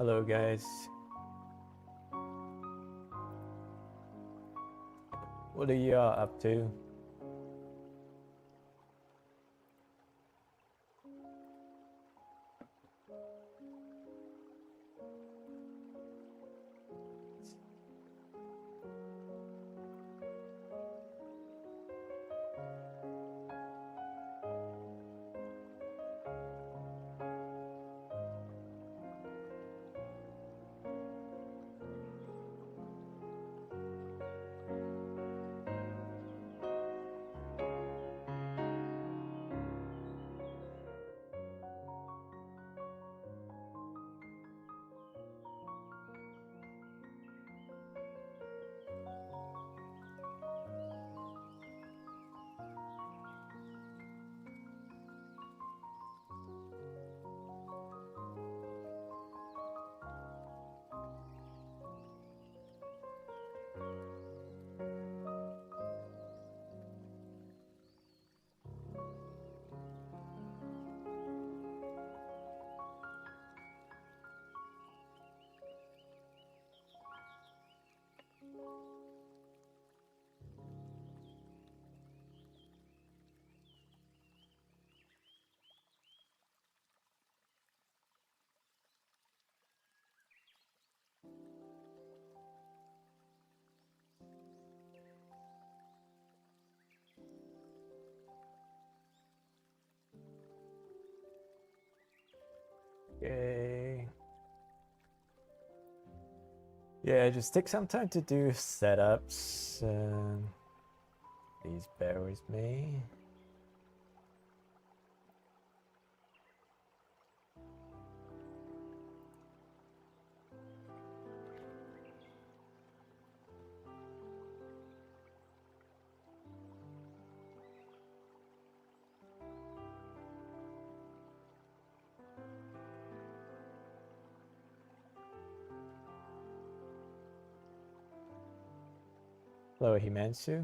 Hello guys. What are you up to? Okay. Yeah, just take some time to do setups. Please bear with me. Hello, Himansu.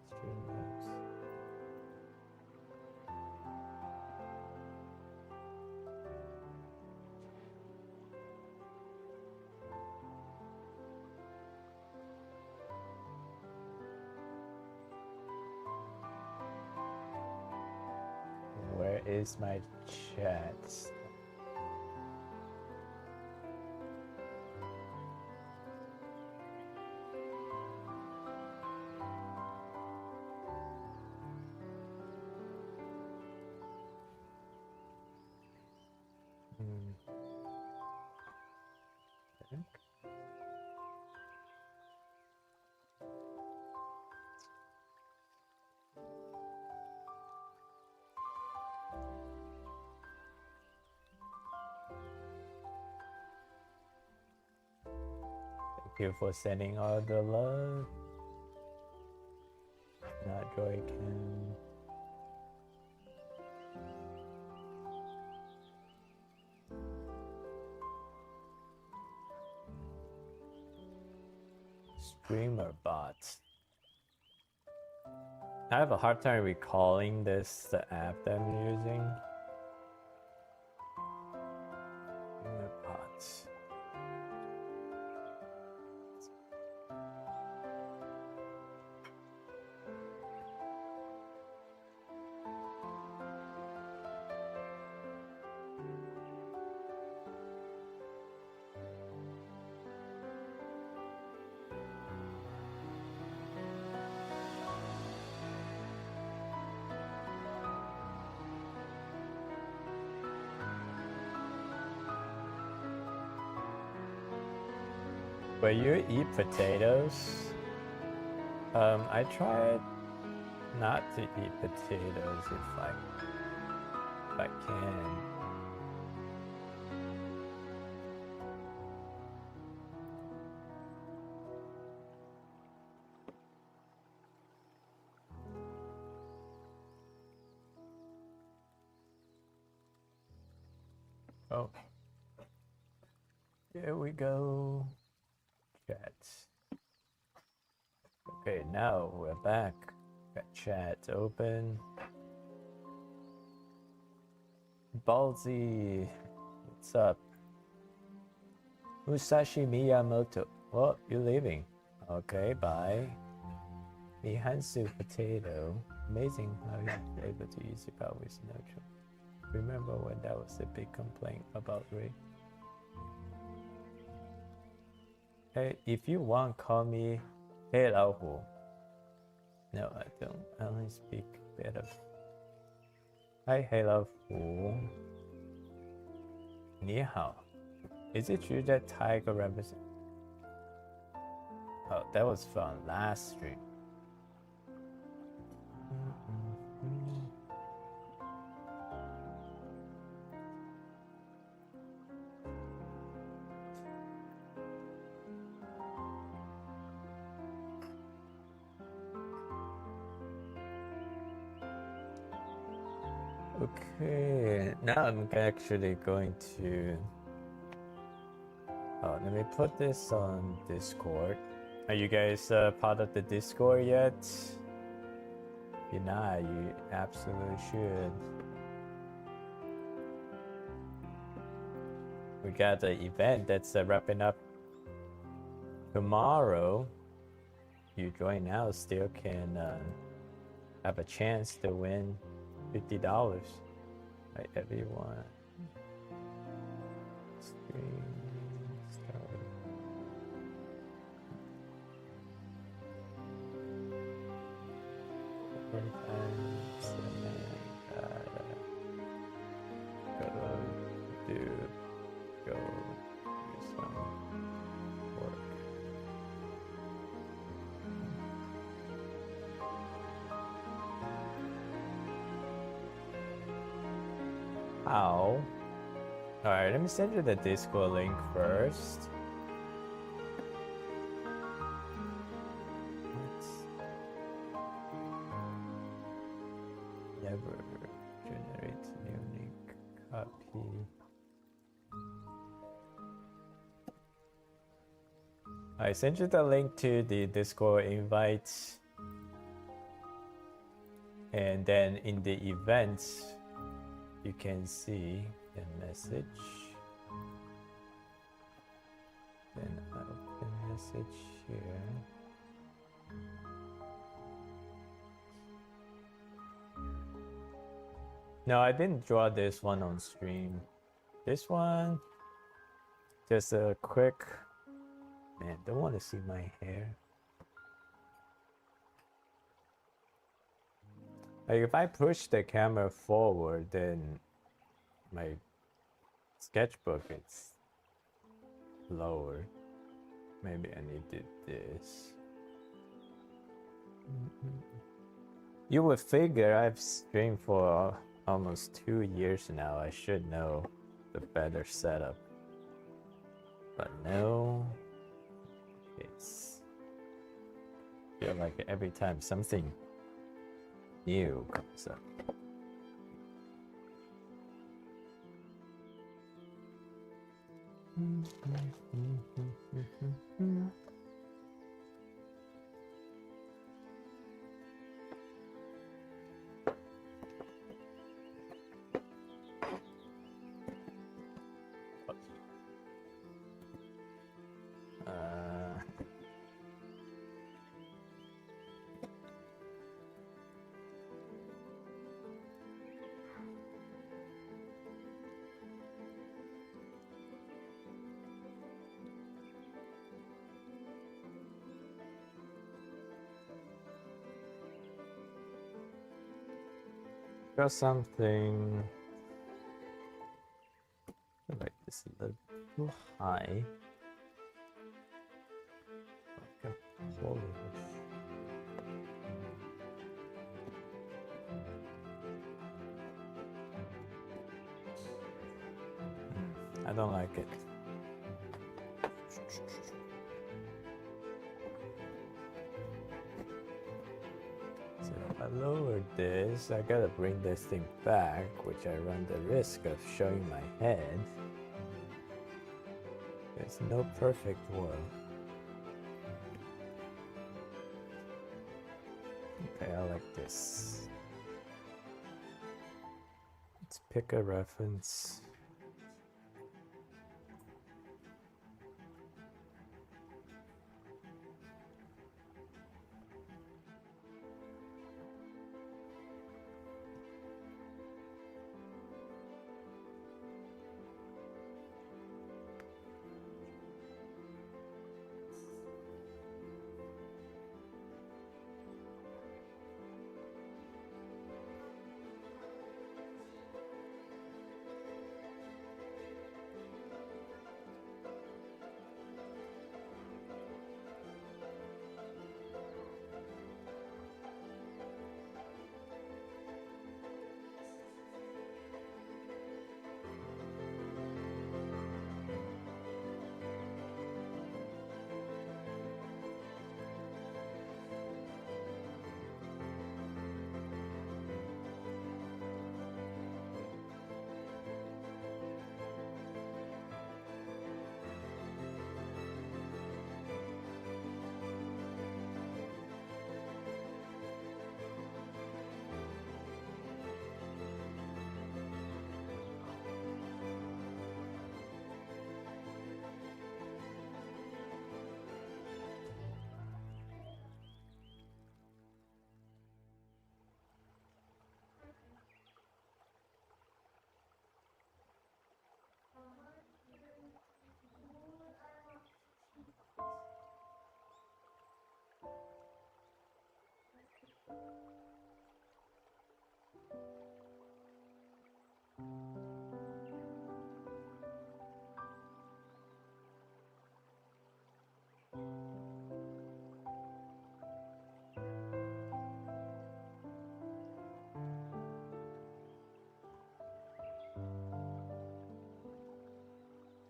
Stream notes. Where is my chat? Thank you for sending all the love. Not Joy can. Streamer bots. I have a hard time recalling the app that I'm using. Streamer bots. But you eat potatoes? I tried not to eat potatoes if I can. Oh. Here we go. Chat. Okay, now we're back. Got chat open. Ballsy, what's up? Musashi Miyamoto. Oh, you're leaving. Okay, bye. Mihansu Potato. Amazing how you're able to use your powers no trouble. Remember when that was a big complaint about Ray? Hey, if you want, call me Hey Laohu. No, I don't. I only speak better. Hi, Hey Laohu. Ni hao. Is it true that Tiger represents? Oh, that was fun last stream. Okay, now I'm actually going to. Oh, let me put this on Discord. Are you guys part of the Discord yet? If you're not, you absolutely should. We got an event that's wrapping up tomorrow. You join now, still can have a chance to win $50. Right, everyone. Stream start. Go do some work. How? Alright, let me send you the Discord link first. Never generate unique copy. I sent you the link to the Discord invite, and then in the events you can see the message. Then I open message here. No, I didn't draw this one on stream. This one, just a quick. Man, don't want to see my hair. Like if I push the camera forward, then my sketchbook is lower. Maybe I needed this. You would figure I've streamed for almost 2 years now. I should know the better setup. But no. It's feel like every time something new comes up. Got something. I like this a little too high. Okay, I don't like it. So if I lower this, I gotta bring this thing back, which I run the risk of showing my head. There's no perfect world. Okay, I like this. Let's pick a reference.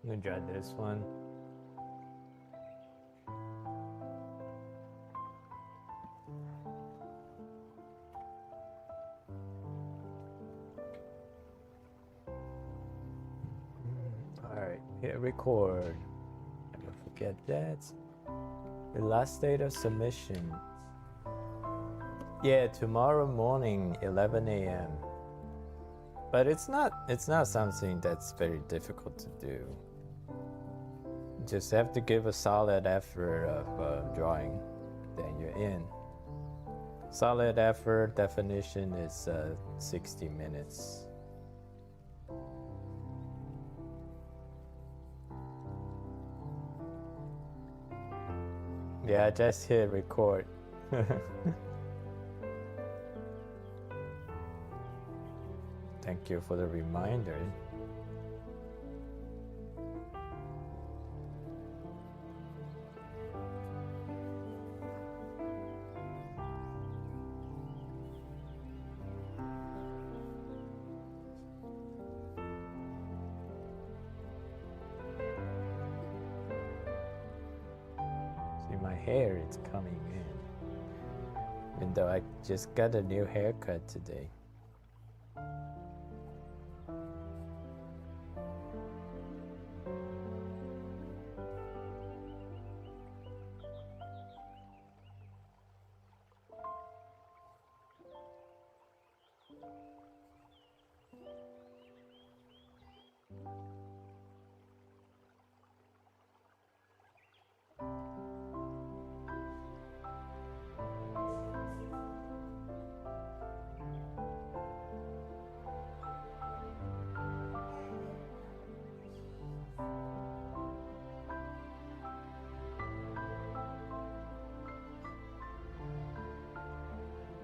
I'm gonna try this one. Alright, hit record. Never forget that. The last date of submission. Yeah, tomorrow morning, 11 a.m. But it's not something that's very difficult to do. Just have to give a solid effort of drawing, then you're in. Solid effort definition is 60 minutes. Yeah, I just hit record. Thank you for the reminder. My hair is coming in, even though I just got a new haircut today.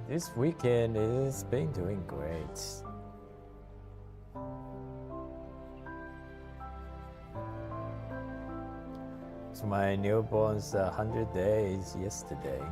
This weekend has been doing great. It's my newborn's 100 days yesterday.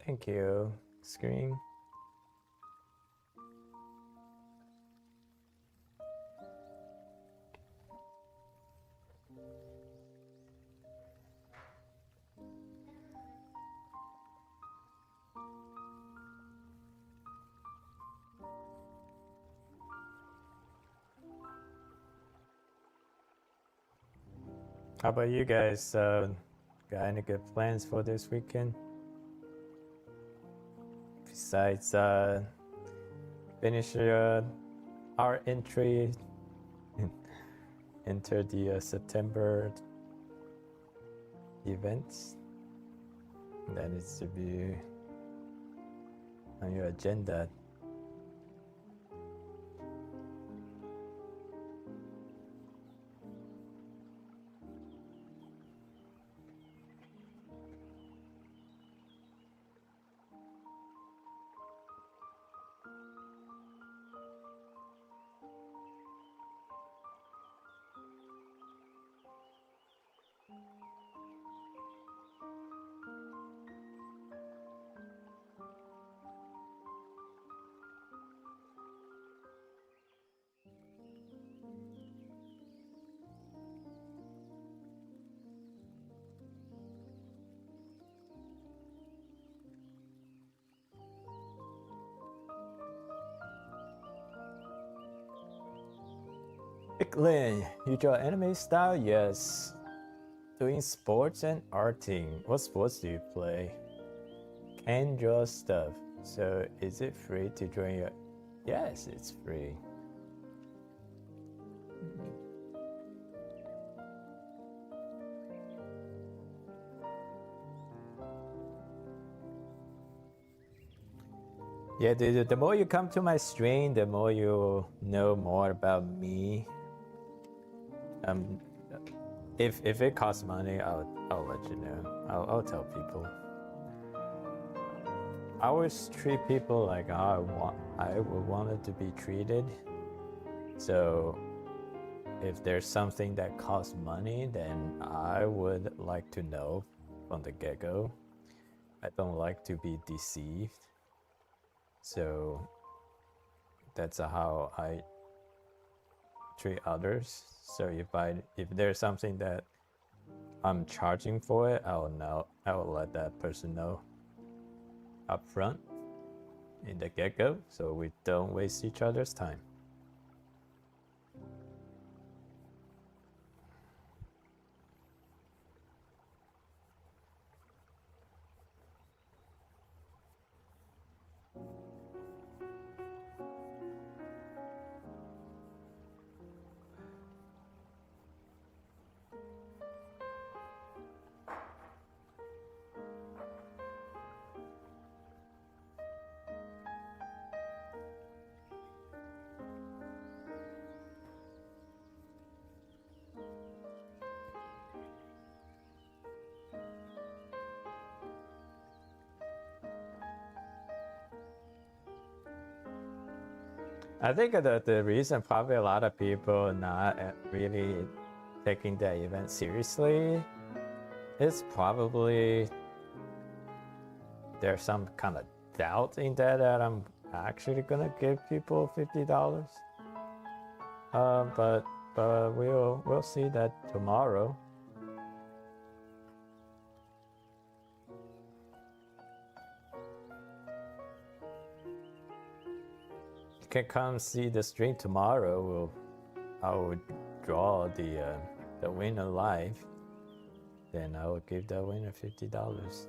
Thank you, screen. How about you guys? Got any good plans for this weekend? Besides finish our entry enter the September events that needs to be on your agenda. Lin, you draw anime style? Yes. Doing sports and arting. What sports do you play? Can draw stuff. So is it free to join your... Yes, it's free. Yeah, the more you come to my stream, the more you know more about me. If it costs money, I'll let you know. I'll tell people. I always treat people like how I would want it to be treated. So if there's something that costs money, then I would like to know from the get-go. I don't like to be deceived. So that's how I treat others. So if there's something that I'm charging for it, I will let that person know up front in the get-go, so we don't waste each other's time. I think the reason probably a lot of people not really taking the event seriously is probably there's some kind of doubt in that I'm actually gonna give people $50. But we'll see that tomorrow. You can come see the stream tomorrow. I will draw the winner live. Then I will give the winner $50.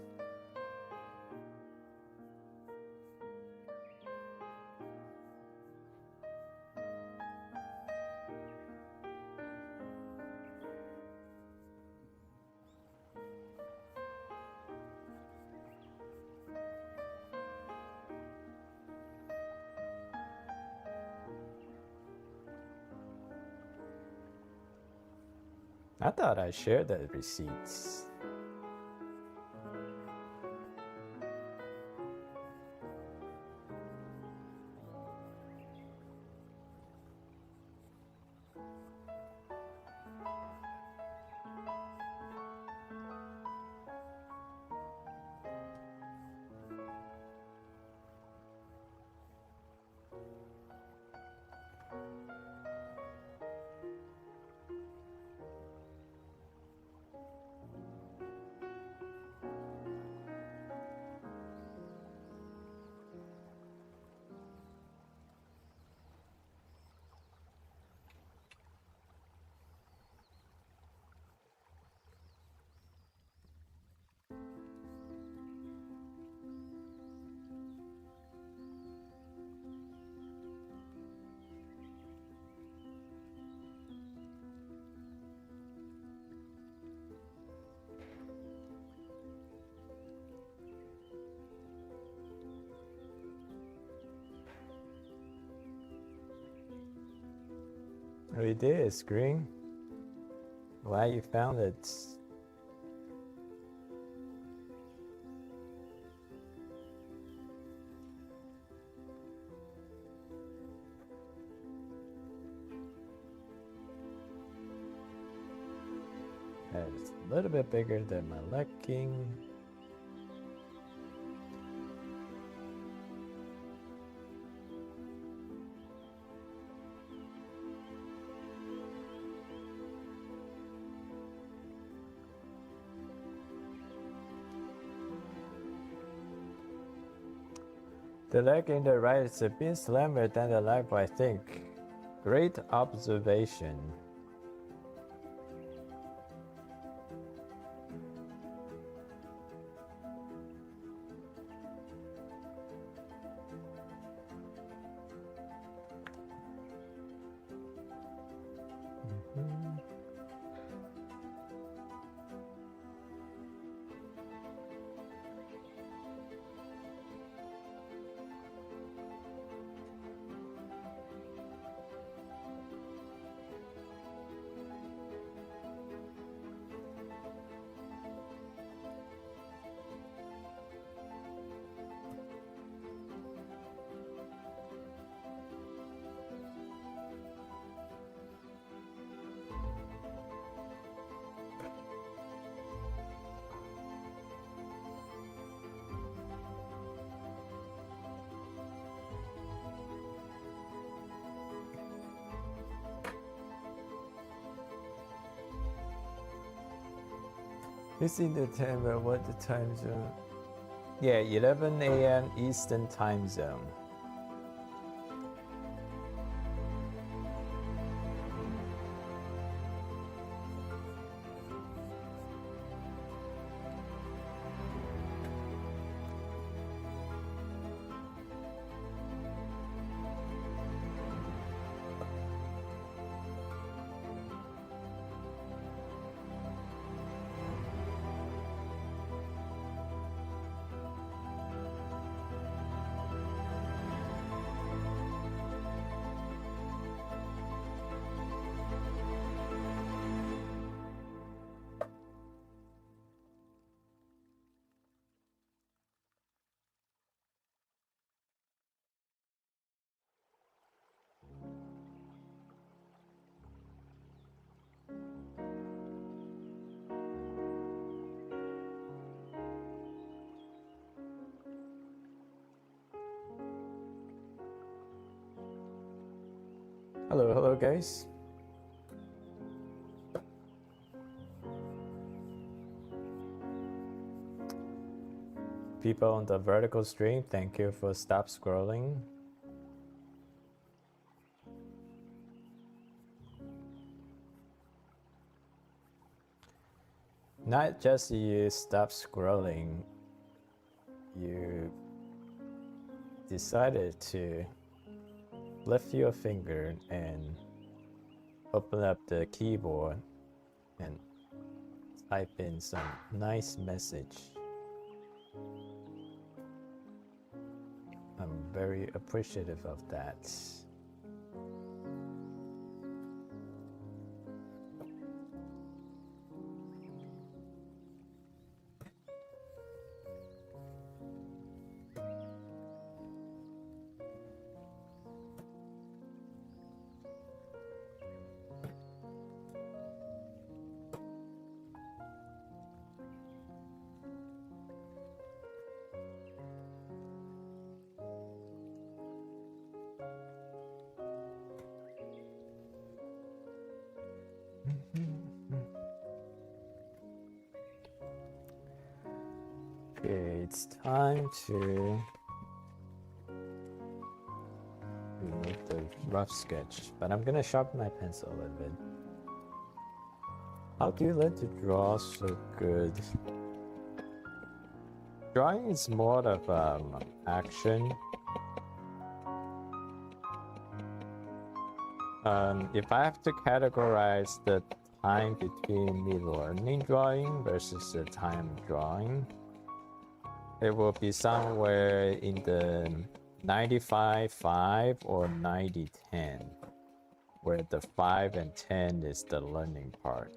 I thought I shared the receipts. We did, Screen. Glad you found it. It's a little bit bigger than my liking. The leg in the right is a bit slimmer than the left, I think. Great observation. You see the timer, what the time zone? Yeah, 11 a.m. Eastern time zone. Hello guys. People on the vertical stream, thank you for stop scrolling. Not just you stop scrolling, you decided to lift your finger and open up the keyboard and type in some nice message. I'm very appreciative of that. Okay, it's time to remove the rough sketch, but I'm gonna sharpen my pencil a little bit. How do you learn to draw so good? Drawing is more of action. If I have to categorize the time between me learning drawing versus the time drawing, it will be somewhere in the 95-5 or 90-10. where the 5 and 10 is the learning part.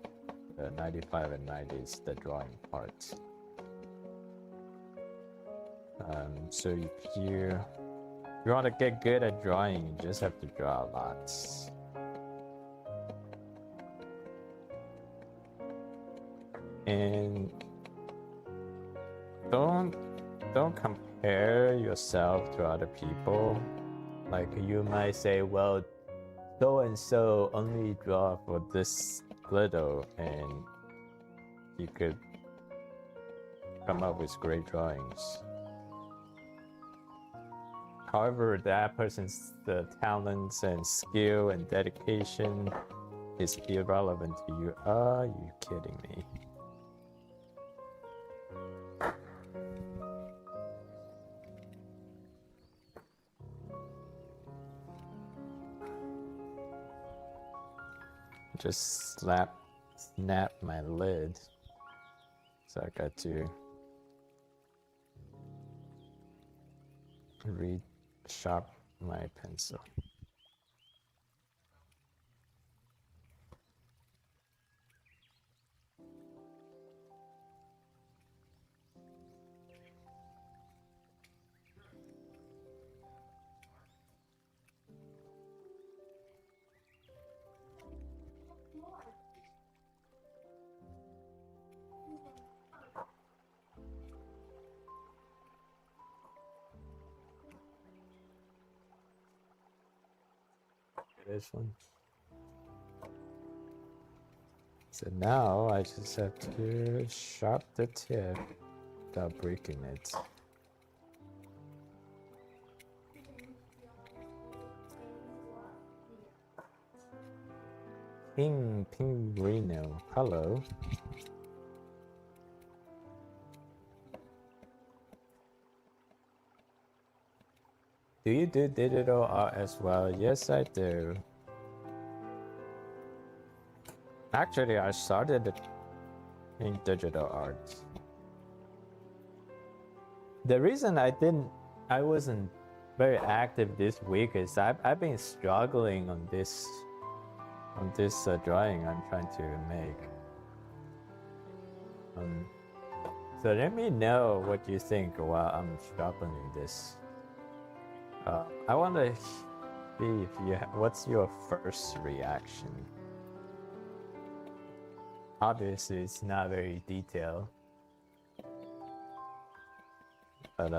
The 95 and 90 is the drawing part. So if you want to get good at drawing, you just have to draw a lot. And don't compare yourself to other people. Like you might say, well, so and so only draw for this little, and you could come up with great drawings. However, that person's talents and skill and dedication is irrelevant to you. Are you kidding me? Just snap my lid, so I got to resharp my pencil. This one. So now I just have to sharp the tip without breaking it. Pingrino, hello. Do you do digital art as well? Yes, I do. Actually, I started in digital art. The reason I wasn't very active this week is I've been struggling on this drawing I'm trying to make. So let me know what you think while I'm sharpening this. I want to see if what's your first reaction. Obviously, it's not very detailed, but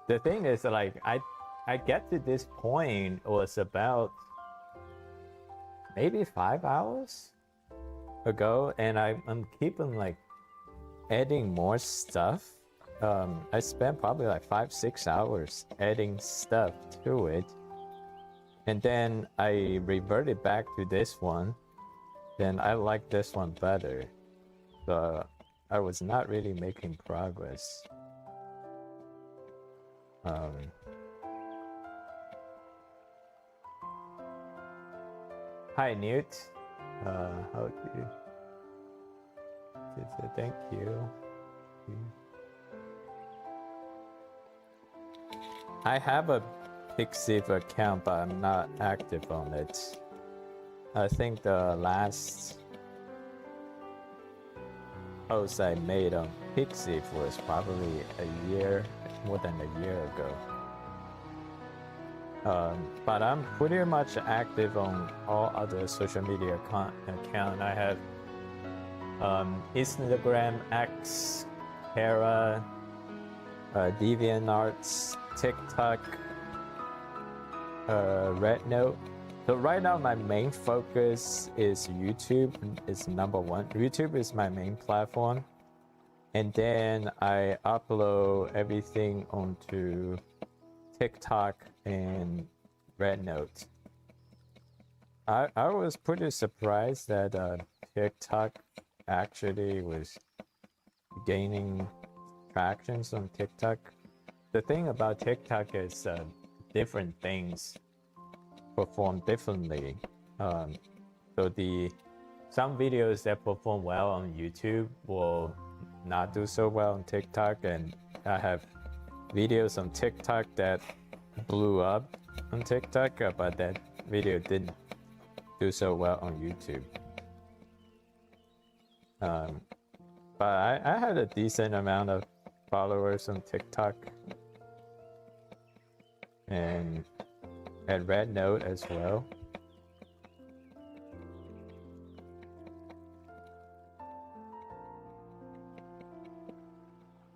the thing is, like, I get to this point, it was about maybe 5 hours ago, and I'm keeping like adding more stuff. I spent probably like 5-6 hours adding stuff to it, and then I reverted back to this one. Then I like this one better, so I was not really making progress. Hi Newt, how do you? Thank you. I have a Pixiv account, but I'm not active on it. I think the last post I made on Pixiv was probably more than a year ago. But I'm pretty much active on all other social media accounts. I have Instagram, X, Terra, DeviantArts, TikTok, Rednote. So right now my main focus is YouTube. Is number one. YouTube is my main platform, and then I upload everything onto TikTok and Rednote. I was pretty surprised that TikTok actually was gaining tractions on TikTok. The thing about TikTok is different things perform differently. So some videos that perform well on YouTube will not do so well on TikTok, and I have videos on TikTok that blew up on TikTok, but that video didn't do so well on YouTube. But I had a decent amount of followers on TikTok and at Red Note as well.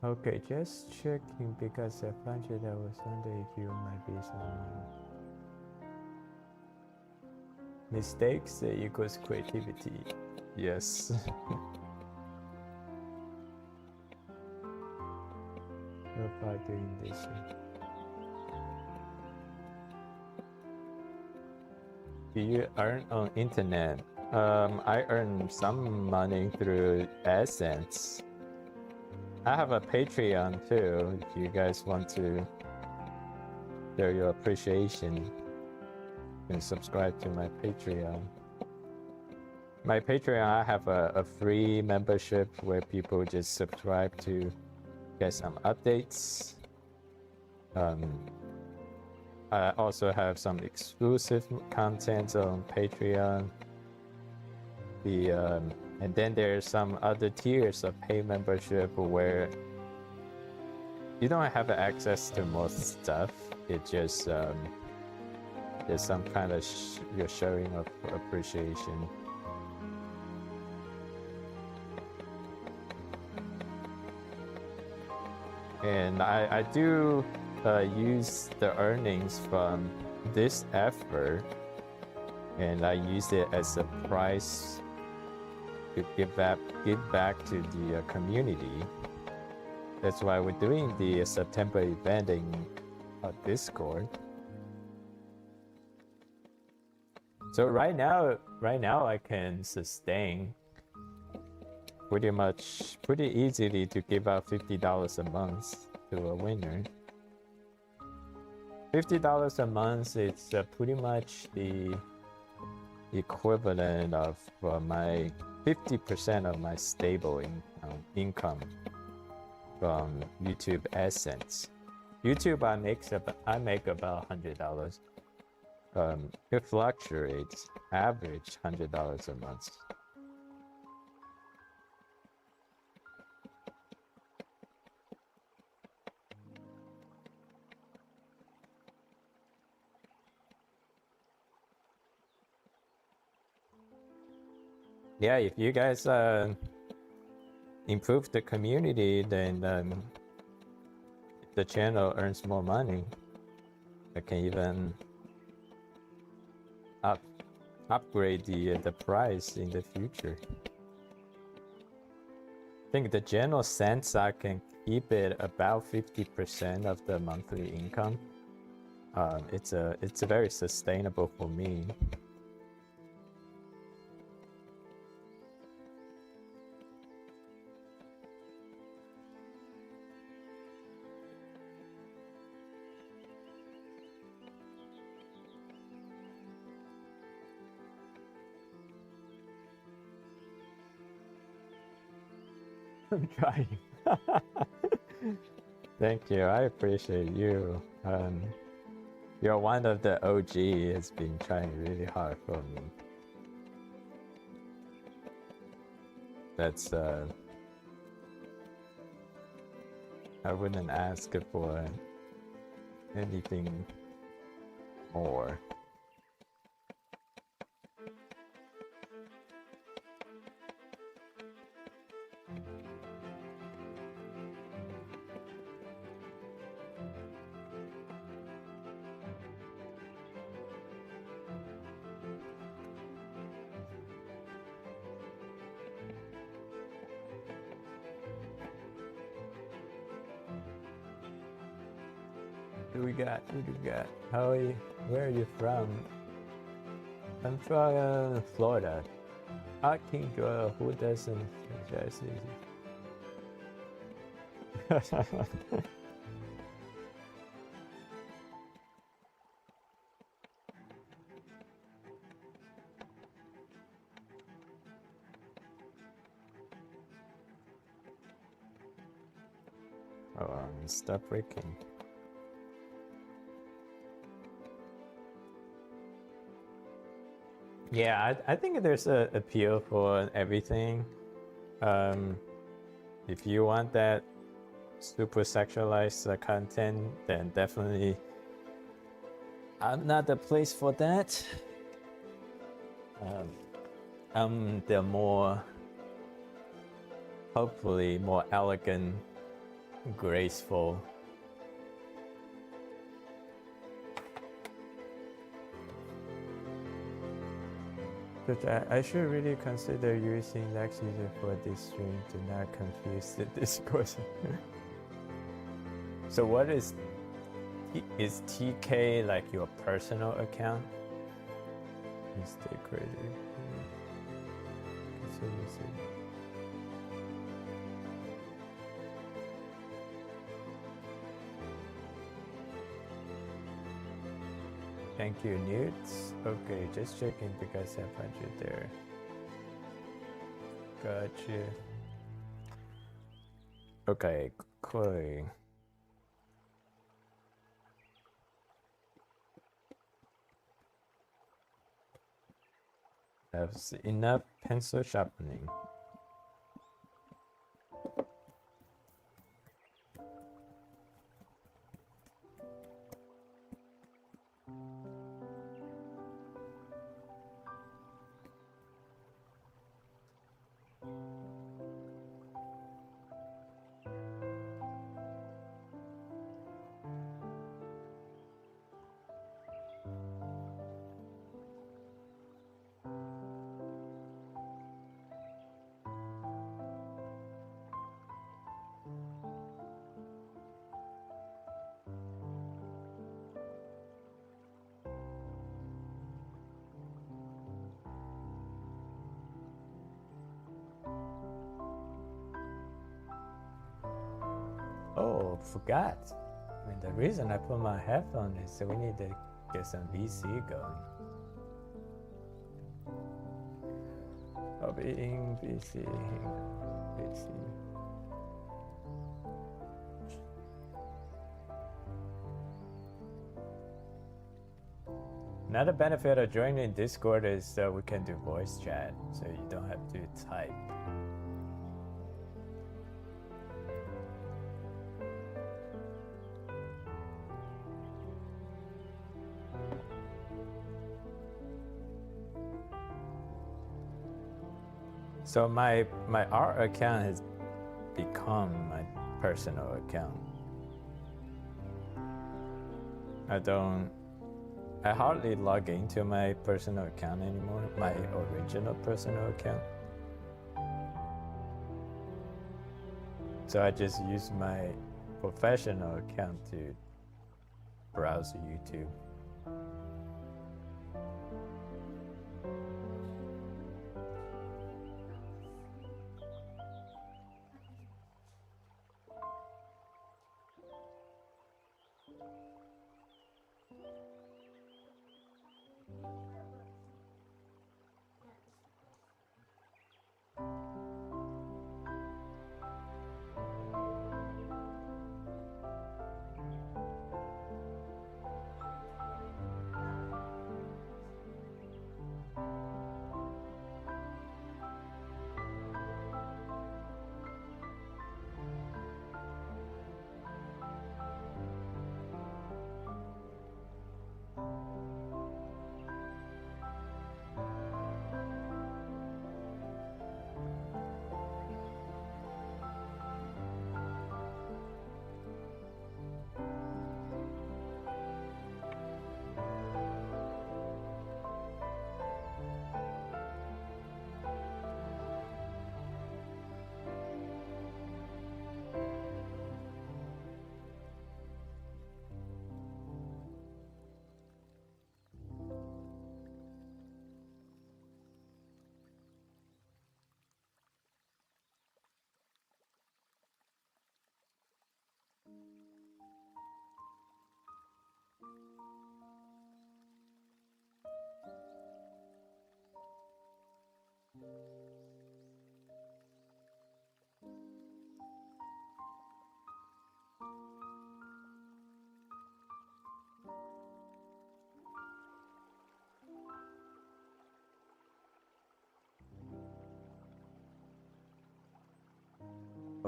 Okay, just checking because I found you that was wondering if you might be someone. Mistakes equals creativity. Yes. So far doing this. Do you earn on internet? I earn some money through AdSense. I have a Patreon too, if you guys want to show your appreciation. You can subscribe to my Patreon. My Patreon, I have a free membership where people just subscribe to get some updates. I also have some exclusive content on Patreon. And then there's some other tiers of paid membership where you don't have access to most stuff. It just there's some kind of your showing of appreciation. And I do use the earnings from this effort, and I use it as a price to give back to the community. That's why we're doing the September event in Discord. So right now I can sustain pretty easily to give out $50 a month to a winner. $50 a month, it's pretty much the equivalent of my 50% of my stable income from YouTube AdSense. YouTube I make about $100. It fluctuates, average $100 a month. Yeah, if you guys improve the community, then the channel earns more money. I can even upgrade the price in the future. I think the general sense I can keep it about 50% of the monthly income. It's very sustainable for me. I'm trying. Thank you. I appreciate you. You're one of the OG has been trying really hard for me. That's I wouldn't ask for anything more. Who we got? Where are you from? I'm from Florida. Archangel, who doesn't suggest it? Oh, stop breaking. Yeah, I think there's a appeal for everything. If you want that super sexualized content, then definitely I'm not the place for that. I'm the more, hopefully, more elegant, graceful. But I should really consider using next user for this stream to not confuse the Discord. So what is TK like your personal account? Mistake credit. Thank you, Newts. Okay, just checking because I found you there. Gotcha. Okay, cool. Have enough pencil sharpening. Oh, forgot. I mean, the reason I put my headphone is so we need to get some VC going. I'll be in VC. Another benefit of joining Discord is that we can do voice chat, so you don't have to type. So my art account has become my personal account. I hardly log into my personal account anymore, my original personal account. So I just use my professional account to browse YouTube.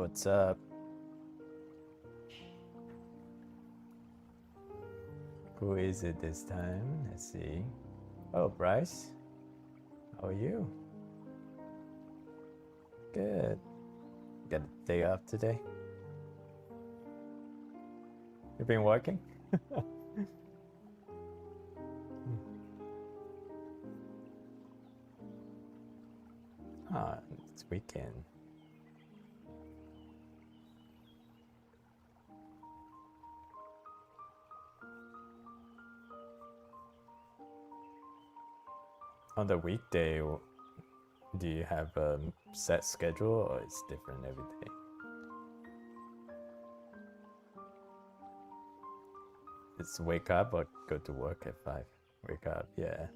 What's up? Who is it this time? Let's see. Oh, Bryce. How are you? Good. Got a day off today? You've been working? Ah, it's weekend. On the weekday, do you have a set schedule or it's different every day? It's wake up or go to work at 5? Wake up, yeah.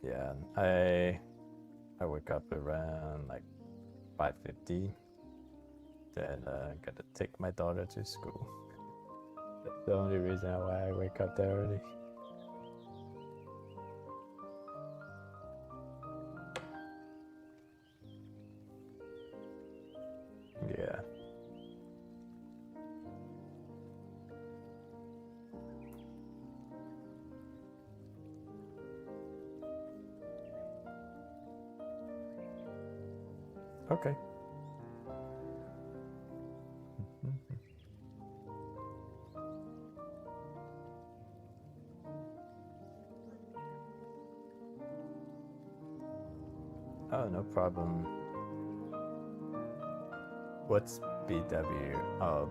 Yeah, I wake up around like 5:50. Then gotta take my daughter to school. That's the only reason why I wake up that early. Yeah. Okay. Oh, no problem. What's BW? Oh.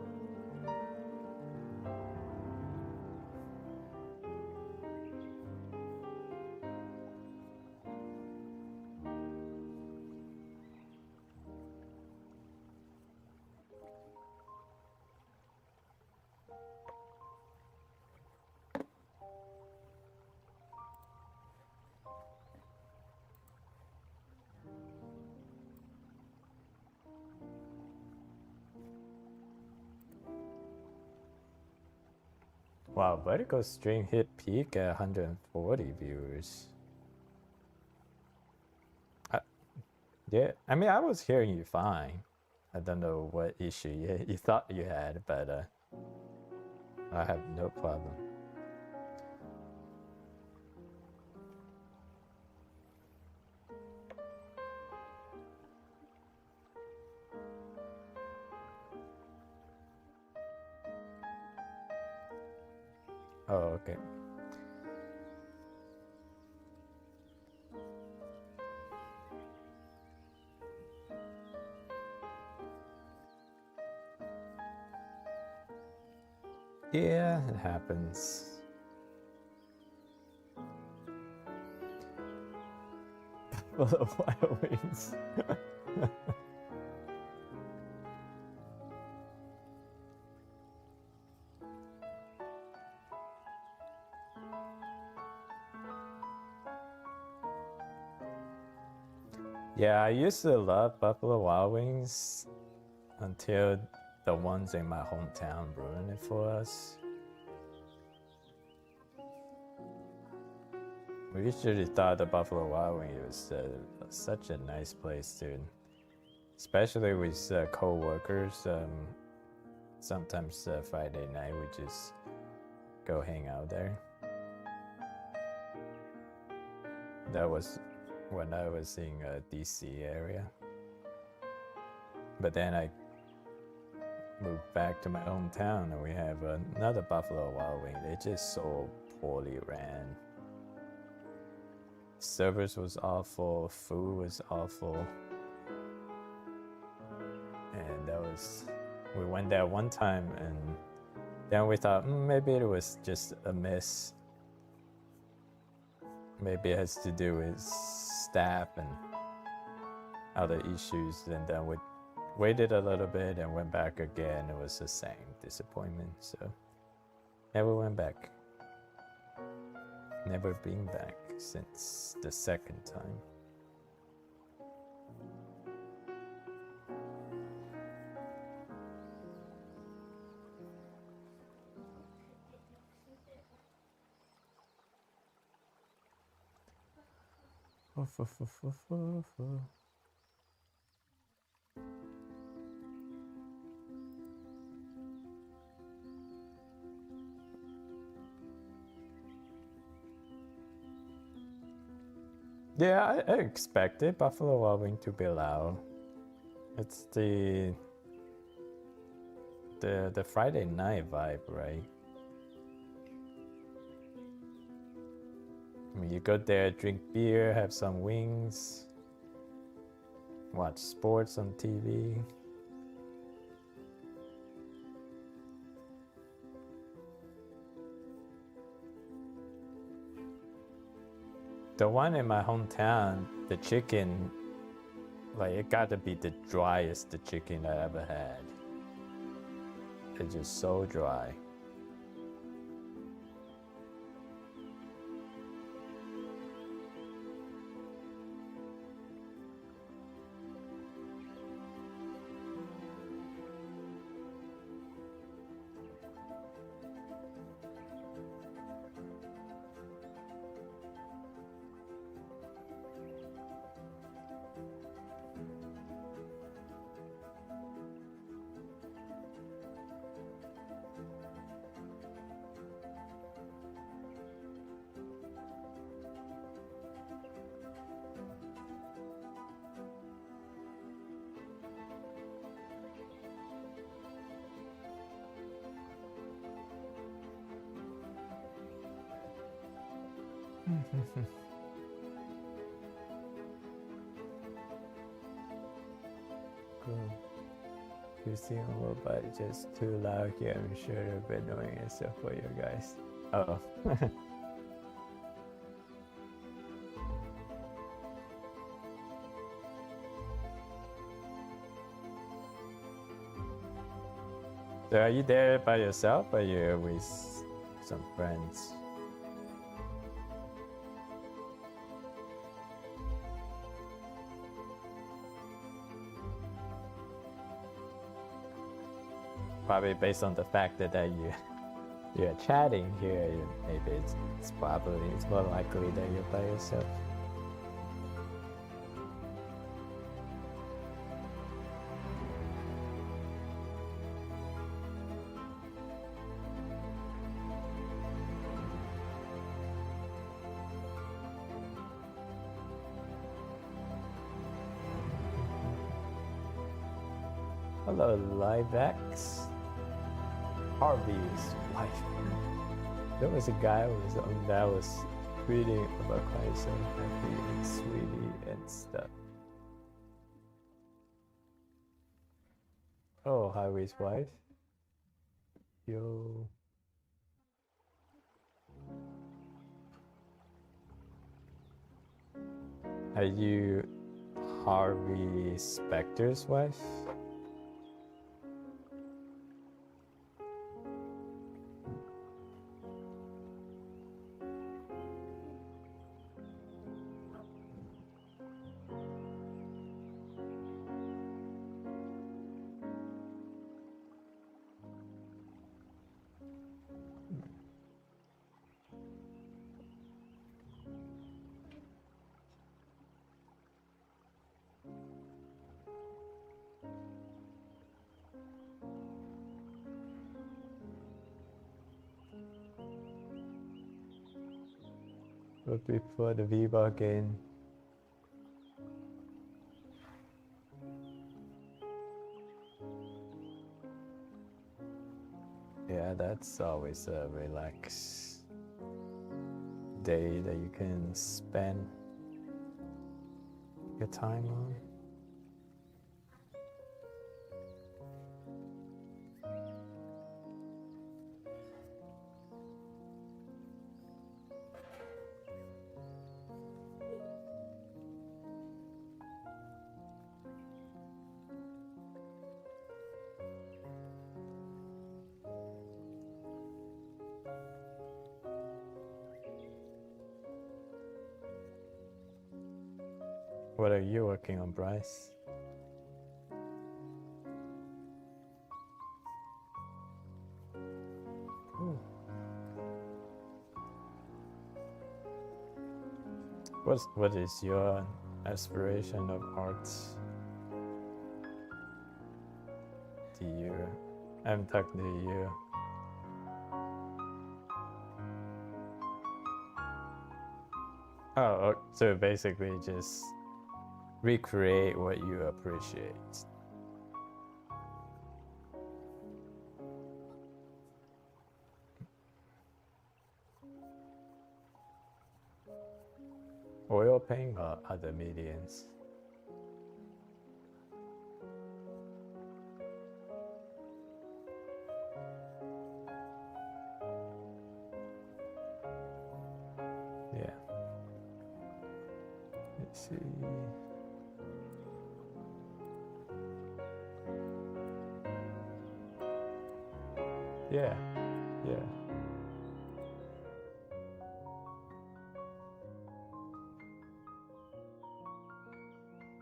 Wow, Vertical stream hit peak at 140 viewers. Yeah, I mean, I was hearing you fine. I don't know what issue you thought you had, but I have no problem. Oh, okay. Yeah, it happens. Buffalo Wild Wings. Yeah, I used to love Buffalo Wild Wings until the ones in my hometown ruined it for us. We usually thought the Buffalo Wild Wing was such a nice place to, especially with co-workers. Sometimes Friday night we just go hang out there. That was when I was in DC area. But then I moved back to my hometown and we have another Buffalo Wild Wing. They just so poorly ran. Service was awful, food was awful. And that was, we went there one time and then we thought maybe it was just a miss. Maybe it has to do with staff and other issues. And then we waited a little bit and went back again. It was the same disappointment. So never went back. Never been back since the second time. Yeah, I expected Buffalo Wild Wing to be loud. It's the Friday night vibe, right? I mean, you go there, drink beer, have some wings, watch sports on TV. The one in my hometown, the chicken, like it gotta be the driest chicken I ever had. It's just so dry. Cool. You seem a little bit just too loud here. I'm sure I've been annoying myself for you guys. Oh. So are you there by yourself or you're with some friends? Probably based on the fact that you're chatting here, maybe it's more likely that you're by yourself. Hello, LiveX. Harvey's wife. There was a guy that was tweeting about crying so happy and sweetie and stuff. Oh, Harvey's wife. Yo. Are you Harvey Specter's wife? But before the Viva again. Yeah, that's always a relaxed day that you can spend your time on. What are you working on, Bryce? Ooh. What is your aspiration of arts? Do you? I'm talking to you. Oh, so basically just recreate what you appreciate. Oil paint or other mediums? Yeah. Let's see. Yeah. Yeah.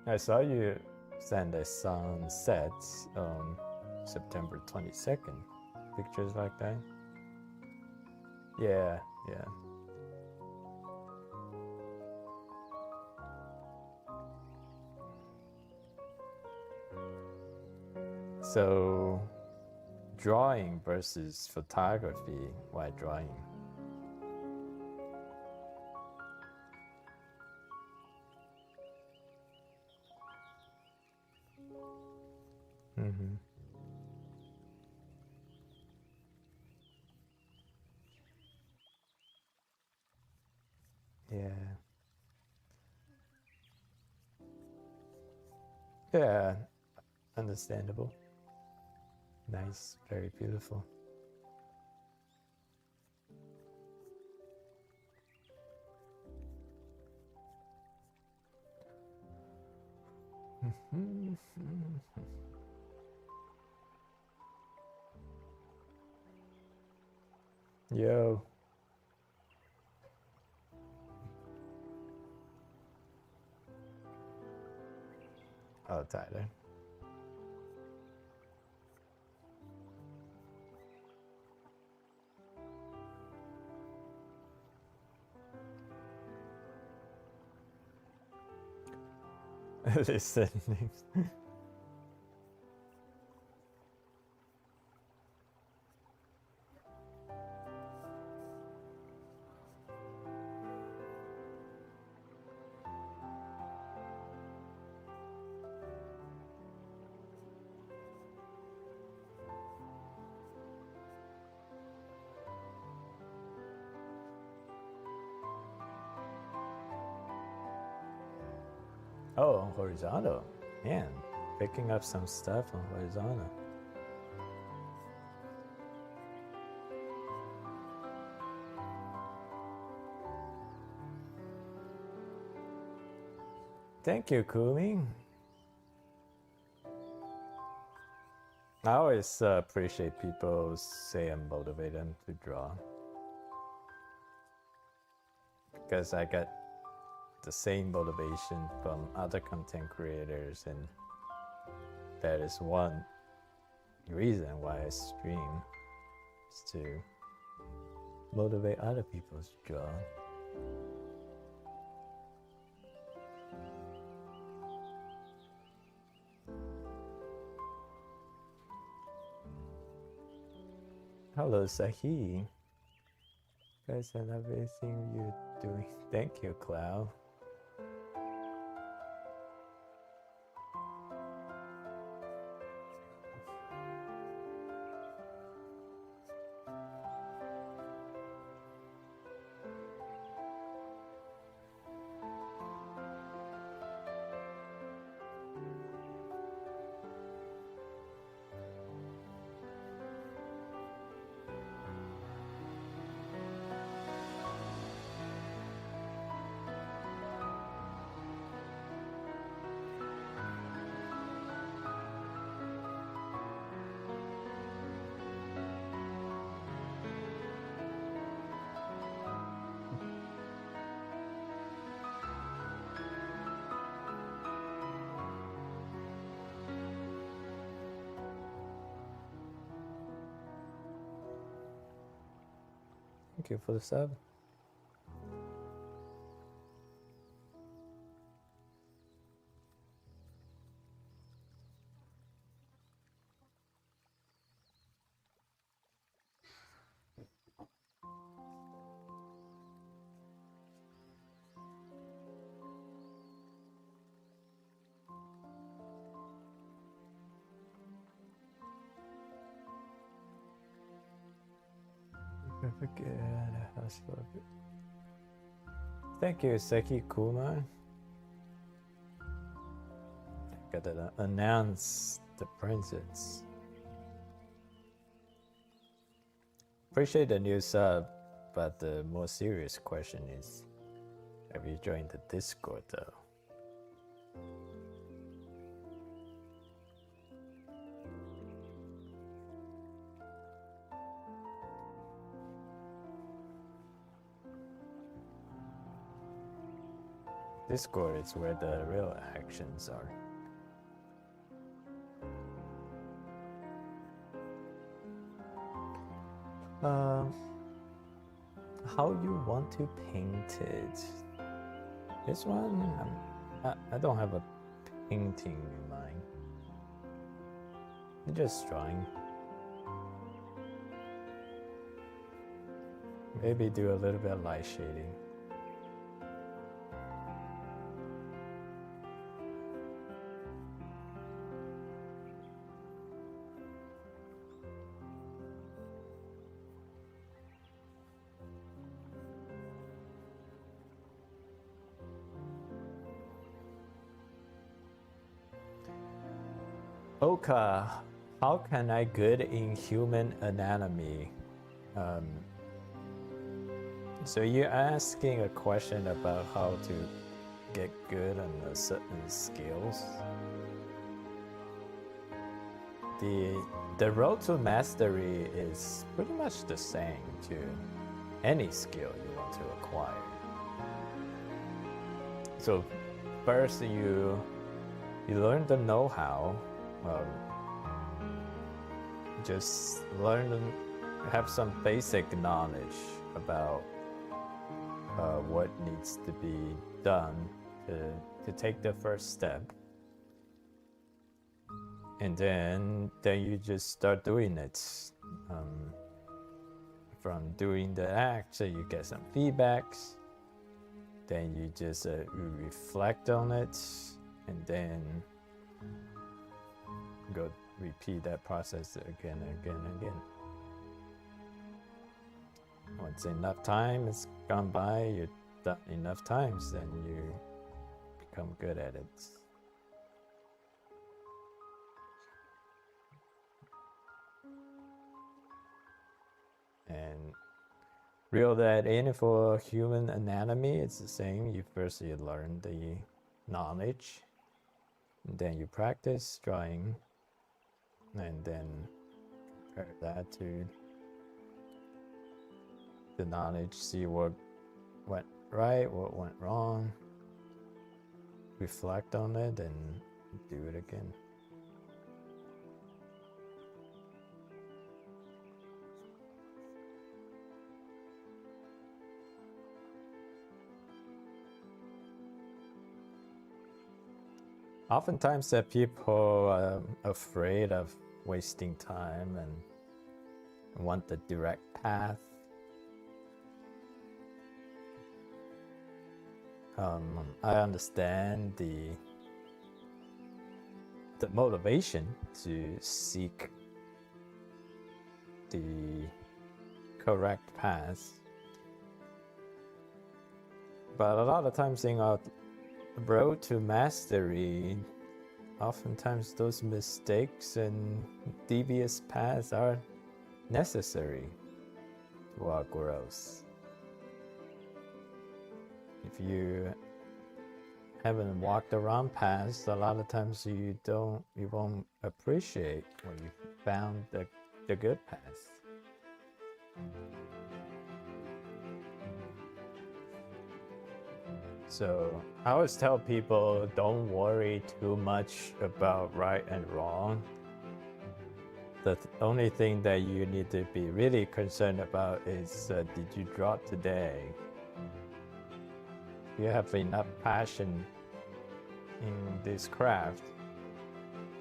I saw you send a sunset on September 22nd. Pictures like that? Yeah, yeah. So, drawing versus photography while drawing. Mm-hmm. Yeah. Yeah, understandable. Nice, very beautiful. Yo. Oh, Tyler. Listening. Oh, horizontal. Man, picking up some stuff on horizontal. Thank you, Kumi. I always appreciate people say I'm motivated to draw. Because I get the same motivation from other content creators, and that is one reason why I stream, is to motivate other people to draw. Hello, Sahi. Guys, I love everything you're doing. Thank you, Cloud. Thank you for the sub. Okay, thank you, Seki Kuma. Gotta announce the princess. Appreciate the new sub, but the more serious question is, have you joined the Discord though? Discord is where the real actions are. How you want to paint it? This one, I don't have a painting in mind. I'm just drawing. Maybe do a little bit of light shading. Oka, how can I good in human anatomy? So you're asking a question about how to get good on a certain skills. The road to mastery is pretty much the same to any skill you want to acquire. So first you learn the know-how. Just have some basic knowledge about what needs to be done to take the first step, and then you just start doing it. From doing the act, so you get some feedbacks, then you just you reflect on it, and then go repeat that process again and again and again. Once enough time has gone by, you've done enough times, then you become good at it. And reel that in for human anatomy, it's the same. You learn the knowledge, and then you practice drawing, and then compare that to the knowledge, see what went right, what went wrong, reflect on it, and do it again. Oftentimes that people are afraid of wasting time and want the direct path. I understand the motivation to seek the correct path, but a lot of times in our road to mastery, oftentimes those mistakes and devious paths are necessary to our growth. If you haven't walked around paths, a lot of times you won't appreciate when you found the good path. So I always tell people, don't worry too much about right and wrong. The only thing that you need to be really concerned about is, did you draw today? If you have enough passion in this craft,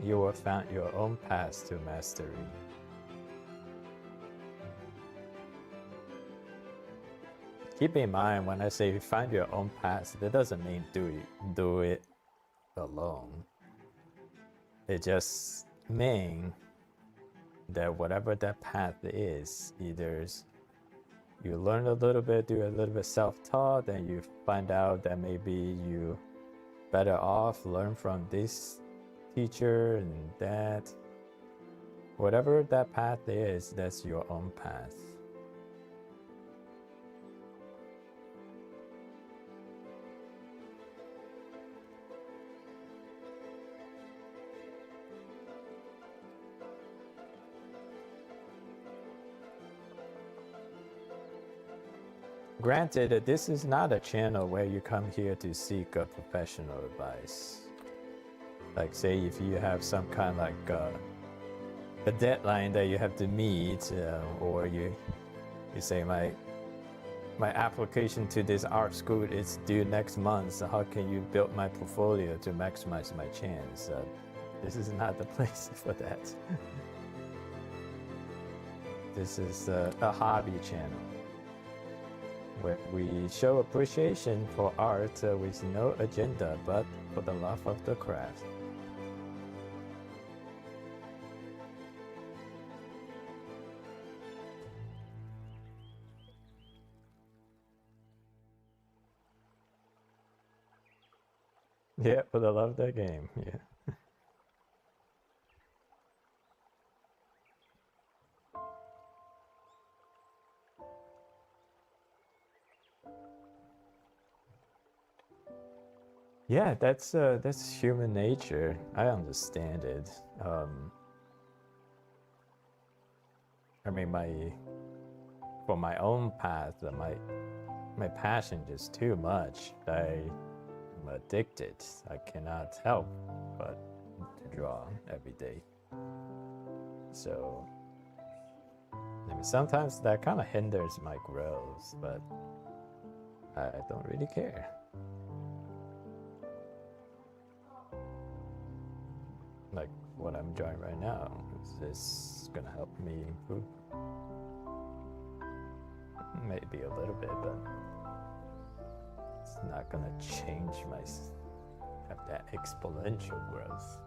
you will find your own path to mastery. Keep in mind, when I say find your own path, that doesn't mean do it alone. It just means that whatever that path is, either you learn a little bit, do a little bit self-taught, and you find out that maybe you better off learn from this teacher and that. Whatever that path is, that's your own path. Granted, this is not a channel where you come here to seek a professional advice. Like, say if you have some kind of like a deadline that you have to meet, or you say my application to this art school is due next month, so how can you build my portfolio to maximize my chance? This is not the place for that. This is a hobby channel where we show appreciation for art with no agenda but for the love of the craft. Yeah, for the love of the game, yeah. Yeah, that's human nature. I understand it. I mean, for my own path, my passion is too much. I'm addicted. I cannot help but to draw every day. So, I mean, sometimes that kind of hinders my growth, but I don't really care. Like what I'm drawing right now, is this gonna help me improve? Maybe a little bit, but it's not gonna change have that exponential growth.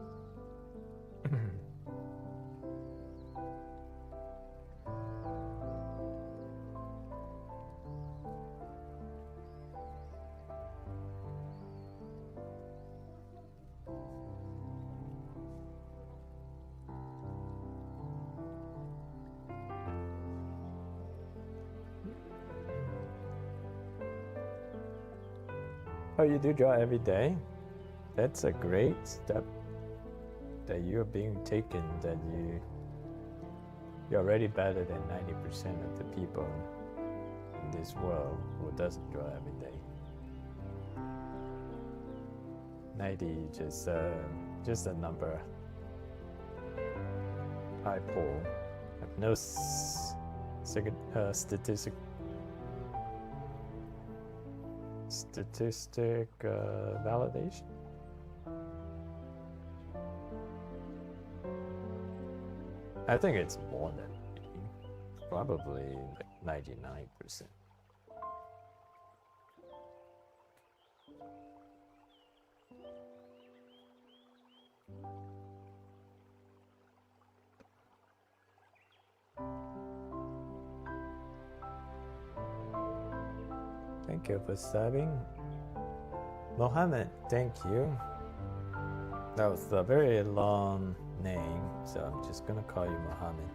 Oh, you do draw every day? That's a great step that you're being taken, that you're already better than 90% of the people in this world who doesn't draw every day. 90 just a number I pull. I have no statistic validation. I think it's more than 80. Probably like 99%. Thank you for subbing. Mohammed, thank you. That was a very long name, so I'm just gonna call you Mohammed.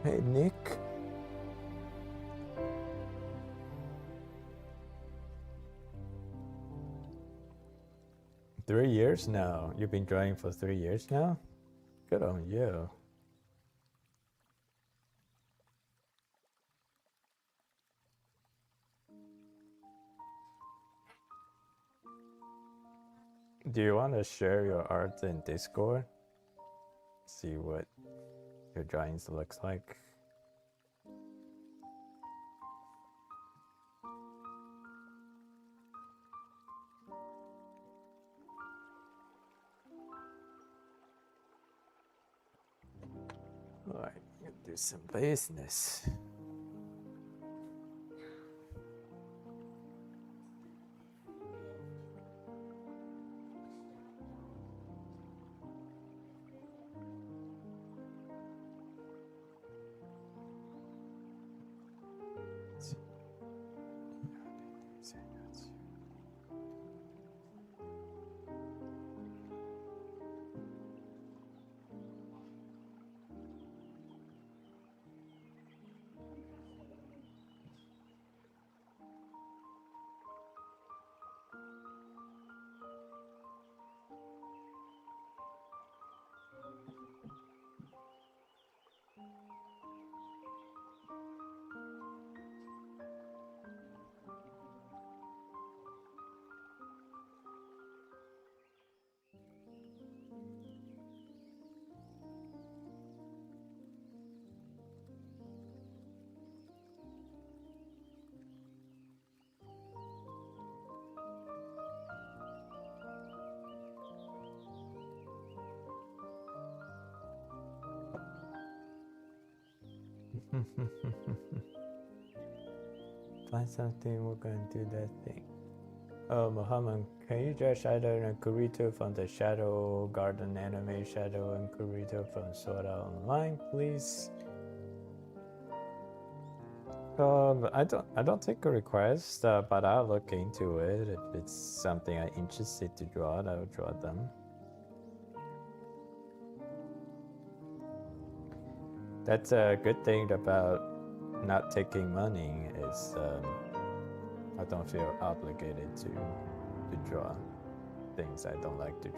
Hey, Nick. Three years now. You've been drawing for 3 years now? Good on you. Do you want to share your art in Discord? See what your drawings looks like? do some business. Find something, we're gonna do that thing. Oh, Muhammad, can you draw Shadow and Kurito from the Shadow Garden anime, Shadow and Kurito from Sword Art Online, please? I don't take a request, but I'll look into it. If it's something I'm interested to draw, I'll draw them. That's a good thing about not taking money is I don't feel obligated to draw things I don't like to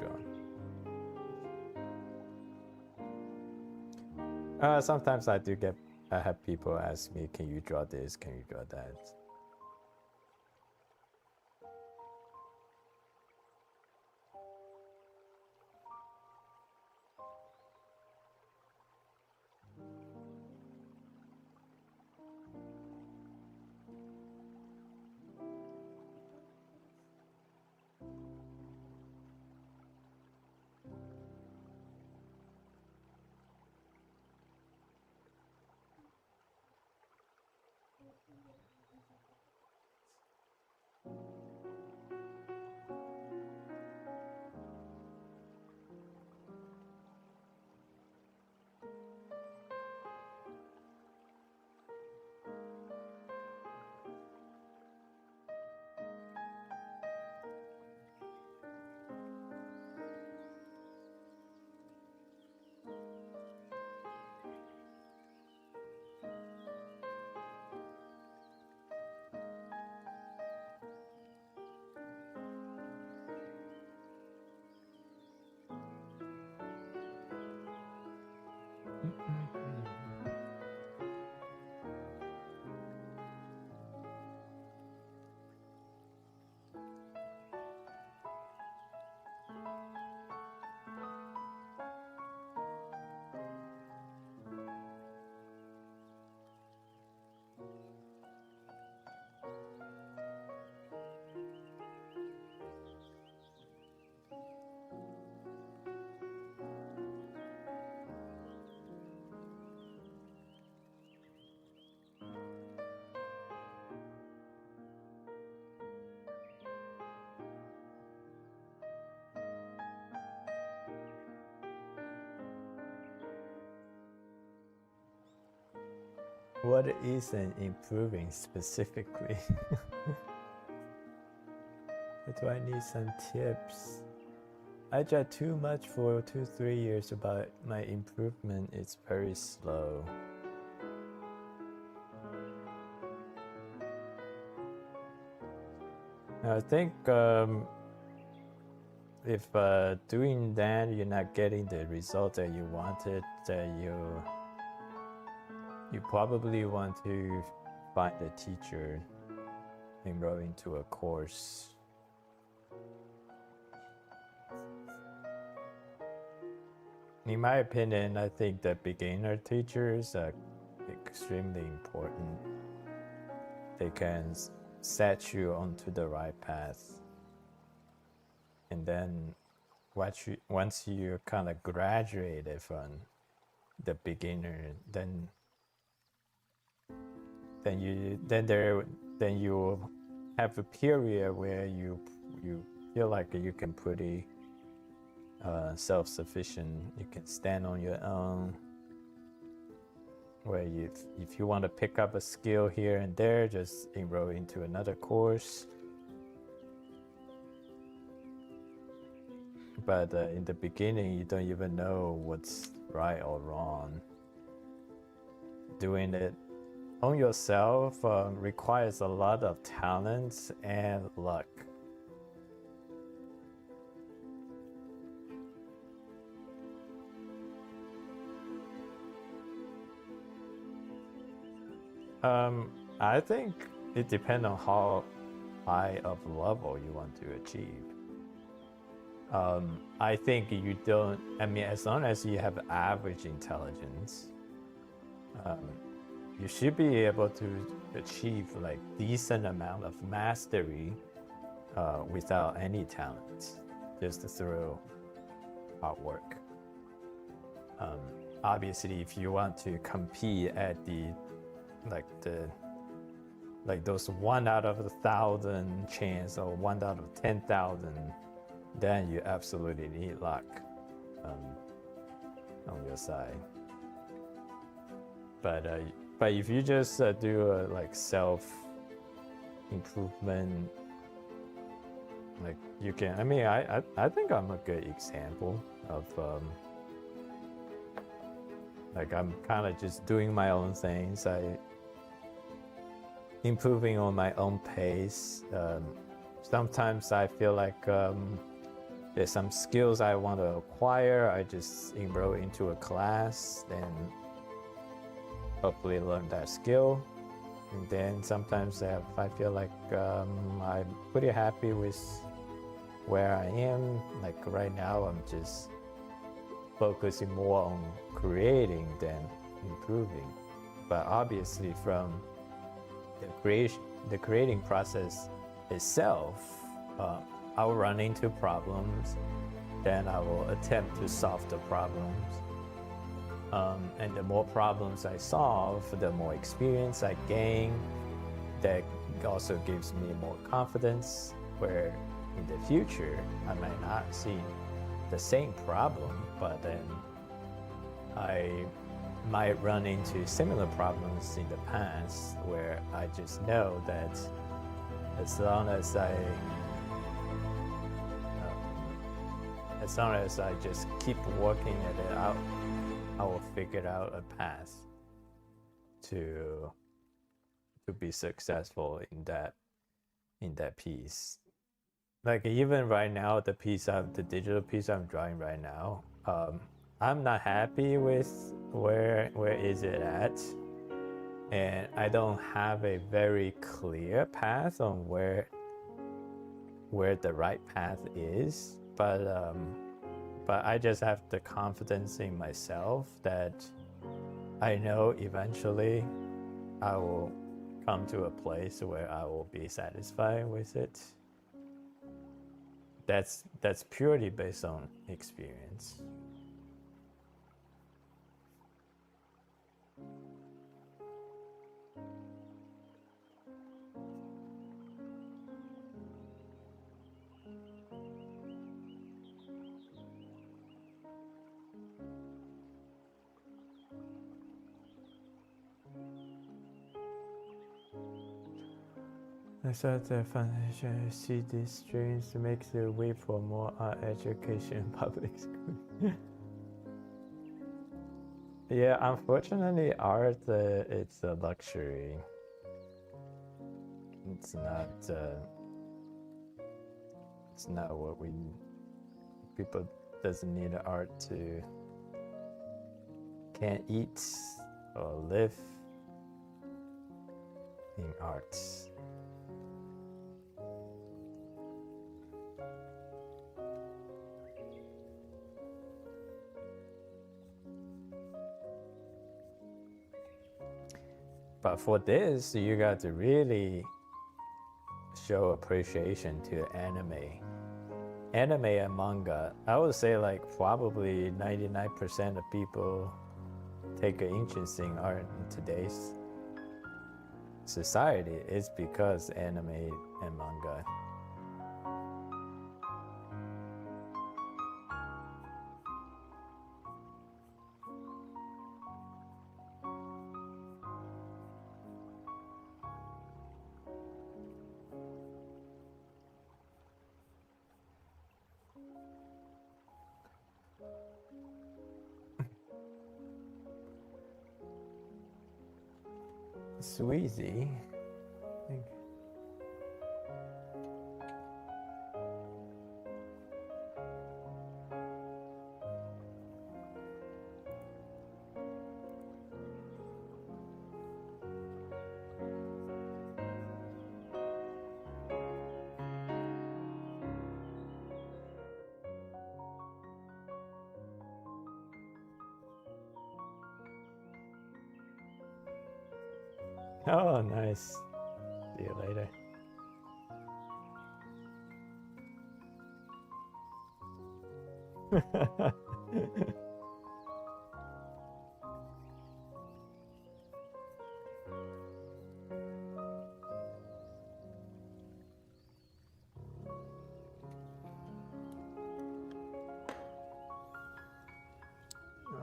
draw. Sometimes I have people ask me, can you draw this, can you draw that? What isn't improving specifically? Do I need some tips? I draw too much for 2-3 years, but my improvement is very slow. I think if doing that you're not getting the result that you wanted, that you probably want to find a teacher, enroll into a course. In my opinion, I think the beginner teachers are extremely important. They can set you onto the right path. And then once you kind of graduated from the beginner, then then you have a period where you feel like you can pretty self-sufficient. You can stand on your own. Where if you want to pick up a skill here and there, just enroll into another course. But in the beginning, you don't even know what's right or wrong. Doing it on yourself requires a lot of talent and luck. I think it depends on how high of level you want to achieve. I think you don't, I mean, as long as you have average intelligence, you should be able to achieve like decent amount of mastery without any talent, just through hard work. Obviously, if you want to compete at like those 1 out of 1,000 chance or 1 out of 10,000, then you absolutely need luck on your side. But if you just do like self improvement, like you can. I mean, I think I'm a good example of like I'm kind of just doing my own things. Improving on my own pace. Sometimes I feel like there's some skills I want to acquire. I just enroll into a class and hopefully learn that skill. And then sometimes I feel like I'm pretty happy with where I am. Like right now, I'm just focusing more on creating than improving. But obviously from the creating process itself, I will run into problems, then I will attempt to solve the problems. And the more problems I solve, the more experience I gain. That also gives me more confidence, where in the future I might not see the same problem, but then I might run into similar problems in the past, where I just know that as long as I just keep working at it out, I will figure out a path to be successful in that piece. Like even right now, the digital piece I'm drawing right now, I'm not happy with where is it at, and I don't have a very clear path on where the right path is. But I just have the confidence in myself that I know eventually I will come to a place where I will be satisfied with it. That's purely based on experience. I thought the foundation see these streams to make the way for more art education in public school. Yeah, unfortunately, art it's a luxury. It's not what we people doesn't need art to can't eat or live in arts. But for this, you got to really show appreciation to anime. Anime and manga, I would say like probably 99% of people take an interest in art in society is because anime and manga. Sweezy. I think. Oh, nice. See you later.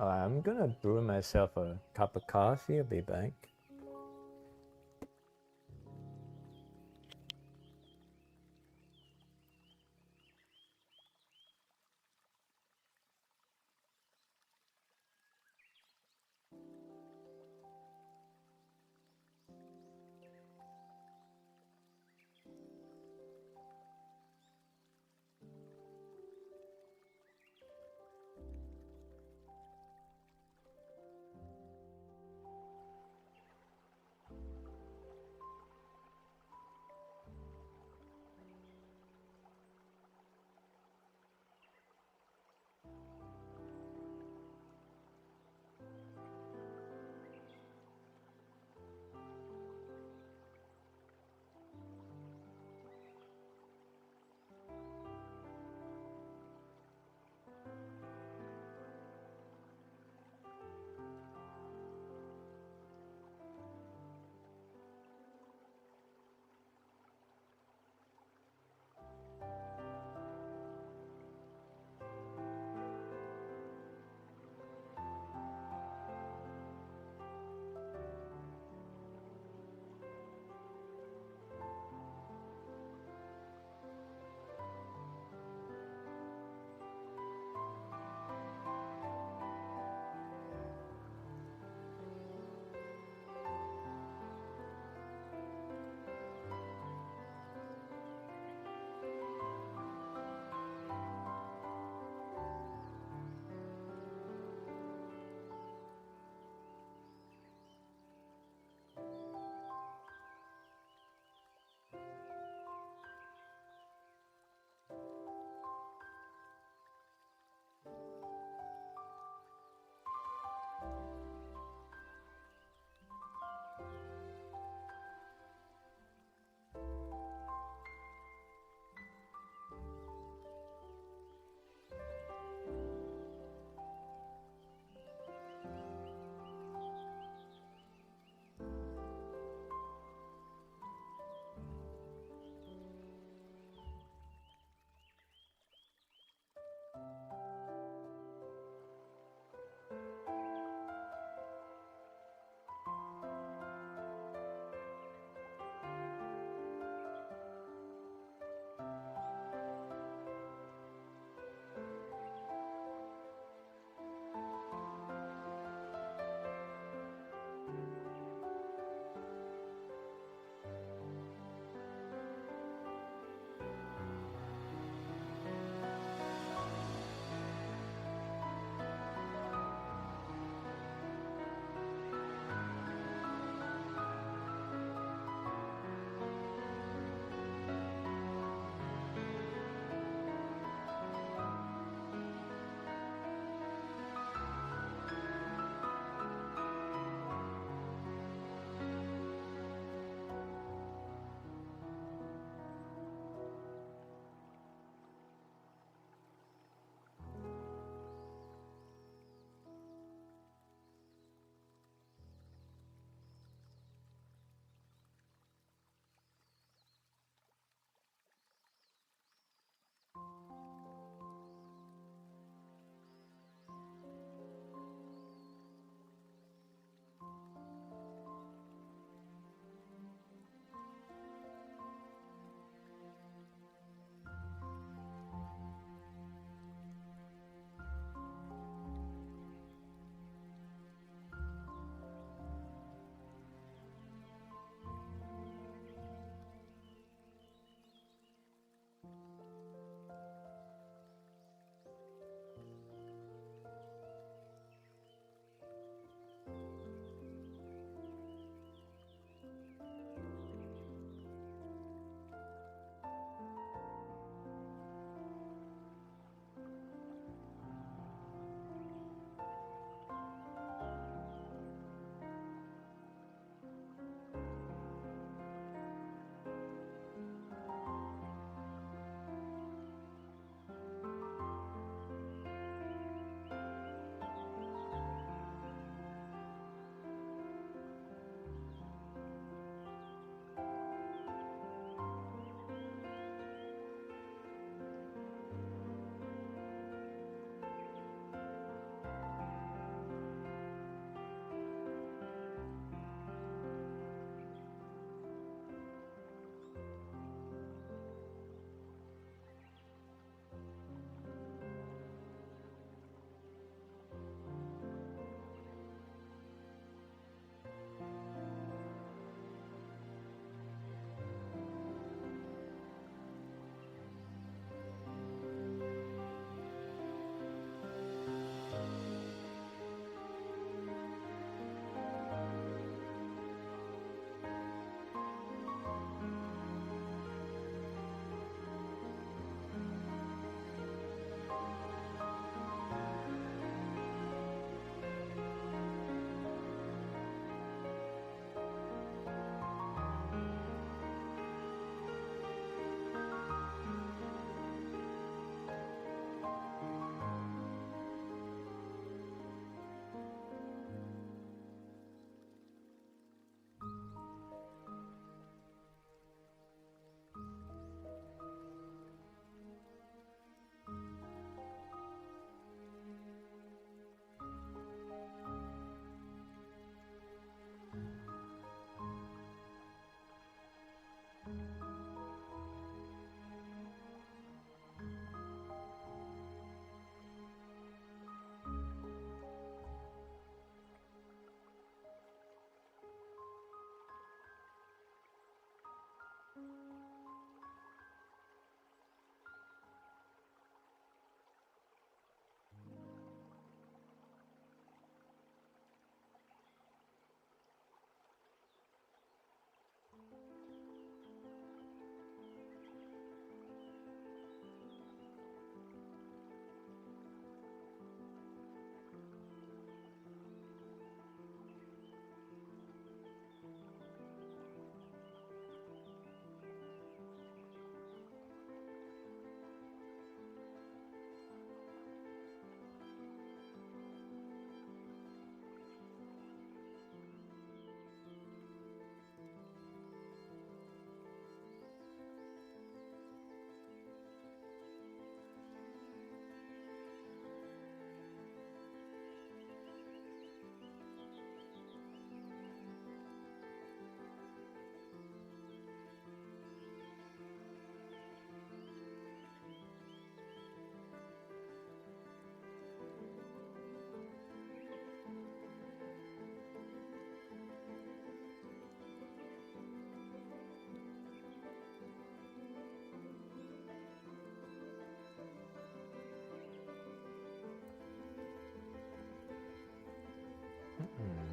I'm gonna brew myself a cup of coffee. I'll be back.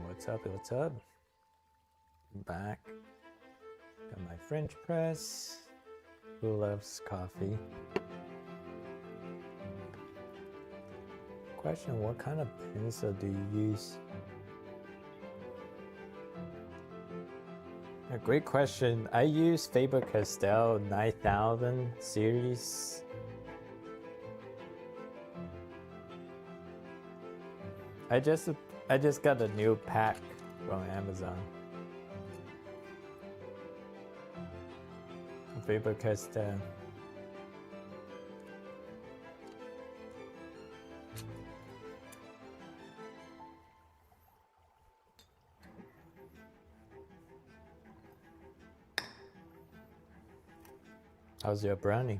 What's up? What's up? Back. Got my French press. Who loves coffee? Question: what kind of pencil do you use? A great question. I use Faber-Castell 9000 series. I just got a new pack from Amazon. Faber-Castell. How's your brownie?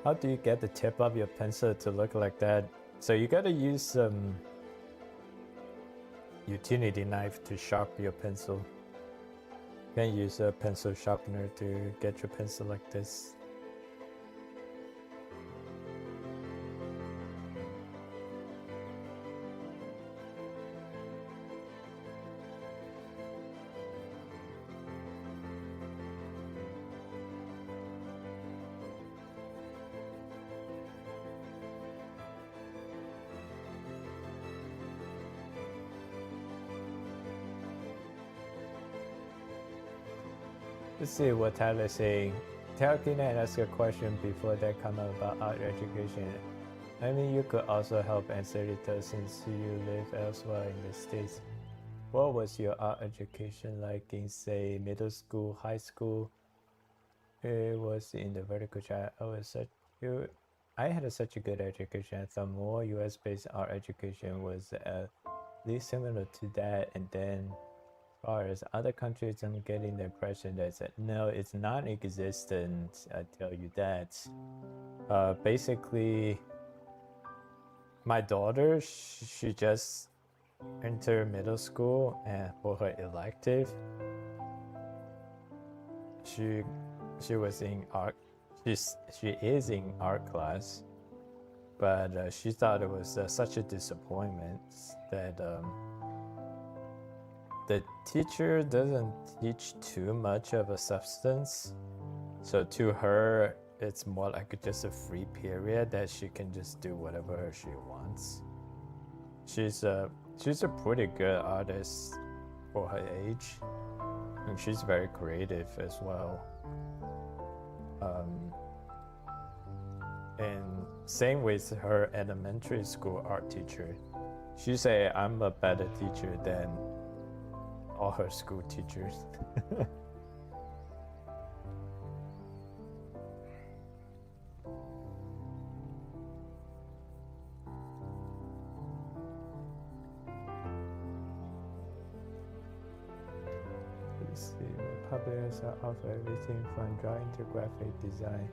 How do you get the tip of your pencil to look like that? So you gotta use some utility knife to sharpen your pencil. You can use a pencil sharpener to get your pencil like this. Let's see what Tyler's saying. Tell Kenan and ask a question before that comment about art education. I mean, you could also help answer it since you live elsewhere in the States. What was your art education like in, say, middle school, high school? It was in the vertical chat. I had such a good education. I thought more US-based art education was at least similar to that, and then as far as other countries, I'm getting the impression that no, it's non-existent. I tell you that. Basically, my daughter, she just entered middle school, and for her elective, she was in art. She is in art class, but she thought it was such a disappointment that. The teacher doesn't teach too much of a substance, so to her it's more like just a free period that she can just do whatever she wants. She's a pretty good artist for her age, and she's very creative as well. And same with her elementary school art teacher. She say I'm a better teacher than all her school teachers. Let's see, publishers offer everything from drawing to graphic design.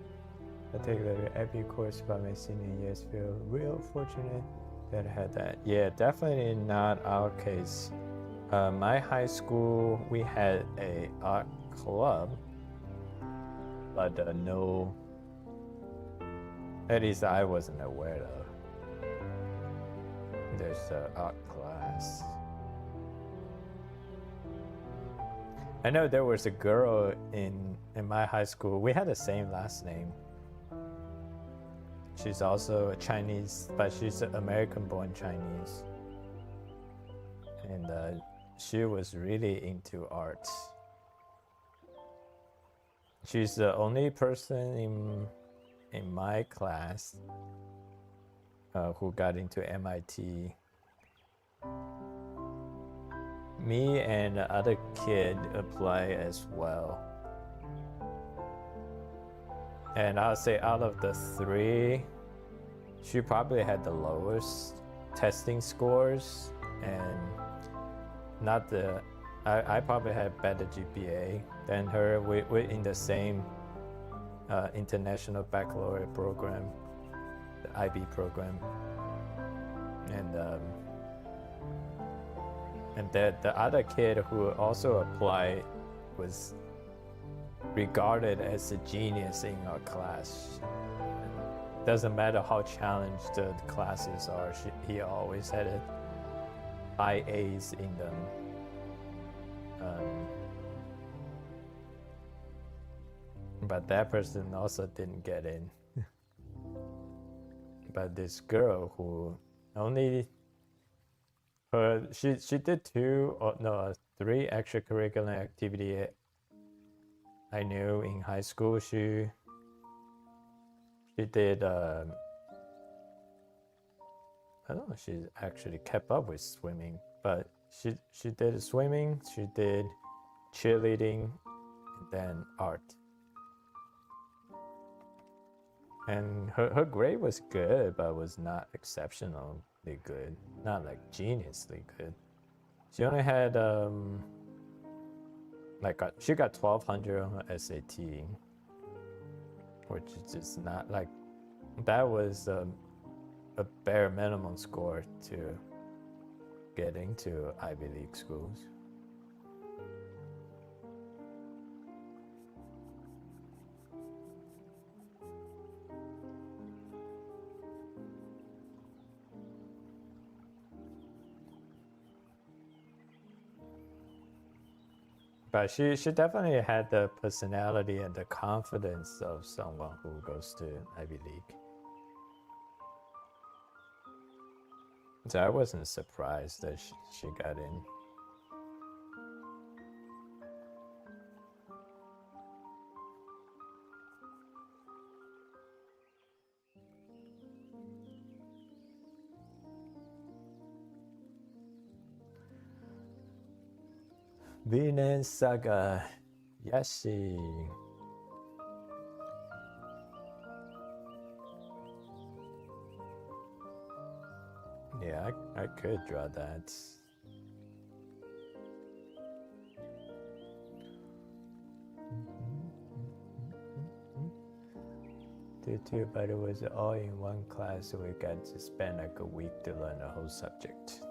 I take the AP course by my senior years. Feel real fortunate that I had that. Yeah, definitely not our case. My high school, we had a art club, but no, at least I wasn't aware of. There's an art class. I know there was a girl in my high school. We had the same last name. She's also a Chinese, but she's an American-born Chinese. And she was really into art. She's the only person in my class who got into MIT. Me and the other kid apply as well. And I'll say out of the three, she probably had the lowest testing scores, and not the, I probably had better GPA than her. We're in the same international baccalaureate program, the IB program. And the other kid who also applied was regarded as a genius in our class. Doesn't matter how challenged the classes are, he always had high A's in them. But that person also didn't get in. But this girl who only she did three extracurricular activity I knew in high school. She did I don't know if she actually kept up with swimming, but she did swimming, she did cheerleading, and then art. And her grade was good, but was not exceptionally good, not like geniusly good. She only had she got 1200 on her SAT, which is just not like, that was a bare minimum score to get into Ivy League schools. But she definitely had the personality and the confidence of someone who goes to Ivy League. So I wasn't surprised that she got in. Vinland Saga, Yashi. Yeah, I could draw that. But it was all in one class, so we got to spend like a week to learn the whole subject.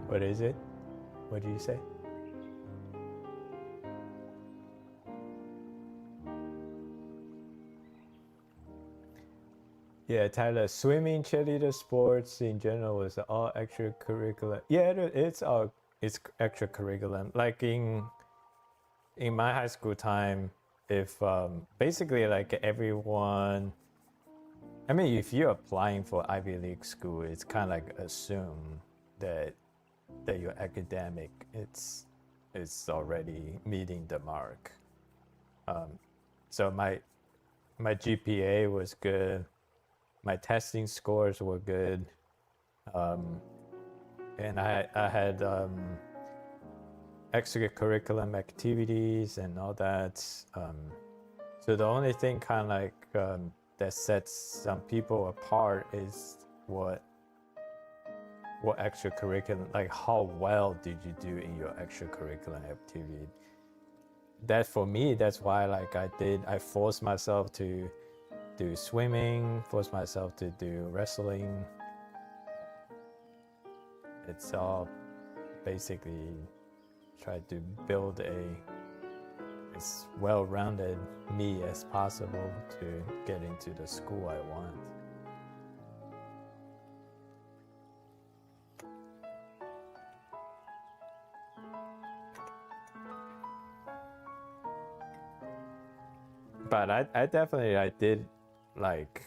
What is it? What do you say? Yeah, Tyler, swimming, cheerleader, sports in general was all extracurricular. Yeah, it's all it's extracurriculum. Like in my high school time, if basically like everyone, I mean, if you're applying for Ivy League school, it's kind of like assume that your academic it's already meeting the mark. So my GPA was good, my testing scores were good, and I had extracurriculum activities and all that. So the only thing kind of like that sets some people apart is what extracurriculum, like how well did you do in your extracurricular activity. That for me, that's why like I forced myself to do swimming, forced myself to do wrestling. It's all basically try to build as well-rounded me as possible to get into the school I want. But I definitely I did like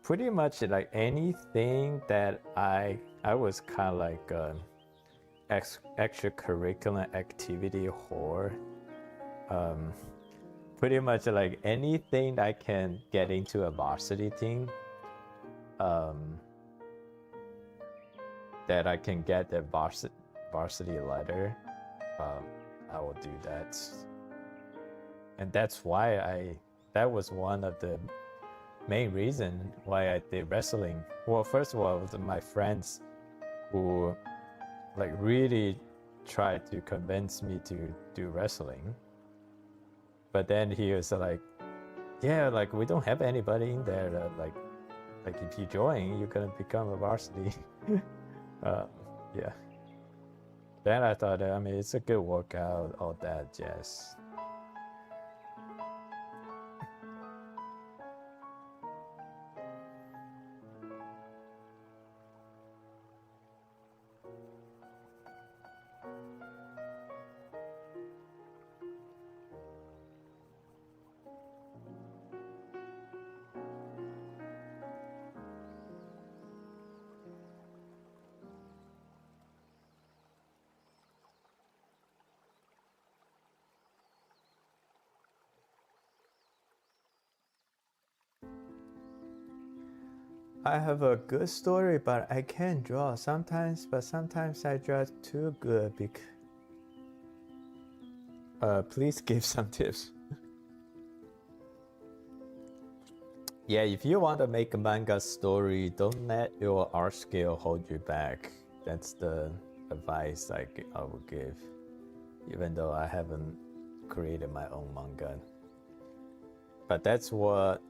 pretty much like anything that I was kind of like extracurricular activity whore. Pretty much like anything I can get into a varsity team, that I can get the varsity letter, I will do that. And that's why that was one of the main reason why I did wrestling. Well, first of all, it was my friends who like really tried to convince me to do wrestling. But then he was like, yeah, like we don't have anybody in there that like if you join, you're gonna become a varsity. Yeah. Then I thought, I mean, it's a good workout, all that jazz. I have a good story, but I can draw sometimes, but sometimes I draw too good because please give some tips. Yeah, if you want to make a manga story, don't let your art skill hold you back. That's the advice I would give, even though I haven't created my own manga. But that's what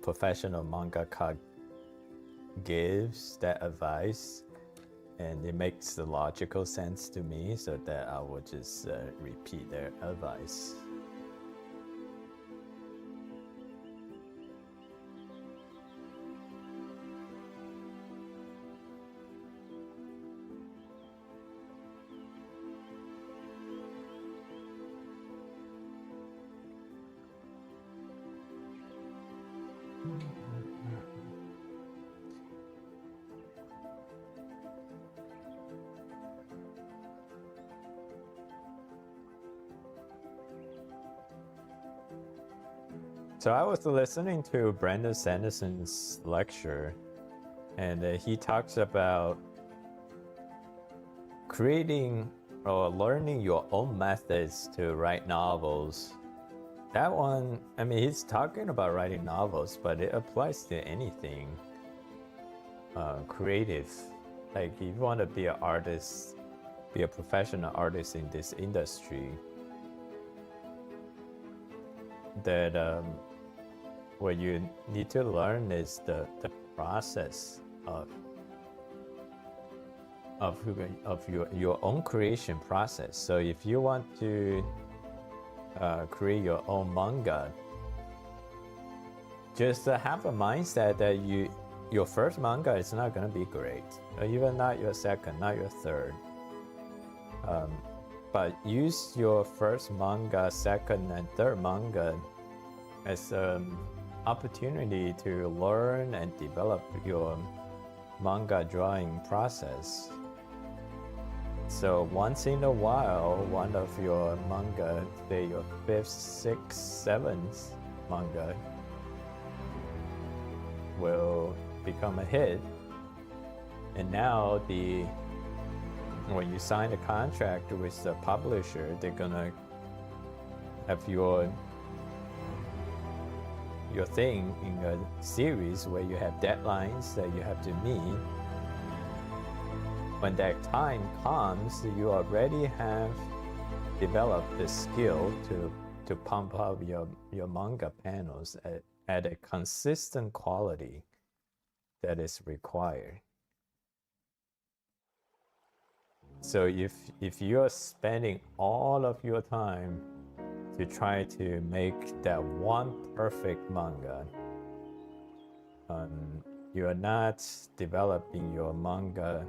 professional mangaka gives, that advice, and it makes the logical sense to me, so that I will just repeat their advice. So I was listening to Brandon Sanderson's lecture, and he talks about creating or learning your own methods to write novels. That one, I mean, he's talking about writing novels, but it applies to anything creative. Like if you want to be an artist, be a professional artist in this industry, that what you need to learn is the process of your own creation process. So if you want to create your own manga, just have a mindset that your first manga is not gonna be great, or even not your second, not your third. But use your first manga, second, and third manga as an opportunity to learn and develop your manga drawing process. So once in a while, one of your manga, say your 5th, 6th, 7th manga, will become a hit. And now when you sign a contract with the publisher, they're gonna have your thing in a series where you have deadlines that you have to meet. When that time comes, you already have developed the skill to pump up your manga panels at a consistent quality that is required. So if you're spending all of your time to try to make that one perfect manga, you are not developing your manga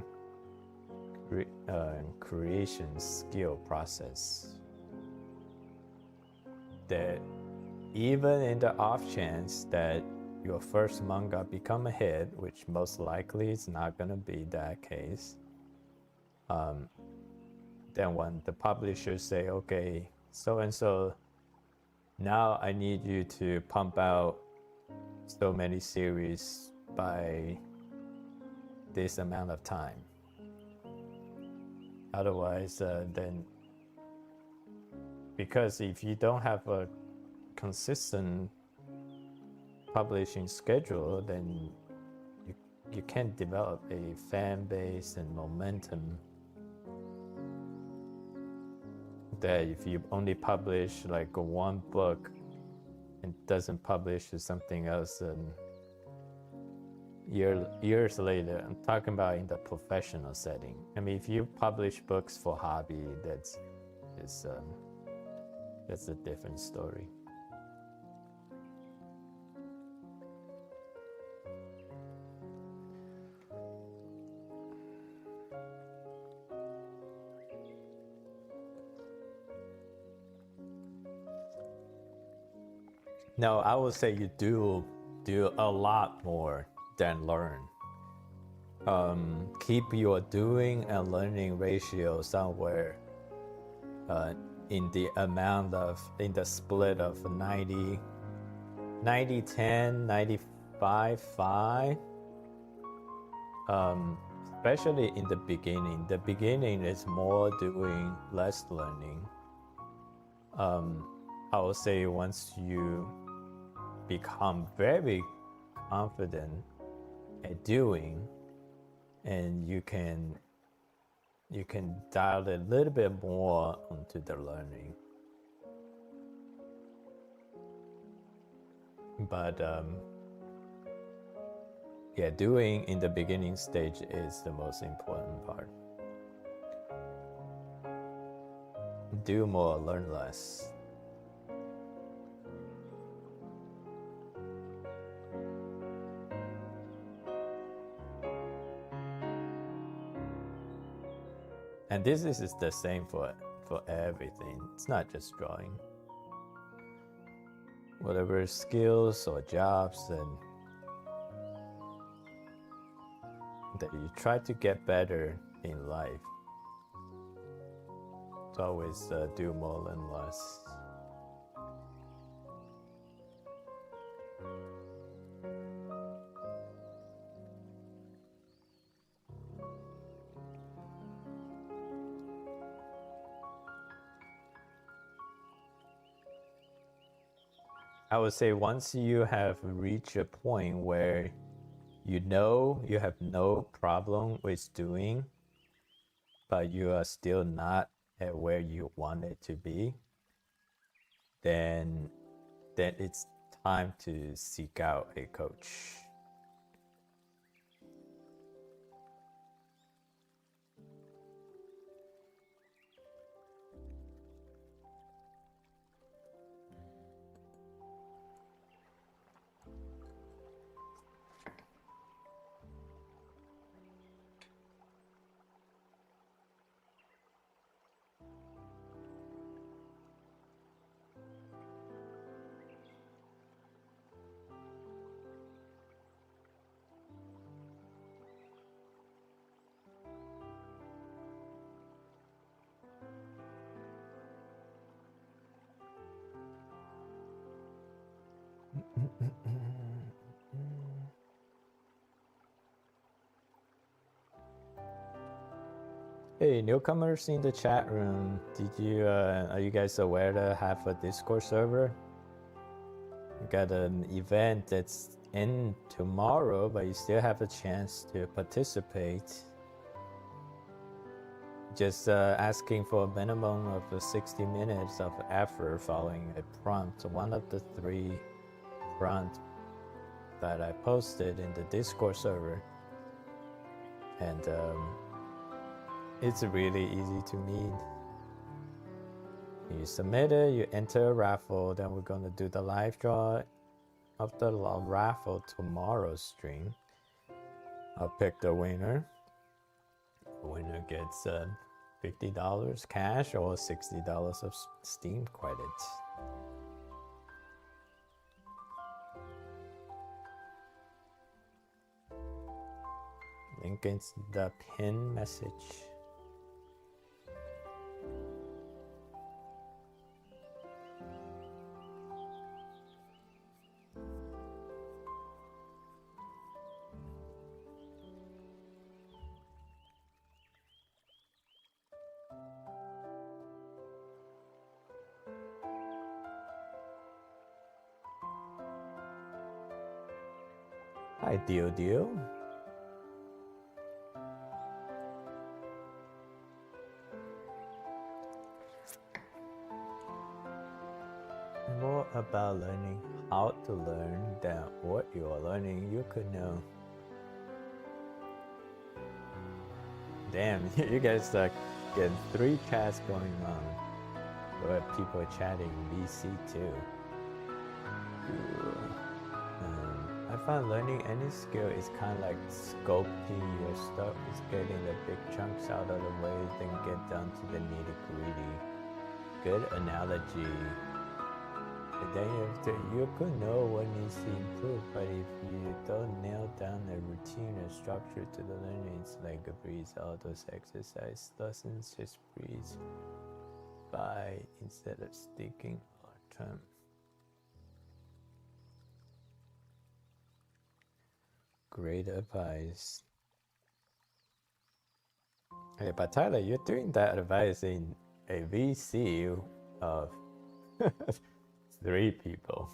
creation skill process. That even in the off chance that your first manga become a hit, which most likely is not gonna be that case, then when the publishers say, okay, so and so, now I need you to pump out so many series by this amount of time. Otherwise, then, because if you don't have a consistent publishing schedule, then you can't develop a fan base and momentum. That if you only publish like one book and doesn't publish something else, and years later, I'm talking about in the professional setting. I mean, if you publish books for hobby, that's a different story. No, I would say you do a lot more than learn. Keep your doing and learning ratio somewhere in the split of 90 10, 95 5. Especially in the beginning. The beginning is more doing, less learning. I would say once you become very confident at doing, and you can dial a little bit more onto the learning. But yeah, doing in the beginning stage is the most important part. Do more, learn less. And this is the same for everything. It's not just drawing. Whatever skills or jobs and that you try to get better in life, it's always do more than less. I would say once you have reached a point where you know you have no problem with doing, but you are still not at where you want it to be, then it's time to seek out a coach. Hey, newcomers in the chat room, are you guys aware to have a Discord server? We got an event that's in tomorrow, but you still have a chance to participate. Just asking for a minimum of 60 minutes of effort following a prompt, one of the 3 prompts that I posted in the Discord server. And it's really easy to meet. You submit it, you enter a raffle, then we're gonna do the live draw of the raffle tomorrow's stream. I'll pick the winner. The winner gets $50 cash or $60 of Steam credits. Link in the pin message. Hi, Dio. More about learning how to learn than what you are learning you could know. Damn, you guys are getting 3 chats going on. Where people chatting VC too. I find learning any skill is kind of like sculpting your stuff. It's getting the big chunks out of the way, then get down to the nitty-gritty. Good analogy. But then you could know what needs to improve, but if you don't nail down a routine or structure to the learning, it's like a breeze. All those exercise lessons just breeze by instead of sticking long term. Great advice. Hey, but Tyler, you're doing that advice in a VC of 3 people.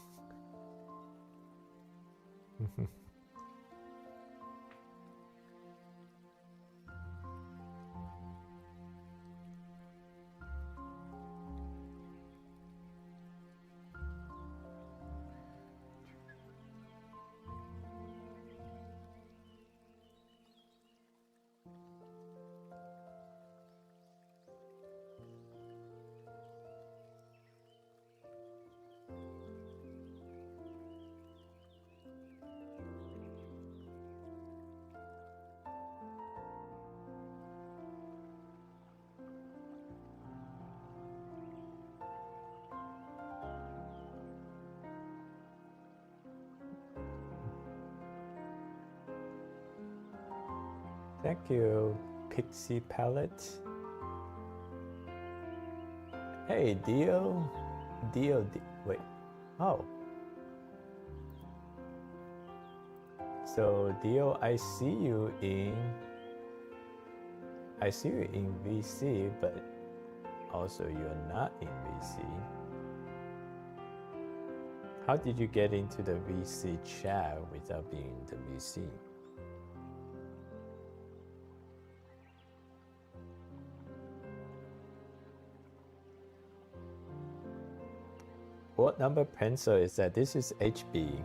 Thank you, Pixie Palette. Hey, Dio. Wait. Oh. So, Dio, I see you in VC, but also you're not in VC. How did you get into the VC chat without being in the VC? What number pencil is that? This is HB.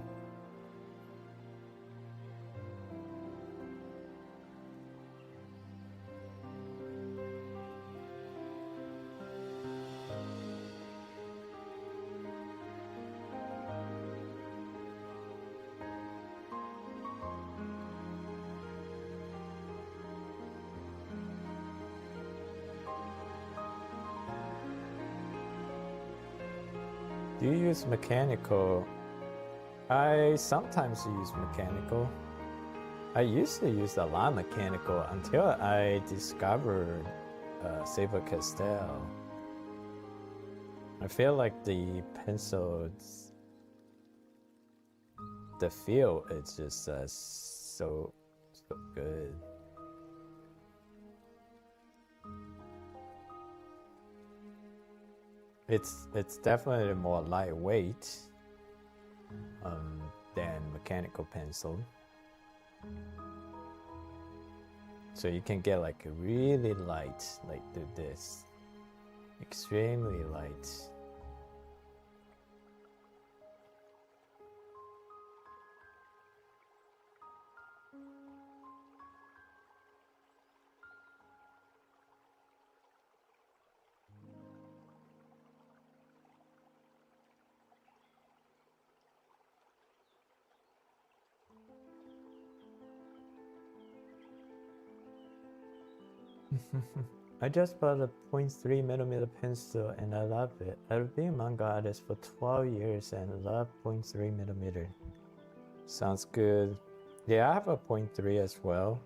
Do you use mechanical? I sometimes use mechanical. I used to use a lot of mechanical until I discovered Faber-Castell. I feel like the pencils the feel is just so good. It's definitely more lightweight than mechanical pencil. So you can get like a really light, like this, extremely light. I just bought a 0.3mm pencil and I love it. I've been a manga artist for 12 years and love 0.3mm. Sounds good. Yeah, I have a 0.3 as well.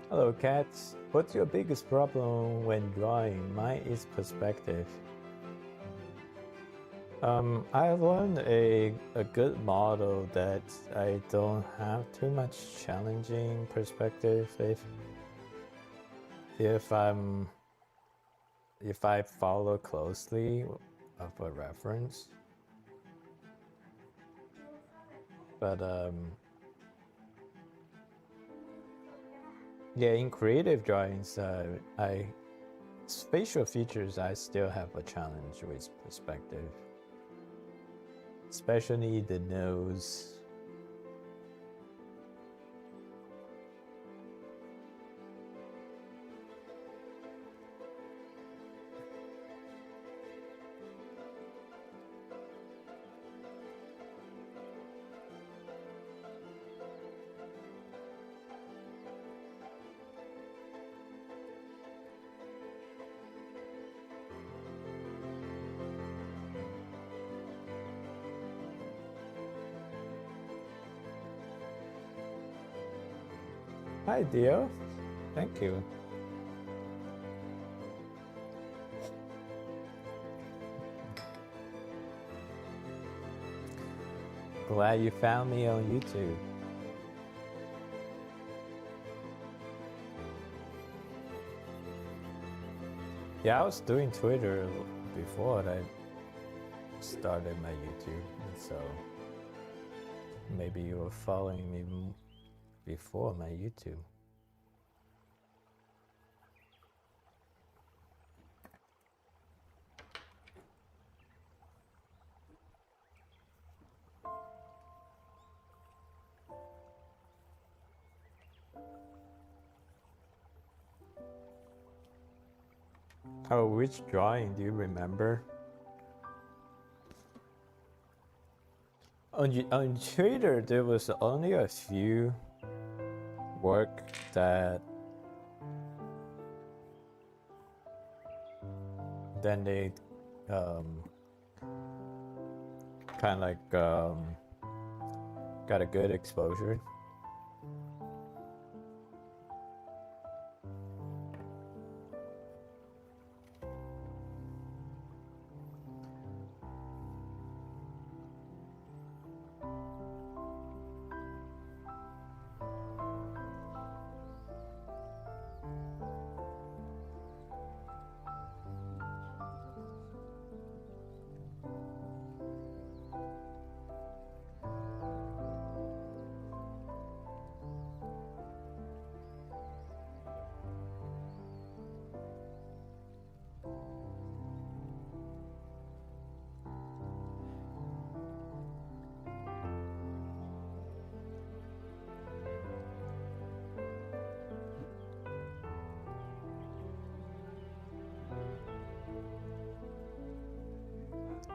Hello cats, what's your biggest problem when drawing? Mine is perspective. I learned a good model that I don't have too much challenging perspective if I follow closely of a reference. But yeah, in creative drawings, spatial features, I still have a challenge with perspective, especially the nose. Hi, Dio. Thank you. Glad you found me on YouTube. Yeah, I was doing Twitter before I started my YouTube, so maybe you were following me before my YouTube. Oh, which drawing do you remember? On Twitter, there was only a few work that then they kind of like got a good exposure.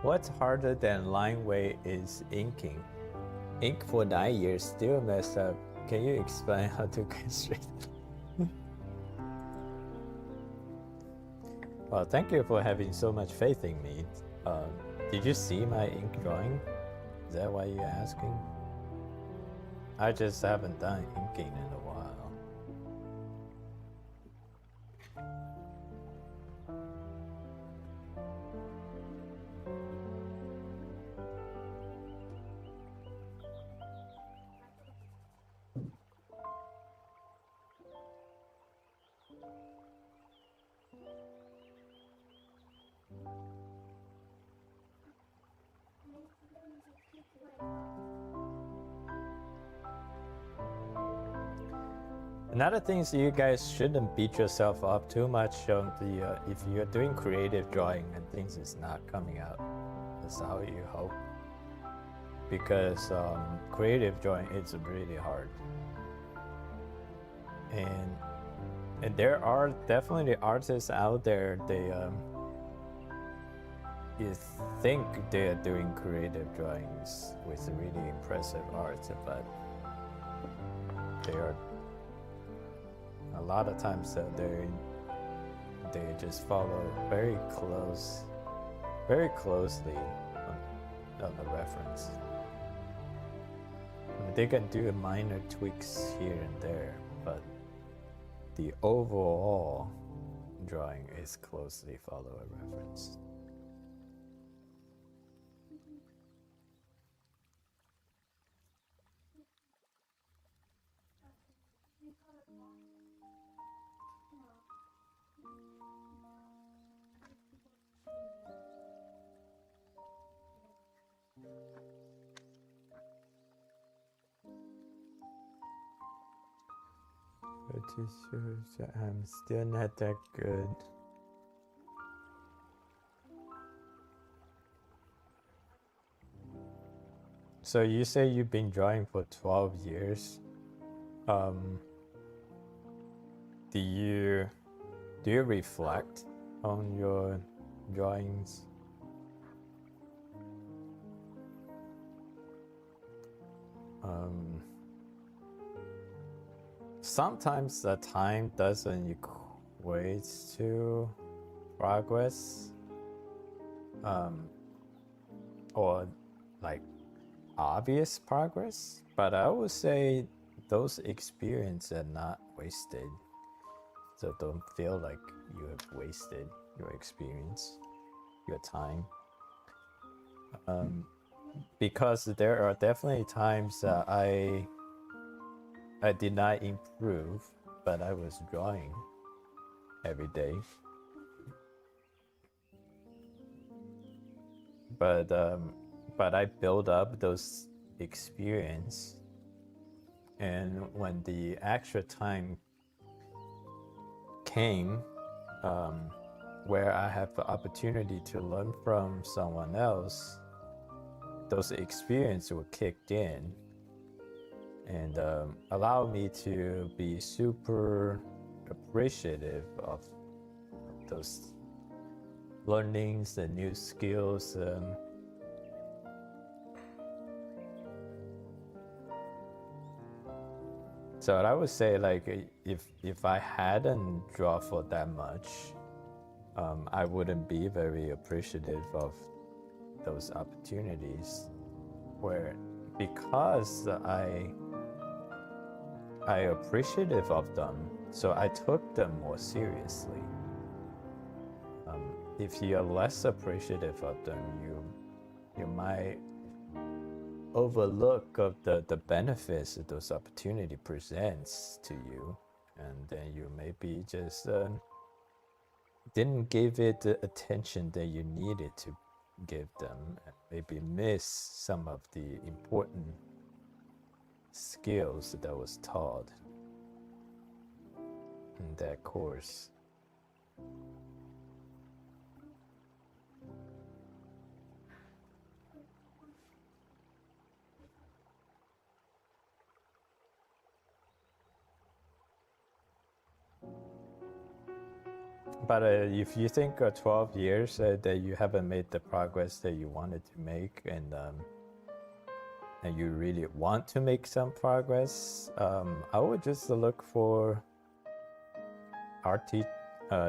What's harder than line weight is inking. Ink for 9 years, still messed up. Can you explain how to get straight? Well, thank you for having so much faith in me. Did you see my ink drawing? Is that why you're asking? I just haven't done inking in a while. Another thing is you guys shouldn't beat yourself up too much on the if you're doing creative drawing and things is not coming out as how you hope, because creative drawing is really hard, and there are definitely artists out there, they you think they're doing creative drawings with really impressive art, but they are a lot of times they just follow very closely on the reference. I mean, they can do minor tweaks here and there, but the overall drawing is closely follow a reference. Pretty sure that I'm still not that good. So you say you've been drawing for 12 years. Do you reflect on your drawings? Sometimes the time doesn't equate to progress, or like obvious progress, but I would say those experiences are not wasted, so don't feel like you have wasted your experience, your time, because there are definitely times that I did not improve, but I was drawing every day. But I built up those experience, and when the actual time came, where I have the opportunity to learn from someone else, those experiences were kicked in and allow me to be super appreciative of those learnings and new skills. So I would say, like, if I hadn't drawn for that much, I wouldn't be very appreciative of those opportunities, where because I appreciative of them, so I took them more seriously. If you're less appreciative of them, you might overlook of the benefits that those opportunity presents to you, and then you maybe just didn't give it the attention that you needed to give them, and maybe miss some of the important skills that was taught in that course. But if you think 12 years that you haven't made the progress that you wanted to make, and you really want to make some progress, I would just look for art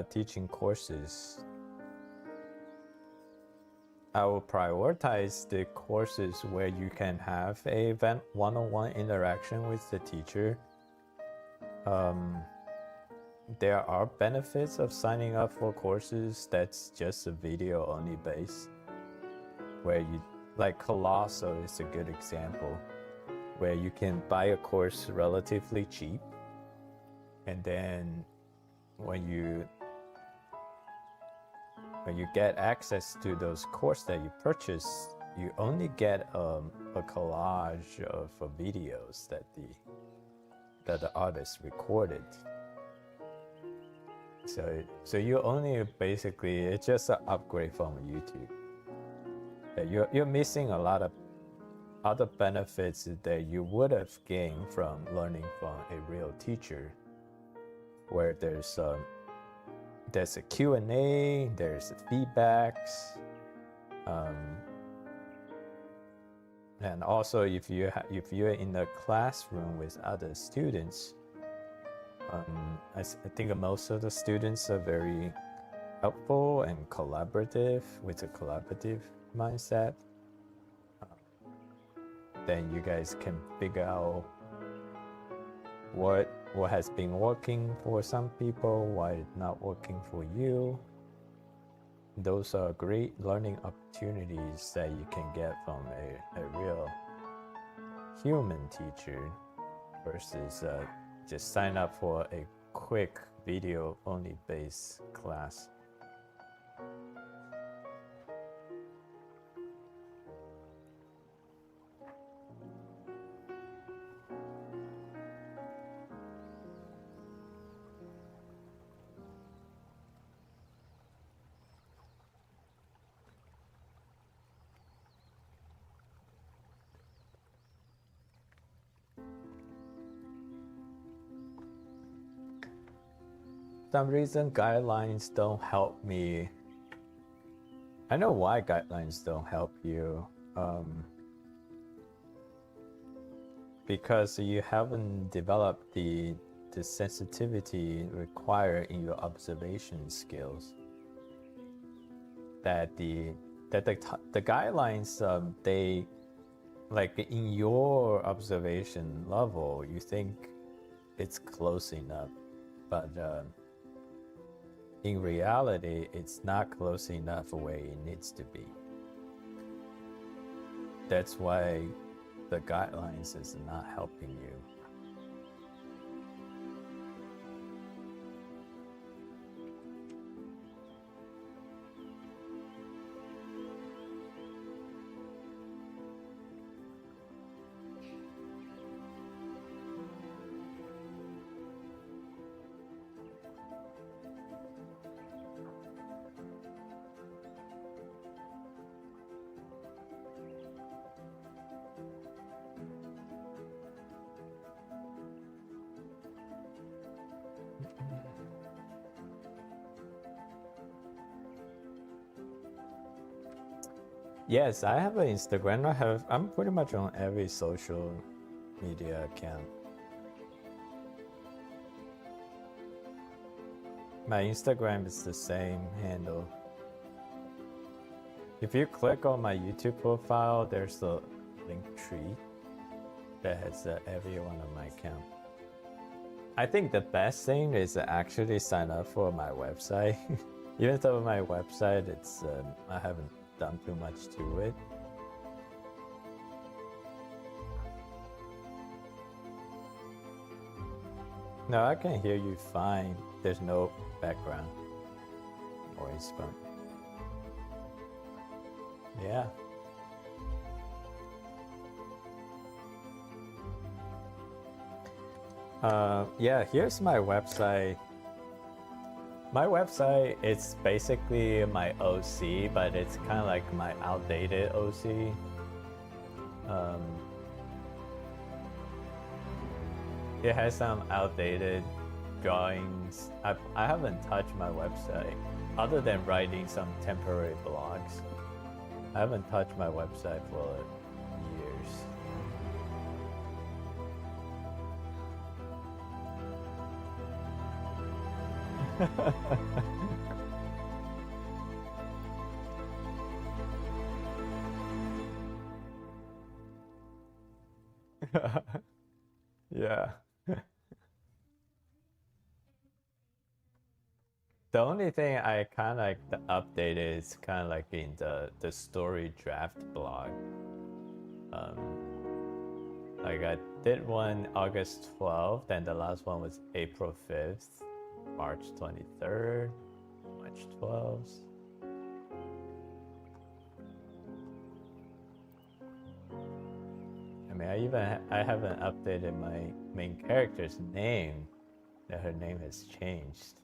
teaching courses. I will prioritize the courses where you can have a one-on-one interaction with the teacher. There are benefits of signing up for courses that's just a video only base, where you, like Colossal is a good example, where you can buy a course relatively cheap, and then when you get access to those courses that you purchase, you only get a collage of videos that the artist recorded. So you only basically, it's just an upgrade from YouTube. You're missing a lot of other benefits that you would have gained from learning from a real teacher, where there's a Q&A, there's feedbacks, and also if you're in a classroom with other students, I think most of the students are very helpful and collaborative, with a collaborative mindset. Then you guys can figure out what has been working for some people, why it's not working for you. Those are great learning opportunities that you can get from a real human teacher versus just sign up for a quick video only based class. Some reason guidelines don't help me. I know why guidelines don't help you. Because you haven't developed the sensitivity required in your observation skills. That the guidelines, they, like in your observation level, you think it's close enough, but in reality, it's not close enough where it needs to be. That's why the guidelines is not helping you. Yes, I have an Instagram. I'm pretty much on every social media account. My Instagram is the same handle. If you click on my YouTube profile, there's a link tree that has every one of my account. I think the best thing is to actually sign up for my website. Even though my website, it's I haven't done too much to it. No, I can hear you fine. There's no background noise, but yeah. Yeah, here's my website. My website, it's basically my OC, but it's kind of like my outdated OC. It has some outdated drawings. I haven't touched my website other than writing some temporary blogs. I haven't touched my website for years. Yeah. The only thing I kind of like the update is kind of like in the story draft blog. Like I did one August 12th, and the last one was April 5th, March 23rd, March 12th. I mean, I haven't updated my main character's name. That her name has changed.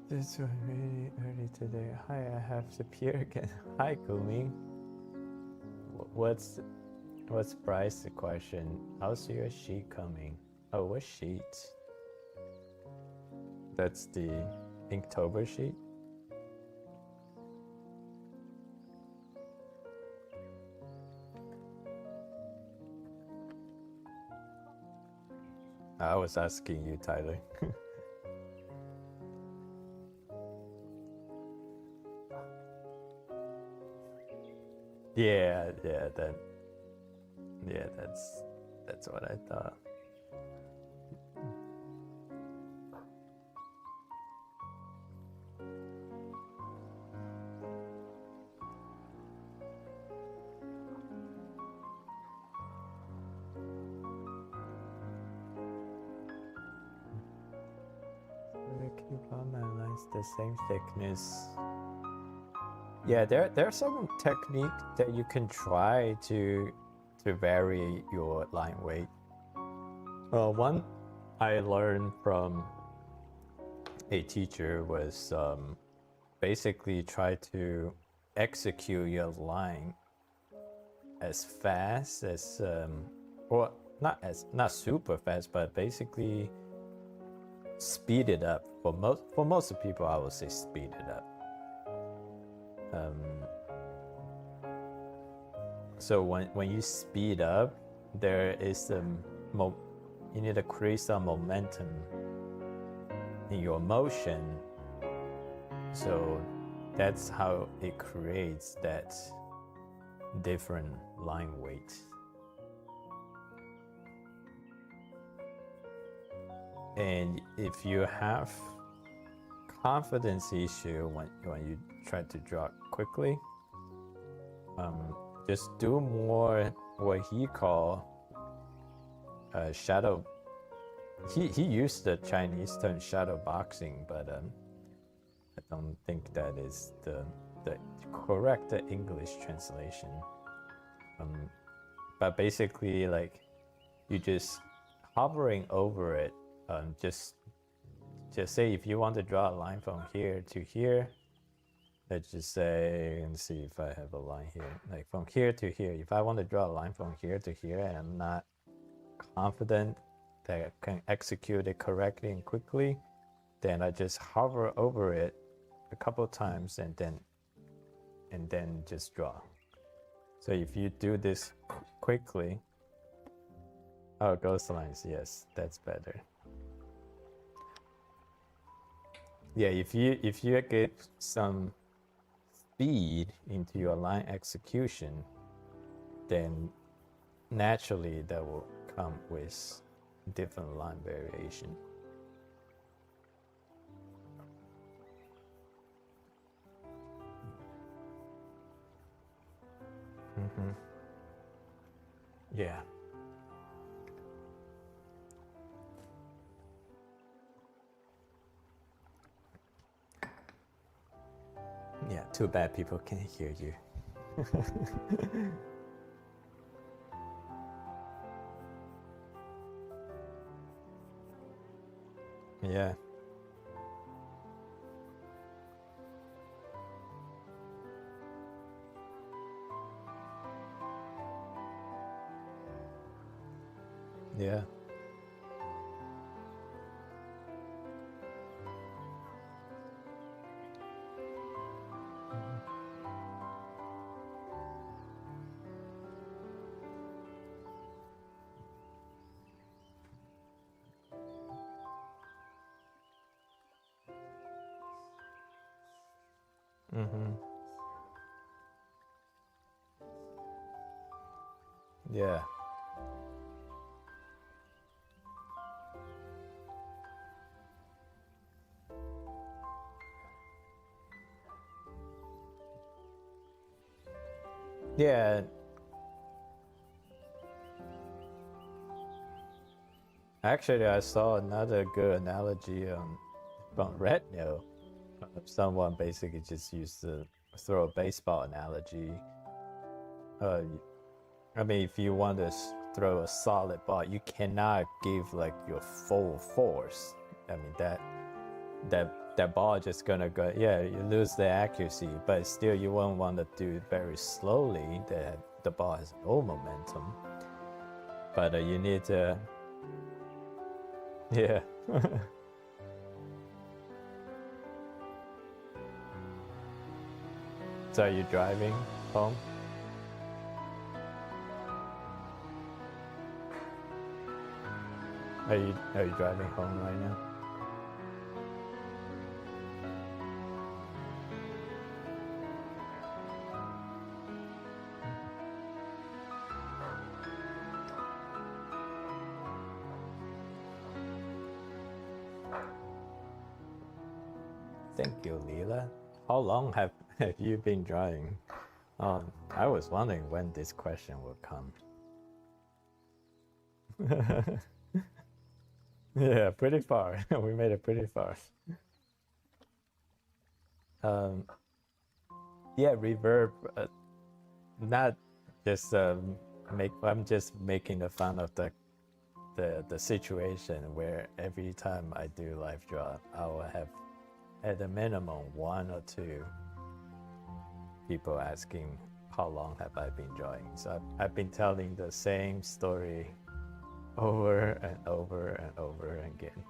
This was really early today. Hi, I have to peer again. Hi, Kumi. What's Bryce's question? How's your sheet coming? Oh, what sheet? That's the Inktober sheet. I was asking you, Tyler. Yeah, that's what I thought. Keep all my lines the same thickness. Yeah, there's some technique that you can try to vary your line weight. One I learned from a teacher was basically try to execute your line as fast as or not super fast, but basically speed it up. For most people, I would say speed it up. So when you speed up, there is you need to create some momentum in your motion. So that's how it creates that different line weight. And if you have confidence issue when you try to draw quickly, just do more what he call shadow. He used the Chinese term shadow boxing, but I don't think that is the correct English translation. But basically, like you just hovering over it. Just say if you want to draw a line from here to here, let's just say, and see if I have a line here, like from here to here. If I want to draw a line from here to here and I'm not confident that I can execute it correctly and quickly, then I just hover over it a couple times and then just draw. So if you do this quickly, oh, ghost lines, yes, that's better. Yeah, if you get some speed into your line execution, then naturally that will come with different line variation. Yeah. Too bad people can't hear you. Yeah. Yeah. Mm-hmm. Yeah. Yeah. Actually, I saw another good analogy from Retinue. Someone basically just used to throw a baseball analogy. I mean, if you want to throw a solid ball, you cannot give like your full force. I mean that ball just gonna go. Yeah, you lose the accuracy, but still you won't want to do it very slowly. That the ball has no momentum. But you need to. Yeah. So are you driving home? Are you driving home right now? Thank you, Leela. How long have you been driving? I was wondering when this question would come. Yeah, pretty far. We made it pretty far. Yeah, reverb. Not just I'm just making the fun of the situation where every time I do live draw, I will have at a minimum one or two people asking how long have I been drawing. So I've been telling the same story over and over and over again.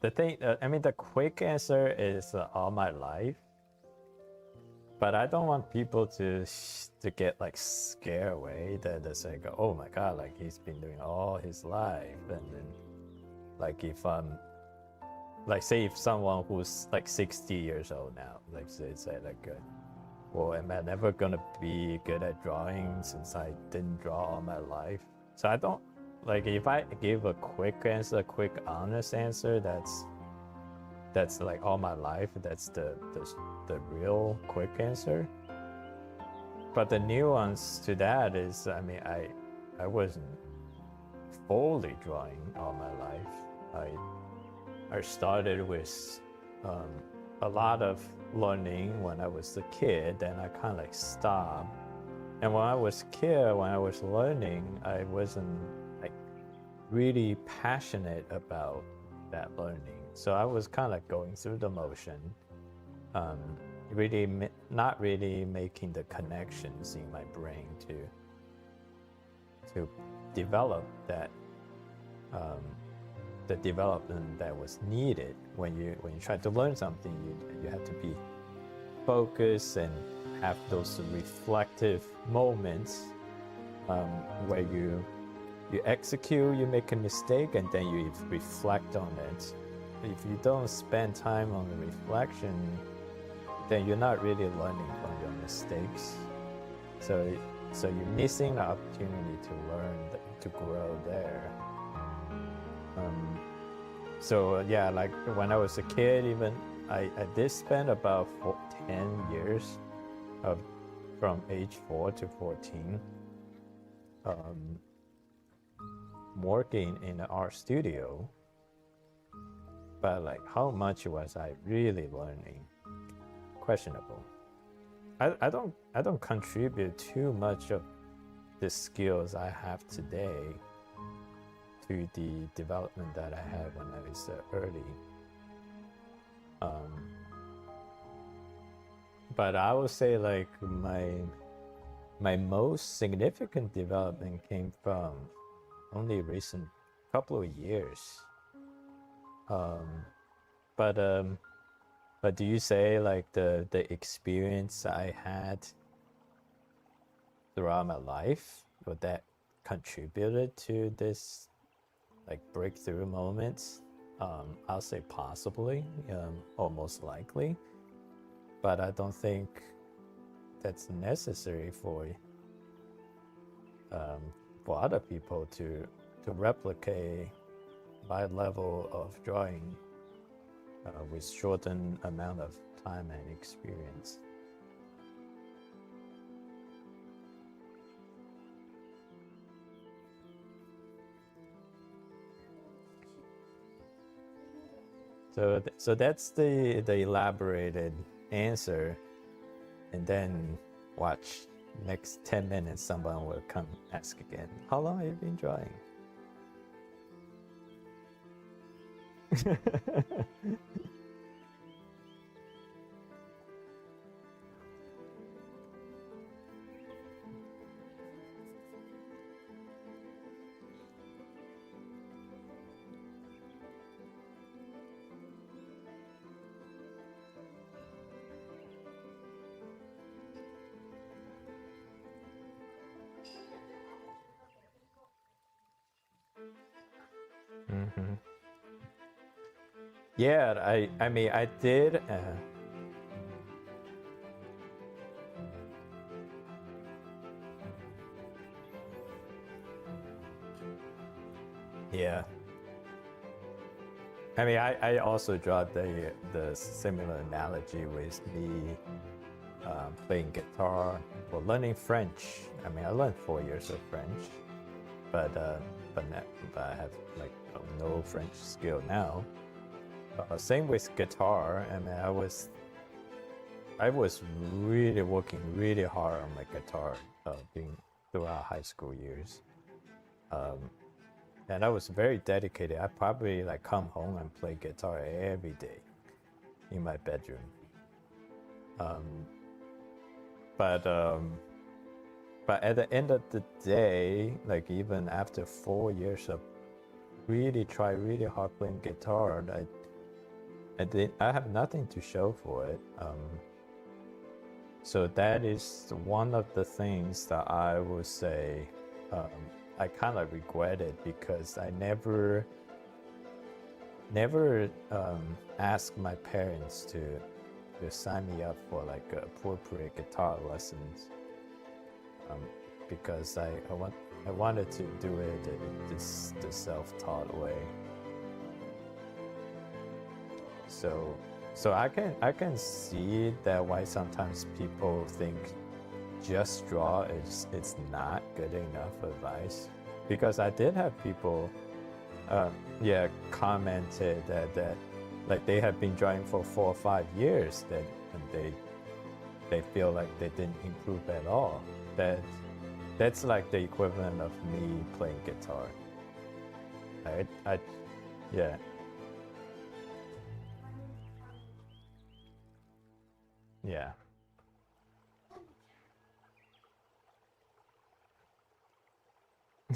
The thing, I mean, the quick answer is all my life, but I don't want people to get like scared away that they say, oh my god, like he's been doing all his life, and then like if like say if someone who's like 60 years old now, like say like well, am I never gonna be good at drawing since I didn't draw all my life? So I don't like if I give a quick answer, a quick honest answer, that's like all my life. That's the real quick answer. But the nuance to that is, I mean, I wasn't fully drawing all my life. I started with a lot of learning when I was a kid, and I kind of like stopped. And when I was a kid, when I was learning, I wasn't like really passionate about that learning. So I was kind of going through the motion, really not really making the connections in my brain to develop that the development that was needed when you try to learn something. You have to be focused and have those reflective moments where you execute, you make a mistake, and then you reflect on it. If you don't spend time on the reflection, then you're not really learning from your mistakes. So you're missing the opportunity to learn, to grow there. So yeah, like when I was a kid, even I did spend about 10 years of from age 4 to 14 working in an art studio. but like how much was I really learning? Questionable. I don't contribute too much of the skills I have today to the development that I had when I was early. But I would say like my most significant development came from only recent couple of years. But do you say like the experience I had throughout my life, would that contributed to this like breakthrough moments? I'll say possibly, or most likely, but I don't think that's necessary for other people to replicate my level of drawing with shortened amount of time and experience. So that's the elaborated answer, and then watch next 10 minutes someone will come ask again, how long have you been drawing? Mm-hmm. Yeah, I mean I did. Yeah. I mean I also draw the similar analogy with me playing guitar or learning French. I mean I learned 4 years of French, but I have like no French skill now. Same with guitar. I mean I was really working really hard on my guitar being throughout high school years, and I was very dedicated. I probably like come home and play guitar every day in my bedroom. But at the end of the day, like even after 4 years of really hard playing guitar, I have nothing to show for it. So that is one of the things that I would say I kind of regretted, because I never asked my parents to sign me up for like appropriate guitar lessons, because I wanted to do it the self-taught way. So I can see that why sometimes people think just draw it's not good enough advice, because I did have people commented that like they have been drawing for 4 or 5 years and they feel like they didn't improve at all. That's like the equivalent of me playing guitar. Yeah. Yeah.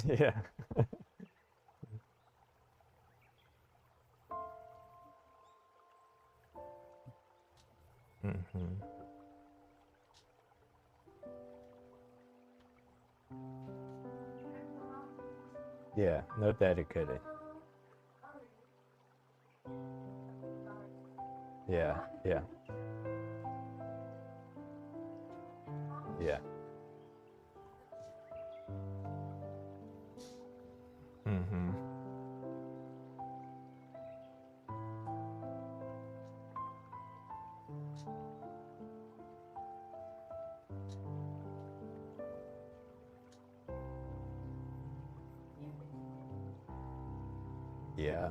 Yeah. Mm-hmm. Yeah, no dedicated. Yeah, yeah, yeah. Mm-hmm. Yeah.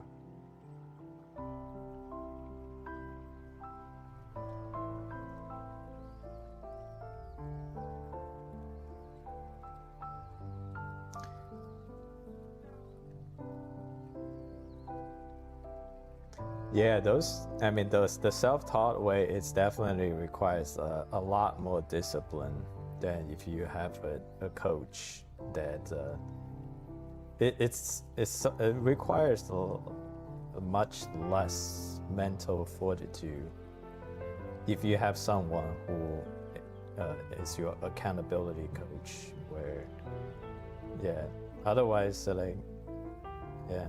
Yeah, those, I mean, those, the self-taught way, it's definitely requires a lot more discipline than if you have a coach that it requires a much less mental fortitude if you have someone who is your accountability coach, where, yeah, otherwise, like, yeah.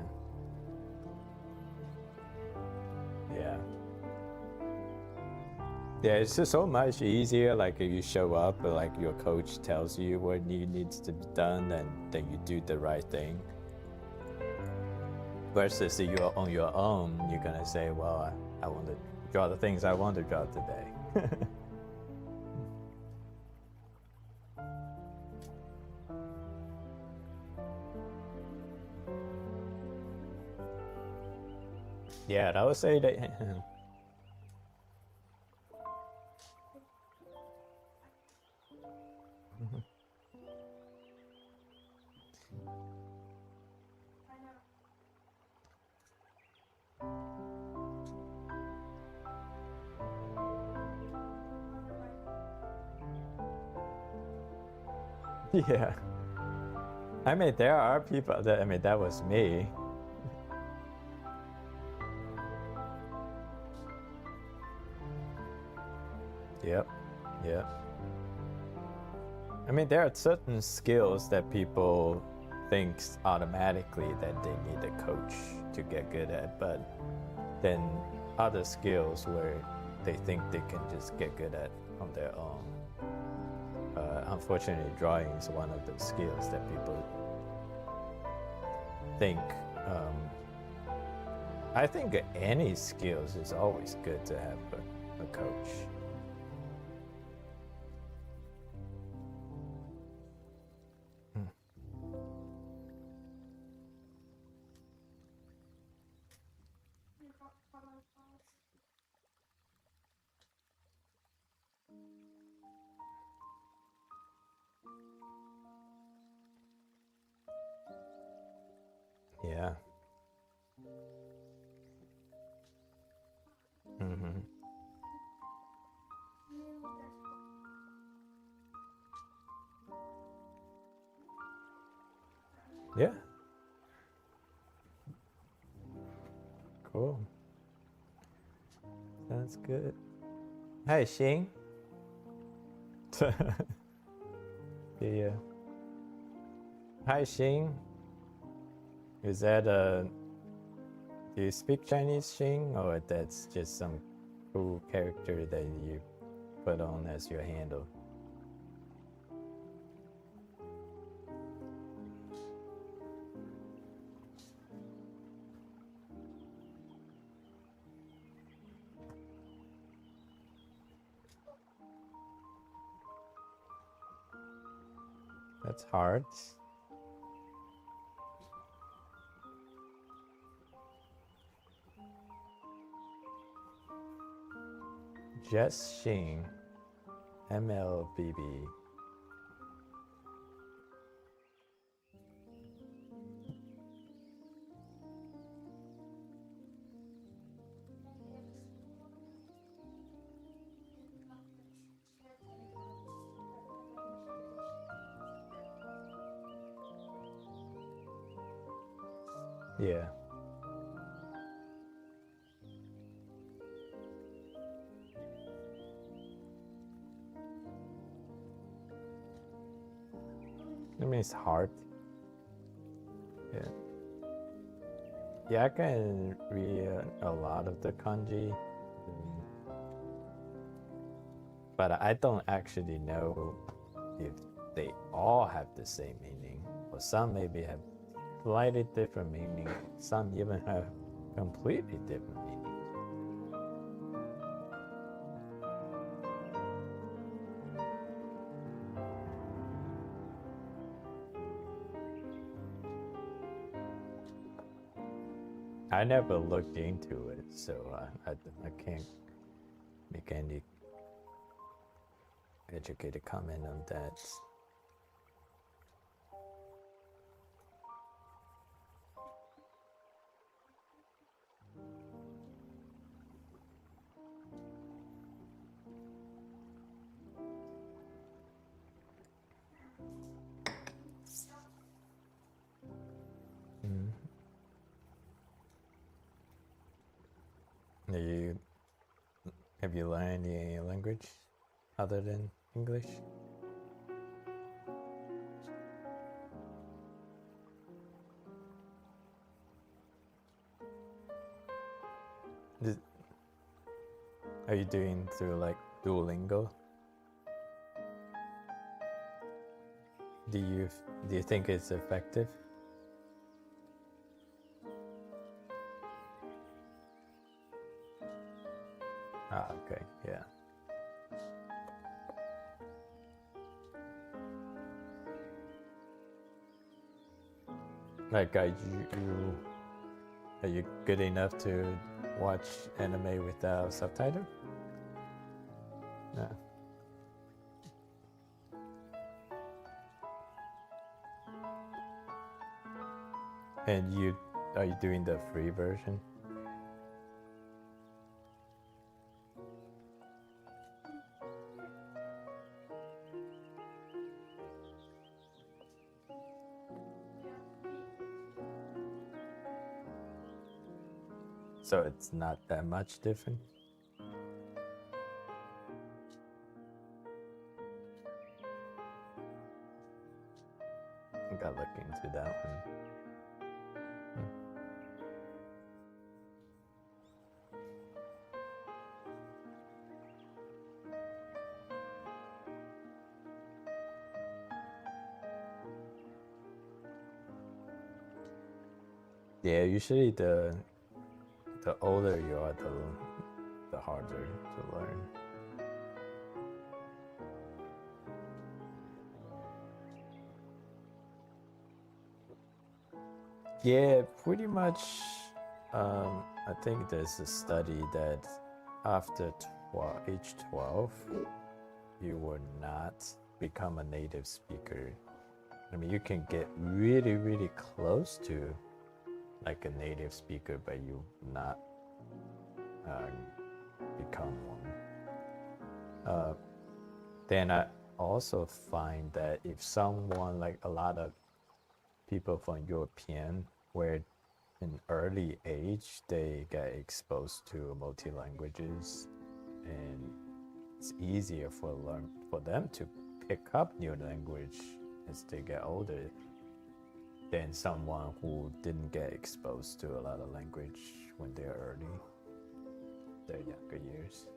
Yeah. Yeah, it's just so much easier. Like if you show up, like your coach tells you what needs to be done, and then you do the right thing. Versus if you're on your own, you're gonna say, "Well, I want to draw the things I want to draw today." Yeah, I would say that. Yeah. I mean, there are people that, I mean, that was me. Yep. Yep. I mean, there are certain skills that people think automatically that they need a coach to get good at, but then other skills where they think they can just get good at on their own. Unfortunately, drawing is one of those skills that people think. I think any skills is always good to have a coach. Yeah. Mm-hmm. Yeah. Cool. Sounds good. Hi, Shing. Yeah. Hi, Shing. Is that a? Do you speak Chinese, Shing, or that's just some cool character that you put on as your handle? That's hard. Jess Shing, MLBB. Yeah. I mean, it's hard. Yeah. Yeah, I can read a lot of the kanji, but I don't actually know if they all have the same meaning, or some maybe have slightly different meaning. Some even have completely different meaning. I never looked into it, so I can't make any educated comment on that. Are you have you learned any language other than English? Are you doing through like Duolingo? Do you think it's effective? Ah, okay, yeah. Like, are you good enough to watch anime without subtitle? No. And are you doing the free version? So it's not that much different. I gotta look into that one. Yeah, usually the older you are, the harder to learn. Yeah, pretty much. I think there's a study that after age 12, you will not become a native speaker. I mean, you can get really, really close to like a native speaker, but you not become one. Then I also find that if someone, like a lot of people from European, where in early age they get exposed to multi-languages, and it's easier for them to pick up new language as they get older than someone who didn't get exposed to a lot of language when they're early, their younger years.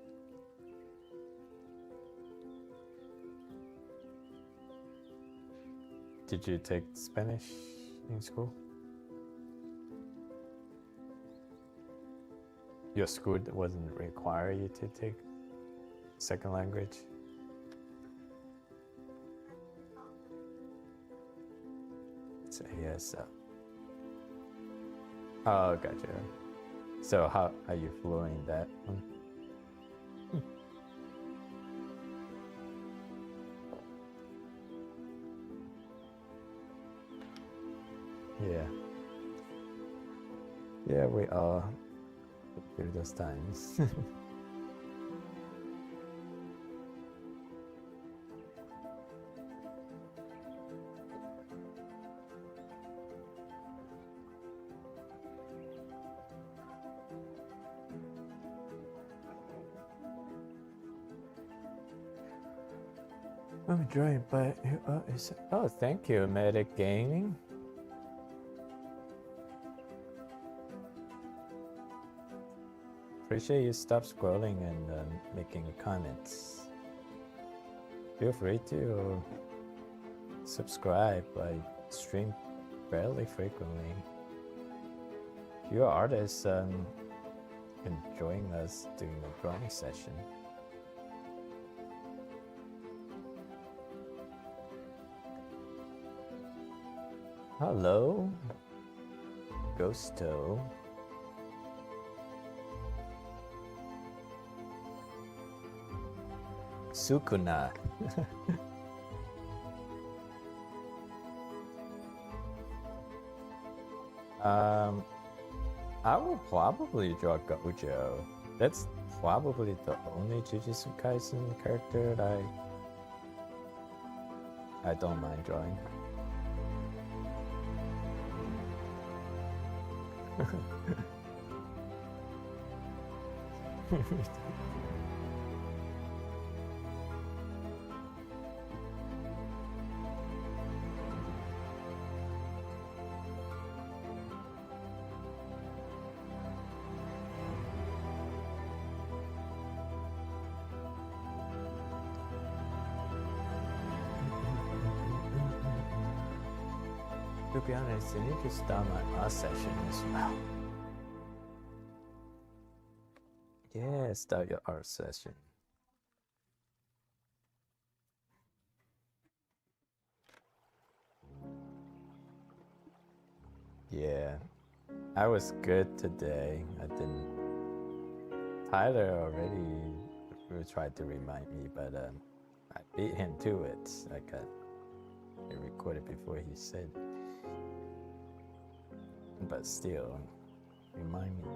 Did you take Spanish in school? Your school wasn't require you to take second language? So yes. Oh, gotcha. So how are you fluent in that one? Yeah. Yeah, we are through those times. I'm enjoying, but oh, thank you, Medic Gaming. Appreciate you stop scrolling and making comments. Feel free to subscribe. I stream fairly frequently. If you're artists enjoying us doing a drawing session. Hello, Ghosto. Sukuna. I will probably draw Gojo. That's probably the only Jujutsu Kaisen character that I don't mind drawing. To be honest, I need to start my art session as well. Yeah, start your art session. Yeah, I was good today. I didn't. Tyler already tried to remind me, but I beat him to it. I got it recorded before he said. But still, remind me.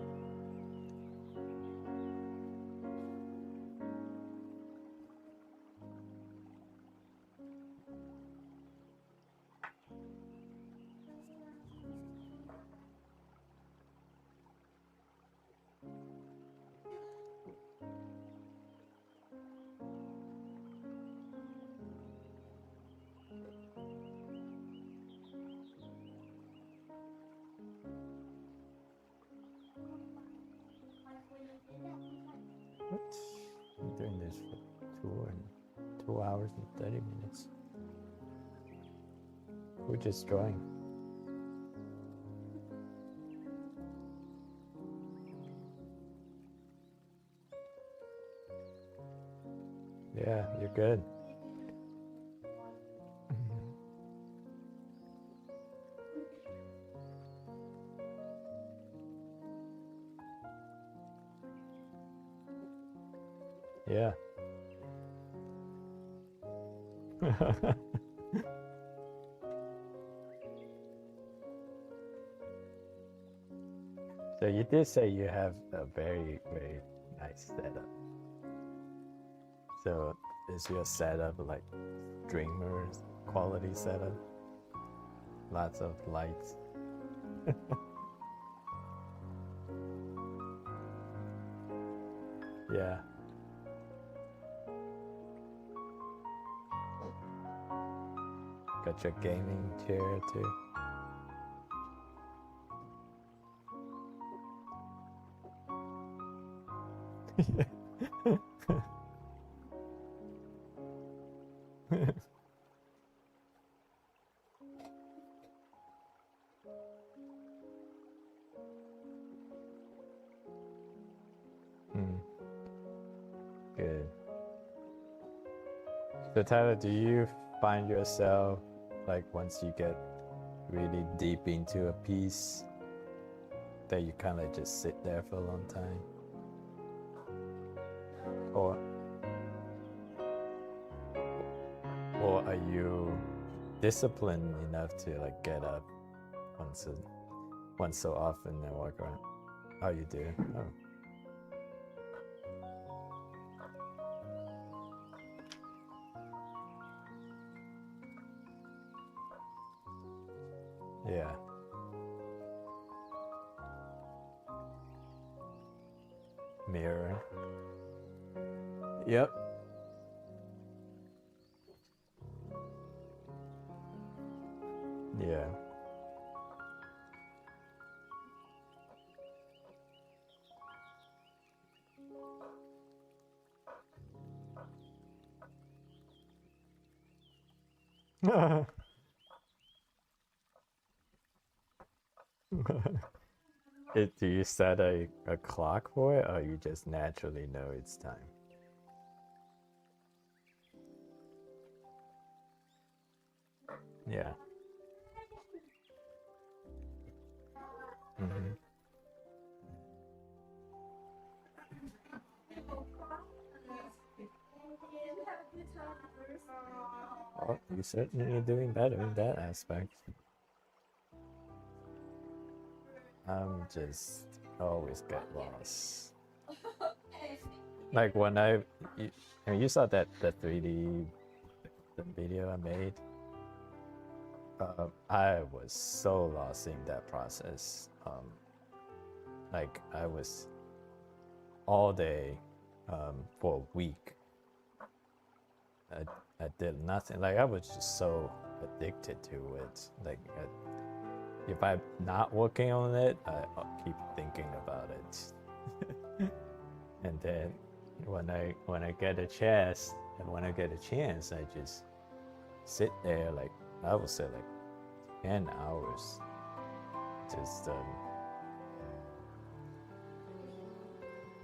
What? I'm doing this for 2 hours and 30 minutes. Who just joined? Yeah, you're good. Yeah. So you did say you have a very, very nice setup. So is your setup like streamers quality setup? Lots of lights. Yeah. Got your gaming chair too. Good. So Tyler, do you find yourself like once you get really deep into a piece that you kind of just sit there for a long time? Or are you disciplined enough to like get up once so often and walk around? Oh, you do? Oh. Yeah. Mirror. Yep. Yeah. Do you set a clock for it, or you just naturally know it's time? Yeah. Mm-hmm. Well, you're certainly doing better in that aspect. I'm just always get lost. Like when you saw that the 3D the video I made, I was so lost in that process. Like I was all day for a week. I did nothing. Like I was just so addicted to it. Like if I'm not working on it, I'll keep thinking about it. And then when I get a chance, I just sit there like I would say like 10 hours. Just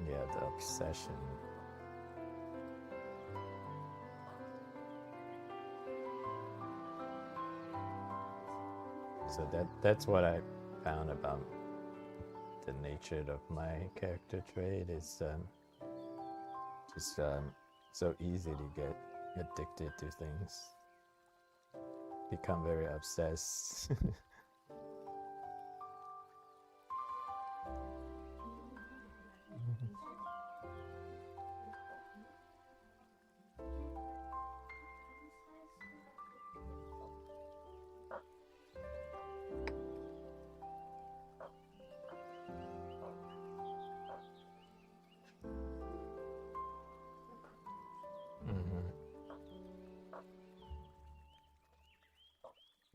yeah, the obsession. So that's what I found about the nature of my character trait is just so easy to get addicted to things, become very obsessed.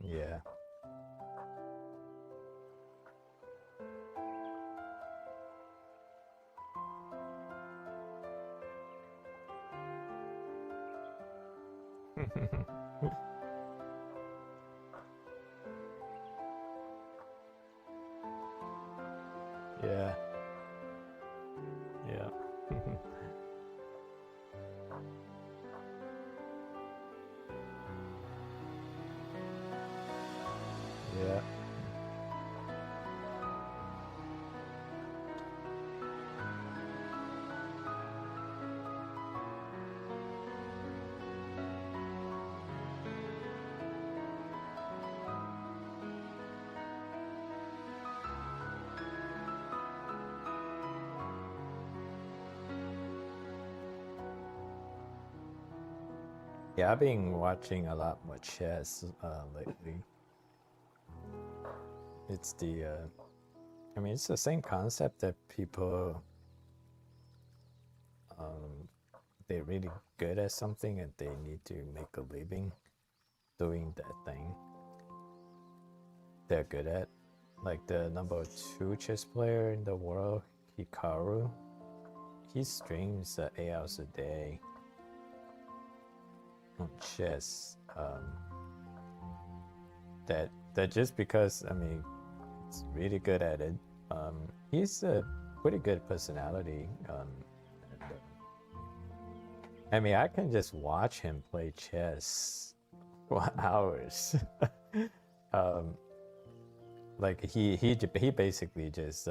Yeah. Yeah. Yeah. Yeah. Yeah, I've been watching a lot more chess lately. It's the, I mean, it's the same concept that people, they're really good at something and they need to make a living doing that thing they're good at. Like the number 2 chess player in the world, Hikaru, he streams 8 hours a day on chess. That just because, I mean, he's really good at it. He's a pretty good personality. I mean, I can just watch him play chess for hours. Like he basically just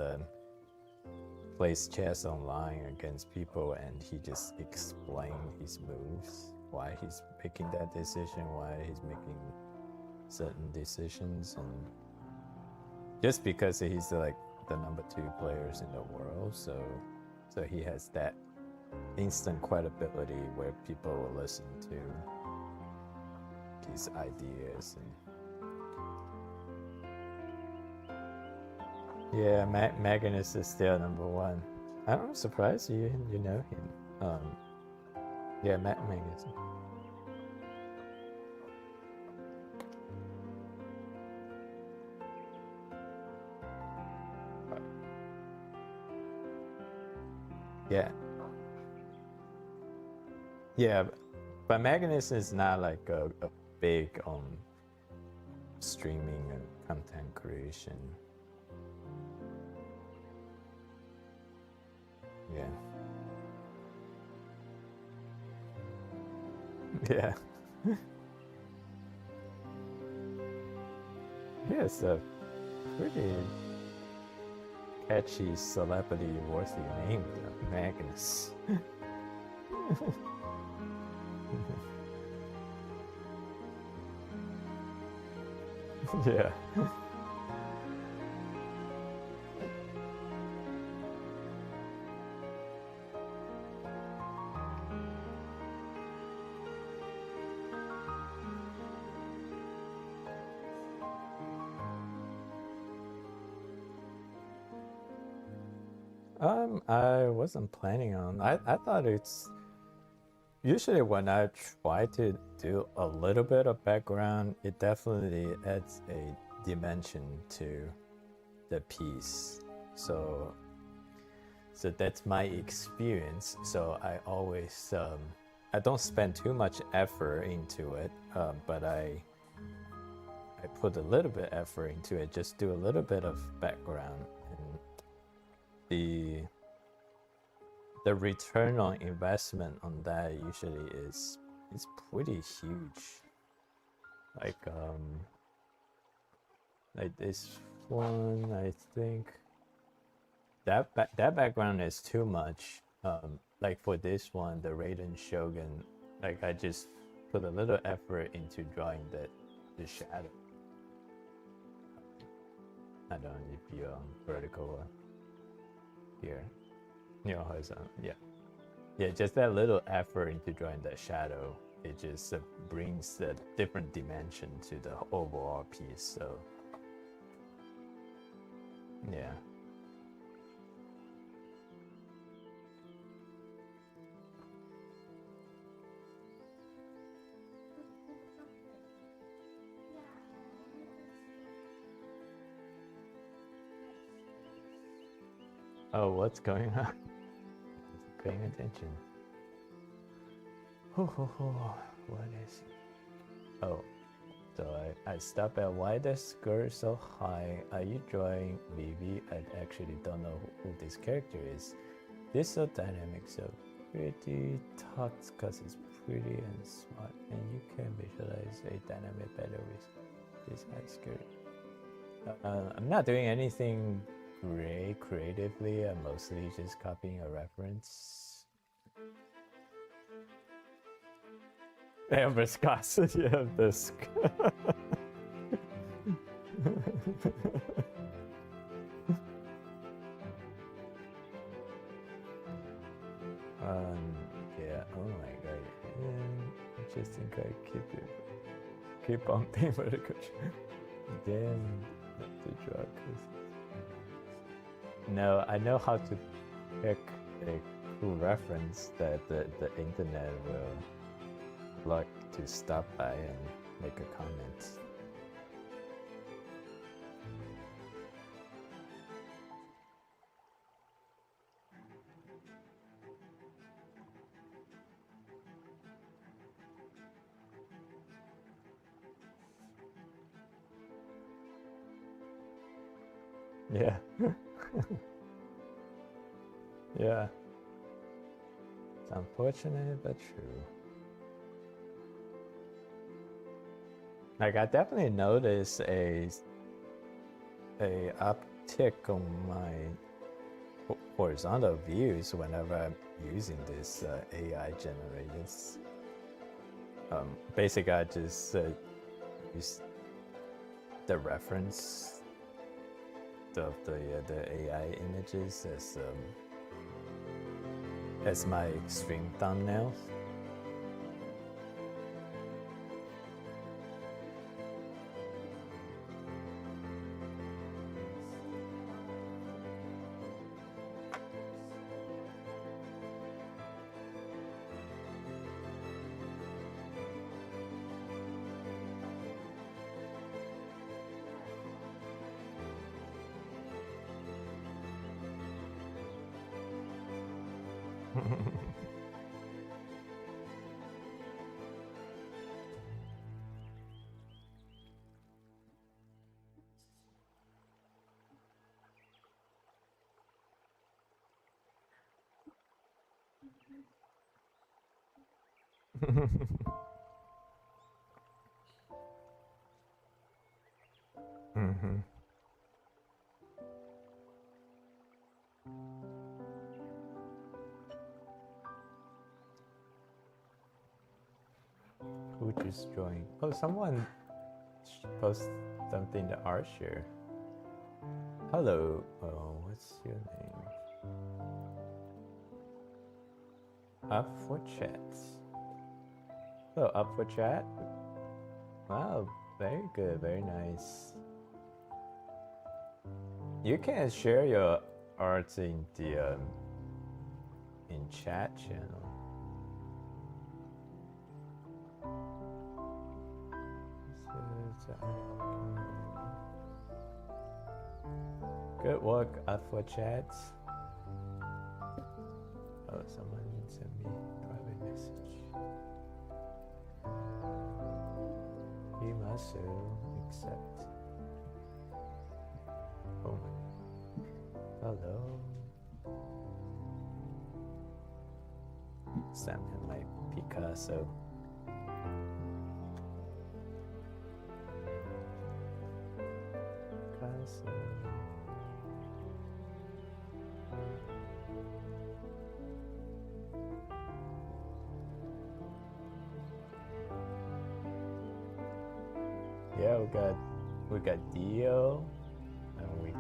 plays chess online against people, and he just explains his moves, why he's making that decision, why he's making certain decisions, and just because he's like the number 2 players in the world, so he has that instant credibility where people will listen to his ideas. And yeah, Magnus is still number 1. I'm surprised you know him. Yeah, Magnus. Yeah. Yeah, but Magnus is not like a big streaming and content creation. Yeah. Yeah. He has a pretty catchy celebrity-worthy name, Magnus. Yeah. I wasn't planning on. I thought it's usually when I try to do a little bit of background, it definitely adds a dimension to the piece. So that's my experience. So I always I don't spend too much effort into it, but I put a little bit effort into it. Just do a little bit of background, and the return on investment on that usually is pretty huge. Like this one, I think that background is too much. Like for this one, the Raiden Shogun, like I just put a little effort into drawing the shadow. I don't know if you're on vertical or here. You're horizontal, yeah. Yeah, just that little effort into drawing that shadow, it just brings a different dimension to the overall piece. So yeah. Oh, what's going on? Just paying attention. What is it? Oh, so I stop at why the skirt so high. Are you drawing Vivi? I actually don't know who this character is. This so dynamic, so pretty talks because it's pretty and smart, and you can visualize a dynamic better with this high skirt. I'm not doing anything great creatively. I'm mostly just copying a reference. Yeah, viscosity of this. Yeah. Oh my god. Yeah, I just think I keep on being vertical. Damn, not to draw. No, I know how to pick a cool reference that the internet will like to stop by and make a comment. Yeah. Yeah. It's unfortunate but true. Like I definitely noticed a uptick on my horizontal views whenever I'm using this AI generated. Basically, I just use the reference of the AI images as my stream thumbnails. Mm-hmm. Who just joined? Oh, someone post something to our share. Hello. Oh, what's your name? Up for chat. Oh, up for chat? Wow, very good, very nice. You can share your art in the in chat channel. Good work, Alpha Chat. Oh, someone sent me a private message. You must accept. Oh, hello. Send him my Picasso. Picasso. Yeah, we got Dio, and we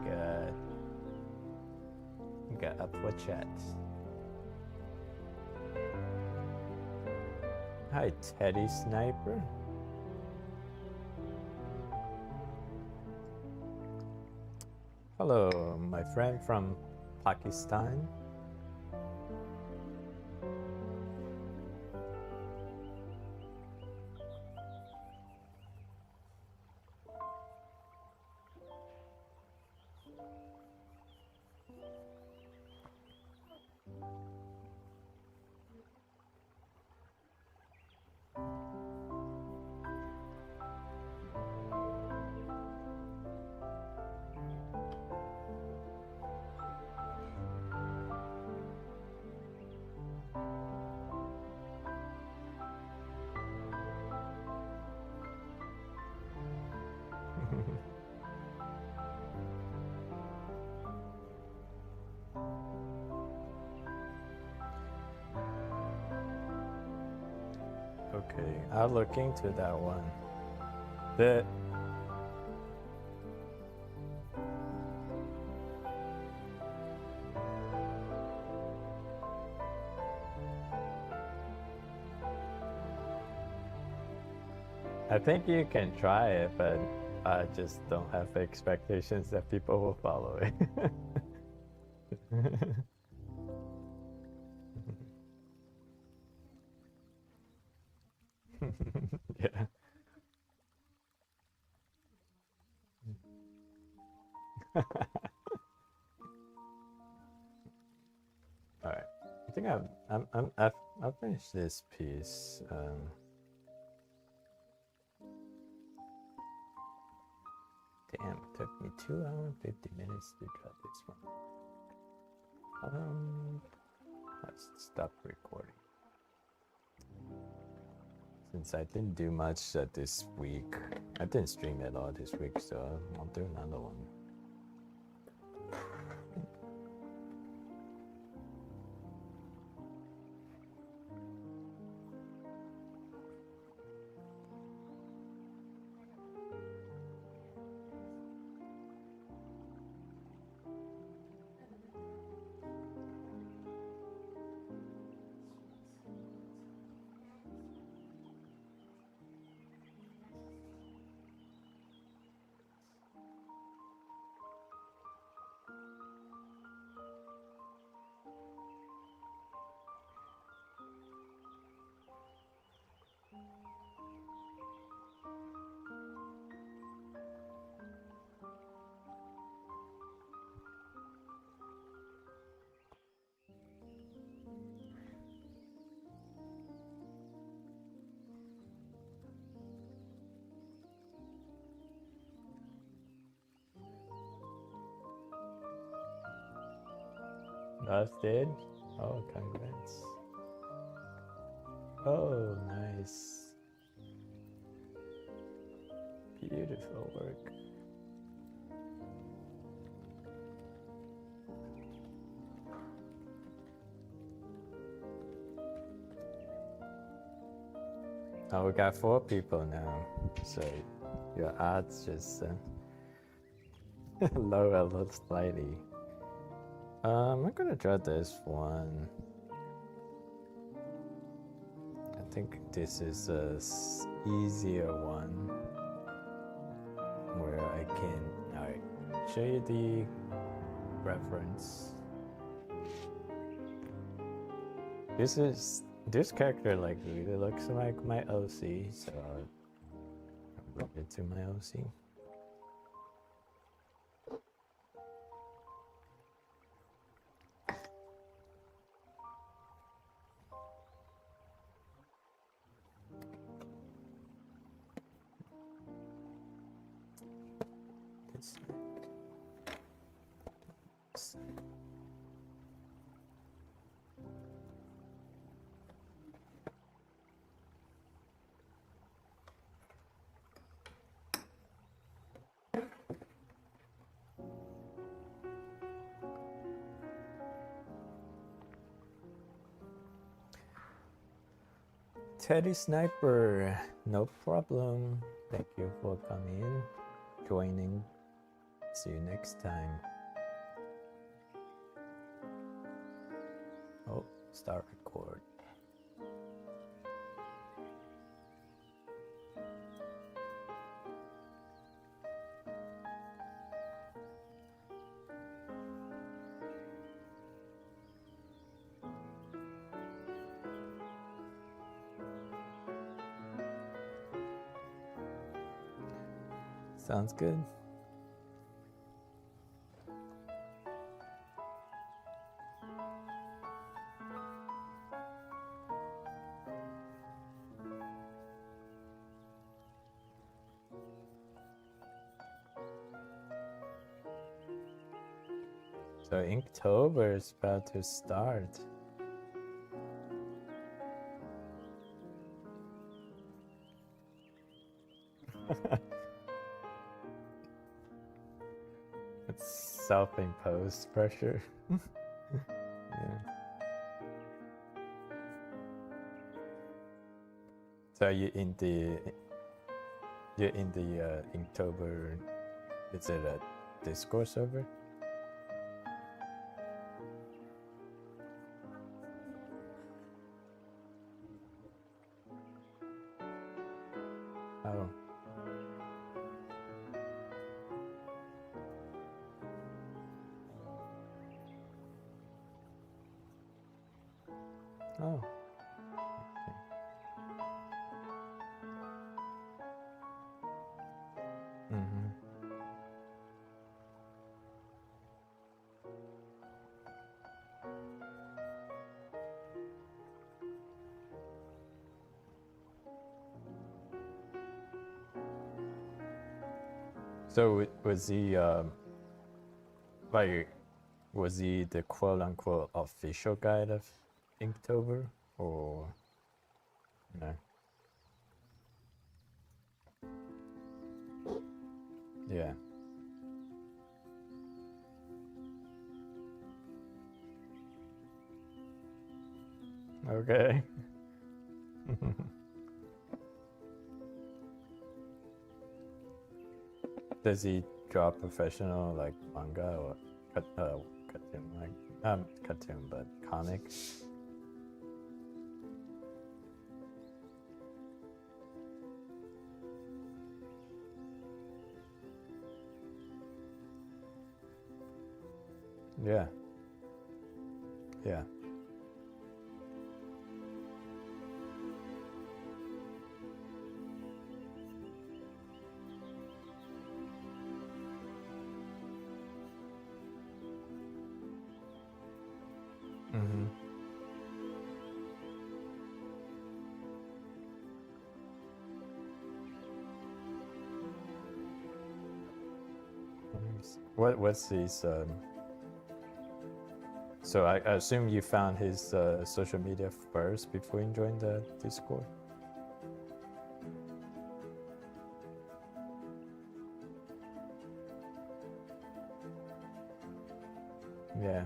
got Upward Chat. Hi, Teddy Sniper. Hello, my friend from Pakistan. Okay, I'll look into that one. I think you can try it, but I just don't have expectations that people will follow it. Yeah. All right. I think I've finished this piece. Damn, it took me 2 hours and 50 minutes to draw this one. Let's stop recording. Since I didn't do much this week, I didn't stream at all this week, so I'll do another one. That's dead? Oh, congrats. Oh, nice. Beautiful work. Oh, we got 4 people now, so your odds just lower a little slightly. I'm gonna draw this one. I think this is a easier one where I can show you the reference. This character like really looks like my OC, so I'll bring it to my OC. Teddy Sniper, no problem. Thank you for coming in, joining. See you next time. Oh, start record. Sounds good. So Inktober is about to start. It's self-imposed pressure. Yeah. So you're in the Inktober. Is it a Discord server? Oh. Oh. Okay. Mm-hmm. So was he like, was he the quote-unquote official guide of Inktober, or no? Yeah. Okay. Does he draw professional like manga or cartoon, like cartoon, but comic? Yeah. Yeah. Mm-hmm. What's his so I assume you found his social media first before you joined the Discord? Yeah.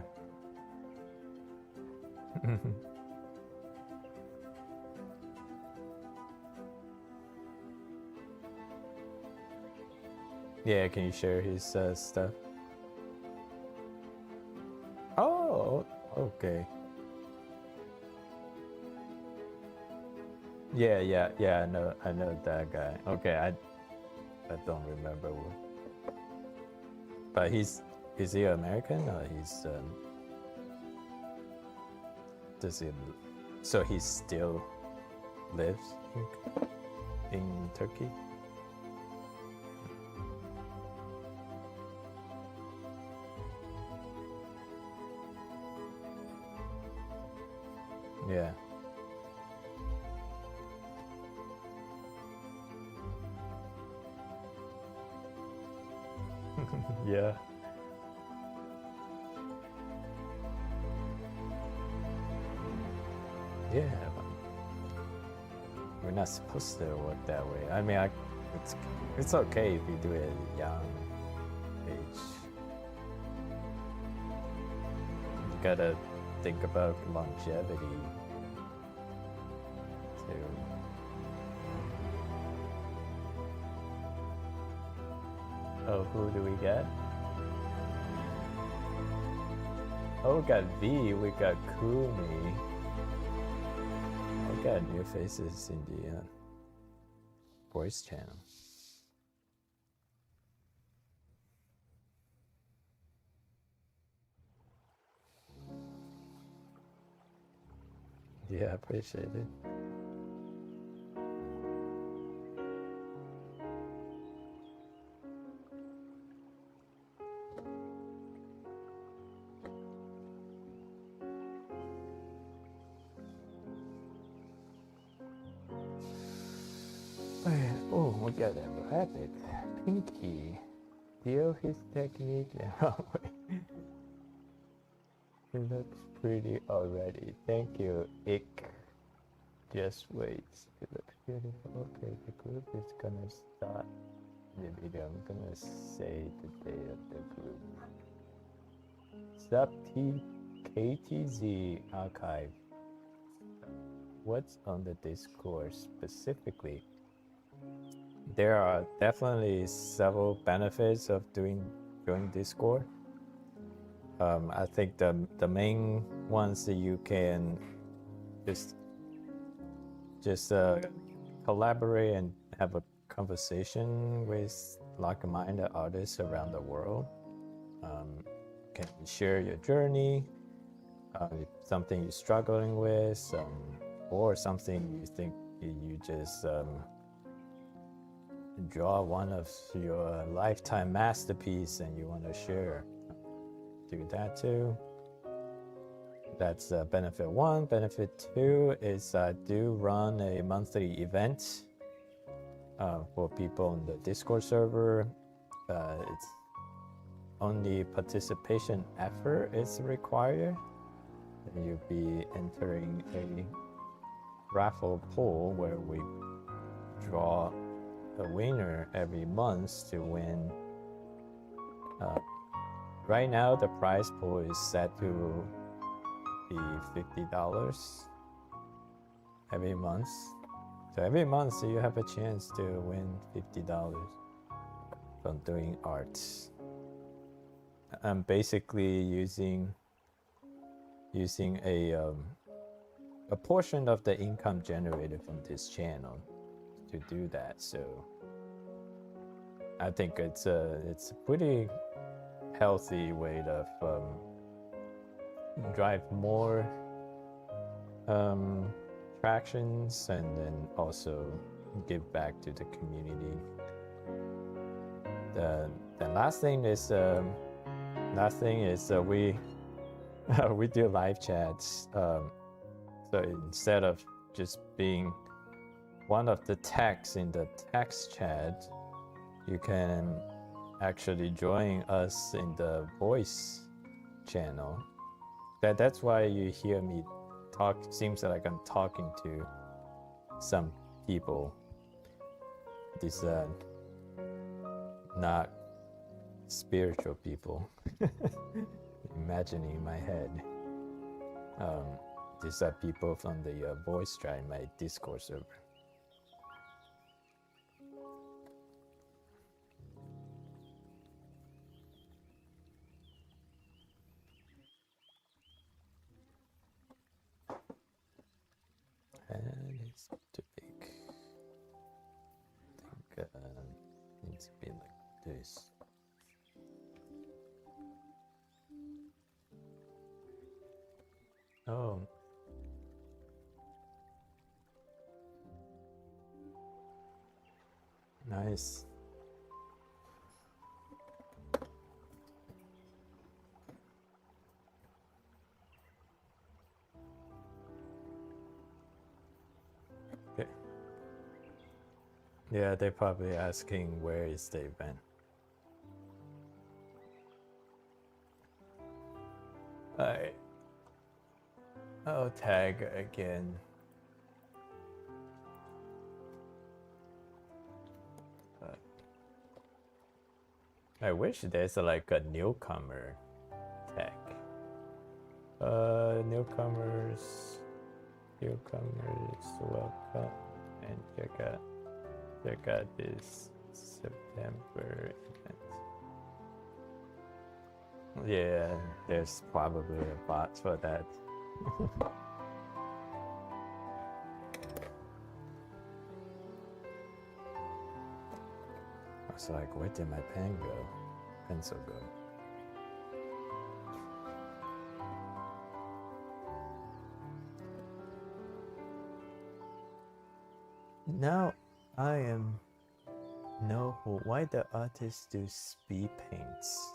Yeah, can you share his stuff? Oh, okay. Yeah. I know that guy. Okay, I don't remember, but is he American or he's does he? So he still lives in Turkey. Yeah. Yeah. Yeah. We're not supposed to work that way. I mean, it's okay if you do it at a young age. You gotta think about longevity too. Oh, who do we get? Oh, we got V, we got Kumi. We got new faces in the voice channel. Yeah, appreciate it. Oh, we got a rabbit. Pinky. Feel his technique. It looks pretty already. Thank you, Ick. Just wait. It looks beautiful. Okay, the group is gonna start the video. I'm gonna say the date of the group. Sub KTZ archive. What's on the Discord specifically? There are definitely several benefits of joining Discord. I think the main ones that you can just collaborate and have a conversation with like-minded artists around the world. Can share your journey, something you're struggling with, or something you think you just draw one of your lifetime masterpiece and you want to share. Do that too. That's benefit one. Benefit two is I do run a monthly event for people on the Discord server. It's only participation effort is required. And you'll be entering a raffle pool where we draw a winner every month to win. Right now, the prize pool is set to be $50 every month. So every month you have a chance to win $50 from doing art. I'm basically using a portion of the income generated from this channel to do that. So I think it's a pretty healthy way to drive more tractions and then also give back to the community. The last thing is we we do live chats. So instead of just being one of the texts in the text chat, you can actually join us in the voice channel. That's why you hear me talk. Seems like I'm talking to some people. These not spiritual people. Imagining in my head. These are people from the voice chat in my Discord server. And it's too big. I think it needs to be like this. Oh. Nice. Okay. Yeah, they're probably asking where is the event. Alright. I'll tag again. I wish there's like a newcomer tag. Newcomers, welcome, and check out this September event. Yeah, there's probably a bot for that. I was like, where did my pen go? Pencil go? Now I am know why the artists do speed paints.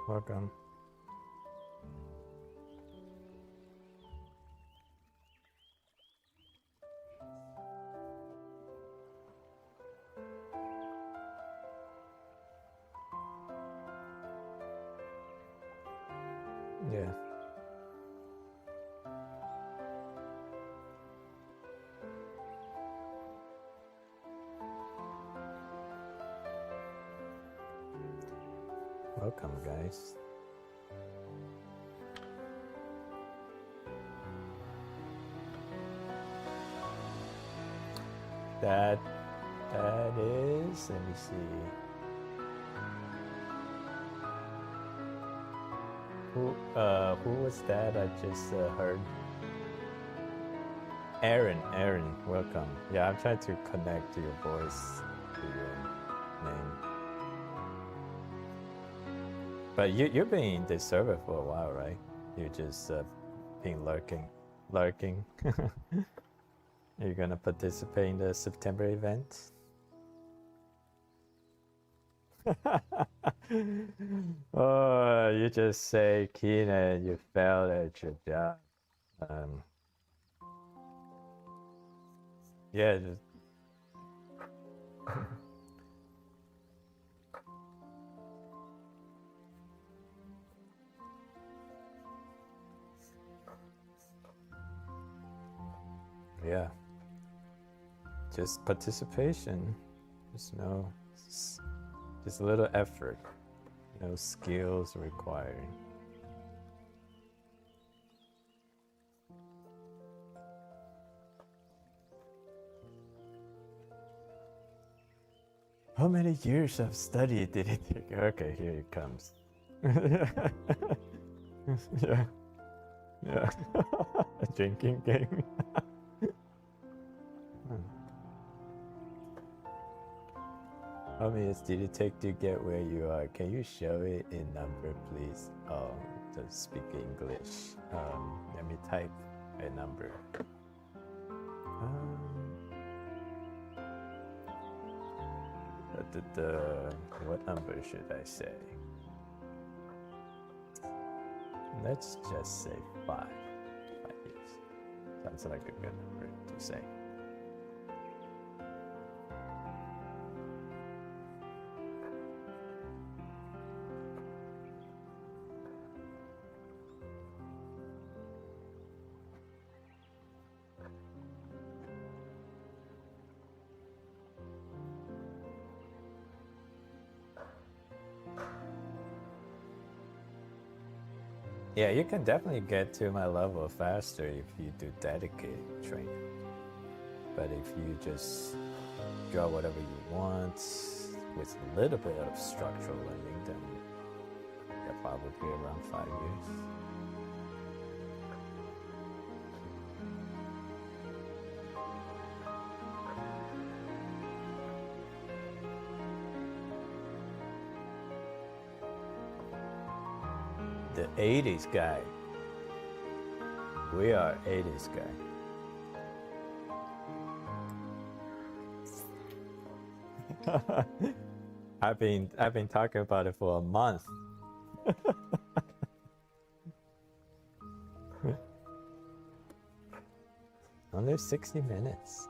Welcome. Yeah. Welcome, guys. That is, let me see. Who was that I just heard? Aaron, welcome. Yeah, I'm trying to connect to your voice, to your name. But you've been in this server for a while, right? You just been lurking. You're gonna participate in the September event? Oh, you just say, Kenan, you failed at your job. Yeah, just yeah. Just participation. Just just a little effort. No skills required. How many years of study did it take? Okay, here it comes. Yeah. A drinking game. How many years did it take to get where you are? Can you show it in number, please? Oh, to speak English. Let me type a number. What number should I say? Let's just say 5. 5 years. Sounds like a good number to say. Yeah, you can definitely get to my level faster if you do dedicated training. But if you just draw whatever you want with a little bit of structural learning, then you're probably around 5 years. The 80s guy. We are 80s guy. I've been talking about it for a month. Only 60 minutes.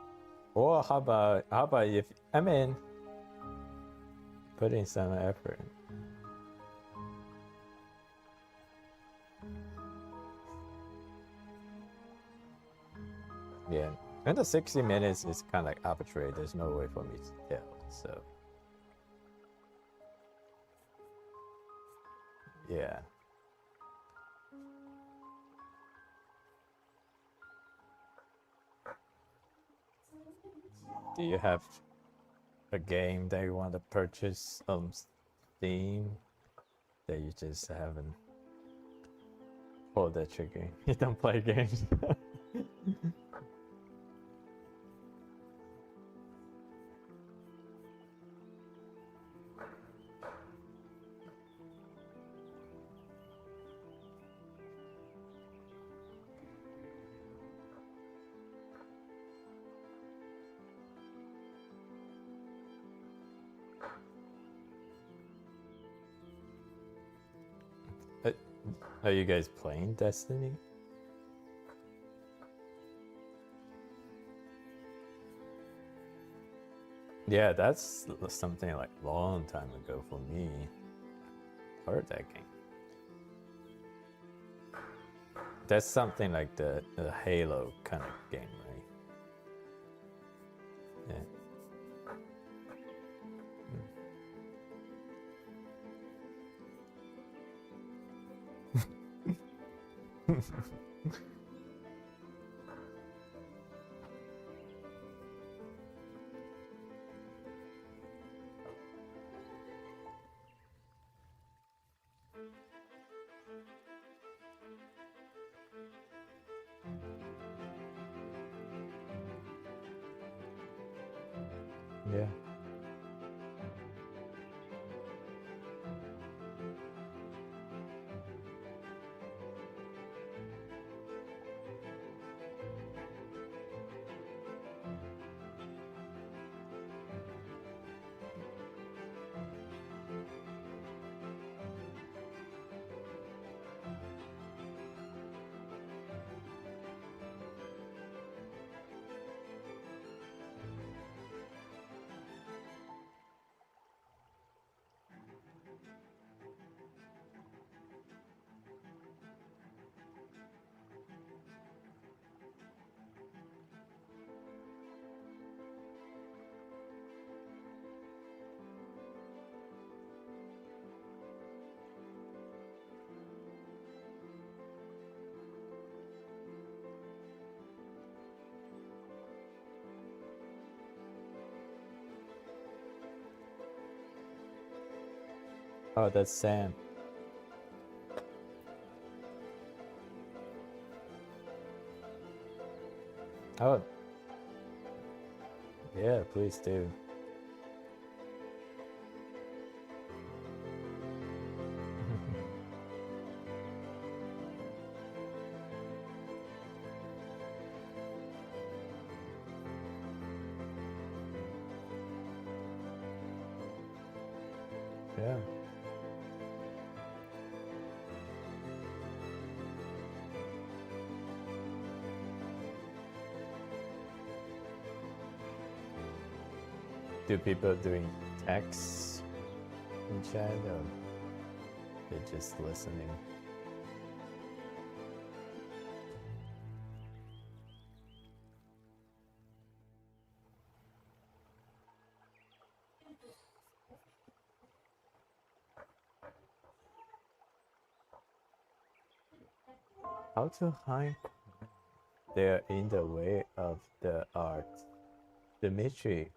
Or how about if put in some effort. Yeah. And the 60 minutes is kind of like arbitrary. There's no way for me to tell. So yeah. Do you have a game that you want to purchase on Steam that you just haven't pulled that trigger? You don't play games. Are you guys playing Destiny? Yeah, that's something like long time ago for me. Heard that game. That's something like the Halo kind of game, right? Yeah. Yeah. Oh, that's Sam. Oh. Yeah, please do. Yeah. Do people doing text in chat or they're just listening? How to hide? They're in the way of the art. Dimitri,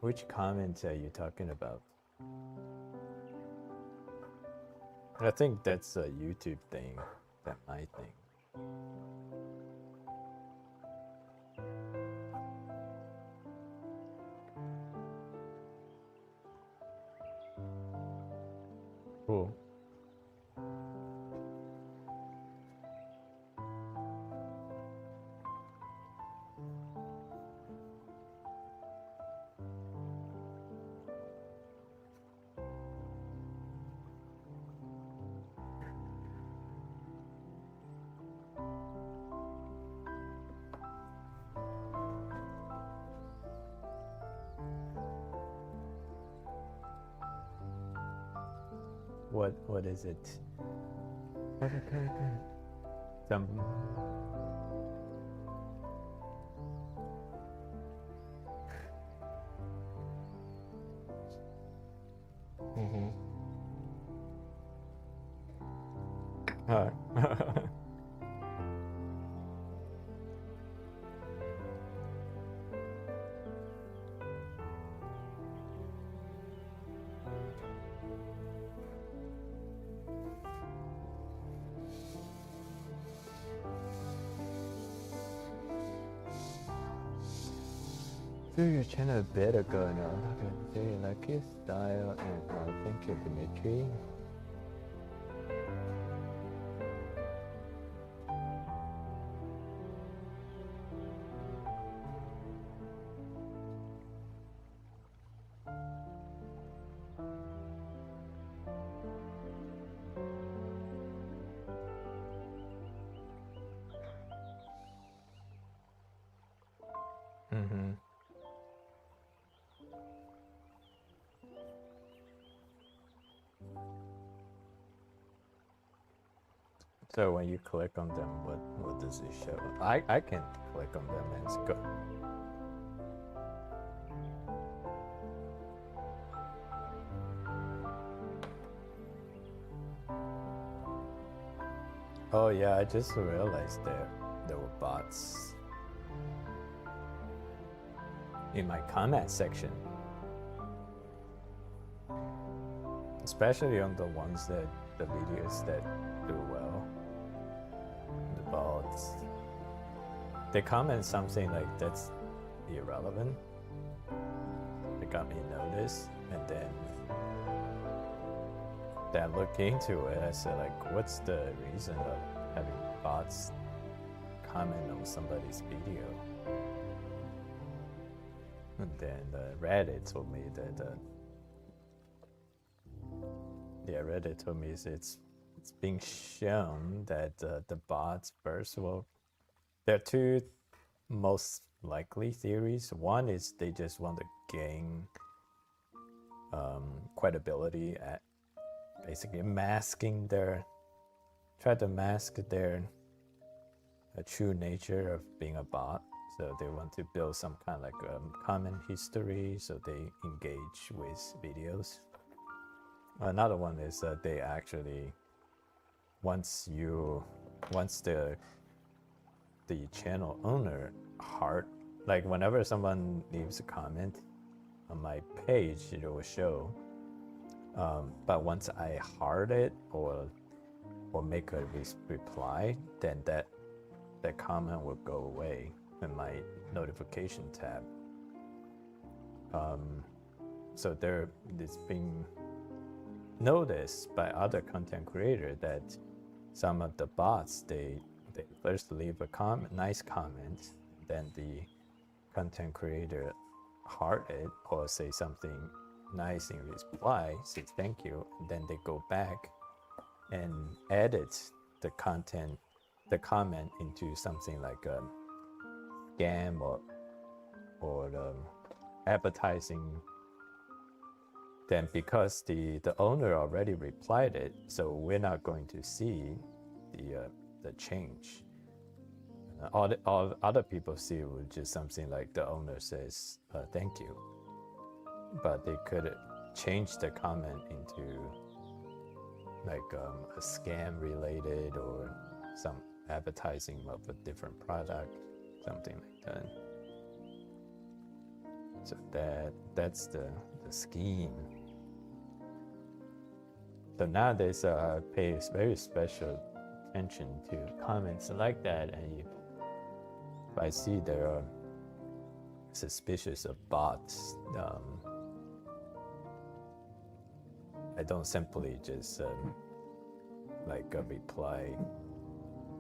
which comments are you talking about? I think that's a YouTube thing, that my thing. Cool. What is it? Some Huh. Do your channel better go now. Do you like his style? And thank you, Dimitri. So when you click on them, what does it show? I can click on them and it's go. Oh yeah, I just realized there were bots in my comment section, especially on the ones that the videos that do well. The bots, they comment something like that's irrelevant. They got me noticed, and then I look into it. I said, like, what's the reason of having bots comment on somebody's video? And then Reddit told me that Reddit told me it's being shown that the bots first. Well, there are two most likely theories. One is they just want to gain credibility at basically try to mask their true nature of being a bot. So they want to build some kind of like common history, so they engage with videos. Another one is that they actually, once the channel owner like whenever someone leaves a comment on my page, it will show. But once I heart it or make a reply, then that comment will go away in my notification tab. So it's being noticed by other content creators that some of the bots they first leave a nice comment, then the content creator heart it or say something nice in reply, say thank you, and then they go back and edit the comment into something like a scam or advertising. Then because the owner already replied it, so we're not going to see the change. All other people see was just something like the owner says thank you, but they could change the comment into like a scam related or some advertising of a different product, something like that. So that's the scheme. So nowadays I pay very special attention to comments like that, and if I see there are suspicious of bots, I don't simply just like a reply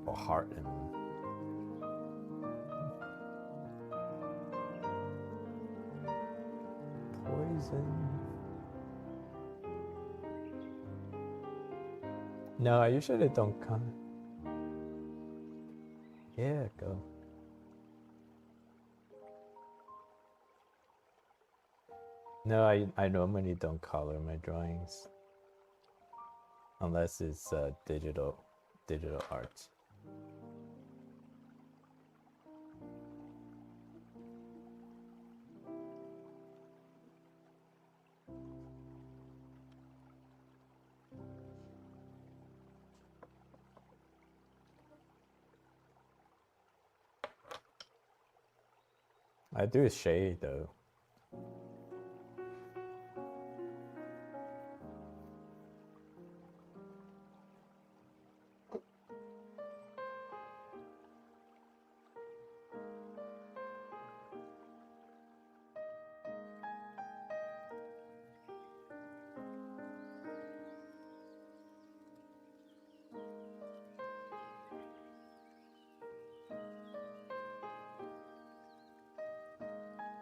or heart and poison. No, I usually don't comment. Yeah, go. No, I normally don't color my drawings unless it's digital art. I do shade though.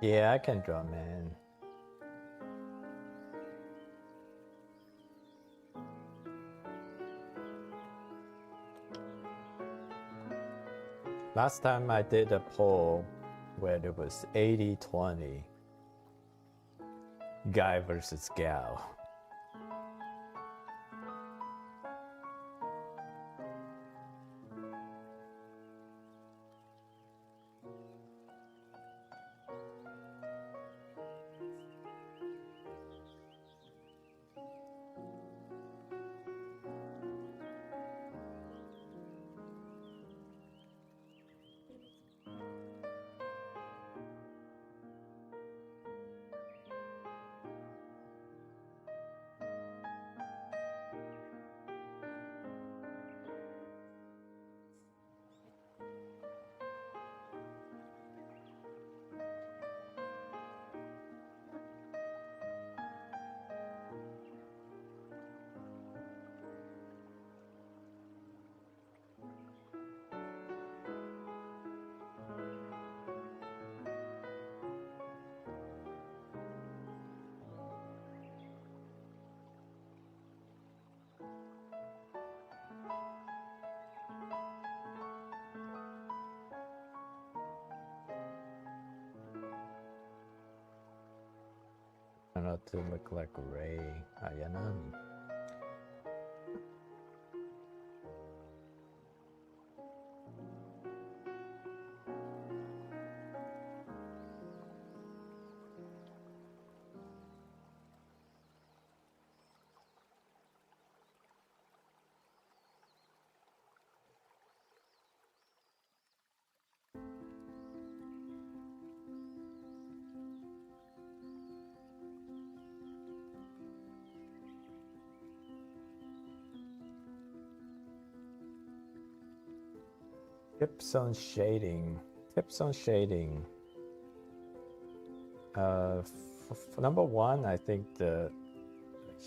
Yeah, I can draw, man. Last time I did a poll where it was 80-20 guy versus gal. Not to look like Ray Ayanami. Tips on shading. Number one, I think the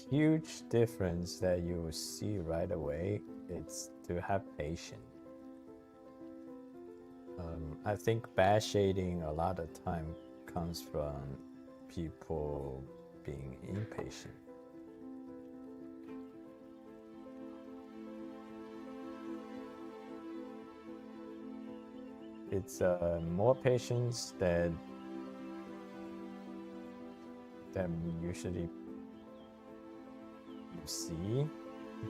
huge difference that you will see right away is to have patience. I think bad shading a lot of time comes from people being impatient. It's more patience than usually you see,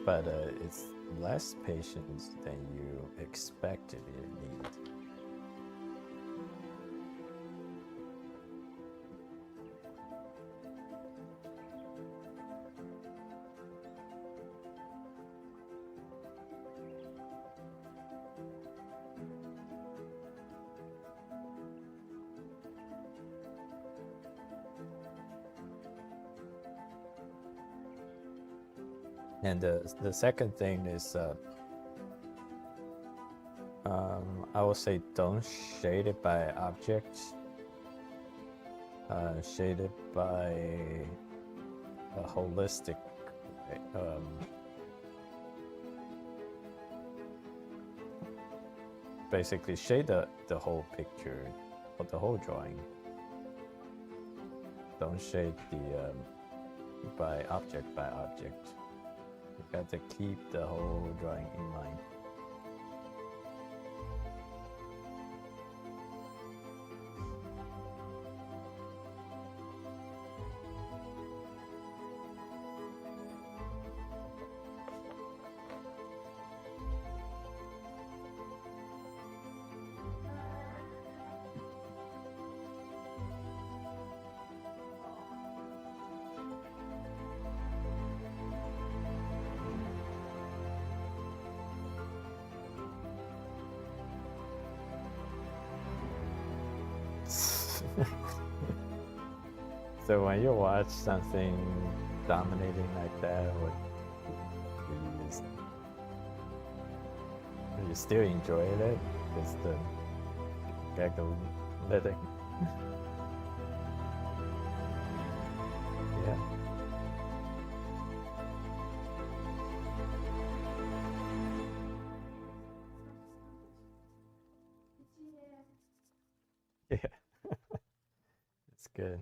but it's less patience than you expected it need. And the second thing is, I would say don't shade it by objects. Shade it by a holistic. Basically, shade the whole picture or the whole drawing. Don't shade the by object. You got to keep the whole drawing in mind. So when you watch something dominating like that, what you still enjoy it? It's the gaggle letting. Yeah. Yeah. It's good.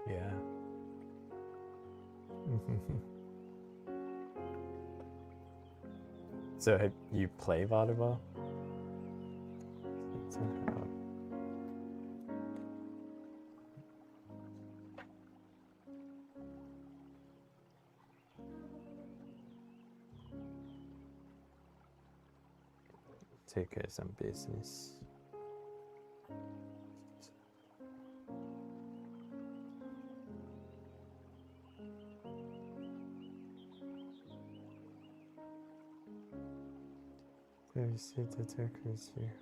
Yeah. So have you play volleyball? Take care of some business. There you see the attackers here.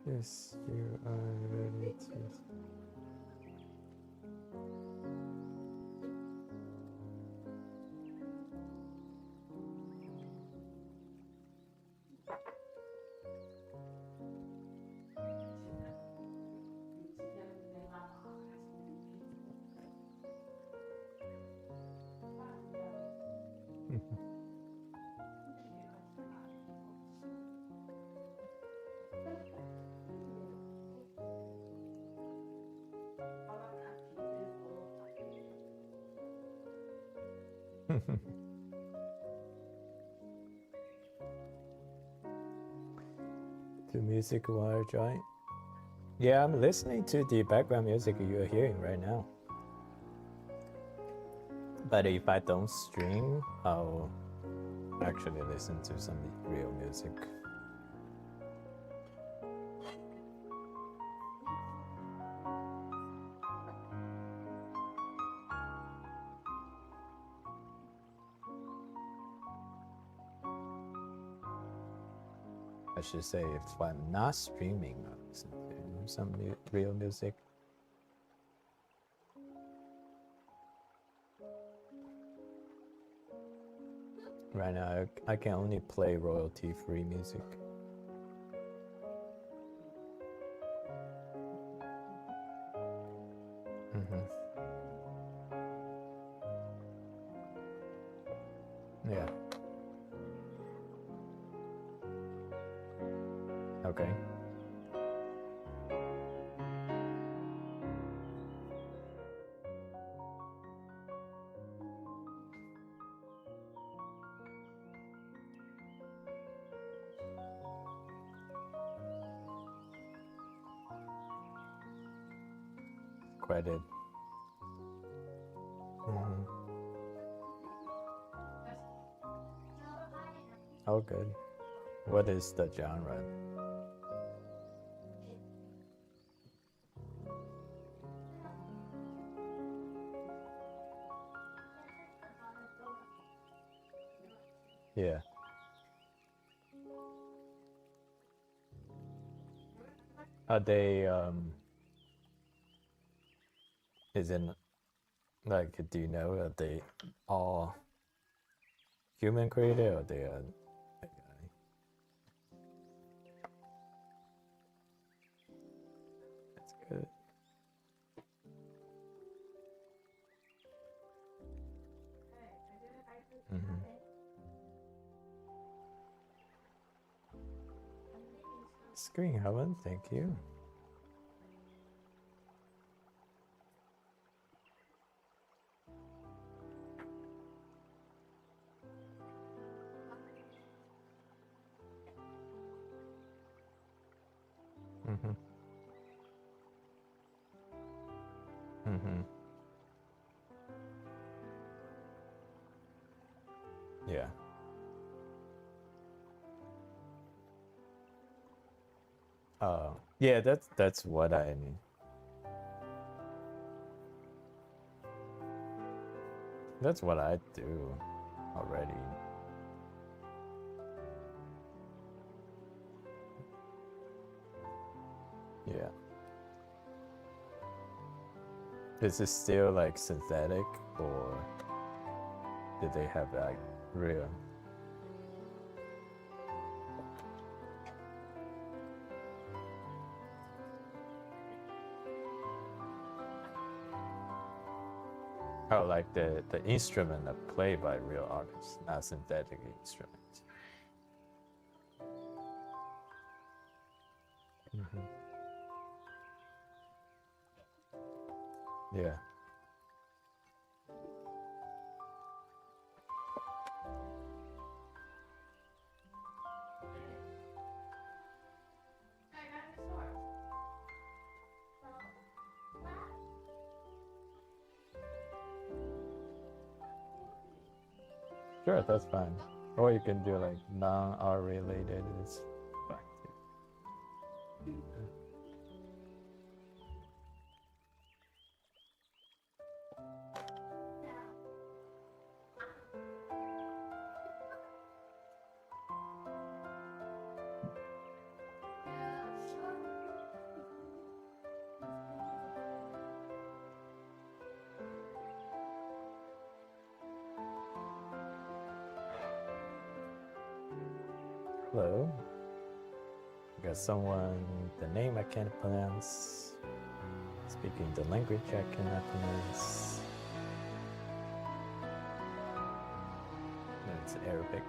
Yes, you are ready to. To music while drawing. Yeah, I'm listening to the background music you're hearing right now. But if I don't stream, I'll actually listen to some real music. I should say, if I'm not streaming, I'll listen to some real music. Right now, I can only play royalty-free music. Yeah. Okay. Credit. Oh, good. What is the genre? Yeah. Are they is it like, do you know, are they all human created or they are AI? That's good. Mm-hmm. Screen Heaven, thank you. Mm-hmm. Mm-hmm. Yeah. Yeah, that's what I mean. That's what I do already. Yeah. Is it still like synthetic or did they have like real? Oh, like the instrument are played by real artists, not synthetic instruments. Mm-hmm. Yeah. Sure, that's fine. Or you can do like non-art related. It's fine too. Hello. Got someone, the name I can't pronounce. Speaking the language I cannot pronounce. No, it's Arabic.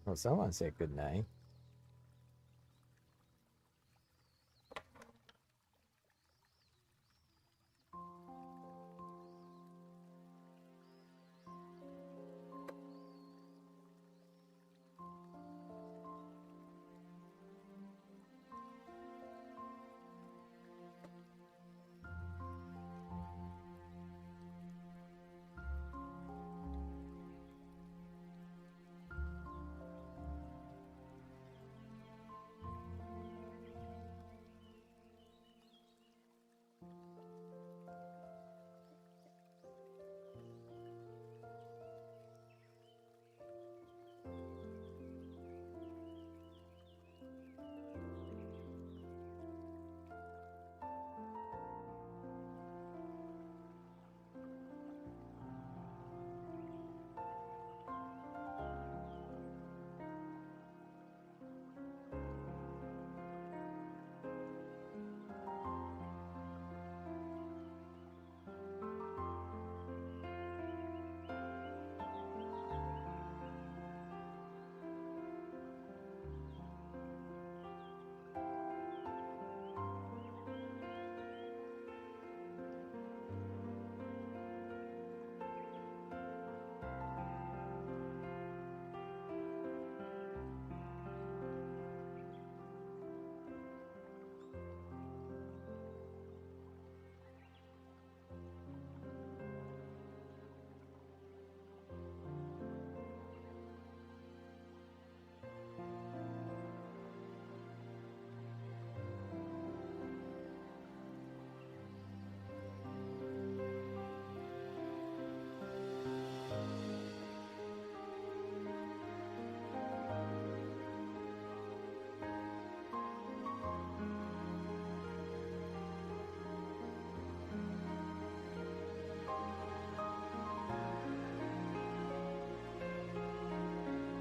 Well, someone say good night.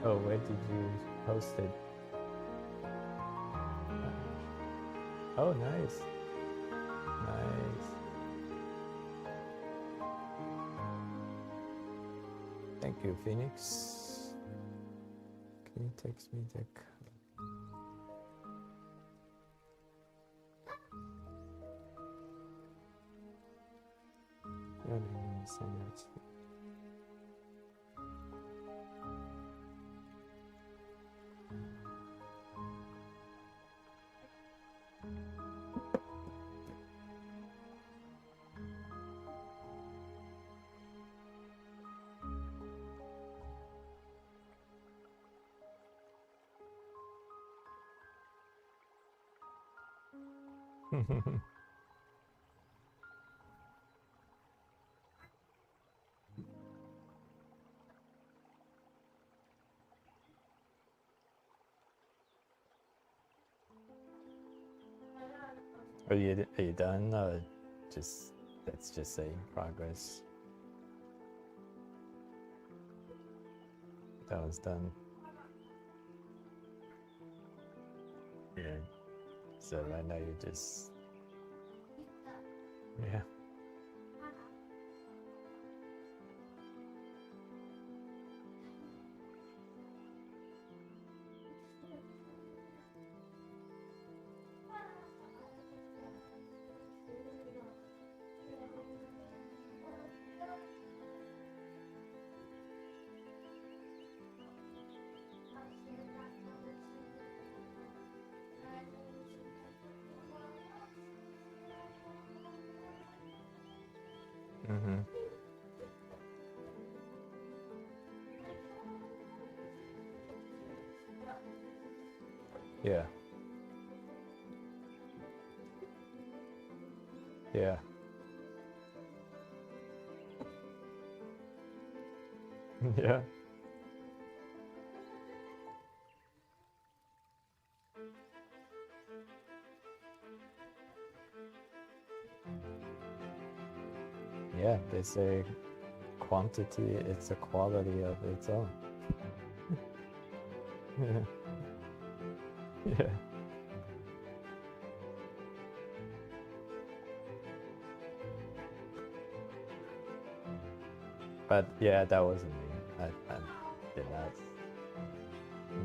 Oh, where did you post it? Oh, nice. Nice. Thank you, Phoenix. Can you text me the Are you done? Just that's just saying progress. That was done. Yeah. So right now you just yeah. Mm-hmm. Yeah. Yeah. Yeah. Yeah, they say quantity, it's a quality of its own. Yeah. Yeah. But yeah, that wasn't me. I did not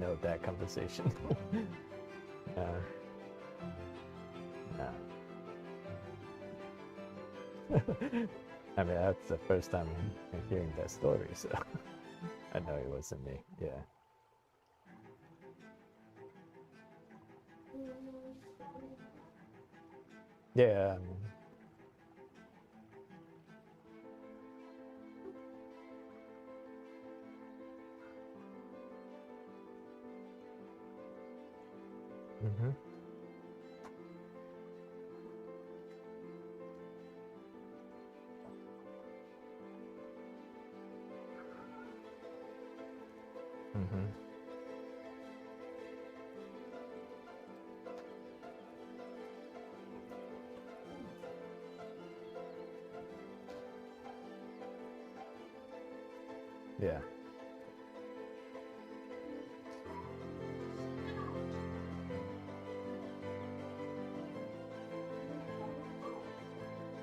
know that conversation. No. No. I mean, that's the first time I'm hearing that story, so I know it wasn't me. Yeah. Yeah. Mm-hmm. Mm-hmm. Yeah.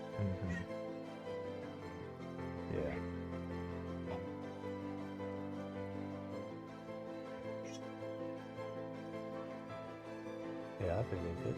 Mm-hmm. Yeah. Yeah, I believe it.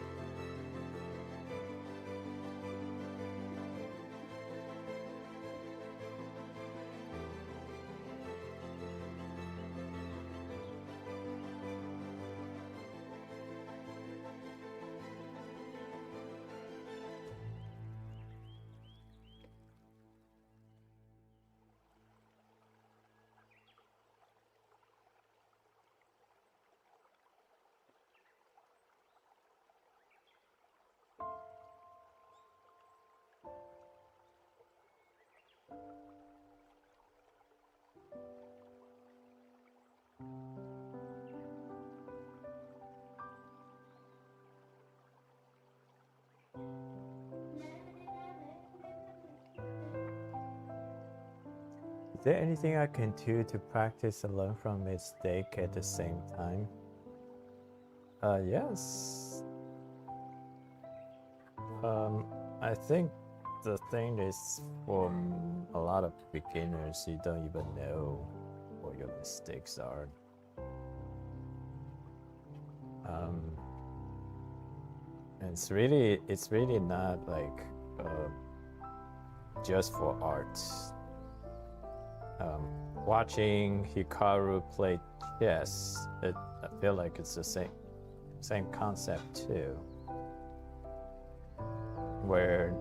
there anything I can do to practice and learn from mistake at the same time? Yes. I think the thing is, for a lot of beginners, you don't even know what your mistakes are. And it's really not like just for art. Watching Hikaru play chess, I feel like it's the same concept too. Where,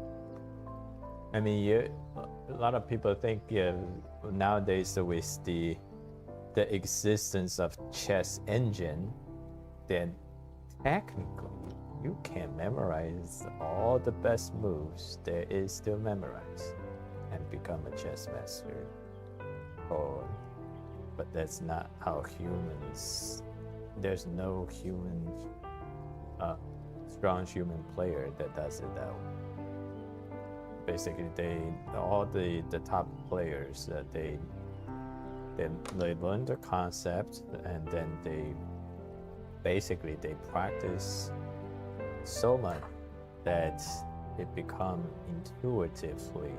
I mean, a lot of people think nowadays with the existence of chess engine, then technically you can memorize all the best moves there is to memorize and become a chess master. But that's not how humans. There's no human, strong human player that does it that way. Basically, all the top players they learn the concept, and then they practice so much that it becomes intuitively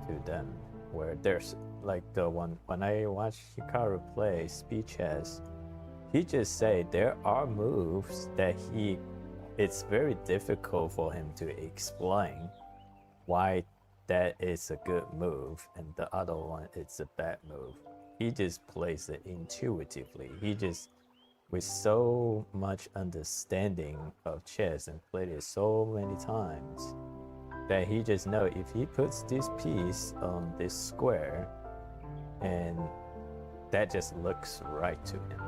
to them. Where there's like the one when I watch Hikaru play speed chess, he just say there are moves that it's very difficult for him to explain why that is a good move and the other one it's a bad move. He just plays it intuitively. He just, with so much understanding of chess and played it so many times, that he just know if he puts this piece on this square, and that just looks right to him.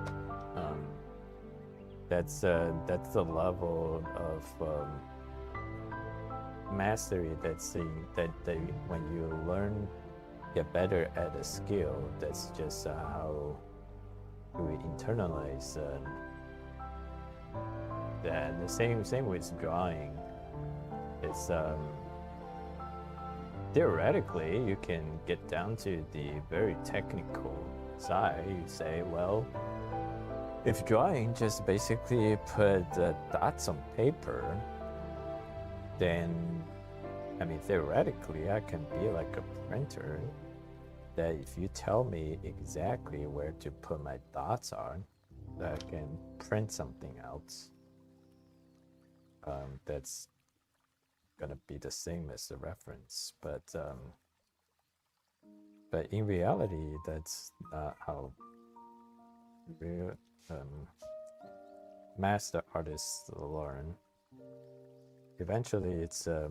That's the level of mastery that when you learn, get better at a skill, that's just how we internalize that. The same with drawing. It's theoretically you can get down to the very technical side. You say, well, if drawing just basically put the dots on paper, then I mean theoretically I can be like a printer, that if you tell me exactly where to put my dots on, that I can print something else that's gonna be the same as the reference. But in reality, that's not how real master artists learn. Eventually, it's a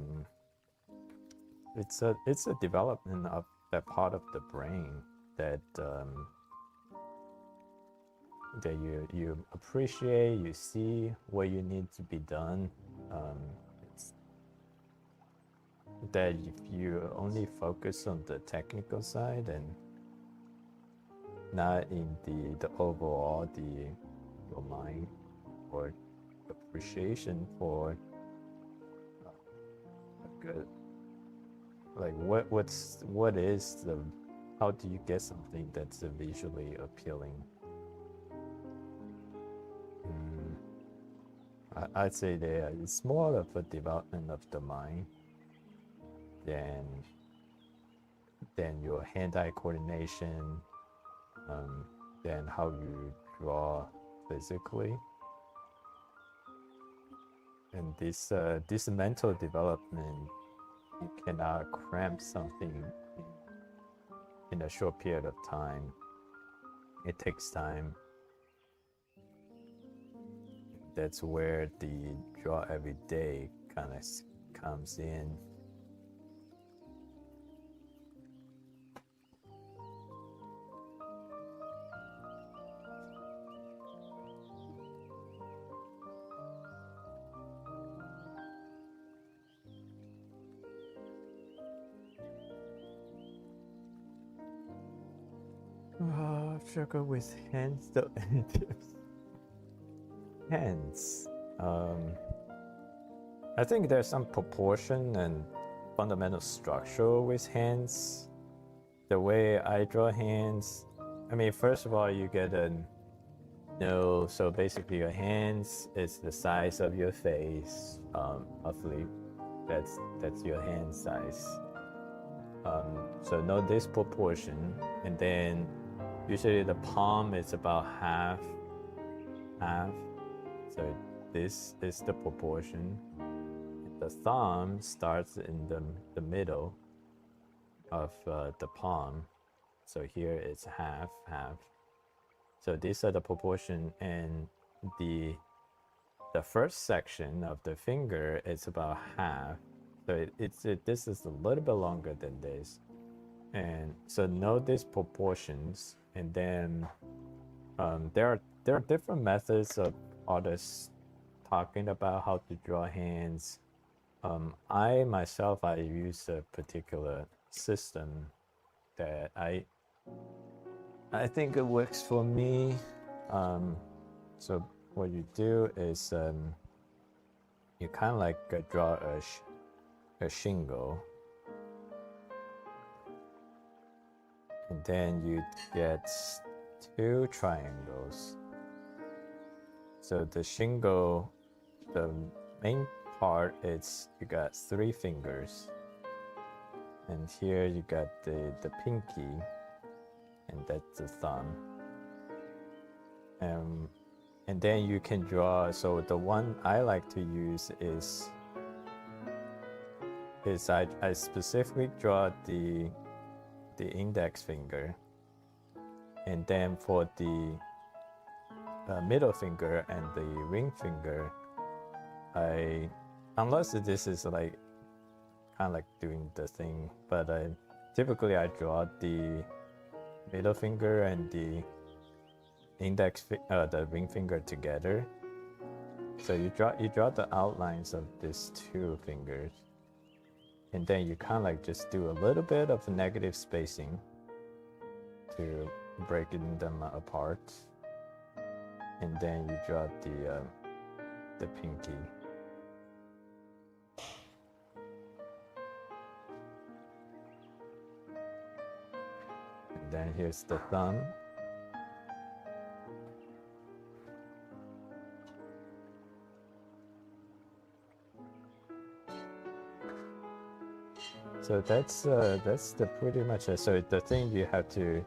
development of that part of the brain that that you appreciate, you see what you need to be done. It's that if you only focus on the technical side and not in the overall your mind or appreciation for good, like what is the, how do you get something that's visually appealing? I'd say that it's more of a development of the mind than your hand-eye coordination, than how you draw physically. And this mental development, you cannot cramp something in a short period of time. It takes time. That's where the draw every day kind of comes in. Struggle with hands though. Hands. I think there's some proportion and fundamental structure with hands the way I draw hands, I mean, first of all, you get a no. So basically, your hands is the size of your face, roughly. That's your hand size. So know this proportion, and then usually the palm is about half. So this is the proportion. The thumb starts in the middle of the palm. So here it's half. So these are the proportion, and the first section of the finger is about half. So this is a little bit longer than this, and so know these proportions, and then there are different methods of artists talking about how to draw hands. I myself, I use a particular system that I think it works for me. So what you do is you kind of like draw a shingle, and then you get 2 triangles. So the shingle, the main part is you got 3 fingers, and here you got the pinky, and that's the thumb. And then you can draw. So the one I like to use is I specifically draw the index finger, and then for the middle finger and the ring finger, unless this is like kind of like doing the thing, but typically I draw the middle finger and the the ring finger together. So you draw the outlines of these 2 fingers, and then you kind of like just do a little bit of negative spacing to breaking them apart, and then you draw the pinky. And then here's the thumb. So that's the pretty much it. So the thing you have to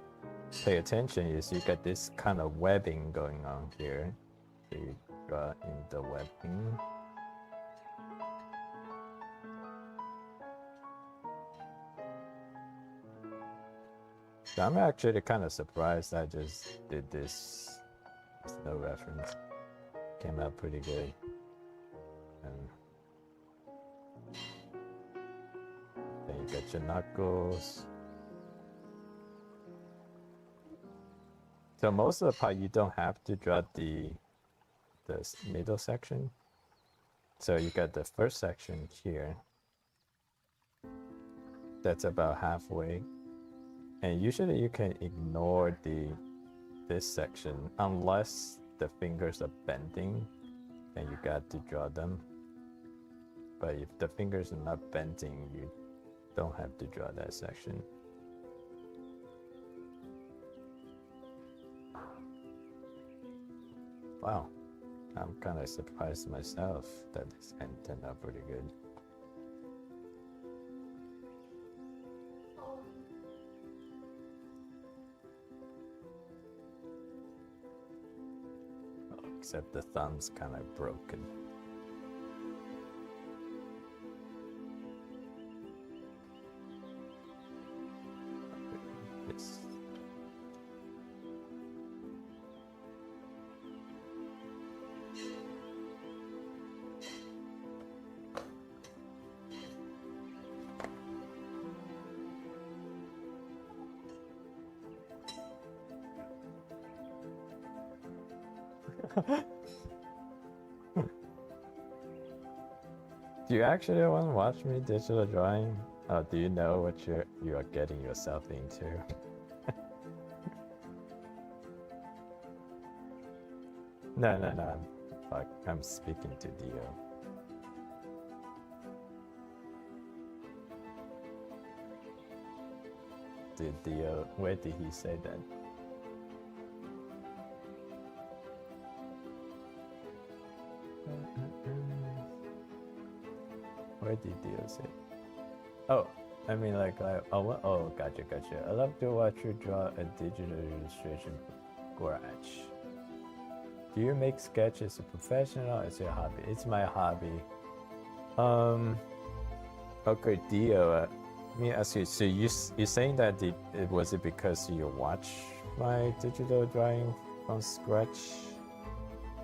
pay attention is you got this kind of webbing going on here. So you draw in the webbing. So I'm actually kind of surprised I just did this. There's no reference. Came out pretty good. Then you got your knuckles. So most of the part you don't have to draw the middle section. So you got the first section here. That's about halfway. And usually you can ignore this section unless the fingers are bending, then you got to draw them. But if the fingers are not bending, you don't have to draw that section. Wow, I'm kind of surprised myself that this can turn out pretty good. Except the thumb's kind of broken. This. Do you actually want to watch me digital drawing? Do you know what you are getting yourself into? No. Fuck, I'm speaking to Dio. did where did he say that? Where did Dio say? Oh, I mean, like, oh, gotcha. I love to watch you draw a digital illustration garage. Do you make sketches a professional? It's your hobby. It's my hobby. Okay, Dio. Let me ask you. So you're saying that it was it because you watch my digital drawing from scratch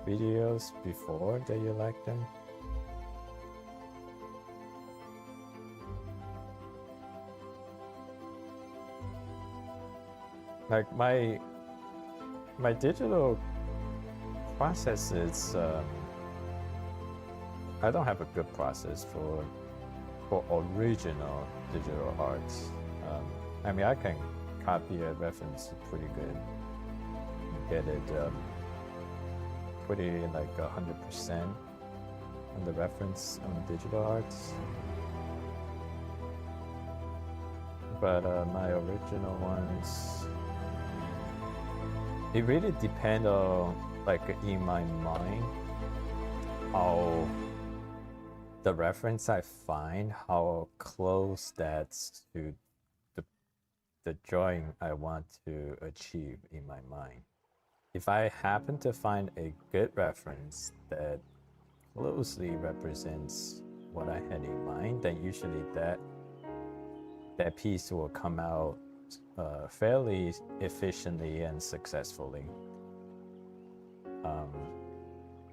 videos before that you like them? Like my digital process is I don't have a good process for original digital art. I mean, I can copy a reference pretty good, get it, put it in like 100% on the reference on digital arts. But my original ones, it really depends on, like, in my mind, how the reference I find, how close that's to the drawing I want to achieve in my mind. If I happen to find a good reference that closely represents what I had in mind, then usually that piece will come out fairly efficiently and successfully.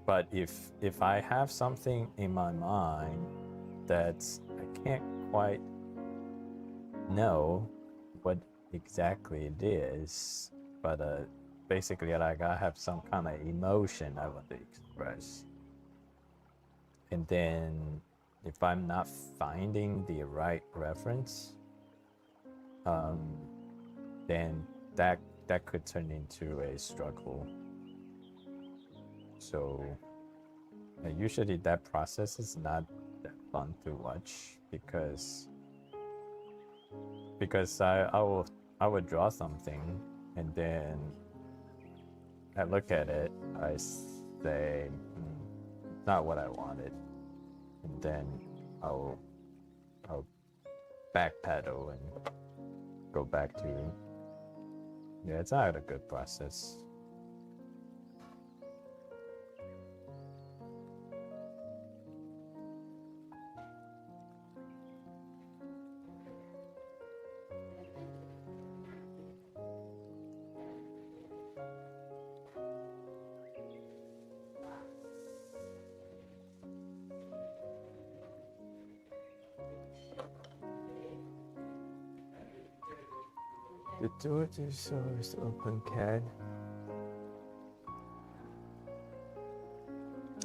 But if I have something in my mind that I can't quite know what exactly it is, but basically, like, I have some kind of emotion I want to express, and then if I'm not finding the right reference, then that could turn into a struggle. So usually that process is not that fun to watch because I would draw something and then I look at it, I say, not what I wanted, and then I'll backpedal and go back to, yeah, it's not a good process. The door to show is open, Cat.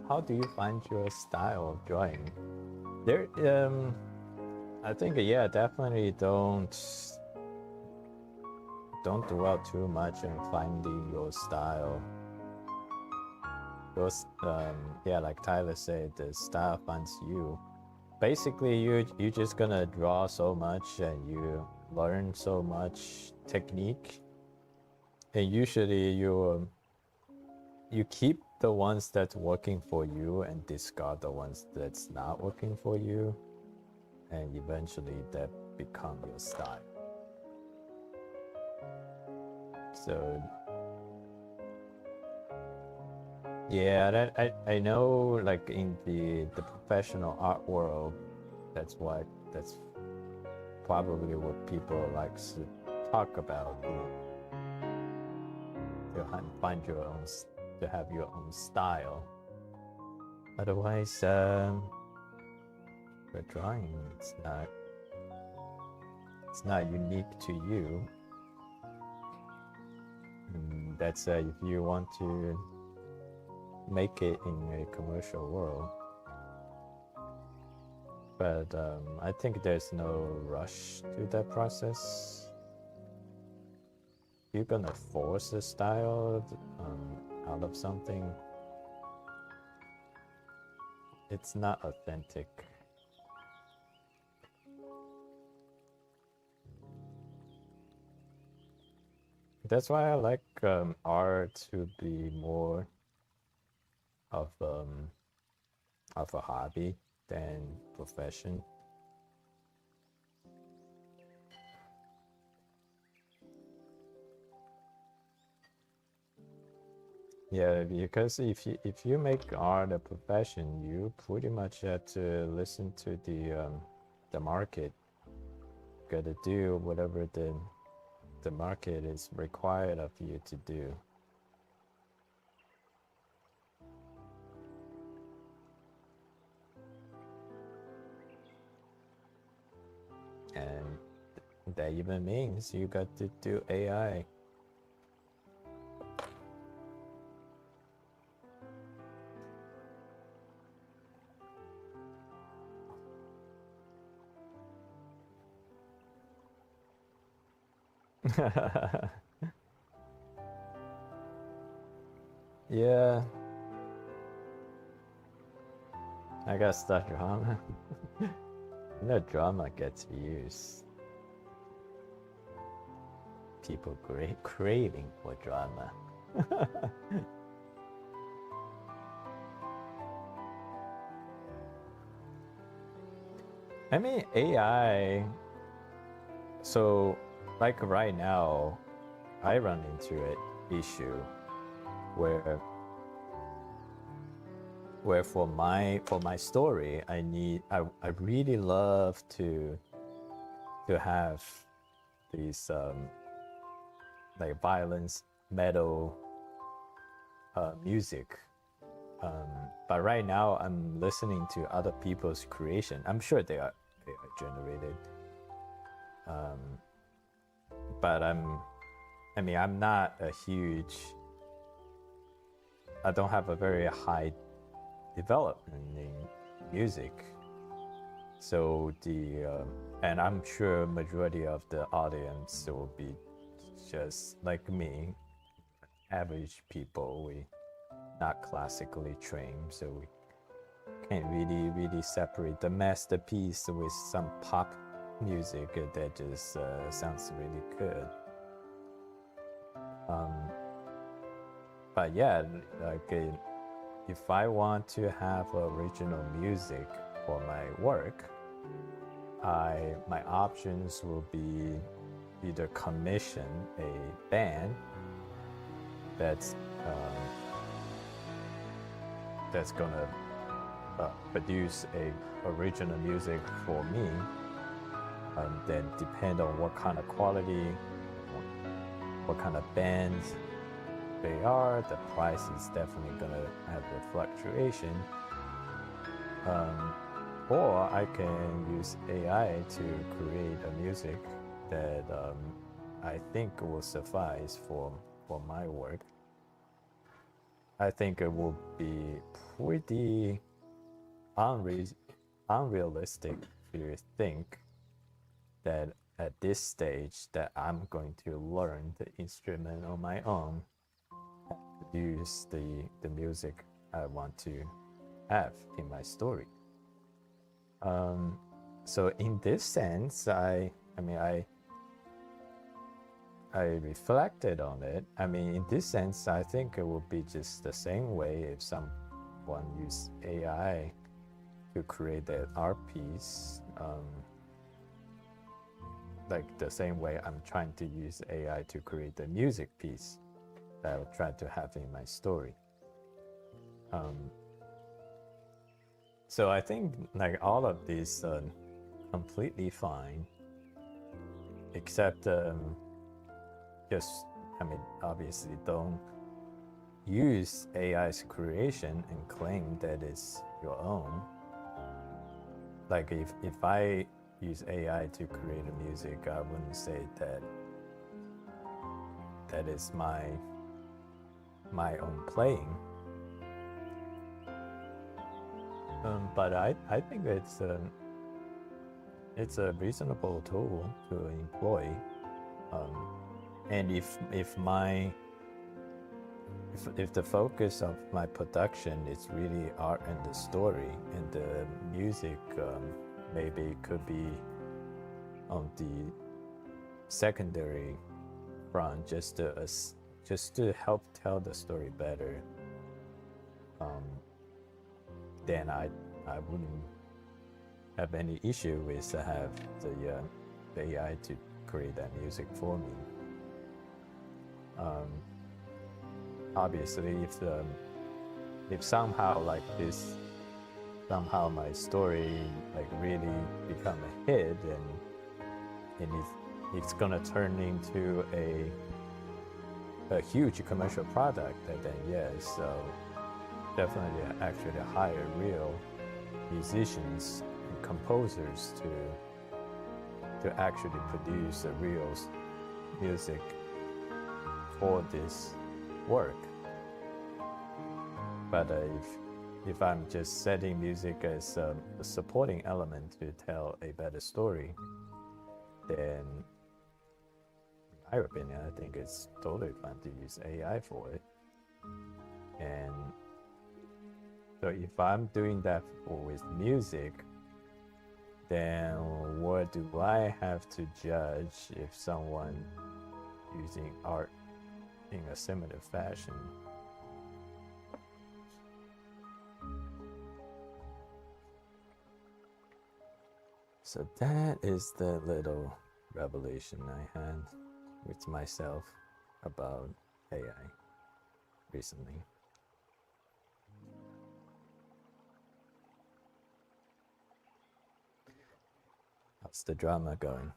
How do you find your style of drawing? There, I think, yeah, definitely don't dwell too much in finding your style. Those, yeah, like Tyler said, the style finds you. Basically, you're just gonna draw so much and you learn so much technique, and usually you keep the ones that's working for you and discard the ones that's not working for you, and eventually that become your style. So yeah, that I know, like, in the professional art world, that's probably what people like to talk about. To find your own, to have your own style. Otherwise, the drawing, it's not unique to you. And that's if you want to make it in a commercial world. But I think there's no rush to that process. You're gonna force a style out of something, it's not authentic. That's why I like art to be more of a hobby than profession. Yeah, because if you make art a profession, you pretty much have to listen to the market. Gotta do whatever the market is required of you to do. And that even means you got to do AI. Yeah, I guess that drama. Drama gets views. People craving for drama. I mean, AI. So, like right now, I run into an issue where for my story, I really love to have these like violence metal music. But right now I'm listening to other people's creation. I'm sure they are generated. But I'm not a huge, I don't have a very high development in music. So and I'm sure majority of the audience will be just like me, average people. We not classically trained, so we can't really separate the masterpiece with some pop music that just sounds really good. But yeah, like if I want to have original music for my work, my options will be either commission a band that's gonna produce a original music for me, and then depend on what kind of quality, what kind of bands they are, the price is definitely gonna have a fluctuation. Or I can use AI to create a music that I think will suffice for my work. I think it will be pretty unrealistic to think that at this stage that I'm going to learn the instrument on my own, produce the music I want to have in my story. So in this sense, I reflected on it. I mean, in this sense, I think it would be just the same way if someone used AI to create that art piece, like the same way I'm trying to use AI to create the music piece that I will try to have in my story. So I think like all of these completely fine, except just, obviously don't use AI's creation and claim that it's your own. Like if I use AI to create a music, I wouldn't say that is my own playing. But I think it's a reasonable tool to employ. And if the focus of my production is really art and the story, and the music maybe could be on the secondary front just to help tell the story better, then I wouldn't have any issue with have the AI to create that music for me. Obviously, if somehow like this, somehow my story like really become a hit and it's gonna turn into a huge commercial product, then yes, so definitely actually hire real musicians and composers to actually produce the real music for this work. But if I'm just setting music as a supporting element to tell a better story, then in my opinion, I think it's totally fine to use AI for it. And so if I'm doing that with music, then what do I have to judge if someone using art in a similar fashion? So that is the little revelation I had with myself about AI recently. How's the drama going?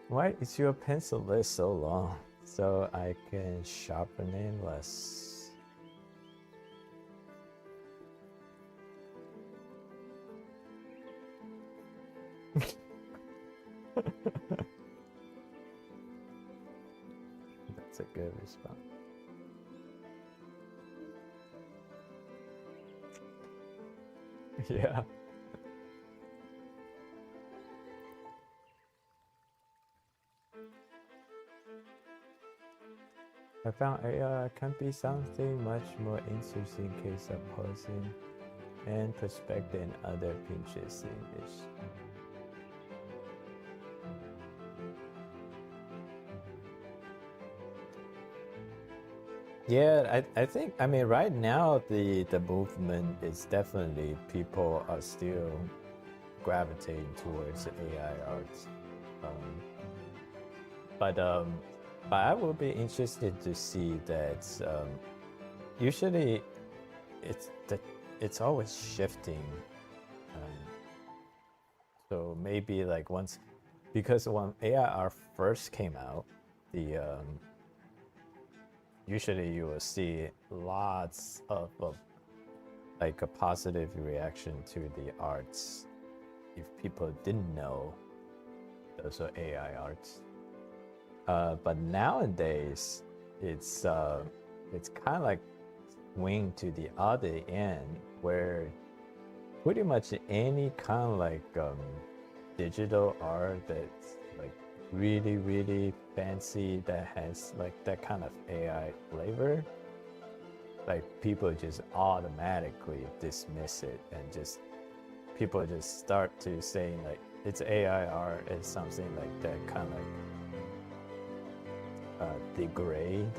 Why is your pencil list so long? So I can sharpen it less. That's a good response. Yeah. I found AI can be something much more interesting in case of posing and perspective and other pinches in this. Yeah, I think, I mean, right now the movement is definitely people are still gravitating towards AI art. But I will be interested to see that usually it's always shifting. So maybe like once, because when AI art first came out, the usually you will see lots of like a positive reaction to the arts if people didn't know those are AI arts. But nowadays it's kind of like swing to the other end where pretty much any kind of like digital art that's like really fancy that has like that kind of AI flavor, like people just automatically dismiss it and just people just start to saying like it's AI art, it's something like that kind of like degrade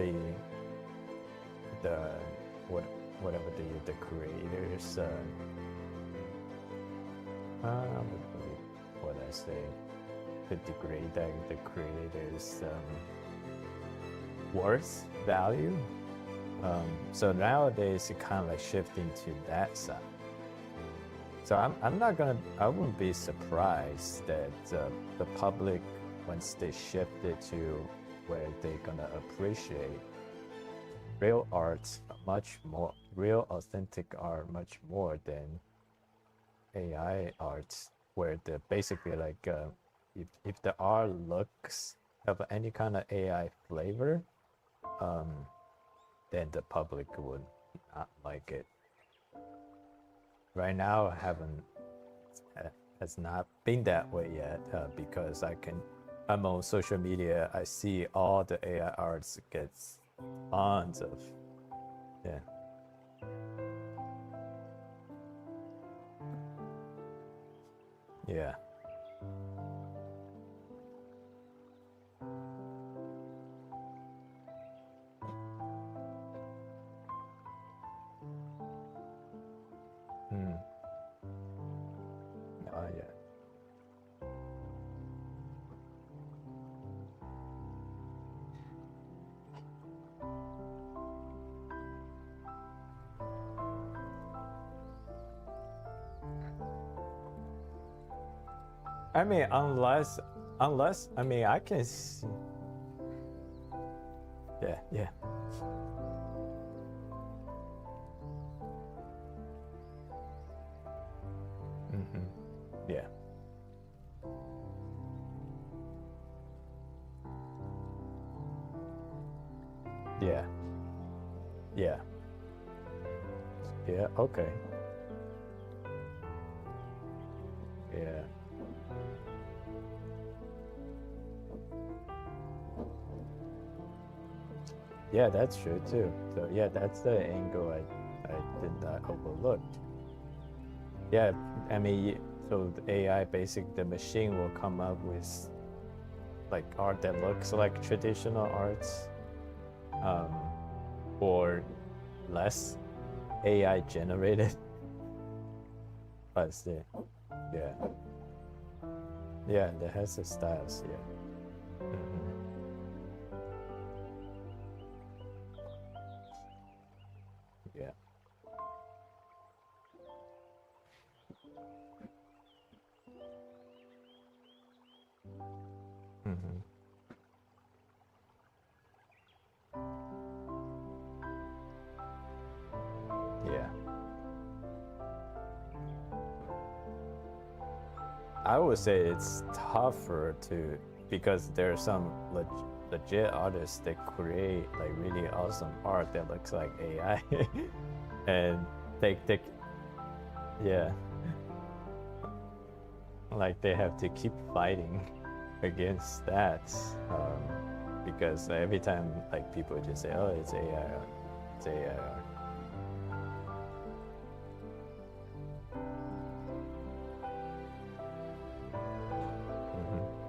the whatever the creators what I say, to degrade the creators worth value. So nowadays it kind of like shifting to that side. So I wouldn't be surprised that the public, once they shift it to where they're gonna appreciate real art much more, real authentic art much more than AI art, where the basically like if the art looks have any kind of AI flavor, then the public would not like it. Right now, I haven't has not been that way yet because I'm on social media. I see all the AI arts gets tons of yeah. Yeah. Hmm. Oh yeah. I mean, unless I mean, I can see. Yeah, yeah. Mm-hmm. Yeah. Yeah. Yeah. Yeah. Okay. Yeah. Yeah, that's true too. So yeah, that's the angle I did not overlook. Yeah, I mean, so the AI, basic, the machine will come up with like art that looks like traditional arts, um, or less AI generated. But still, yeah, yeah, that has the styles. Yeah. Hmm. Yeah. Hmm. Yeah. I would say it's tougher to because there are some legit artists that create like really awesome art that looks like AI, and they yeah, like they have to keep fighting against that because every time like people just say, oh, it's AI art, it's AI art. Hmm.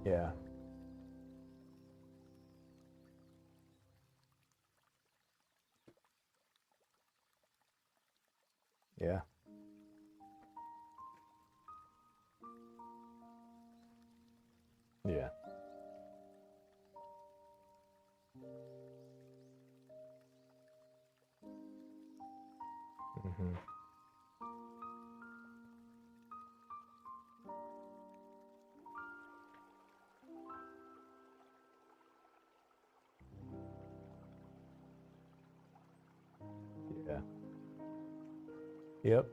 Yeah. Yeah. Yeah. Hmm. Yeah. Yep.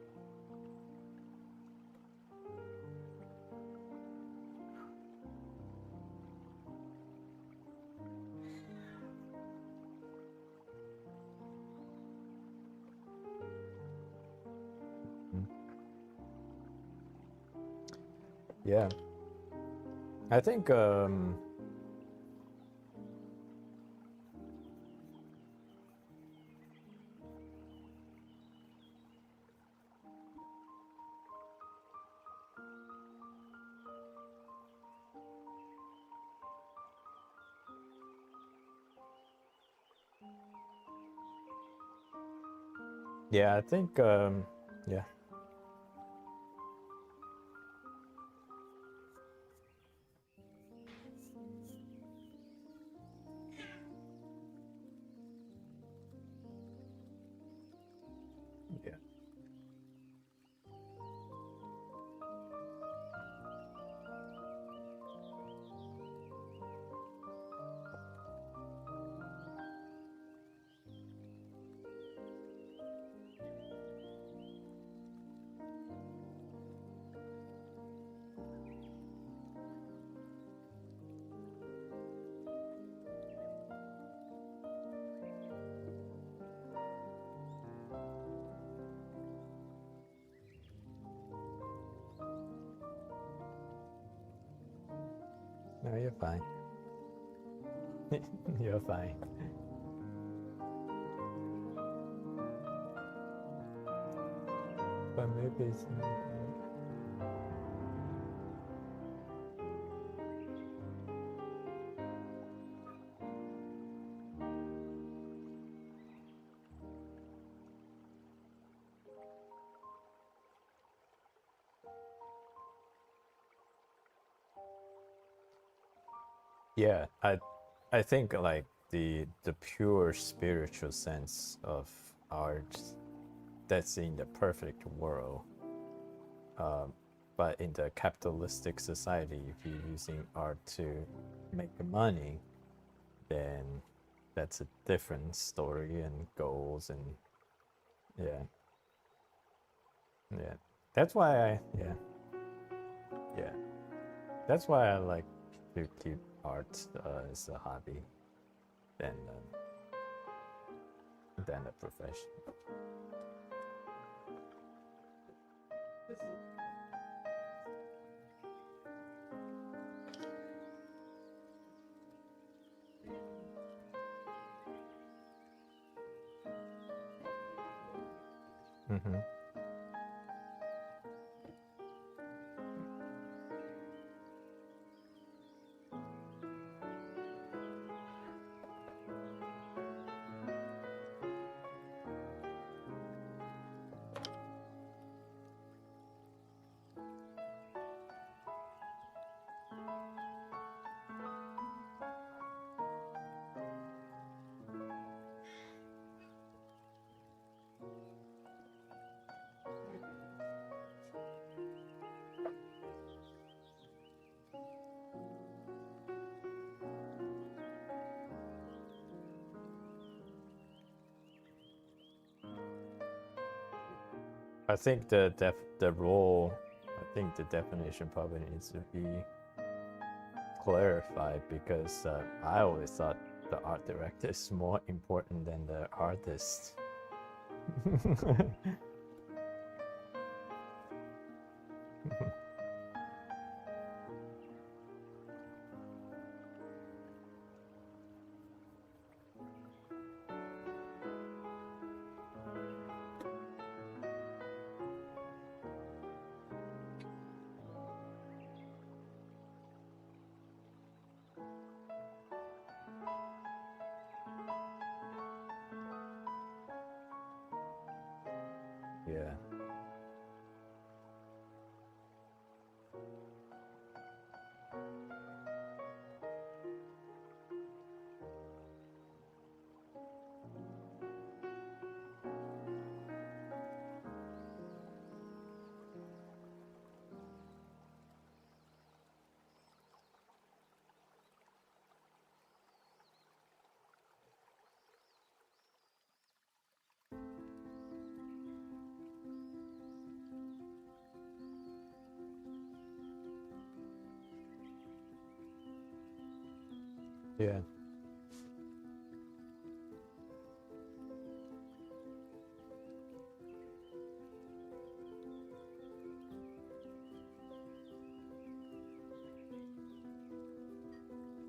Mhm. Yeah. I think yeah, I think yeah. Yeah. No, you're fine. You're fine. But maybe it's not bad. Yeah, I think like the pure spiritual sense of art that's in the perfect world. But in the capitalistic society, if you're using art to make money, then that's a different story and goals and yeah, yeah. That's why yeah. That's why I like to keep art as a hobby than a profession. Mm-hmm. I think the role, I think the definition probably needs to be clarified because I always thought the art director is more important than the artist. Yeah. Yeah.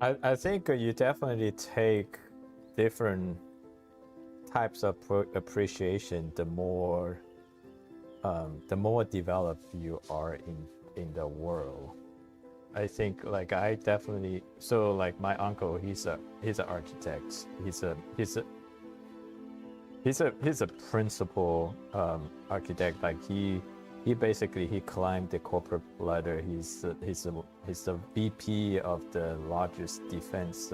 I think you definitely take different types of appreciation the more developed you are in the world. I think like I definitely so like my uncle he's an architect. He's a principal architect. Like he basically he climbed the corporate ladder. He's the VP of the largest defense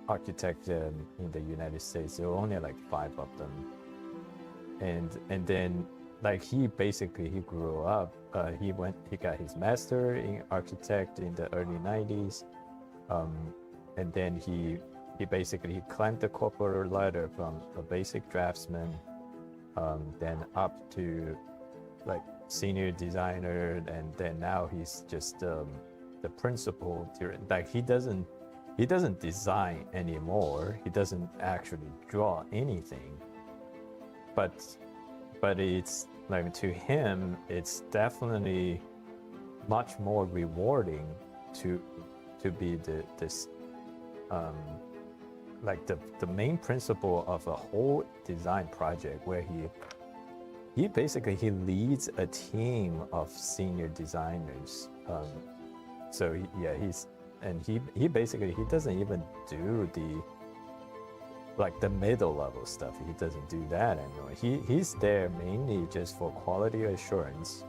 architect in the United States. There were only like 5 of them, and then like he grew up. He got his master in architect in the early 90s, and then he basically climbed the corporate ladder from a basic draftsman, then up to like senior designer, and then now he's just the principal. Like he doesn't design anymore. He doesn't actually draw anything, but it's like to him it's definitely much more rewarding to be this like the main principle of a whole design project where he basically he leads a team of senior designers. So he basically he doesn't even do the middle level stuff. He doesn't do that anymore. He's there mainly just for quality assurance,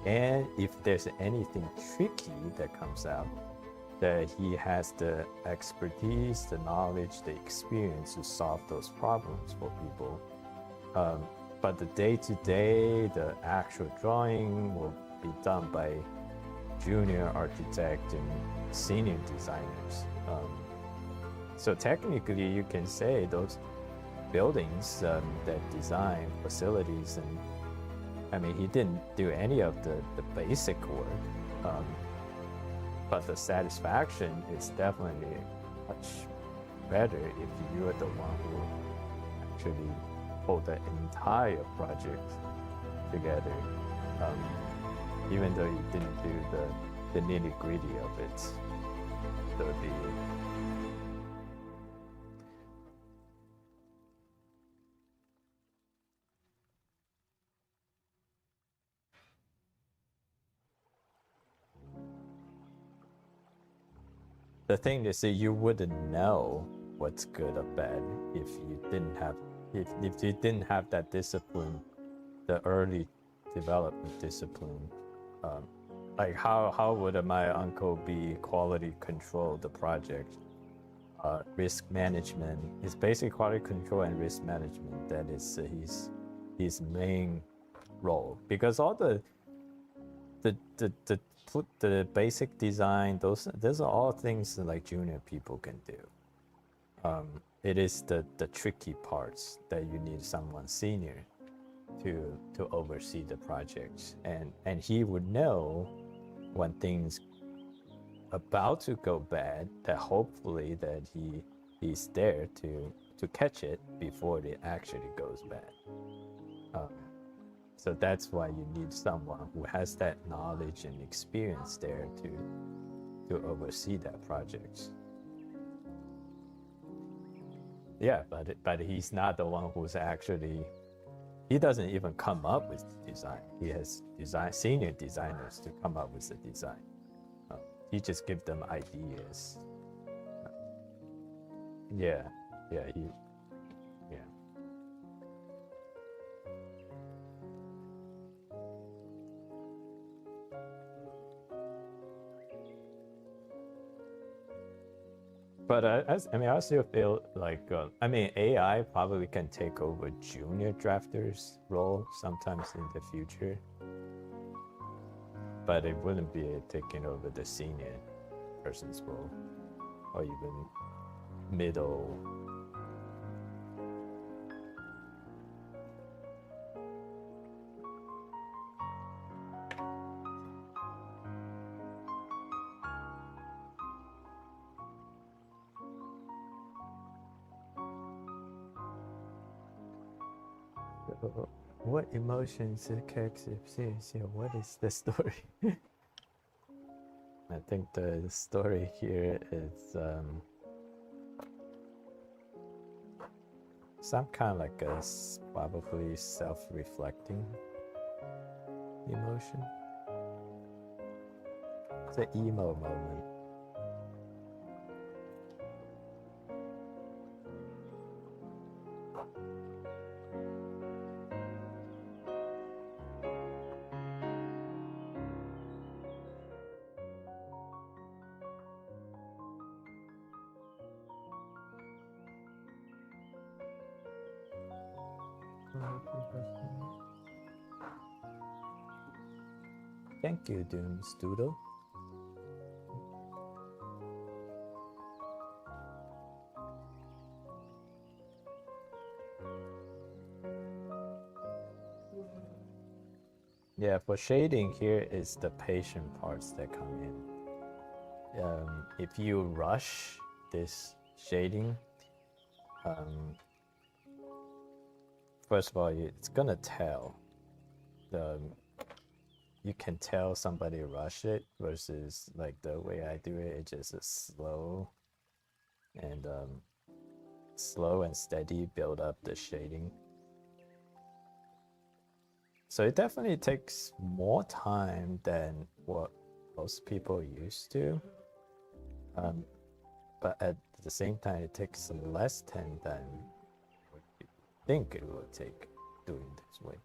and if there's anything tricky that comes out, that he has the expertise, the knowledge, the experience to solve those problems for people. But the day-to-day, the actual drawing will be done by junior architect and senior designers. So technically, you can say those buildings that design facilities, and I mean, he didn't do any of the basic work, but the satisfaction is definitely much better if you're the one who actually hold the entire project together, even though you didn't do the nitty-gritty of it. So the thing is that you wouldn't know what's good or bad if you didn't have that discipline, the early development discipline. Like how would my uncle be quality control the project? Risk management is basically quality control and risk management. That is his main role, because all the basic design, those are all things that like junior people can do. It is the tricky parts that you need someone senior to oversee the projects, and he would know when things about to go bad, that hopefully that he's there to catch it before it actually goes bad. So that's why you need someone who has that knowledge and experience there to oversee that project. Yeah, but he's not the one who's actually. He doesn't even come up with the design. He has senior designers to come up with the design. He just gives them ideas. Yeah. But I still feel like AI probably can take over junior drafters' role sometimes in the future, but it wouldn't be taking over the senior person's role, or even middle. What emotions the character experience? What is the story? I think the story here is some kind of like a probably self-reflecting emotion. It's an emo moment. Thank you, Doomstoodle. Yeah, for shading here is the patient parts that come in. If you rush this shading, first of all, it's gonna tell. You can tell somebody rushed it versus like the way I do it. It's just a slow and steady build up the shading. So it definitely takes more time than what most people used to. But at the same time, it takes less time than what you think it would take doing this way.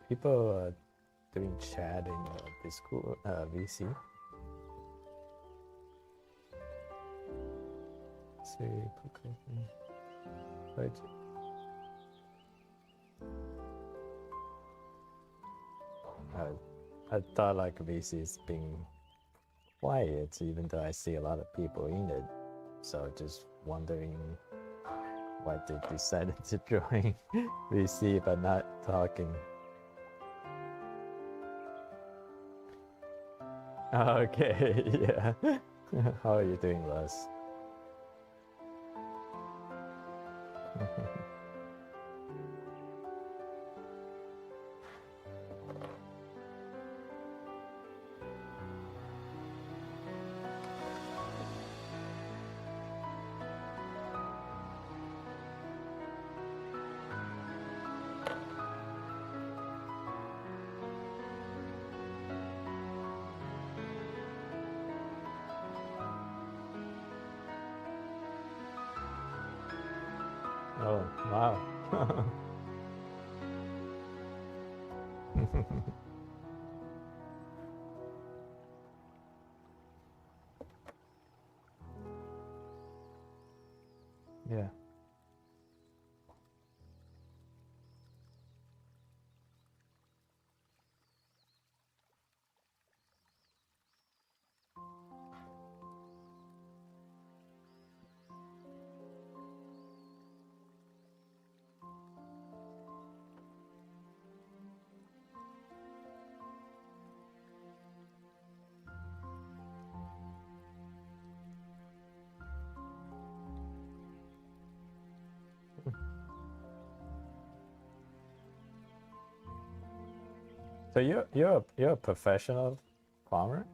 People are doing chat in Discord, VC. I thought like VC is being quiet, even though I see a lot of people in it. So just wondering why they decided to join VC but not talking. Okay, yeah. How are you doing, Les? Oh, wow. Yeah. So you're a professional farmer?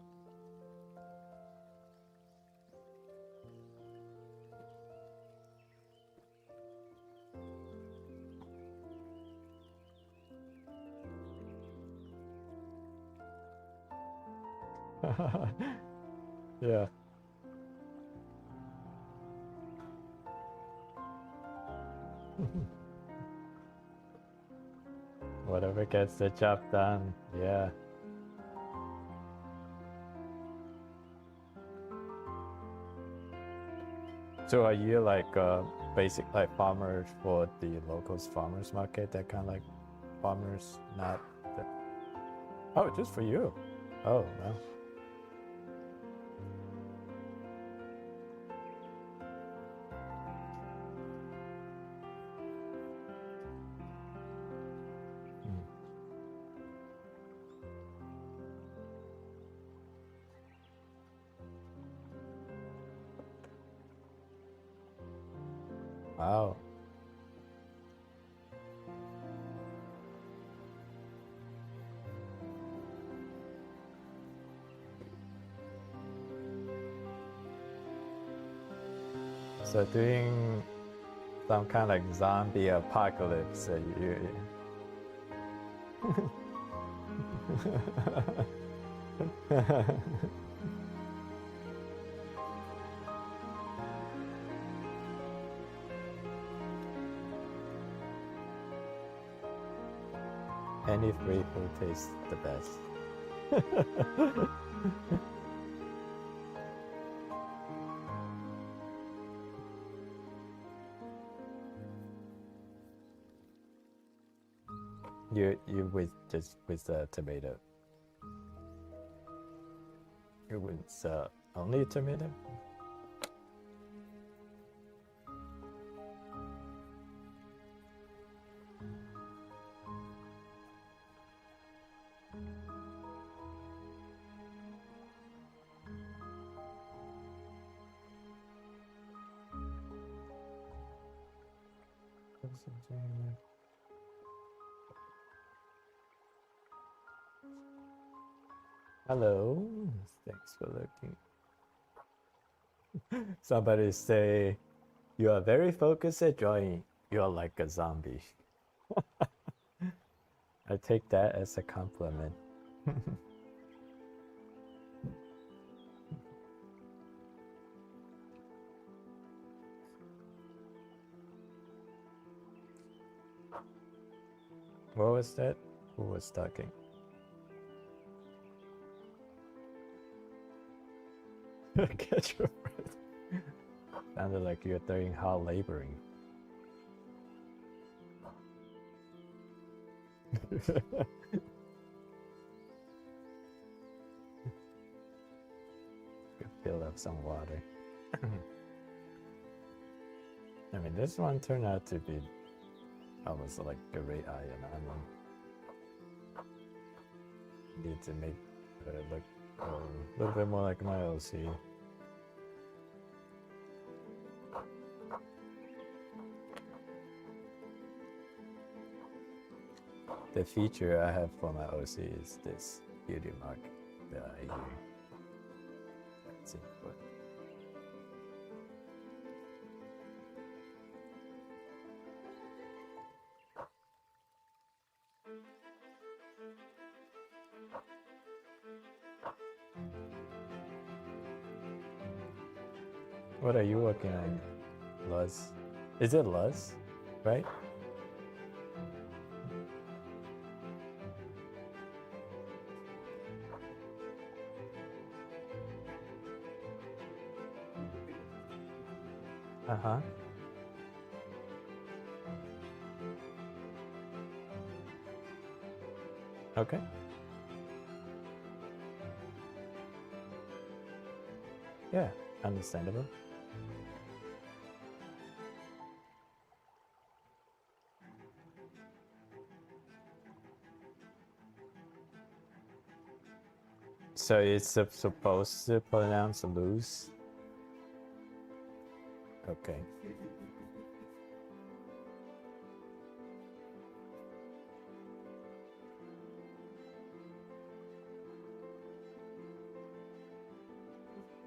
Yeah. Whatever gets the job done. Yeah. So are you like basic like farmers for the locals farmers market? That kind of like farmers, not the... Oh, just for you. Oh no. Wow. So doing some kind of like zombie apocalypse. Any free food tastes the best. You with just with the tomato. You with only tomato. Hello, thanks for looking. Somebody say, you are very focused at drawing. You are like a zombie. I take that as a compliment. What was that? Who was talking? Catch your breath. Sounded like you're doing hard laboring. Fill up some water. I mean, this one turned out to be almost like a great iron. Need to make it look a little bit more like my OC. The feature I have for my OC is this beauty mark that I use. That's it. What are you working on, Luz? Is it Luz, right? Uh-huh. Okay. Yeah, understandable. So it's supposed to pronounce loose? Okay.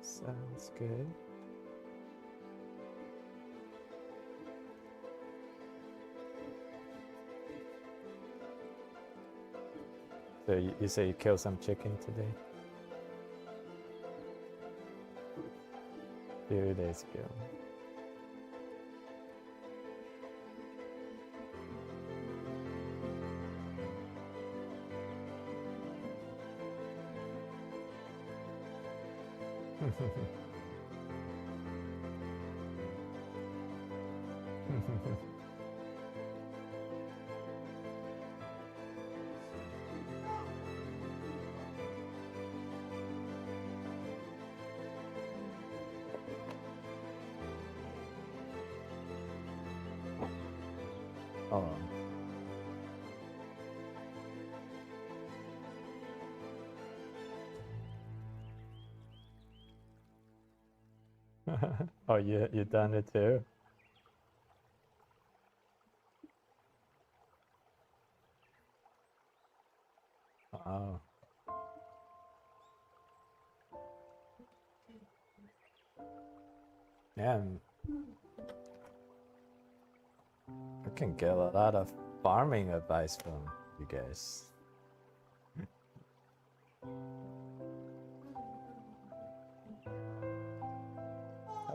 Sounds good. So you say you killed some chicken today? 2 days ago. Oh. Oh, you done it too? Oh. Yeah, I can get a lot of farming advice from you guys.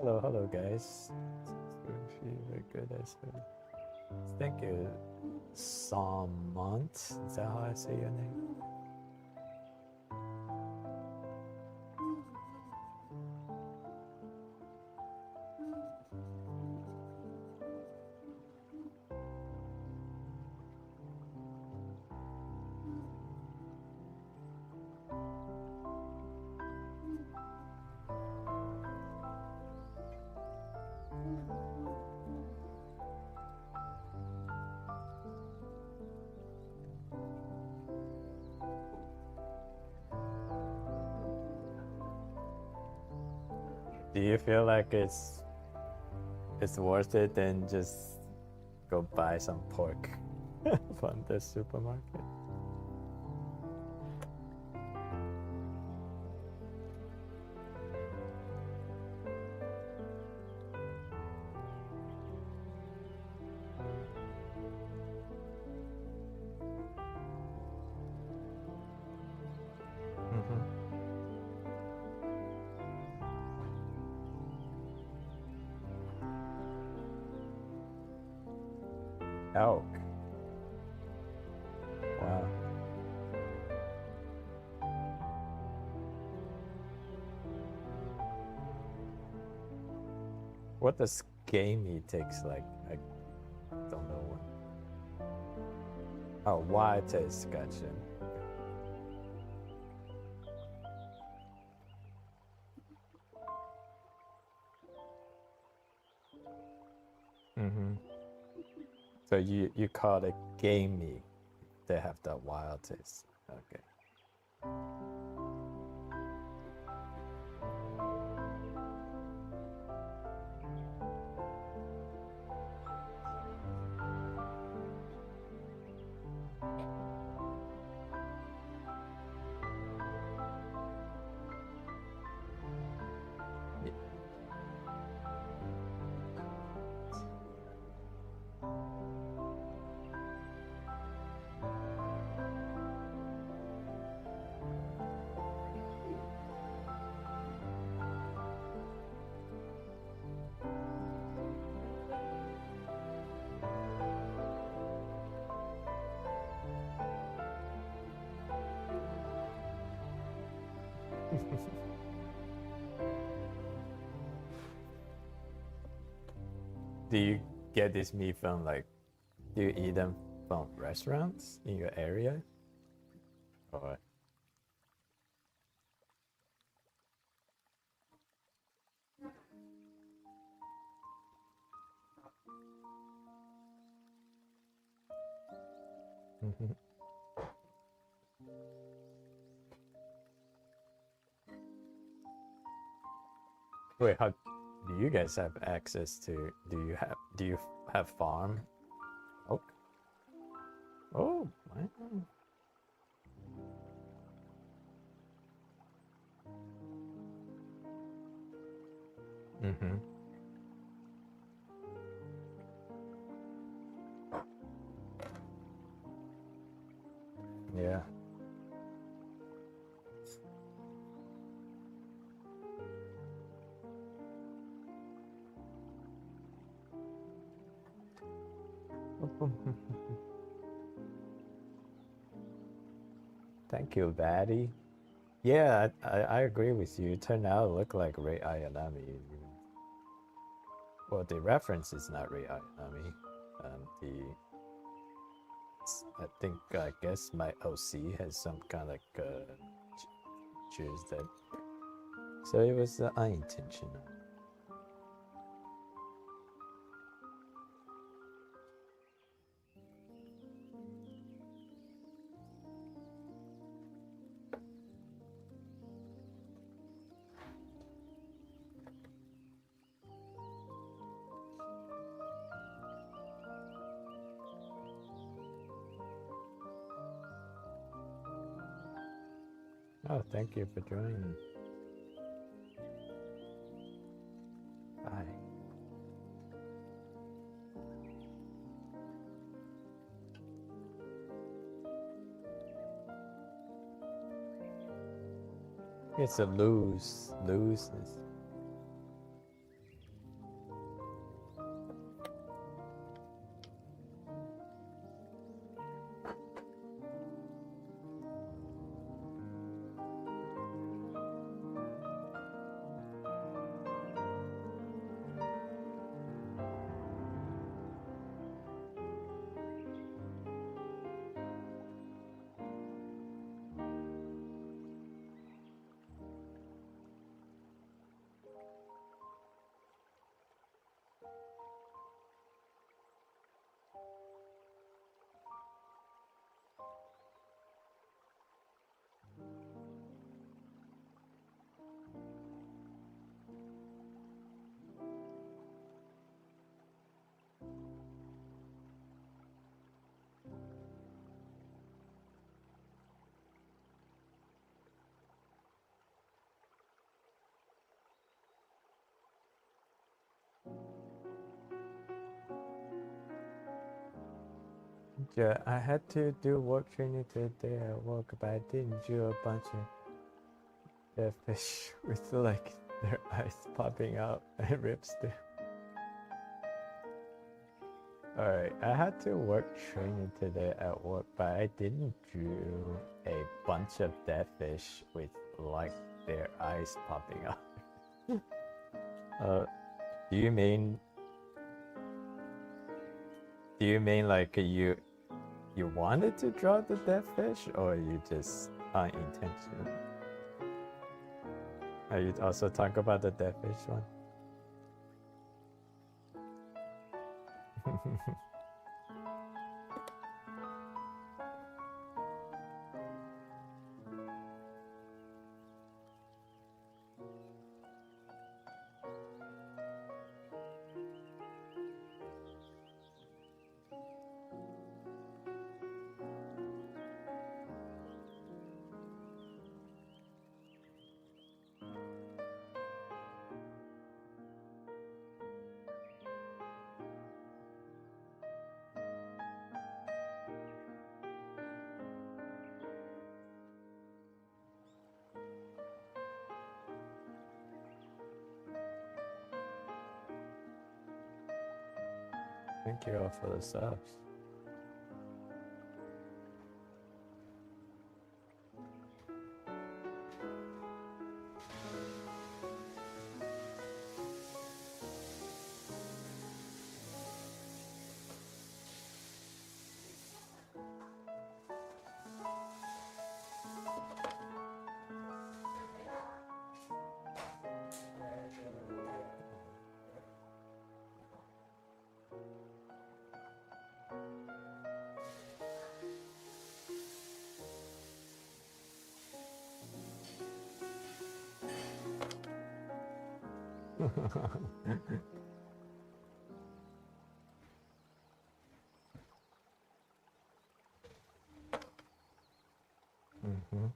Hello guys. Very good. Thank you, Samant. Is that how I say your name? Do you feel like it's worth it than just go buy some pork from the supermarket? Elk. Wow. What does gamey takes like? I don't know what. Oh, wild taste, gotcha. Mm-hmm. So you call it gamey. They have that wild taste. Okay. Do you get this meat from like? Do you eat them from restaurants in your area? Or Mhm. Wait, how do you guys have access to? Do you have farm? Oh, oh, wow. Mm-hmm. Yeah. Thank you, Batty. Yeah, I agree with you. It turned out to look like Ray Ayanami. Well, the reference is not Ray Ayanami. I think, I guess my OC has some kind of like features that. So it was unintentional. Oh, thank you for joining. Bye. It's a lose. Yeah, I had to do work training today at work, but I didn't do a bunch of dead fish with like their eyes popping out and rips them. Alright, I had to work training today at work, but I didn't do a bunch of dead fish with like their eyes popping out. Do you mean like you wanted to draw the dead fish, or you just unintentionally? Are you also talking about the dead fish one? Thank you all for the subs. Mm-hmm.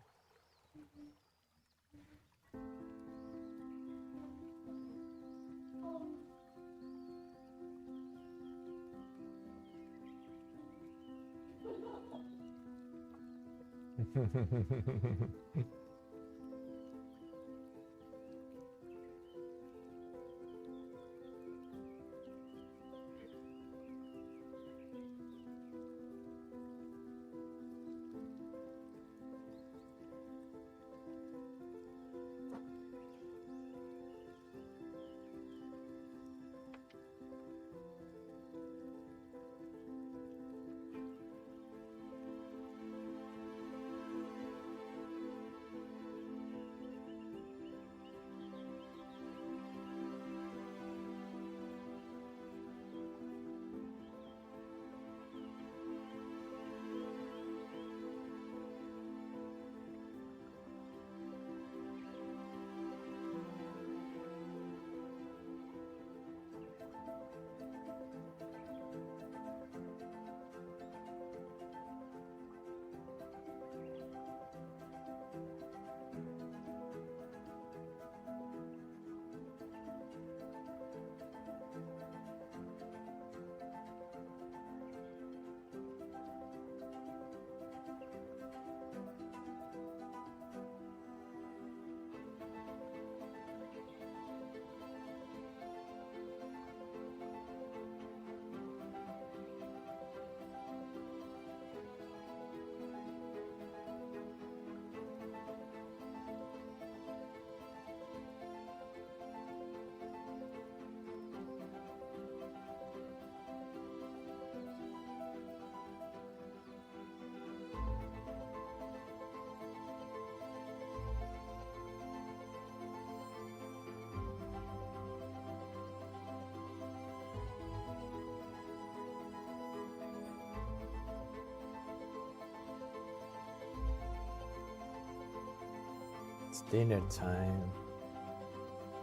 It's dinner time.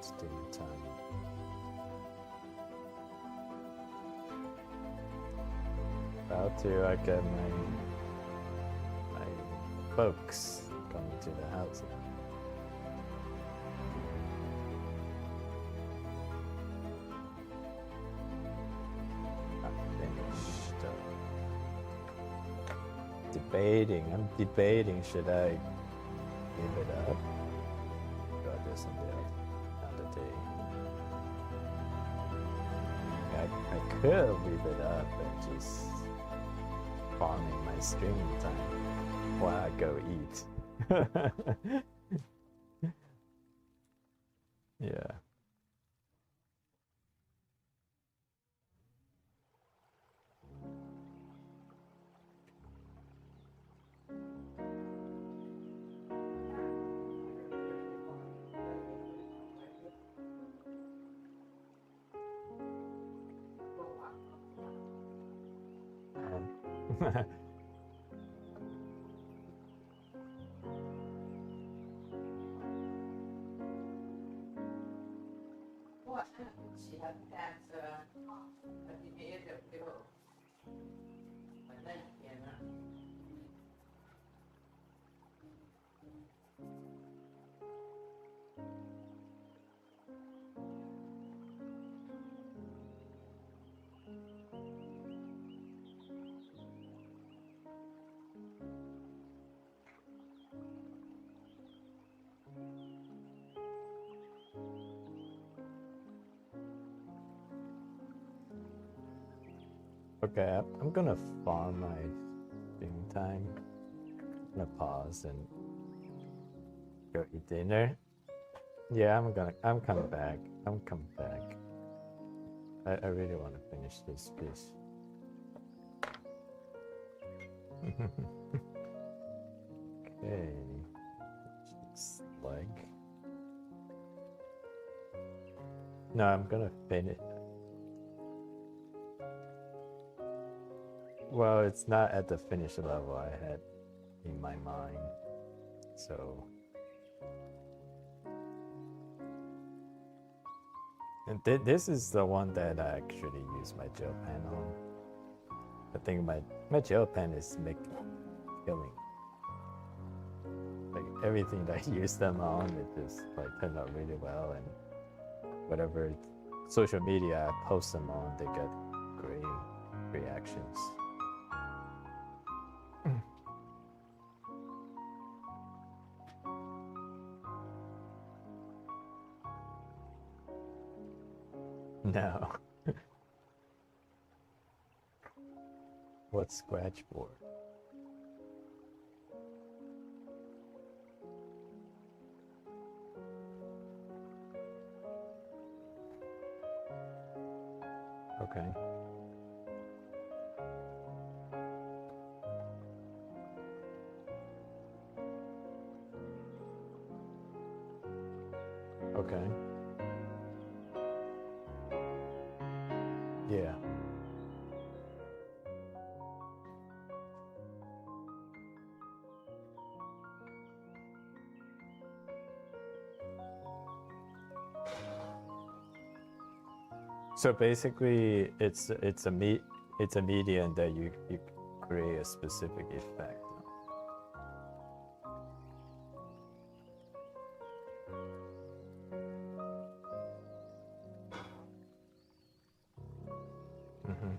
It's dinner time. About to I get my folks coming to the house. I'm debating should I give it up or do something another day. I could leave it up and just farming my streaming time while I go eat. Yeah. Okay, I'm gonna farm my streaming time. I'm gonna pause and go eat dinner. Yeah, I'm coming back. I'm coming back. I really want to finish this piece. Okay. It's like no, I'm gonna finish. Well, it's not at the finish level I had in my mind, so. And this is the one that I actually use my gel pen on. I think my gel pen is killing. Like everything that I use them on, it just like turned out really well, and whatever social media I post them on, they get great reactions. No. What's Sketchbook? Okay. Okay. Yeah. So basically, it's a medium that you create a specific effect. Mm-hmm.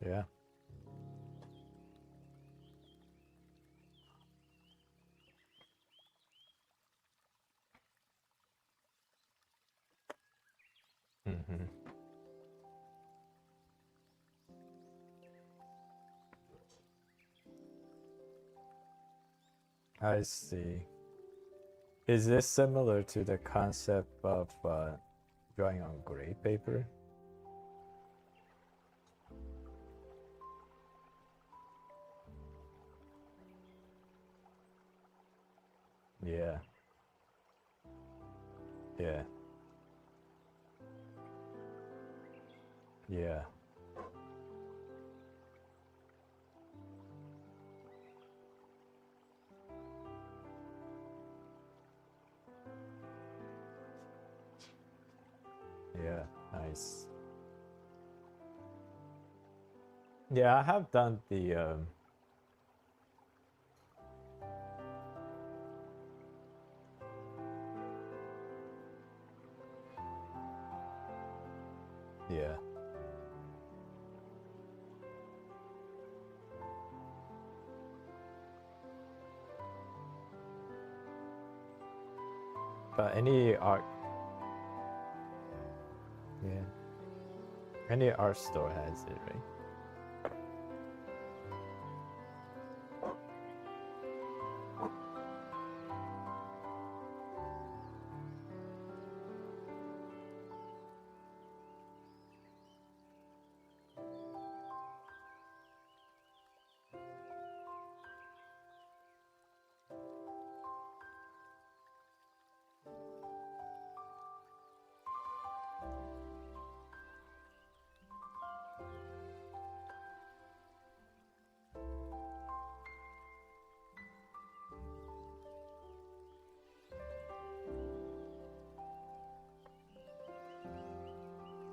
Yeah. Mm-hmm. I see. Is this similar to the concept of drawing on gray paper? Yeah. Yeah. Yeah. Yeah, nice. Yeah, I have done the yeah. But any art, yeah, any art store has it, right?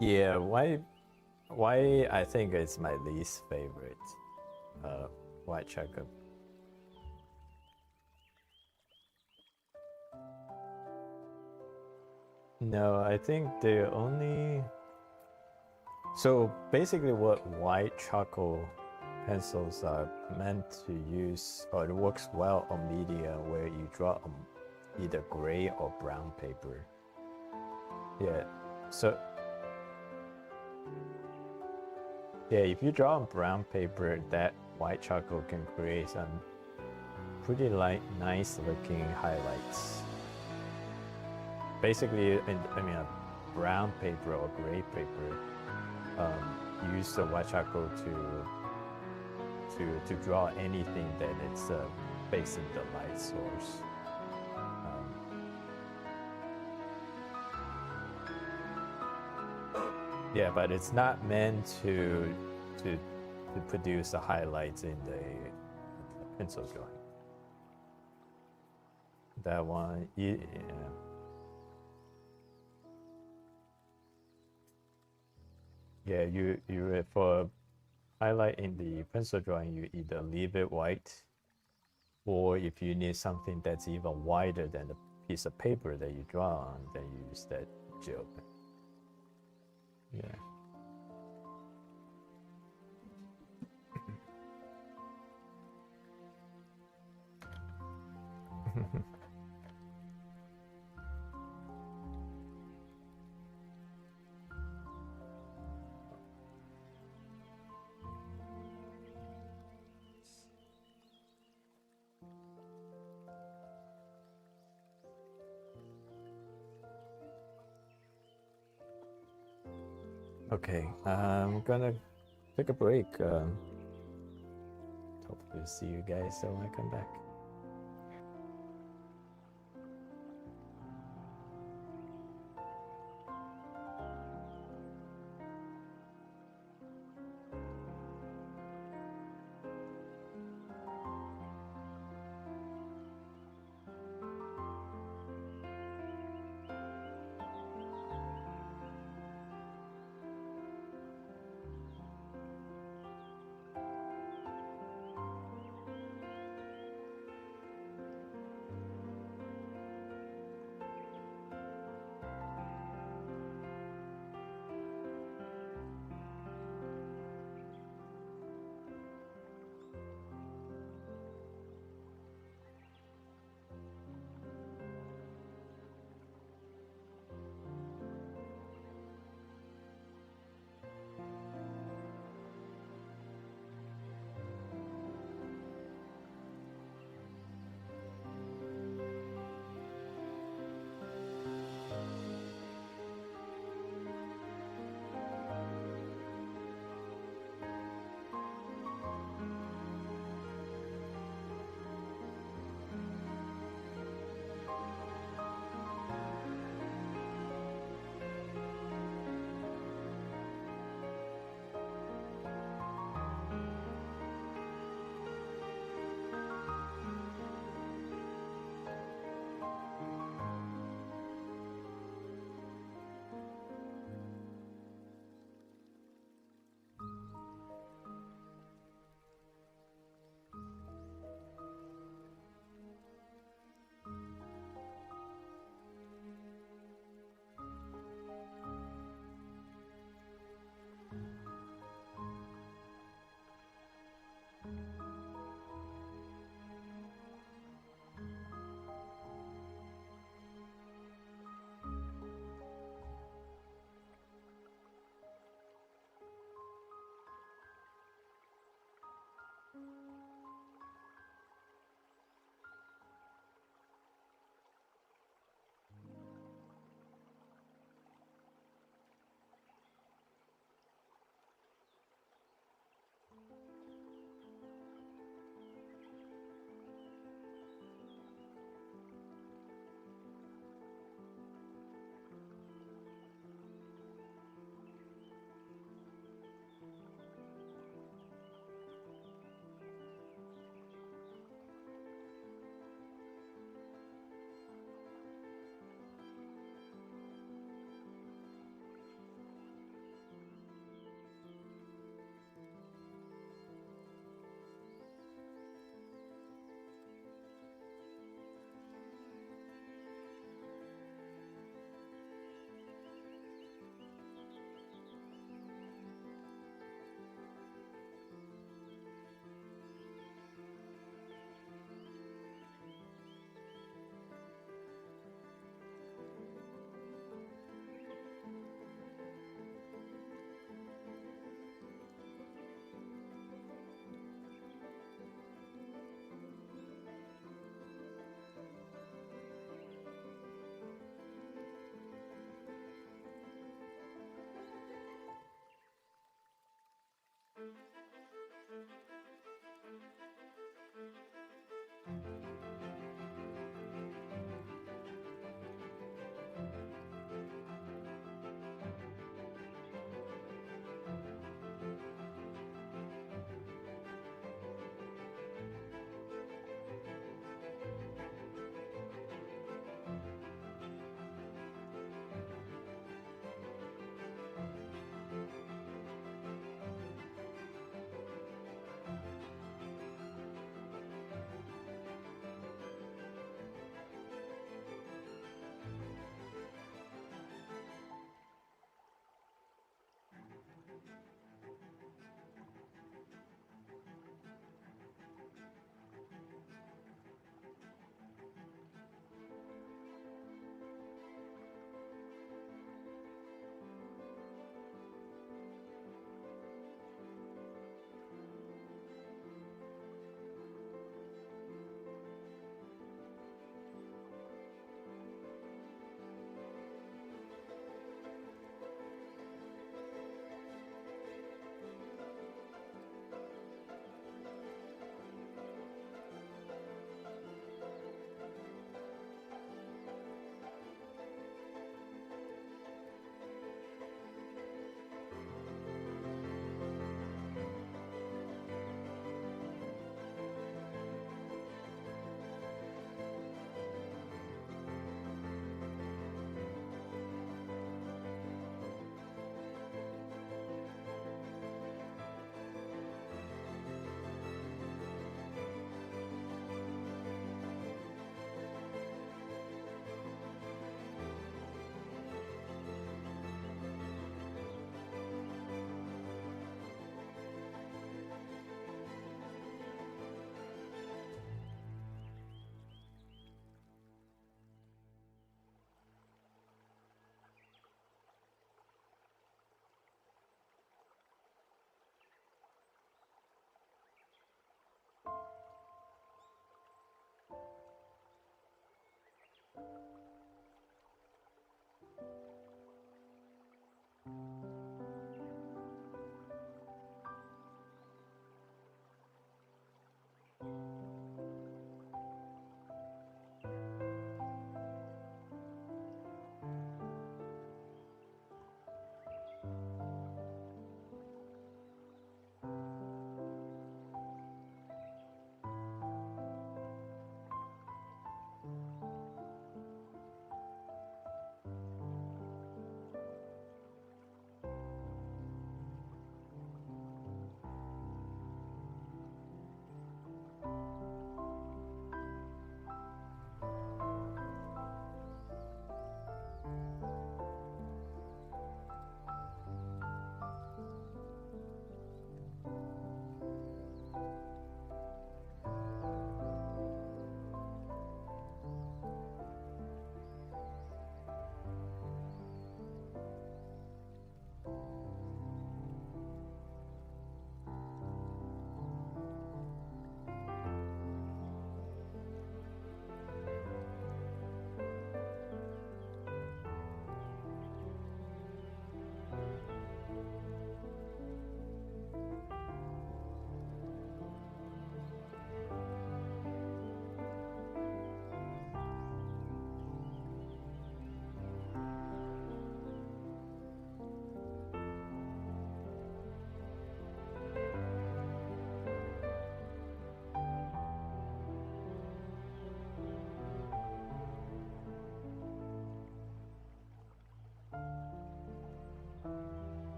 Yeah, why I think it's my least favorite white checkup. No, I think the only so basically what white charcoal pencils are meant to use, or it works well on media where you draw on either gray or brown paper. Yeah, so yeah, if you draw on brown paper, that white charcoal can create some pretty nice looking highlights. Basically, I mean, a brown paper or gray paper, use the white charcoal to draw anything that it's facing the light source. Yeah, but it's not meant to produce the highlights in the pencil drawing. That one, yeah. Yeah, you for highlight in the pencil drawing, you either leave it white, or if you need something that's even wider than the piece of paper that you draw on, then you use that gel. Yeah. Okay, I'm gonna take a break. Hopefully see you guys when I come back.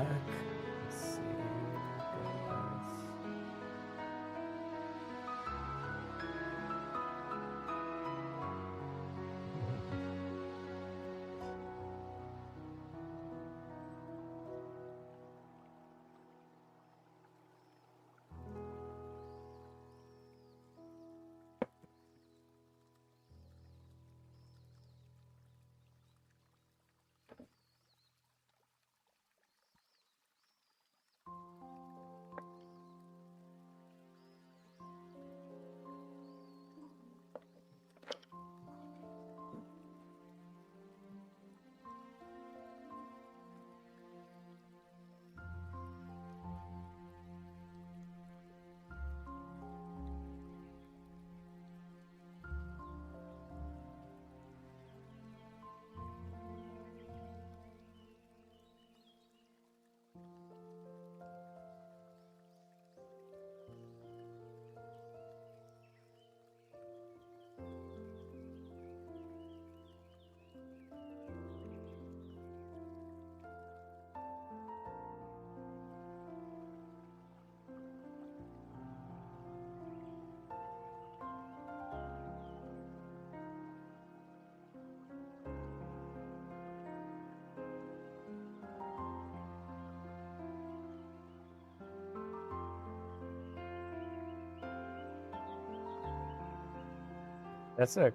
back. Let's see.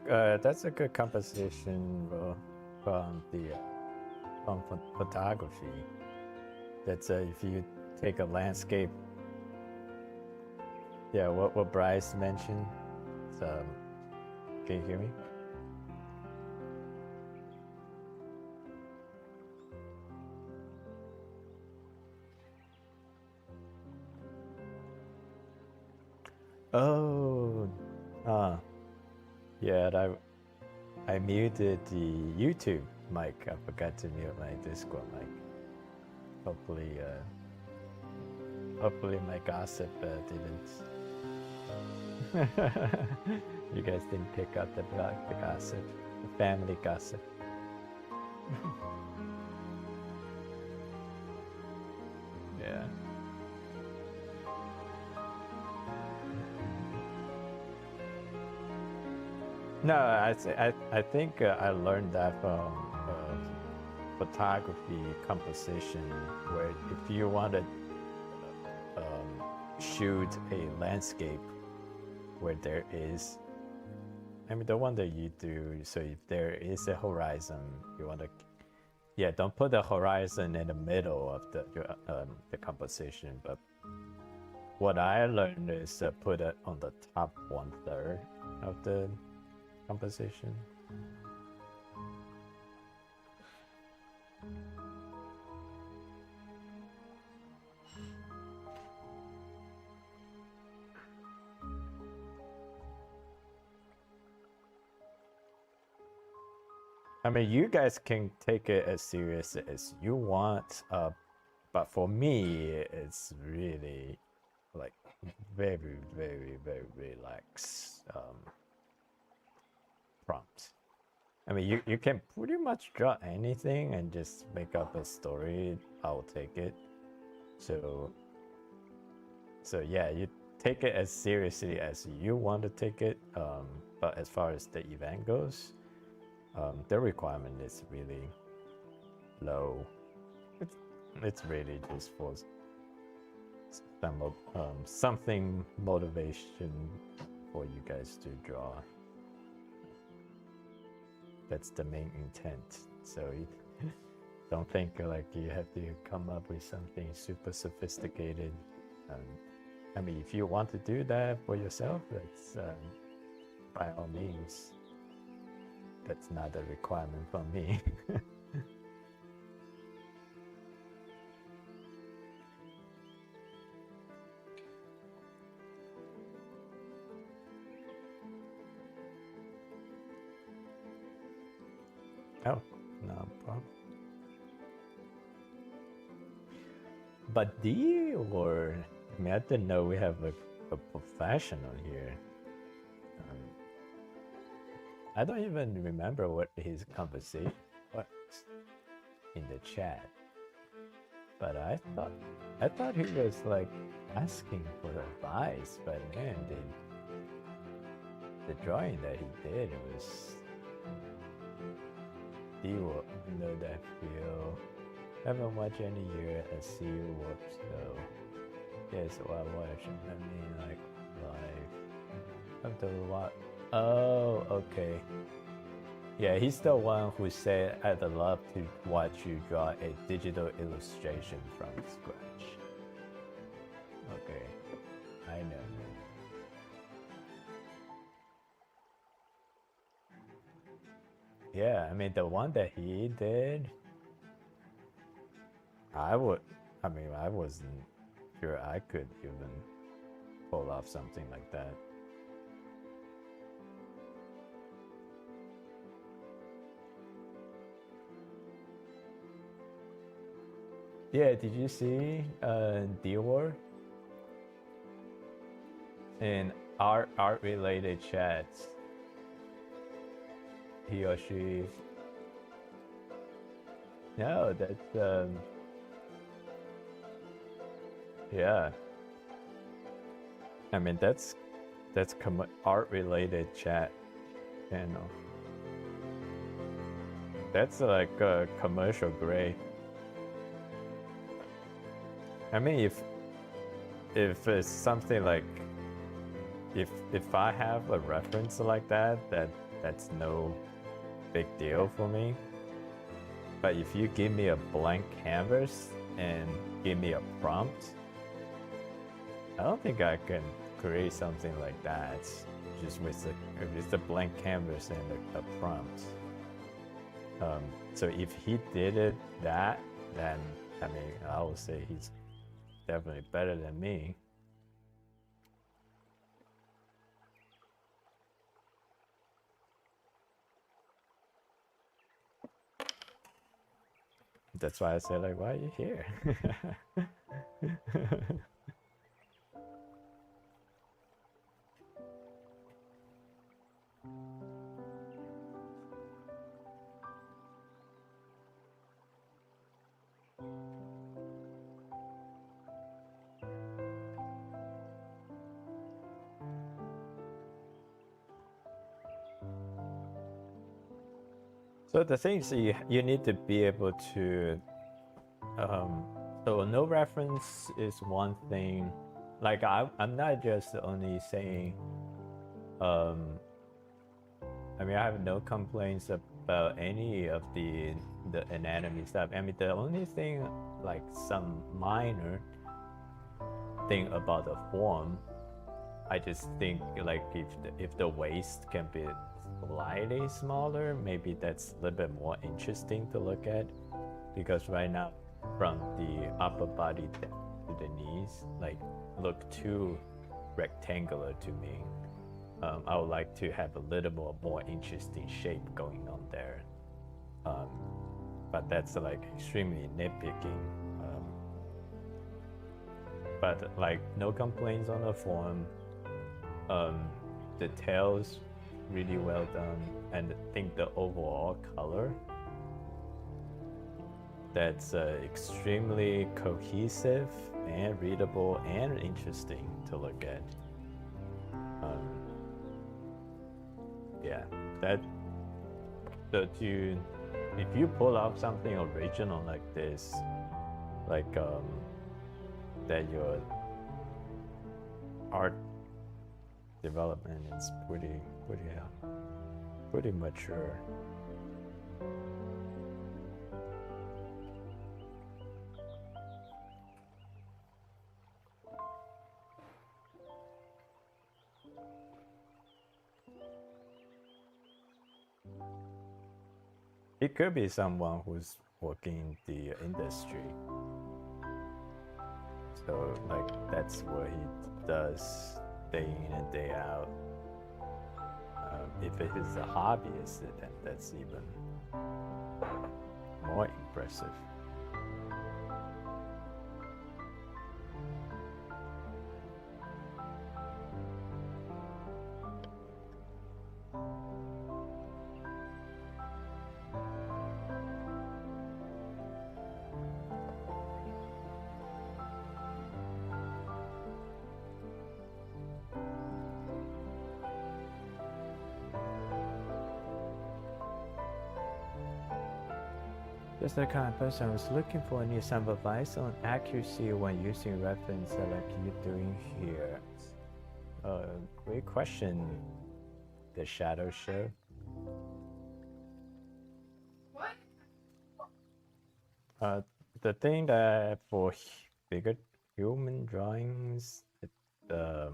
Guys. That's a good composition from the from photography. That's if you take a landscape. Yeah, what Bryce mentioned. Can you hear me? Oh, yeah. I muted the YouTube mic. I forgot to mute my Discord mic. Hopefully my gossip didn't. You guys didn't pick up the gossip, the family gossip. Yeah. No, I think I learned that from photography composition, where if you want to shoot a landscape where there is, I mean, the one that you do, so if there is a horizon, you want to, yeah, don't put the horizon in the middle of the composition, but what I learned is to put it on the top 1/3 of the composition. I mean, you guys can take it as serious as you want, but for me, it's really like very, very, very relaxed prompt. I mean, you can pretty much draw anything and just make up a story. I'll take it. So yeah, you take it as seriously as you want to take it. But as far as the event goes, the requirement is really low. It's really just for something motivation for you guys to draw. That's the main intent. So you don't think like you have to come up with something super sophisticated. I mean, if you want to do that for yourself, that's by all means. That's not a requirement from me. Oh, no problem. But do you, or I mean, I didn't know we have a professional here. I don't even remember what his conversation was in the chat. But I thought he was like asking for advice, but man, the drawing that he did was Dewo, know that feel. Haven't watched any year at CU work, so yes, I watch. I mean, like live. Have to watch. Oh, okay. Yeah, he's the one who said, "I'd love to watch you draw a digital illustration from scratch." Okay, I know. Yeah, I mean the one that he did, I wasn't sure I could even pull off something like that. Yeah, did you see Dior in art related chats? He or she. No, that's yeah. I mean that's art related chat channel. That's like commercial grade. I mean, if it's something like if I have a reference like that's no big deal for me. But if you give me a blank canvas and give me a prompt, I don't think I can create something like that just with a blank canvas and a prompt. So if he did that, then I mean, I would say he's definitely better than me. That's why I said, like, why are you here? So the thing is, you need to be able to. So no reference is one thing. Like I'm not just only saying. I mean, I have no complaints about any of the anatomy stuff. I mean, the only thing, like some minor thing about the form, I just think like if the waist can be slightly smaller, maybe that's a little bit more interesting to look at, because right now from the upper body to the knees, like look too rectangular to me. I would like to have a little more interesting shape going on there. But that's like extremely nitpicking. But like no complaints on the form. The tails really well done, and I think the overall color that's extremely cohesive and readable and interesting to look at. Yeah, that so to if you pull off something original like this, like that your art development is pretty mature. It could be someone who's working in the industry. So like that's what he does day in and day out. If it is a hobbyist, then that's even more impressive. Just the kind of person I was looking for. Need some advice on accuracy when using reference like you're doing here. Great question. The shadow show. The thing that for bigger human drawings, the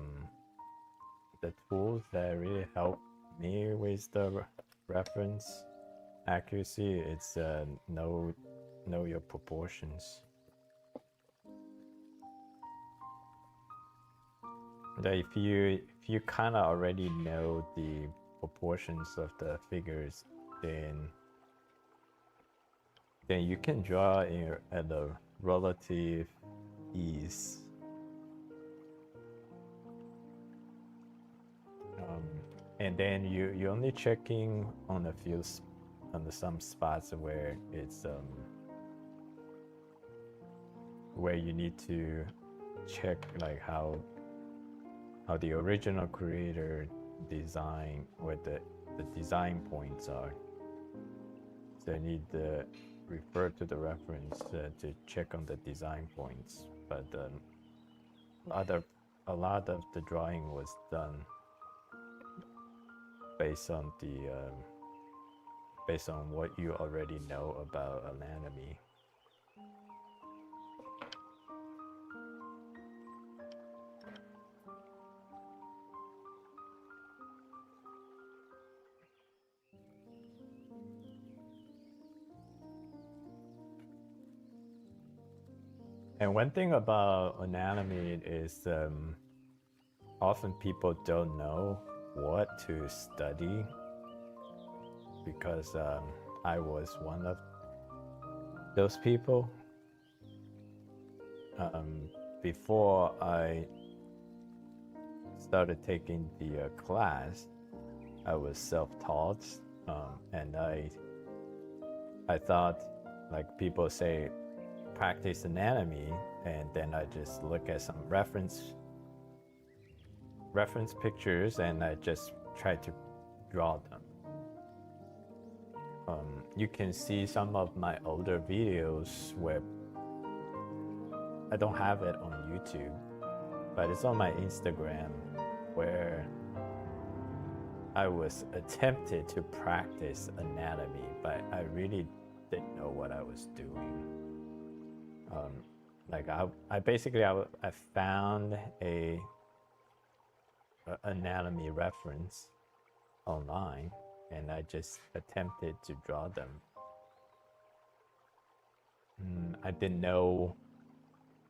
tools that really help me with the reference accuracy, it's know your proportions. That if you kind of already know the proportions of the figures, then you can draw at a relative ease. And then you're only checking on a few some spots where it's where you need to check like how the original creator design, where the design points are. So you need to refer to the reference to check on the design points. But a lot of the drawing was done based on what you already know about anatomy. And one thing about anatomy is often people don't know what to study, because I was one of those people. Before I started taking the class, I was self-taught, and I thought, like people say, practice anatomy, and then I just look at some reference pictures and I just try to draw them. You can see some of my older videos where I don't have it on YouTube, but it's on my Instagram, where I was attempted to practice anatomy, but I really didn't know what I was doing. Like I basically found a anatomy reference online, and I just attempted to draw them. I didn't know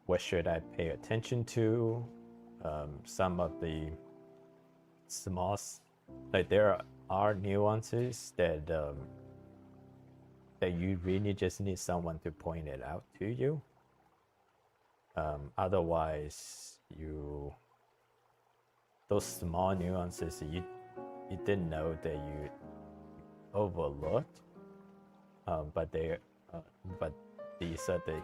what should I pay attention to. Some of the small, like there are nuances that that you really just need someone to point it out to you. Otherwise, those small nuances you didn't know that you overlooked, but these are the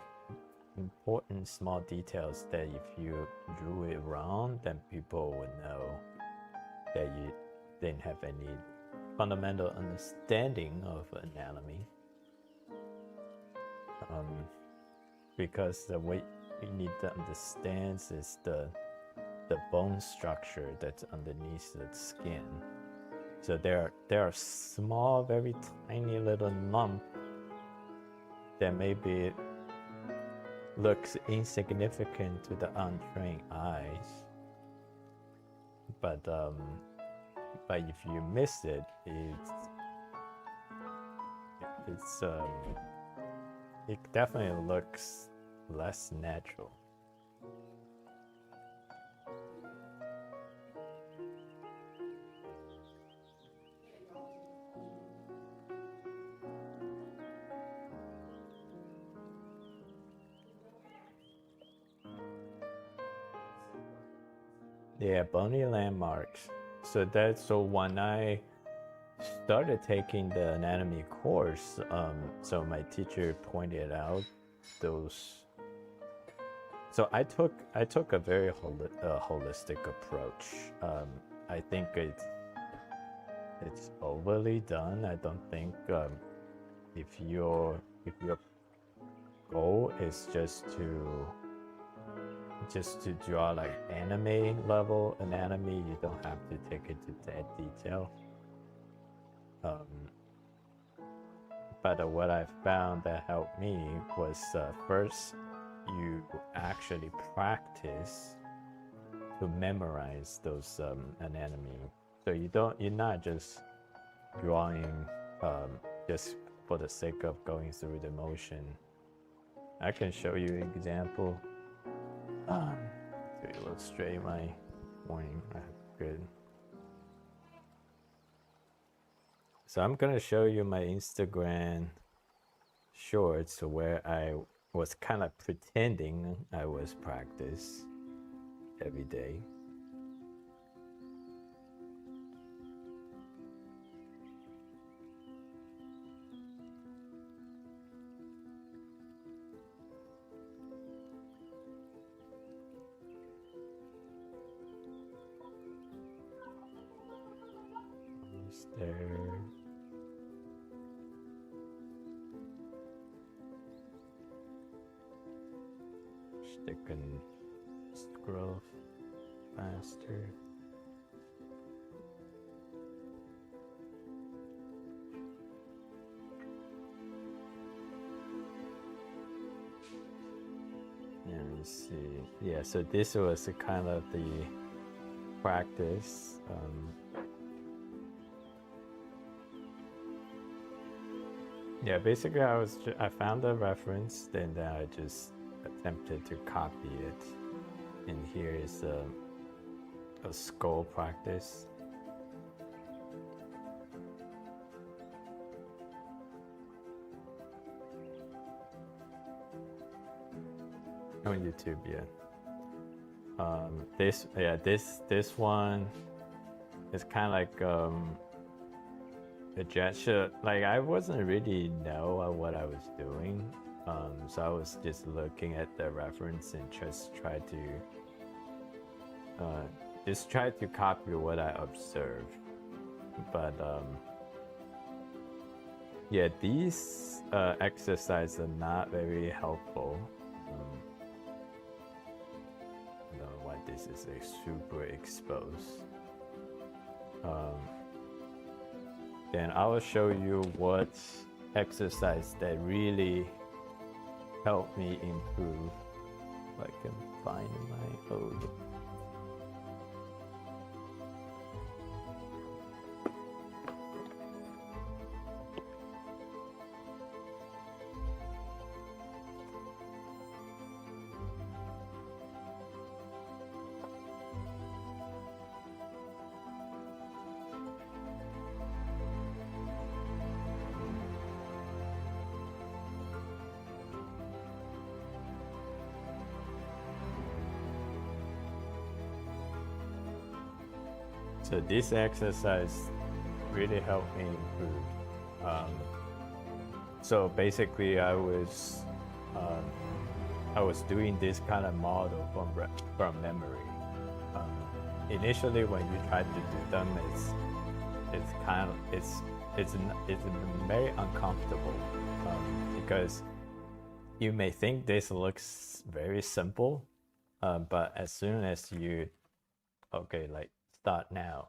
important small details that if you drew it wrong, then people would know that you didn't have any fundamental understanding of anatomy. Because the way you need to understand is the bone structure that's underneath the skin. So there are small, very tiny little lump that maybe looks insignificant to the untrained eyes, but if you miss it, it definitely looks less natural. Yeah, bony landmarks. So when I started taking the anatomy course, so my teacher pointed out those. So I took a very holistic approach. I think it's overly done. I don't think if you're goal is just to draw like anime level anatomy. You don't have to take it to that detail. But what I found that helped me was first you actually practice to memorize those anatomy. So you're not just drawing just for the sake of going through the motion. I can show you an example to illustrate my point. Good. So I'm gonna show you my Instagram shorts where I was kind of pretending I was practice every day. Almost there. Stick and scroll faster. Let me see. Yeah, so this was kind of the practice. Yeah, basically I found a reference, then I just attempted to copy it. And here is a skull practice. On YouTube, yeah. This one is kind of like a gesture. Like I wasn't really know what I was doing, so I was just looking at the reference and just try to copy what I observed. But yeah, these exercises are not very helpful. I don't know why this is like super exposed. Then I will show you what exercise that really helped me improve. If I can find my old. So this exercise really helped me improve. So basically, I was doing this kind of model from memory. Initially, when you try to do them, it's very uncomfortable because you may think this looks very simple, but as soon as you start now,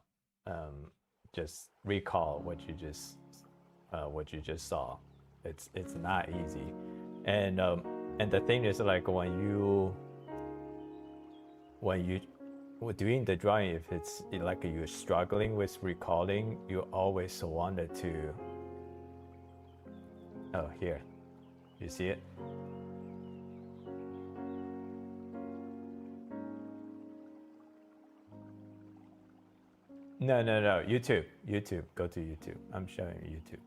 just recall what you just saw. It's not easy, and the thing is, like when you were doing the drawing, if it's like you're struggling with recalling, you always wanted to. Oh, here, you see it? No, YouTube. Go to YouTube. I'm showing you YouTube.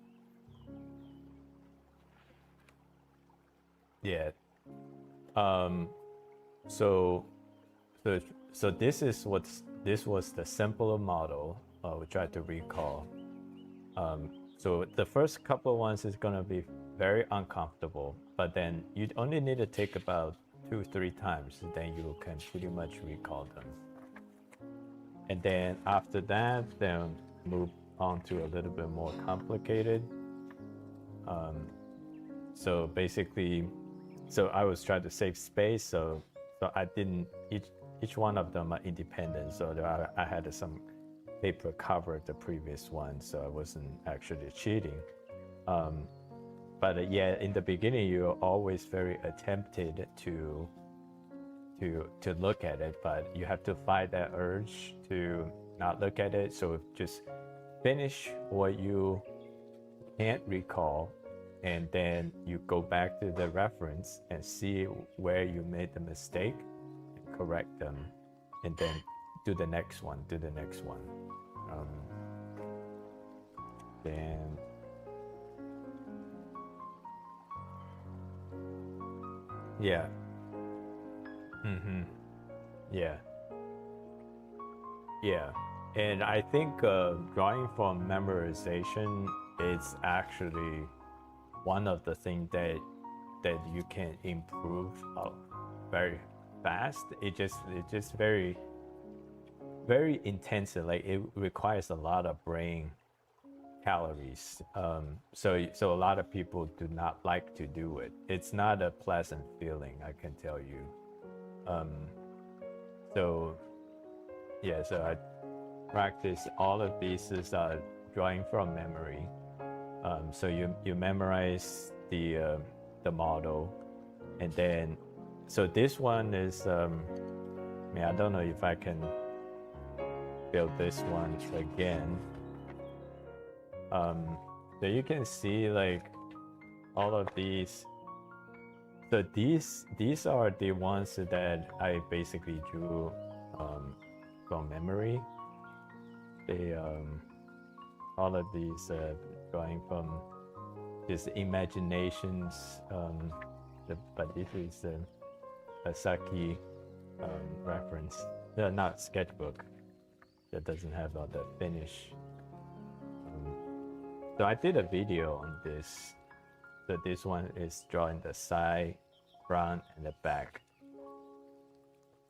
Yeah. So this was the simpler model. We tried to recall. So the first couple of ones is gonna be very uncomfortable, but then you only need to take about 2-3 times, then you can pretty much recall them. And then after that, then move on to a little bit more complicated. So basically, so I was trying to save space, so I didn't, each one of them are independent, so I had some paper cover the previous one, so I wasn't actually cheating. But yeah, in the beginning you're always very tempted to look at it, but you have to fight that urge to not look at it. So just finish what you can't recall, and then you go back to the reference and see where you made the mistake and correct them, and then do the next one. Then yeah. Yeah. Yeah. And I think drawing from memorization is actually one of the things that you can improve very fast. It just very intensive. Like it requires a lot of brain calories. So a lot of people do not like to do it. It's not a pleasant feeling, I can tell you. So yeah, so I practice all of these is drawing from memory. So you memorize the model, and then so this one is I mean, I don't know if I can build this one again. So you can see like all of these. So these are the ones that I basically drew from memory. They all of these drawing from just imaginations. But this is a Saki reference. No, not sketchbook. That doesn't have all the finish. So I did a video on this. So this one is drawing the side, front, and the back.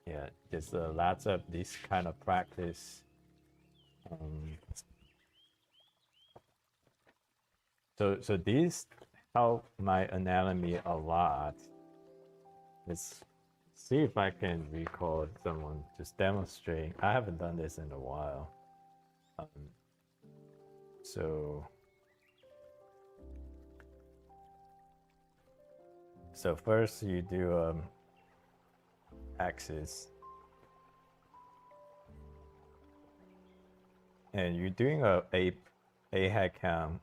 Yeah, just lots of this kind of practice. So these help my anatomy a lot. Let's see if I can record someone just demonstrate. I haven't done this in a while. So first you do axis, and you're doing a head count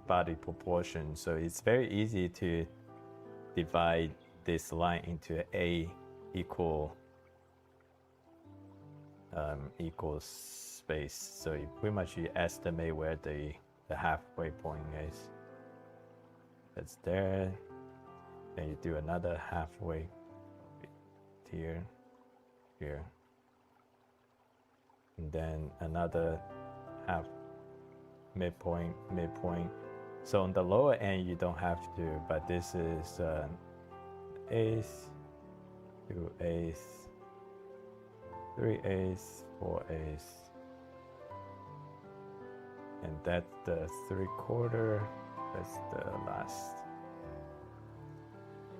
body proportion. So it's very easy to divide this line into a equal space. So you pretty much you estimate where the halfway point is. That's there. Then you do another halfway here, and then another half midpoint. So on the lower end you don't have to, but this is eighth, 2/8, 3/8, 4/8, and that's the 3/4. That's the last.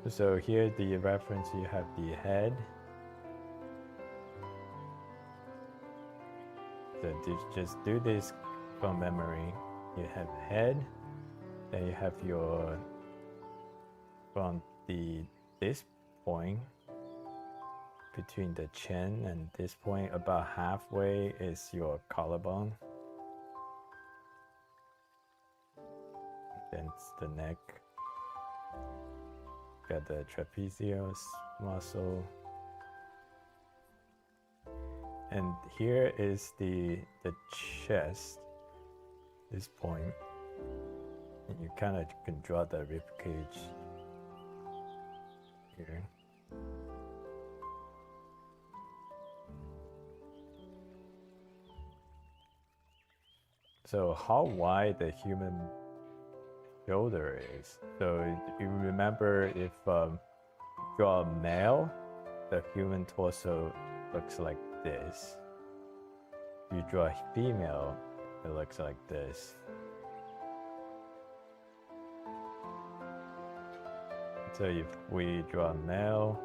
So here the reference, you have the head. So just do this from memory. You have head, then you have your from this point between the chin and this point, about halfway is your collarbone. Then it's the neck. Got the trapezius muscle, and here is the chest. This point, and you kind of can draw the rib cage here. So how wide the human shoulder is. So you remember, if draw a male, the human torso looks like this. If you draw a female, it looks like this. So if we draw a nail,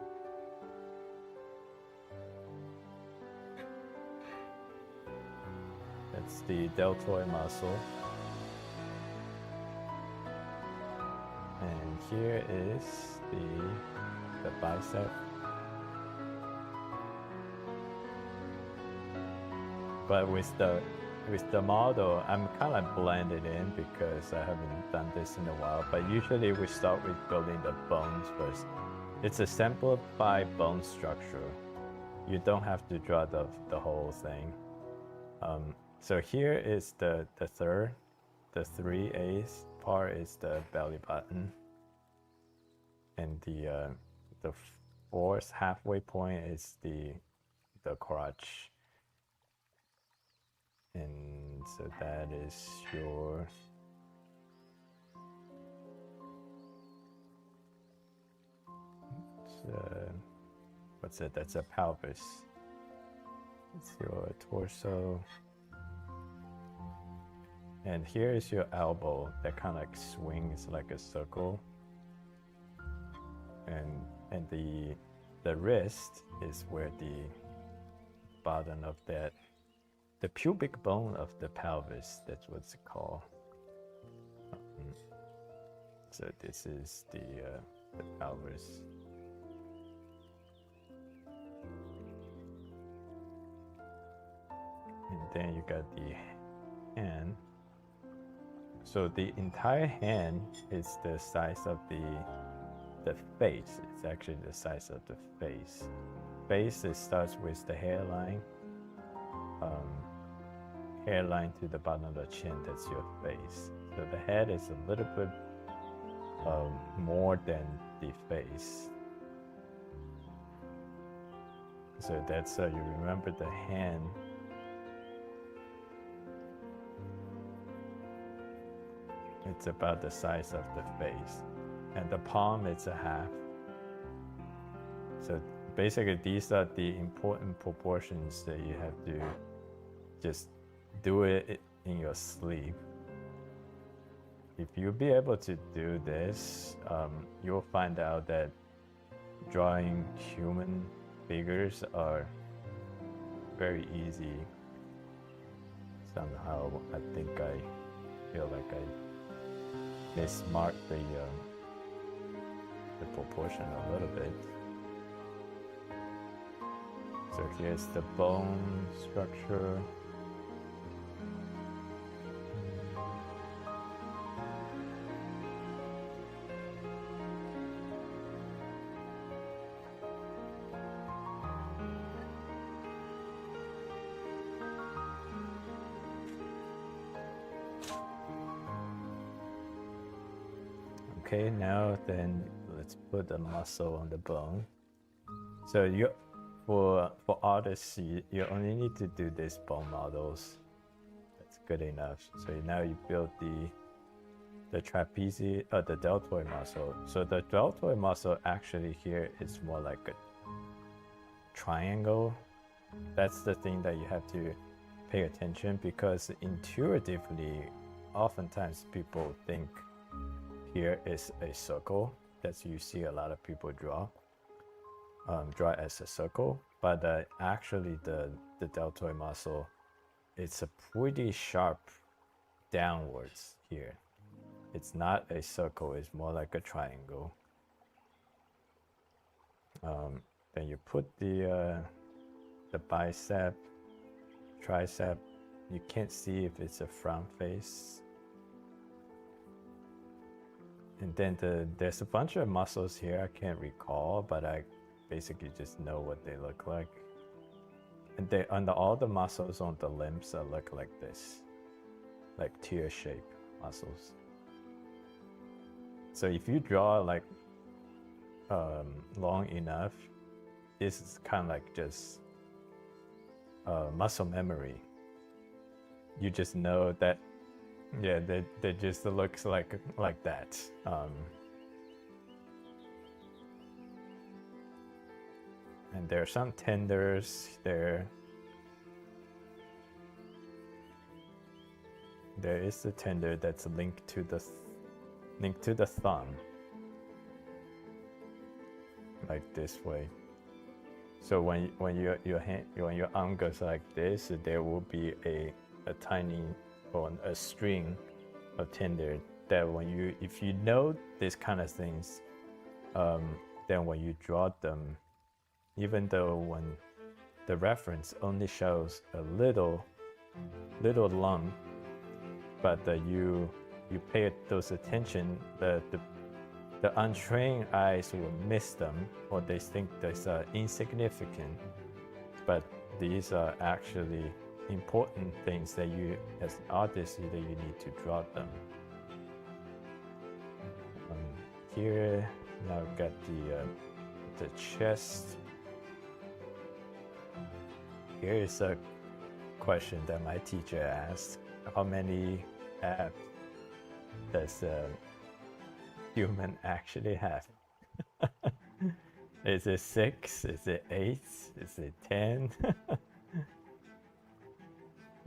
that's the deltoid muscle. And here is the bicep. But with the model, I'm kind of blended in because I haven't done this in a while. But usually we start with building the bones first. It's a simplified bone structure. You don't have to draw the whole thing. So here is the 3/8 part is the belly button, and the fourth halfway point is the crotch, and so that is your what's it? That's a pelvis. It's your torso. And here is your elbow that kind of like swings like a circle. And the wrist is where the bottom of that, the pubic bone of the pelvis, that's what it's called. So this is the pelvis. And then you got the hand. So the entire hand is the size of the face. It's actually the size of the face. Face, it starts with the hairline. Hairline to the bottom of the chin, that's your face. So the head is a little bit more than the face. So that's how you remember the hand. It's about the size of the face. And the palm, it's a half. So basically these are the important proportions that you have to just do it in your sleep. If you'll be able to do this, you'll find out that drawing human figures are very easy. Somehow I think I feel like I mismarked the proportion a little bit. So here's the bone structure. Okay, now then let's put the muscle on the bone. So for artists, you only need to do these bone models. That's good enough. So now you build the trapezius, the deltoid muscle. So the deltoid muscle actually here is more like a triangle. That's the thing that you have to pay attention, because intuitively, oftentimes people think here is a circle. That's you see a lot of people draw as a circle, but actually the deltoid muscle, it's a pretty sharp downwards here. It's not a circle, it's more like a triangle. Then you put the bicep, tricep. You can't see if it's a front face. And then there's a bunch of muscles here I can't recall, but I basically just know what they look like. And all the muscles on the limbs look like this, like tear-shaped muscles. So if you draw like long enough, this is kind of like just muscle memory. You just know that. Yeah, that just looks like that. And there are some tendons there. There is a tendon that's linked to the thumb. like this way. So when your arm goes like this, there will be a tiny or a string of tinder that if you know these kind of things, then when you draw them, even though when the reference only shows a little lump, but you pay those attention, the untrained eyes will miss them, or they think that's insignificant, but these are actually important things that you, as an artist, that you need to draw them. Here now we've got the chest. Here is a question that my teacher asked: how many abs does human actually have? Is it 6? Is it 8? Is it 10?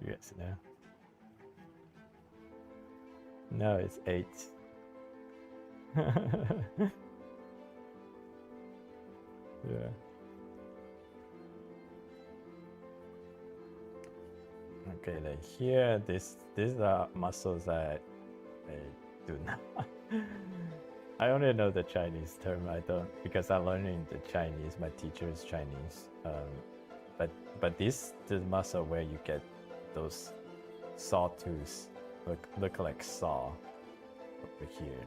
You guys know? No, it's 8. Yeah. Okay, like here, these are muscles that I do not. I only know the Chinese term. I don't, because I'm learning the Chinese. My teacher is Chinese. But this muscle where you get those sawtooths look like saw over here.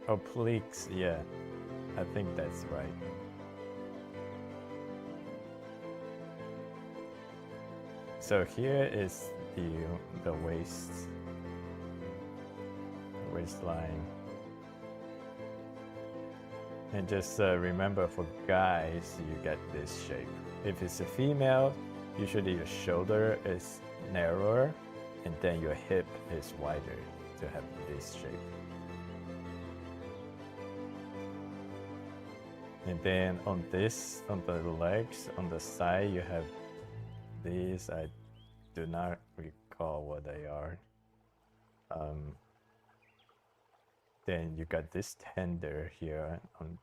Obliques, yeah, I think that's right. So here is the waistline, and just remember, for guys, you get this shape. If it's a female, usually your shoulder is narrower, and then your hip is wider to have this shape. And then on the legs, on the side, you have these. I do not recall what they are. Then you got this tender here on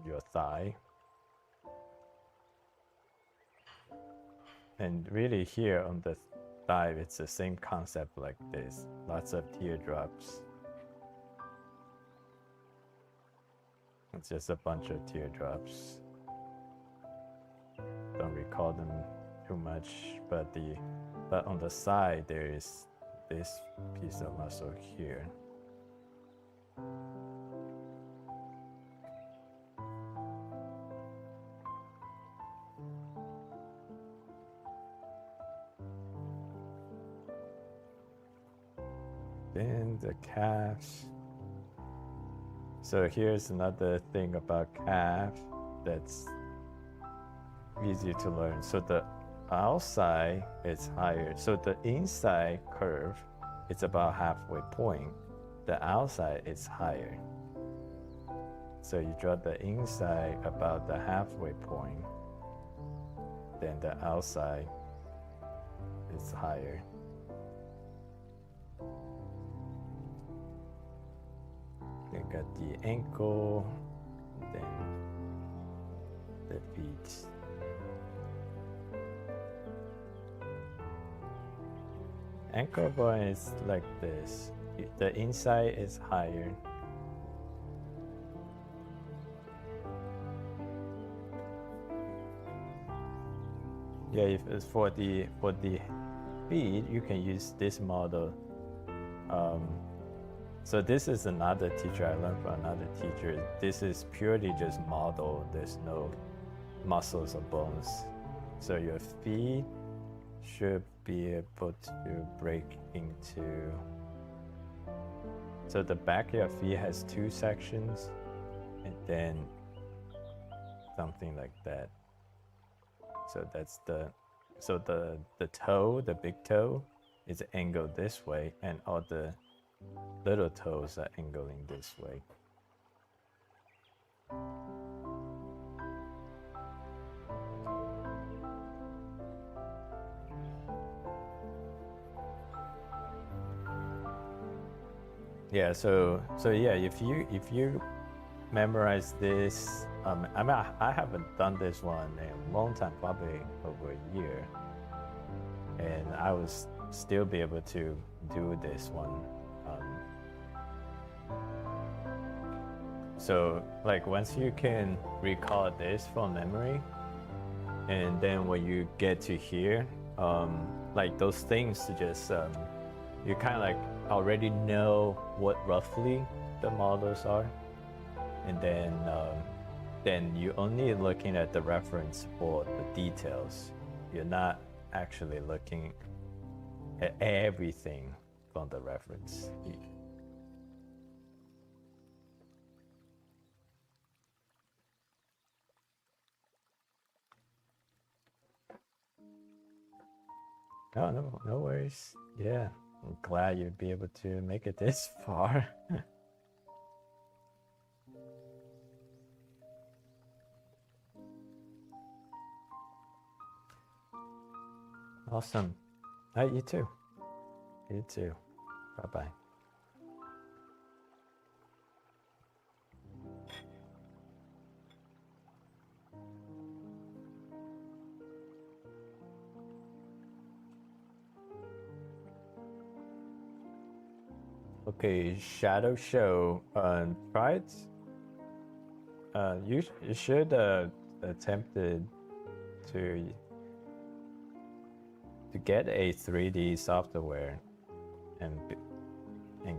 your thigh. And really here on the thigh, it's the same concept like this. Lots of teardrops. It's just a bunch of teardrops. Don't recall them too much, but on the side there is this piece of muscle here. Then the calves. So here's another thing about calf that's easy to learn. So the outside is higher. So the inside curve, it's about halfway point. The outside is higher. So you draw the inside about the halfway point. Then the outside is higher. You got the ankle, then the feet. Ankle bone is like this. The inside is higher. Yeah, if it's for the feet, you can use this model. So this is another teacher I learned from another teacher. This is purely just model. There's no muscles or bones. So your feet should be able to break into. So the back of your feet has 2 sections, and then something like that. So that's the toe, the big toe, is angled this way, and all the little toes are angling this way. Yeah, so yeah, if you memorize this, I mean, I haven't done this one in a long time, probably over a year, and I would still be able to do this one. So like once you can recall this from memory, and then when you get to here, like those things just you kind of like already know what roughly the models are, and then you're only looking at the reference for the details. You're not actually looking at everything from the reference. No worries. Yeah, I'm glad you'd be able to make it this far. Awesome. You too. You too. Bye-bye. Okay, Shadow Show. Try it. You should attempt to get a 3D software and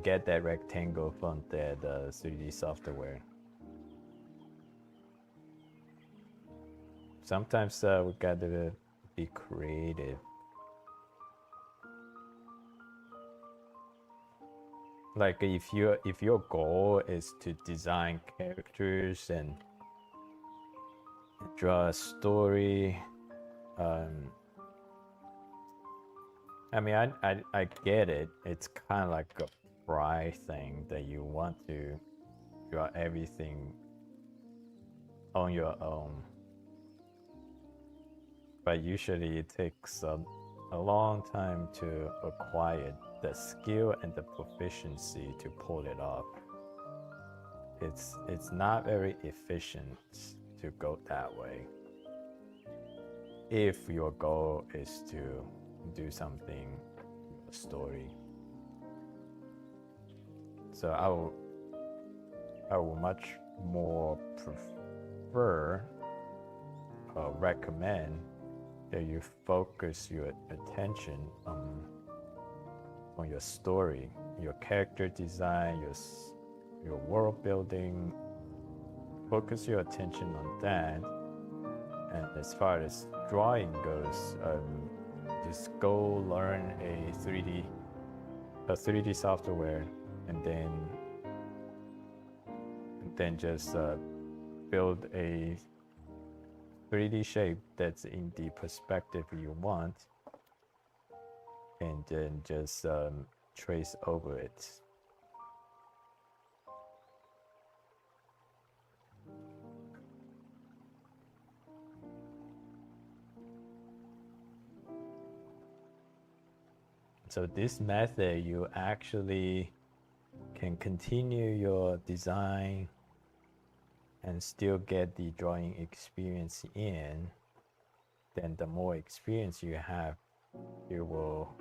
get that rectangle from that 3D software. Sometimes we gotta be creative. Like if your goal is to design characters and draw a story, I mean, I get it. It's kind of like a pride thing that you want to draw everything on your own. But usually it takes a long time to acquire the skill and the proficiency to pull it off. It's not very efficient to go that way if your goal is to do something, a story. So I will much more prefer or recommend that you focus your attention on your story, your character design, your world building. Focus your attention on that. And as far as drawing goes, just go learn a 3D software, and then just build a 3D shape that's in the perspective you want, and then just trace over it. So this method, you actually can continue your design and still get the drawing experience in. Then the more experience you have, you will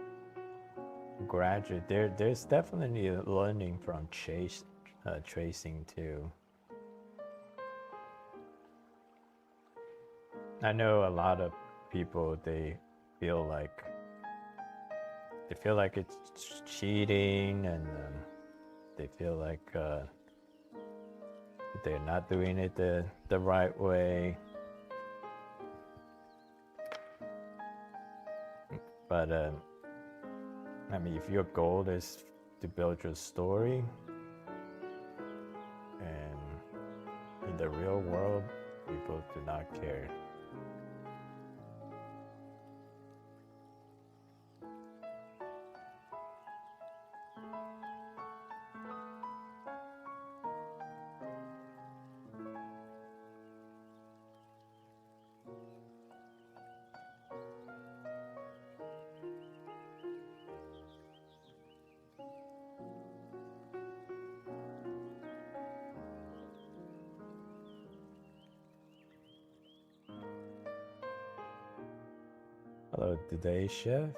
graduate. There's definitely learning from tracing too. I know a lot of people, they feel like it's cheating, and they feel like they're not doing it the right way. But I mean, if your goal is to build your story, and in the real world, people do not care. Hello, today, chef.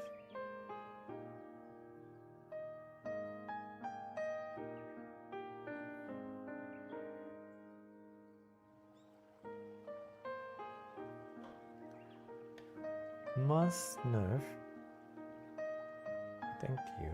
Must nerf. Thank you.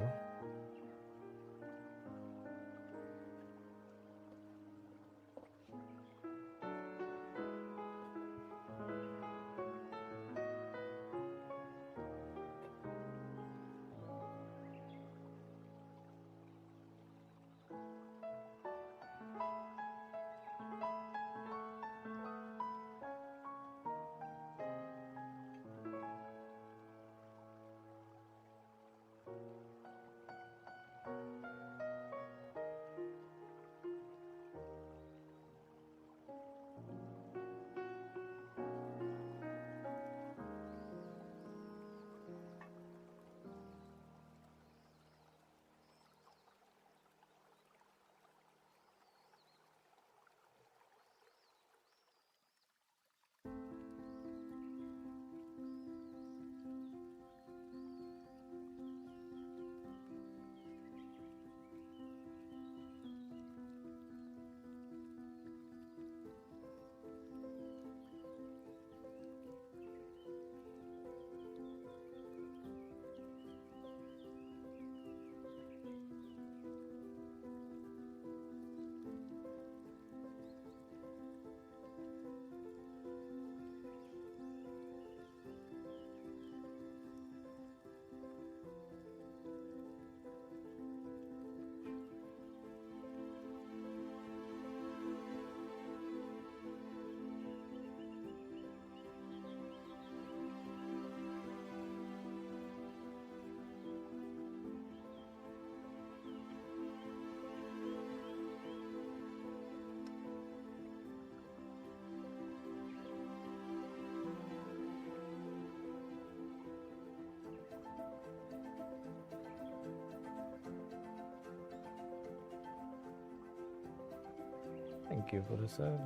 Thank you for the sub.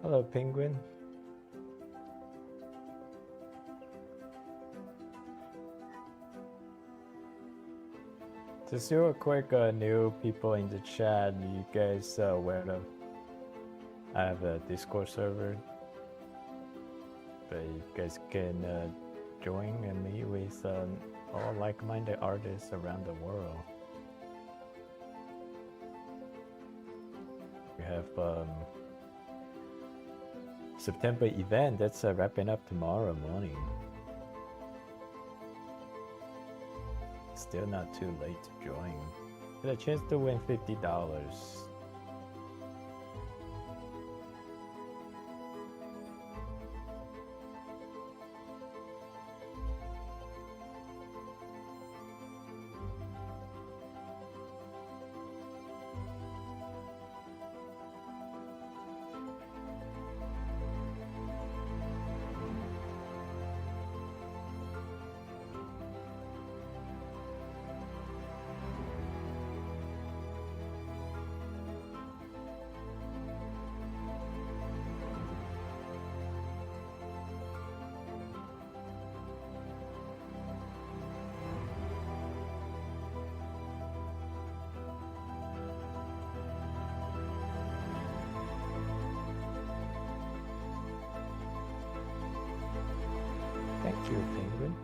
Hello, Penguin. Just real quick, new people in the chat, you guys aware of? I have a Discord server, but you guys can join and meet with all like-minded artists around the world. We have September event that's wrapping up tomorrow morning. Still not too late to join. Get a chance to win $50. Thank you, Penguin.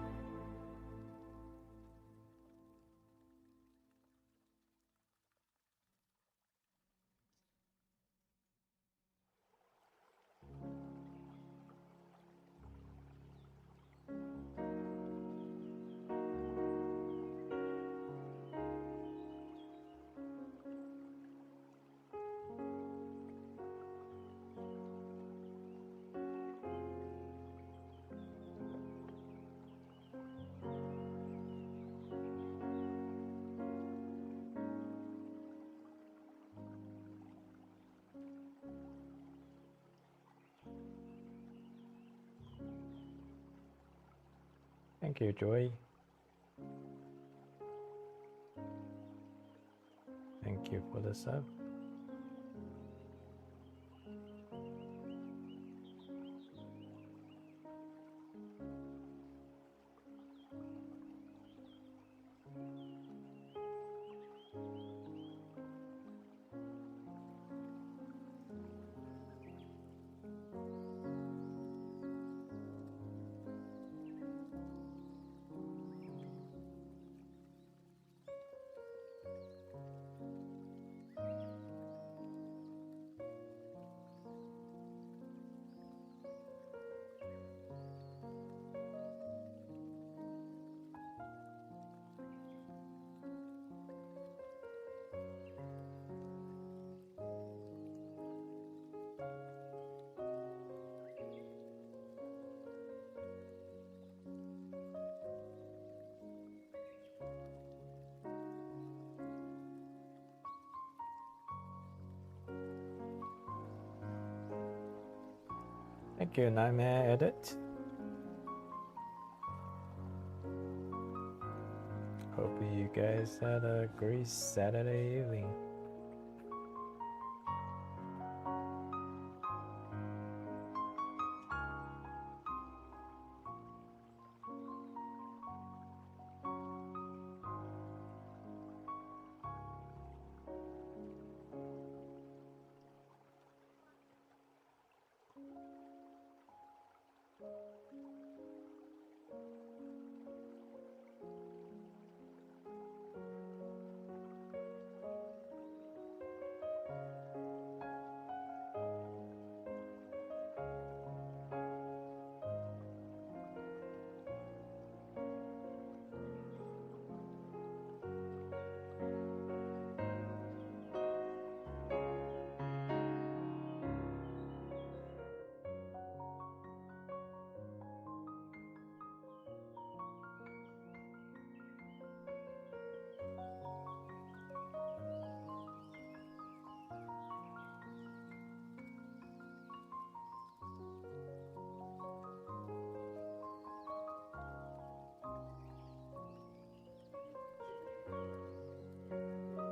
Thank you, Joy. Thank Thank you for the sub. Thank you, Nightmare Edit. Hope you guys had a great Saturday evening.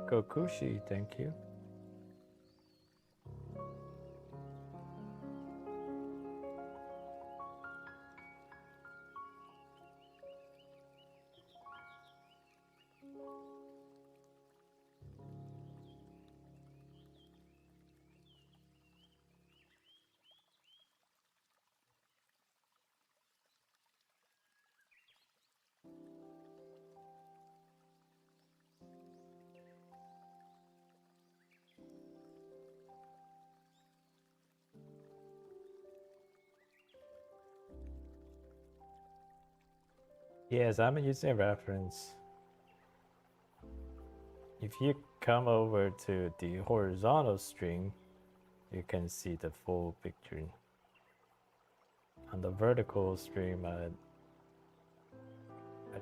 Kokushi, thank you. Yes, I'm using a reference. If you come over to the horizontal stream, you can see the full picture. On the vertical stream, I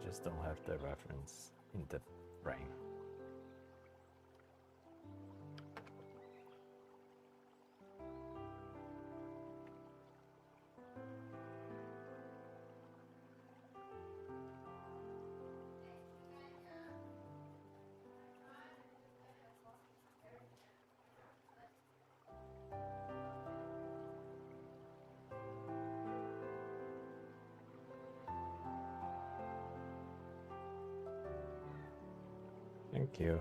just don't have the reference in the frame. Thank you.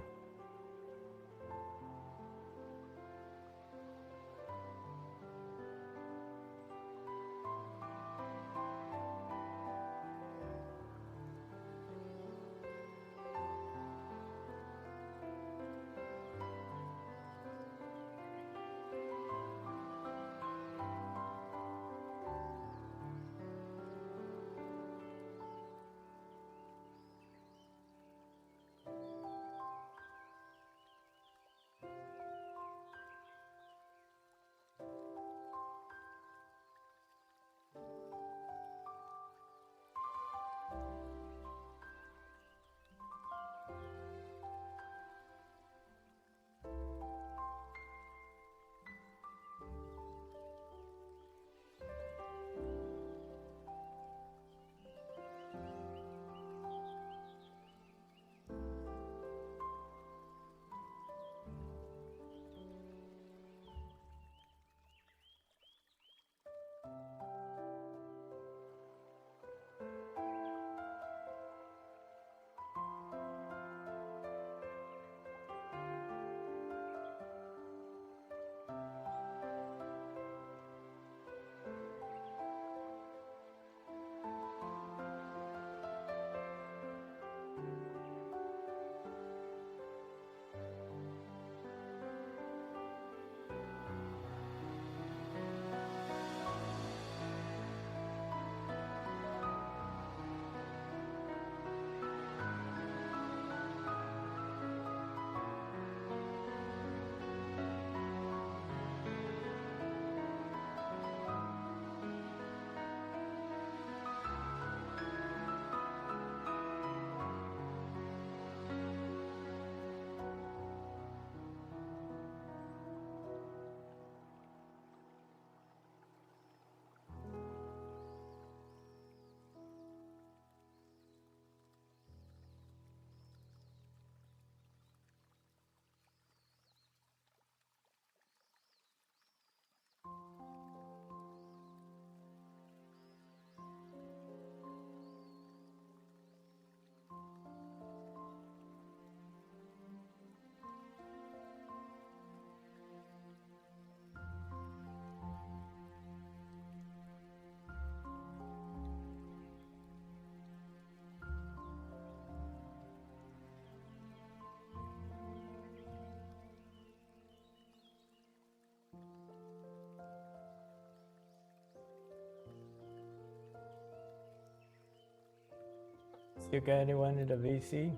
You got anyone in the VC?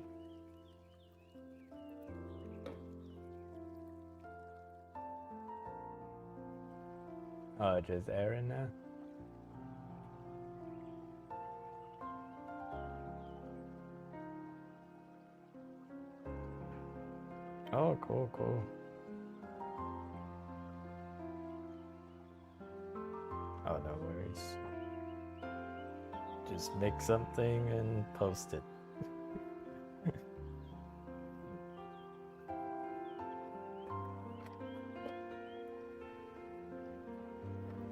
Oh, just Aaron now? Oh, cool, cool. Oh, no worries. Just make something and post it.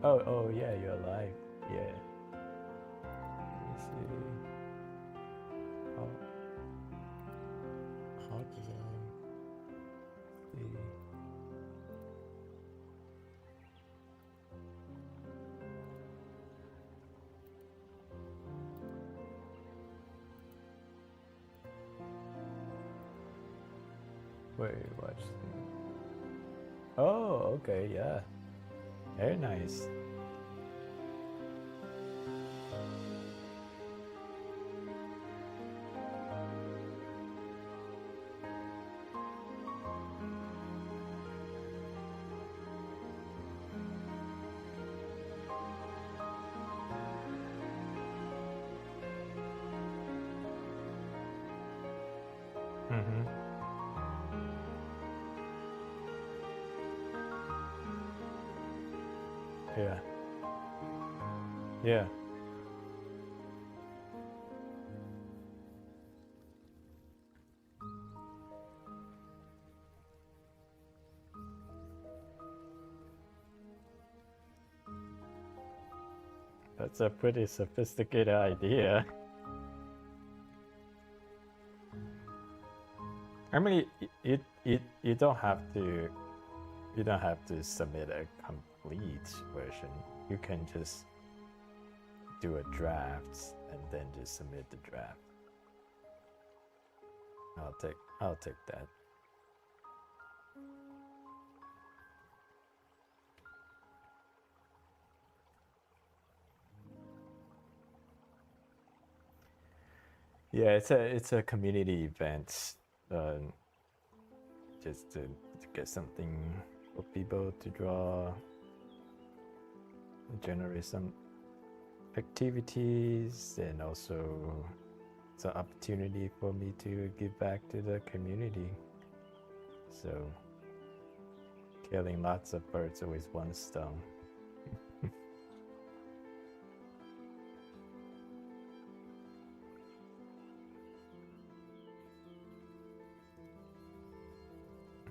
Oh, yeah, you're live. Yeah. Let me see. How do I see? Wait, watch. Oh, okay, yeah. Very nice. Mm-hmm. Yeah. Yeah. That's a pretty sophisticated idea. I mean, you don't have to submit a complete version. You can just do a draft and then just submit the draft. I'll take that. Yeah, it's a community event, just to get something for people to draw, generate some activities, and also it's an opportunity for me to give back to the community. So killing lots of birds with one stone.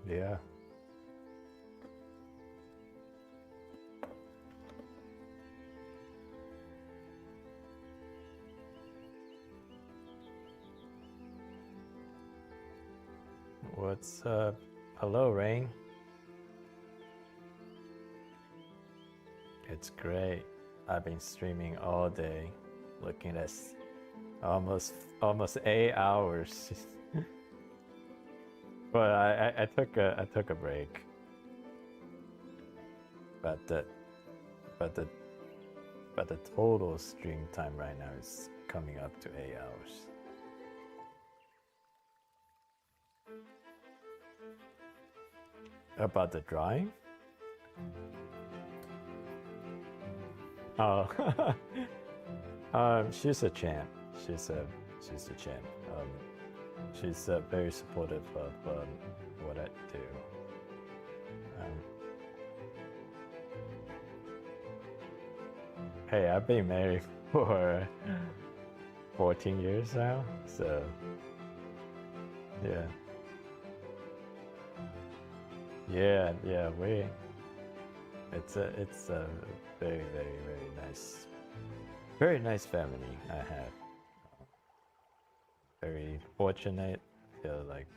Yeah. What's up? Hello, Rain. It's great. I've been streaming all day, looking at almost 8 hours. But I took a break. But the total stream time right now is coming up to 8 hours. About the drawing? Oh, she's a champ. She's a champ. She's very supportive of what I do. Hey, I've been married for 14 years now, so yeah. Yeah, it's a very nice family I have. Very fortunate, feel like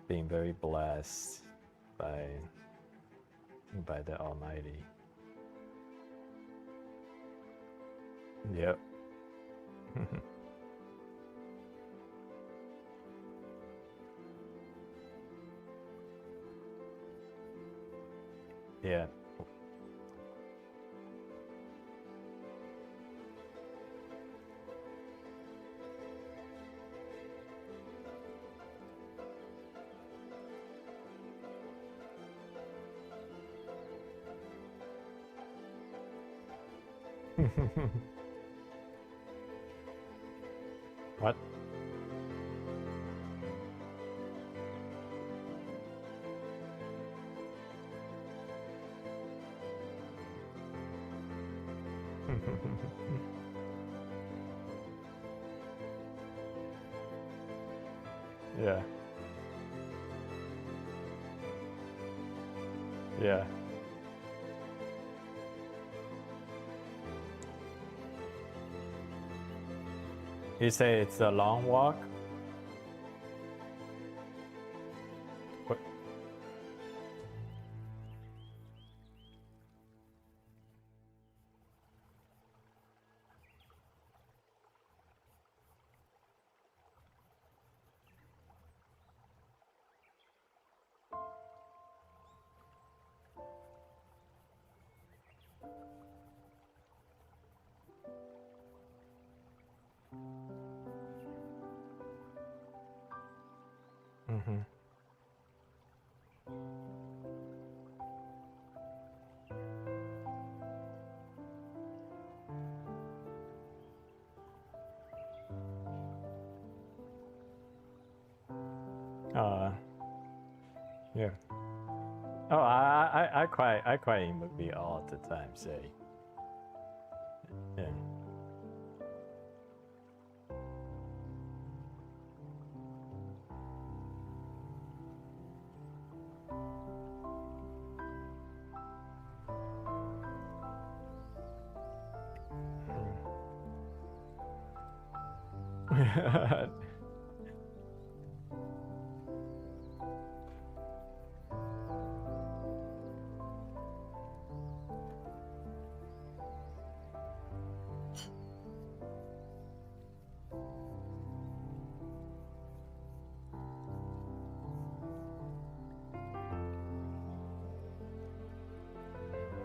being very blessed by the Almighty. Yep. Yeah. What? Yeah. Yeah. You say it's a long walk? What? Mm-hmm. Yeah. Oh, I cry in movie all the time. Say, yeah.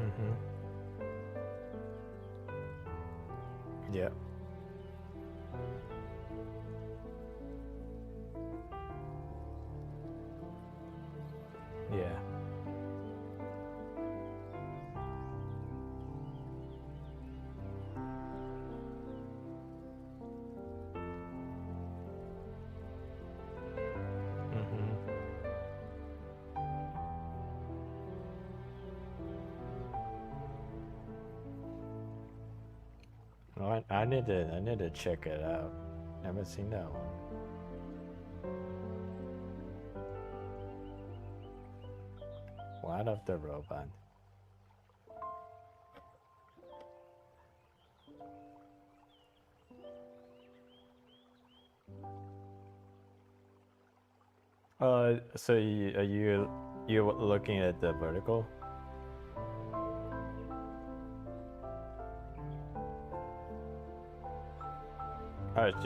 Mm-hmm. Yeah. Yeah. Mm-hmm. Well, I need to check it out. Never seen that one. What of the robot? So you looking at the vertical? Oh, it's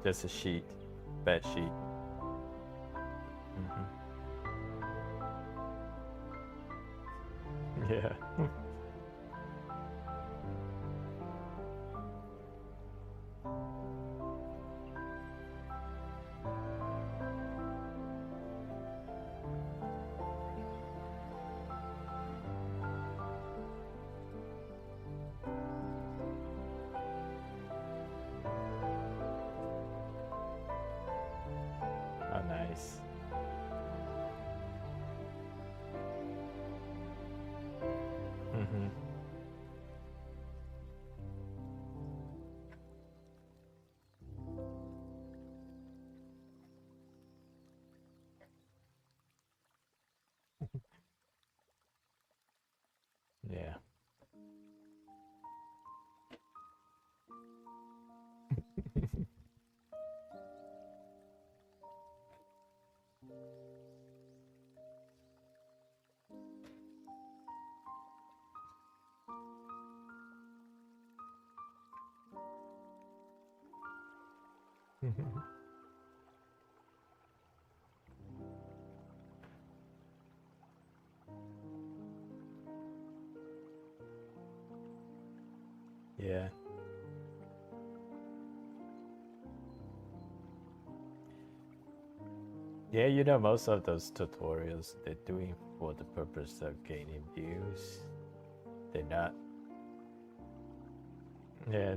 just a sheet, bed sheet. Mm-hmm. Yeah. Oh, nice. Mm-hmm. Yeah. Yeah. Yeah, you know, most of those tutorials they're doing for the purpose of gaining views. They're not Yeah,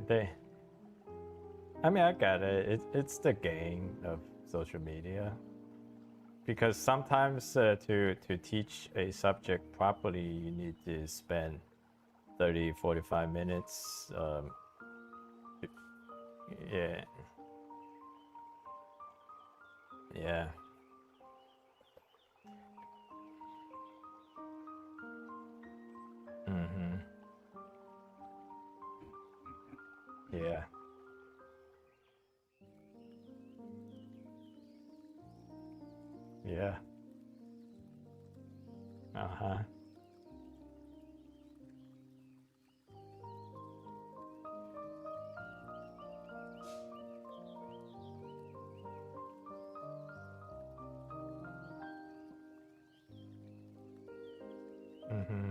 I mean, I get it. It's the game of social media. Because sometimes to teach a subject properly, you need to spend 30-45 minutes. Yeah. Yeah. Mm-hmm. Yeah. Yeah. Uh-huh. Mm-hmm.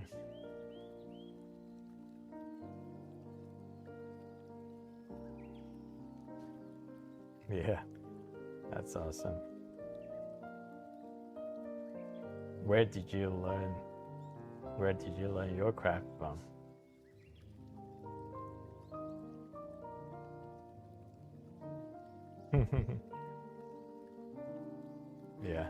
Yeah. That's awesome. Where did you learn your craft from? Yeah.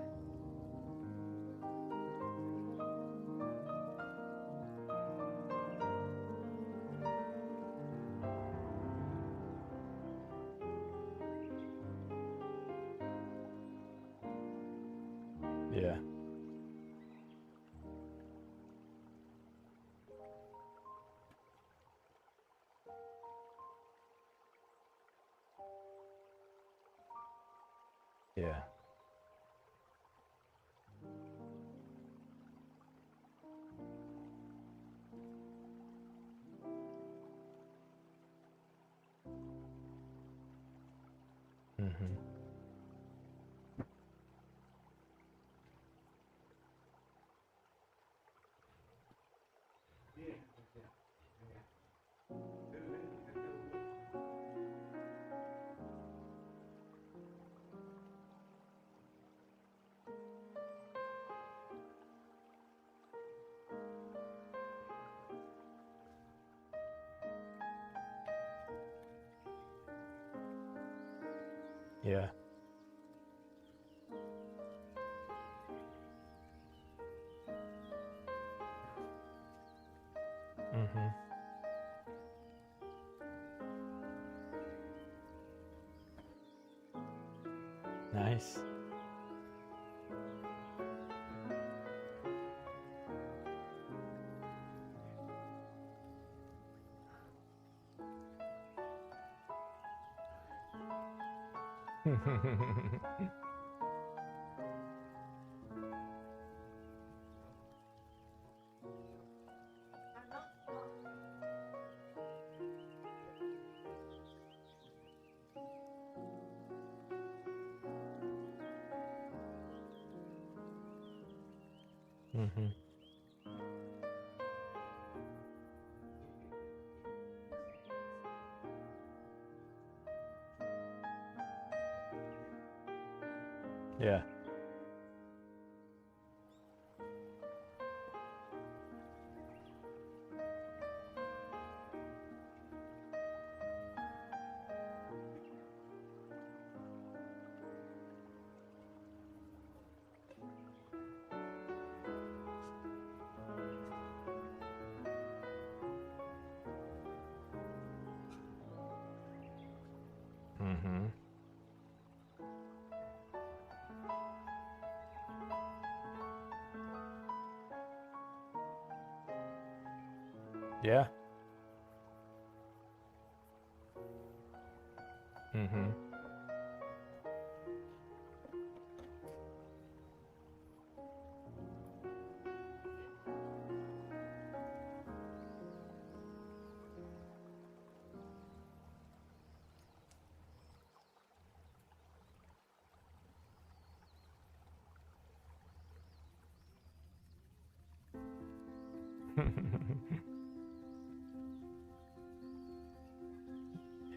Yeah. Yeah. Mm-hmm. Yeah. Mm-hmm. Nice. Mm-hmm. Yeah. Mm-hmm. Yeah. Mm-hmm.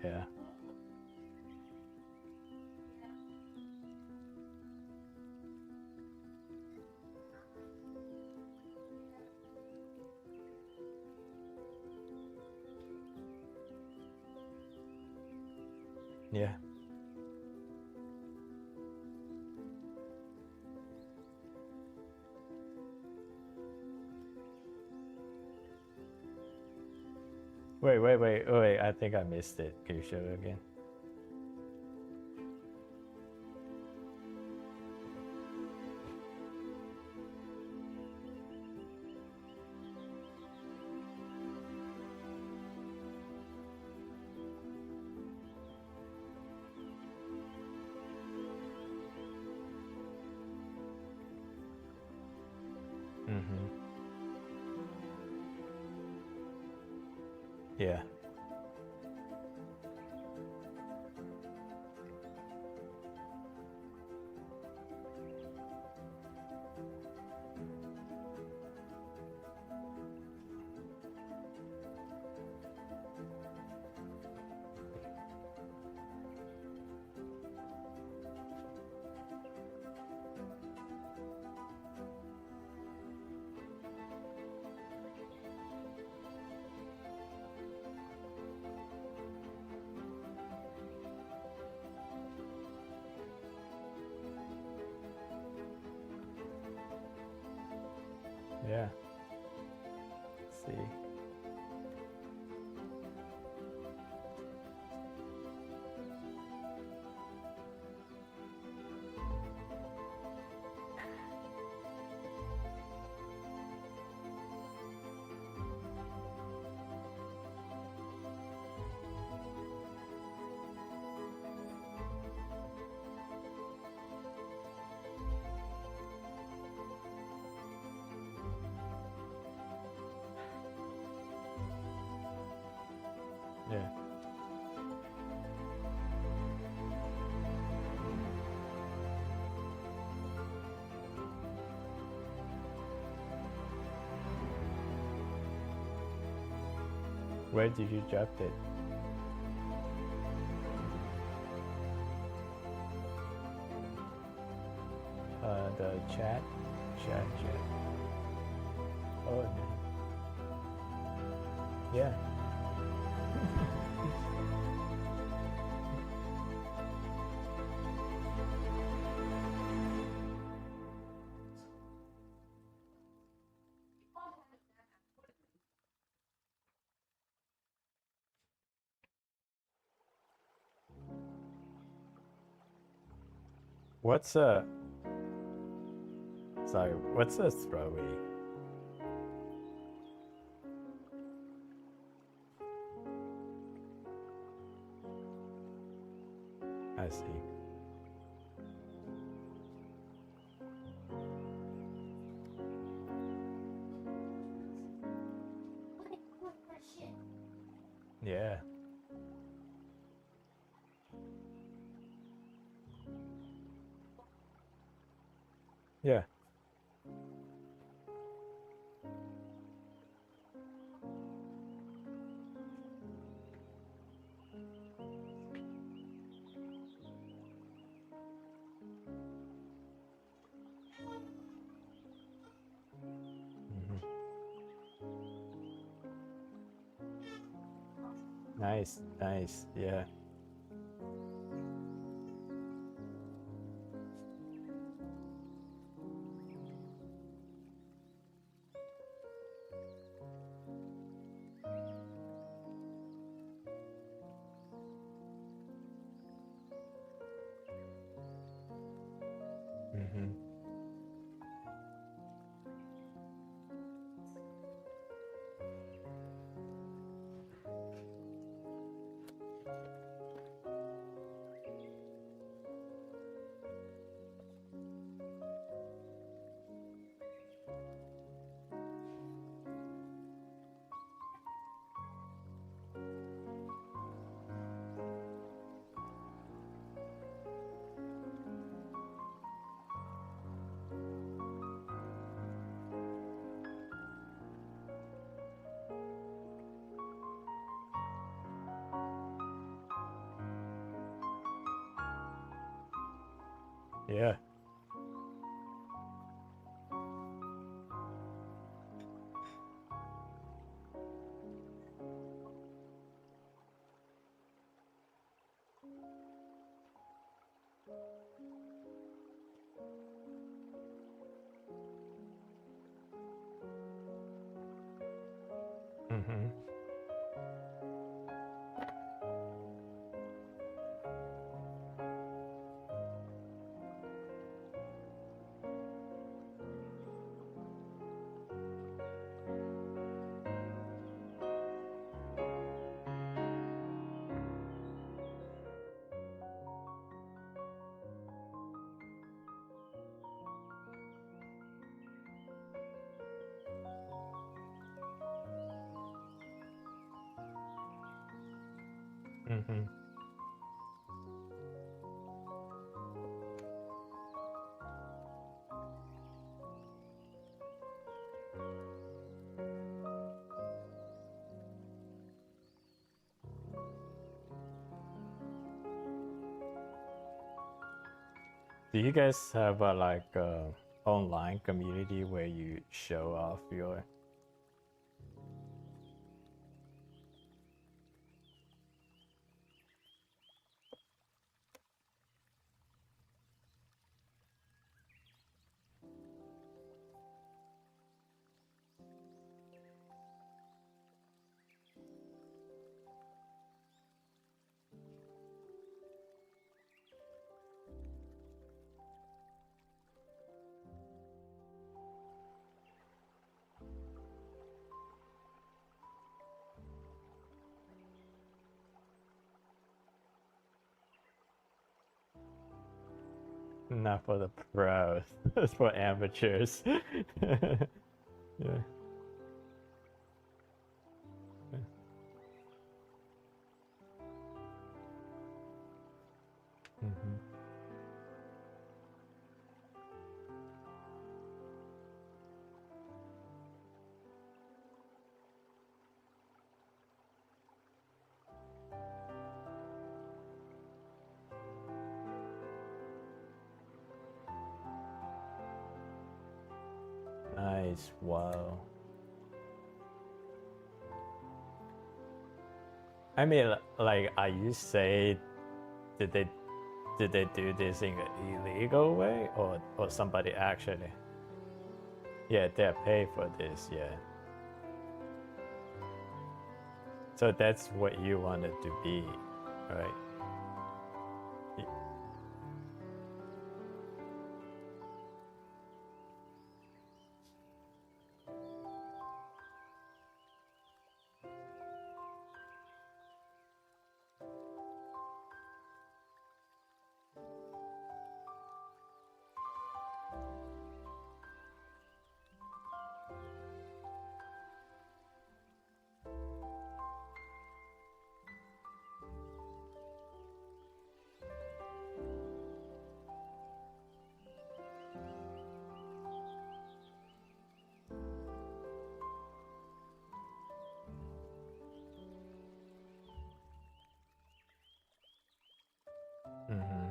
Yeah. Yeah. Wait, I think I missed it. Can you show it again? Mm-hmm. Yeah. Yeah. Let's see. Yeah. Where did you drop it? The chat. Oh, no. Yeah. What's a throwy? I see. Yeah. Yeah. Mhm. Nice. Yeah. Mm-hmm. Yeah. Mm-hmm. Do you guys have a online community where you show off your? Not for the pros, it's for amateurs. Yeah. Mm-hmm. Nice. Wow. I mean, like, are you say, did they do this in an illegal way, or somebody actually? Yeah, they're paid for this. Yeah. So that's what you wanted to be, right? Mm-hmm.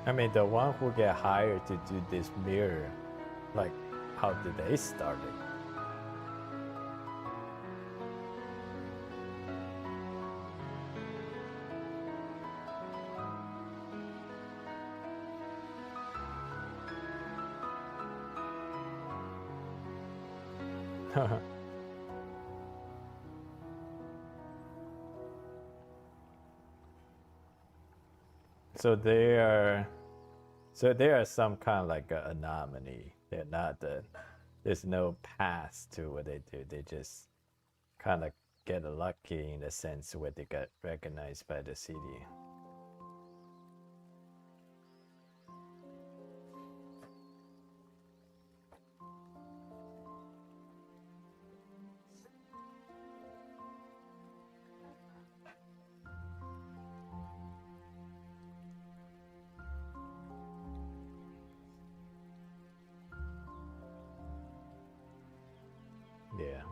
I mean, the one who get hired to do this mirror, like, how did they start it? So they are, some kind of like an anomaly. They're not there's no path to what they do. They just kind of get lucky in the sense where they get recognized by the city. Yeah.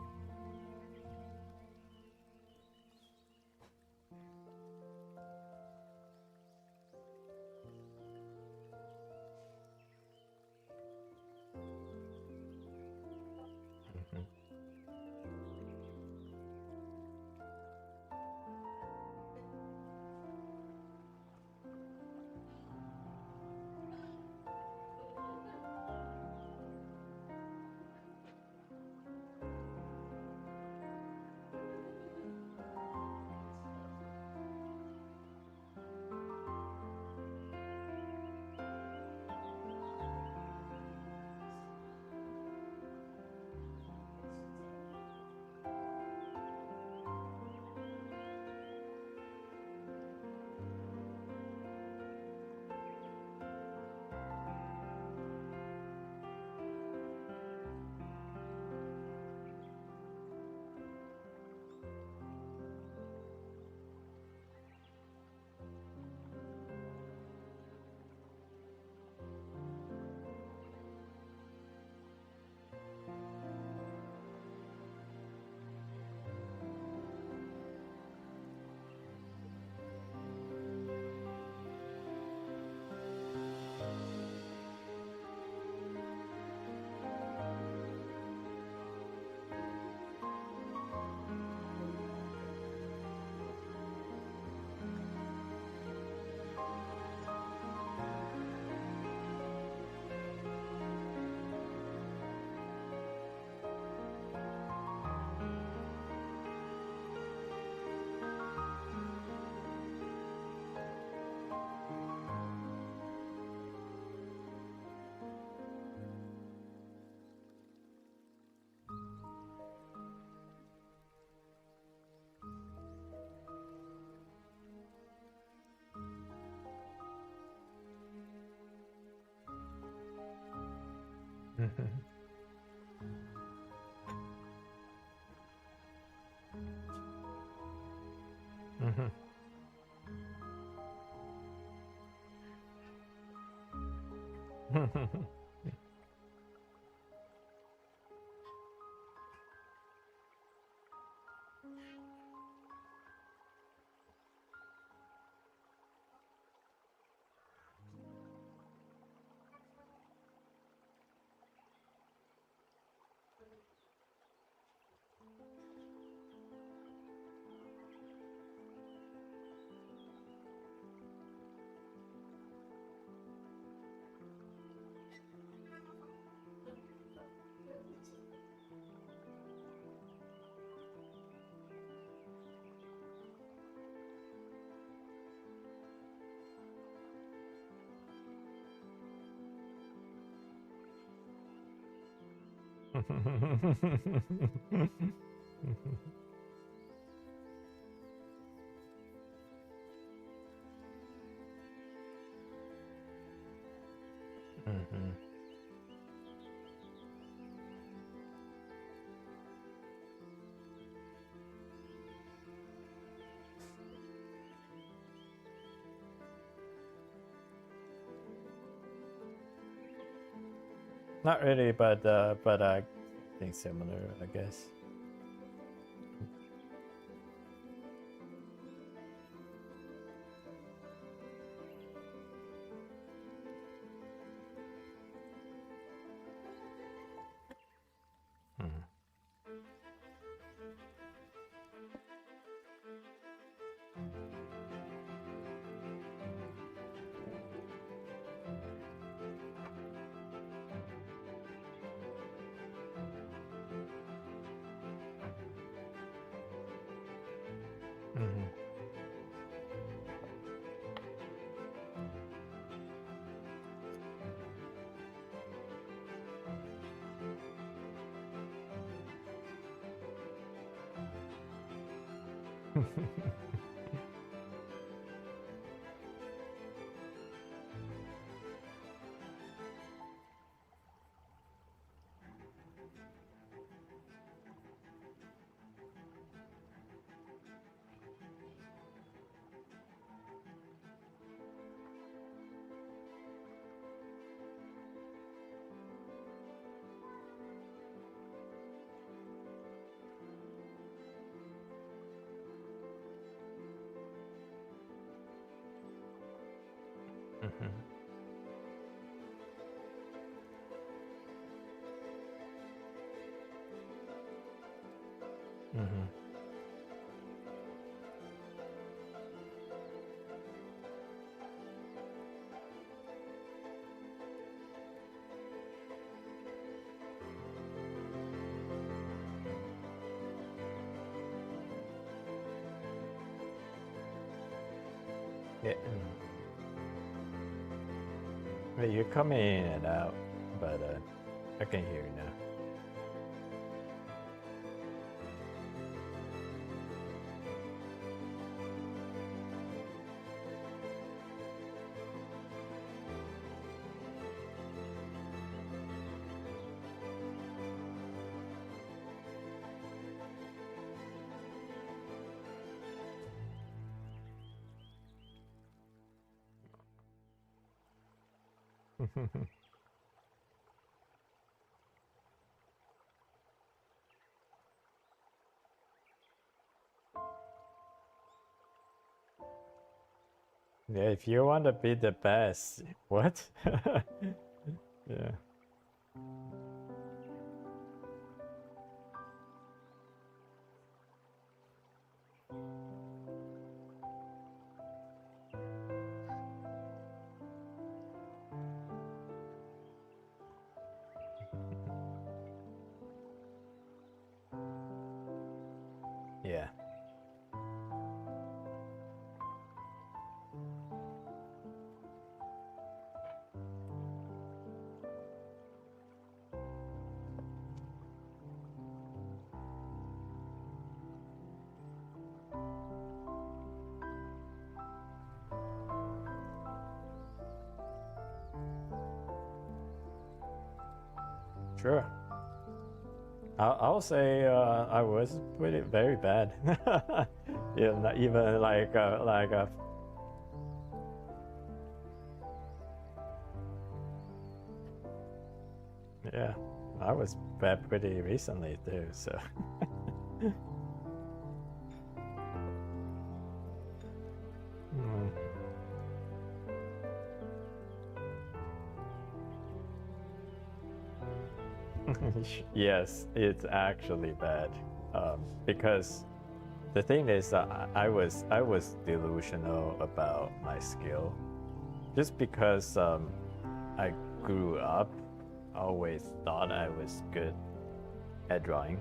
Not really, but I think similar, I guess. Yeah. Wait, you're coming in and out, but I can hear you now. Yeah, if you want to be the best, what? Yeah. Yeah. Sure. I'll say I was very bad. Yeah, not even like yeah, I was bad pretty recently too. So mm. Yes, it's actually bad because the thing is I was delusional about my skill just because I grew up always thought I was good at drawing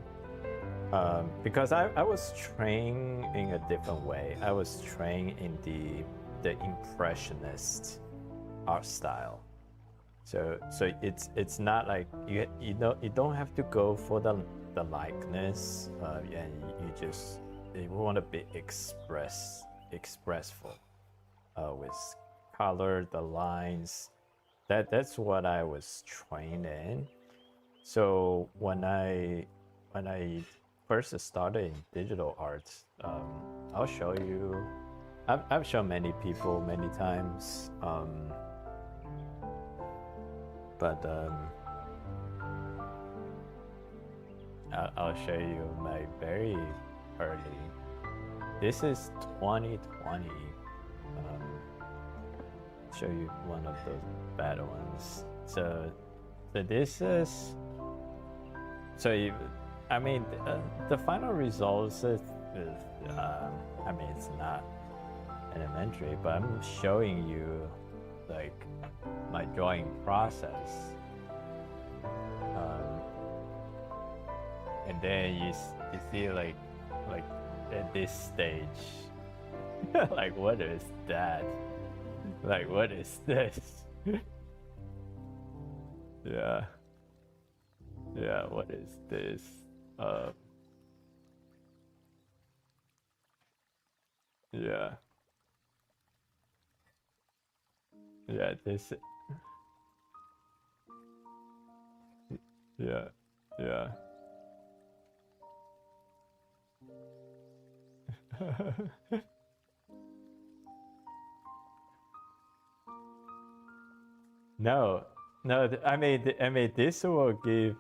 because I was trained in a different way. I was trained in the impressionist art style. So it's not like you don't have to go for the likeness and you want to be expressful with color, the lines. That's what I was trained in. So when I first started in digital art, I'll show you. I've shown many people many times. But I'll show you my very early. This is 2020. Show you one of those bad ones. So this is. I mean, the final results is I mean, it's not elementary, but I'm showing you like my drawing process, and then you see like at this stage, like what is that? Like what is this? Yeah, yeah. What is this? Yeah, yeah. This. Yeah, yeah. No, no. I mean, this will give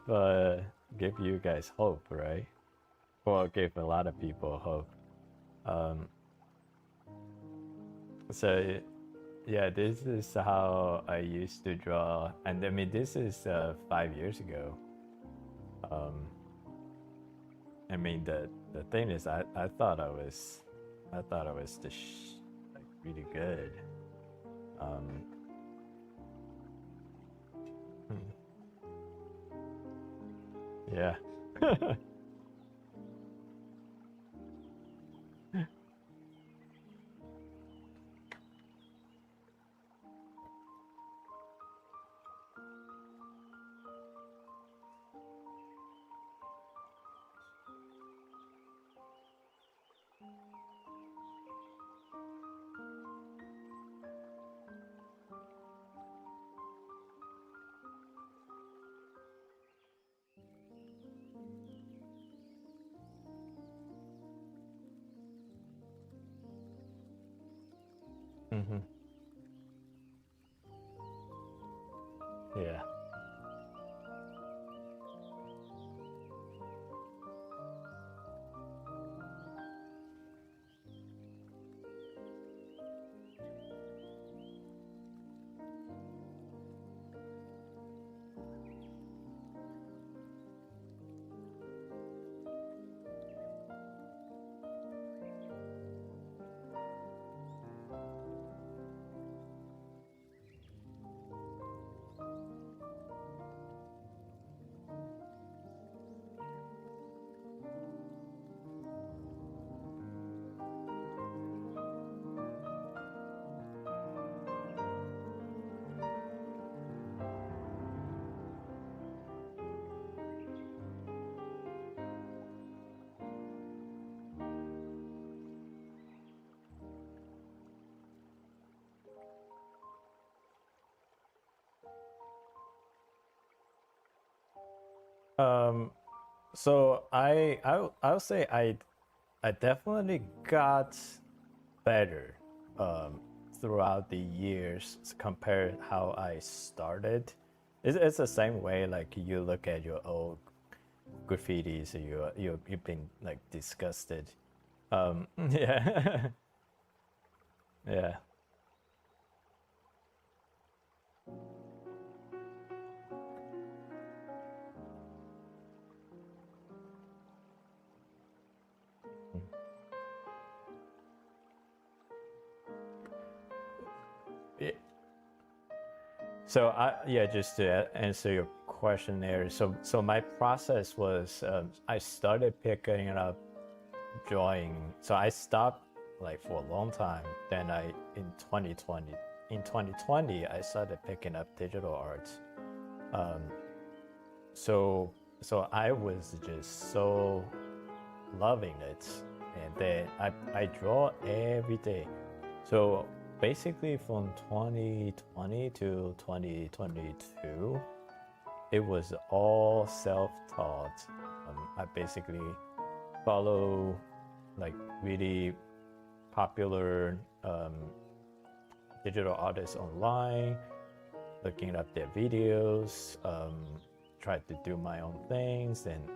you guys hope, right? Or give a lot of people hope. Um, so yeah, this is how I used to draw, and I mean, this is 5 years ago. Um, I mean, the thing is, I thought I was just like really good. Um, yeah. So I would say I definitely got better throughout the years compared how I started. It's the same way like you look at your old graffitis, you've been like disgusted. Yeah, yeah. Yeah. So yeah, just to answer your question there. So my process was I started picking up drawing. So I stopped like for a long time. Then I in 2020 I started picking up digital art. Um, so so I was just so loving it, and then I draw every day. So basically from 2020 to 2022, it was all self-taught. I basically follow like really popular digital artists online, looking up their videos, tried to do my own things, and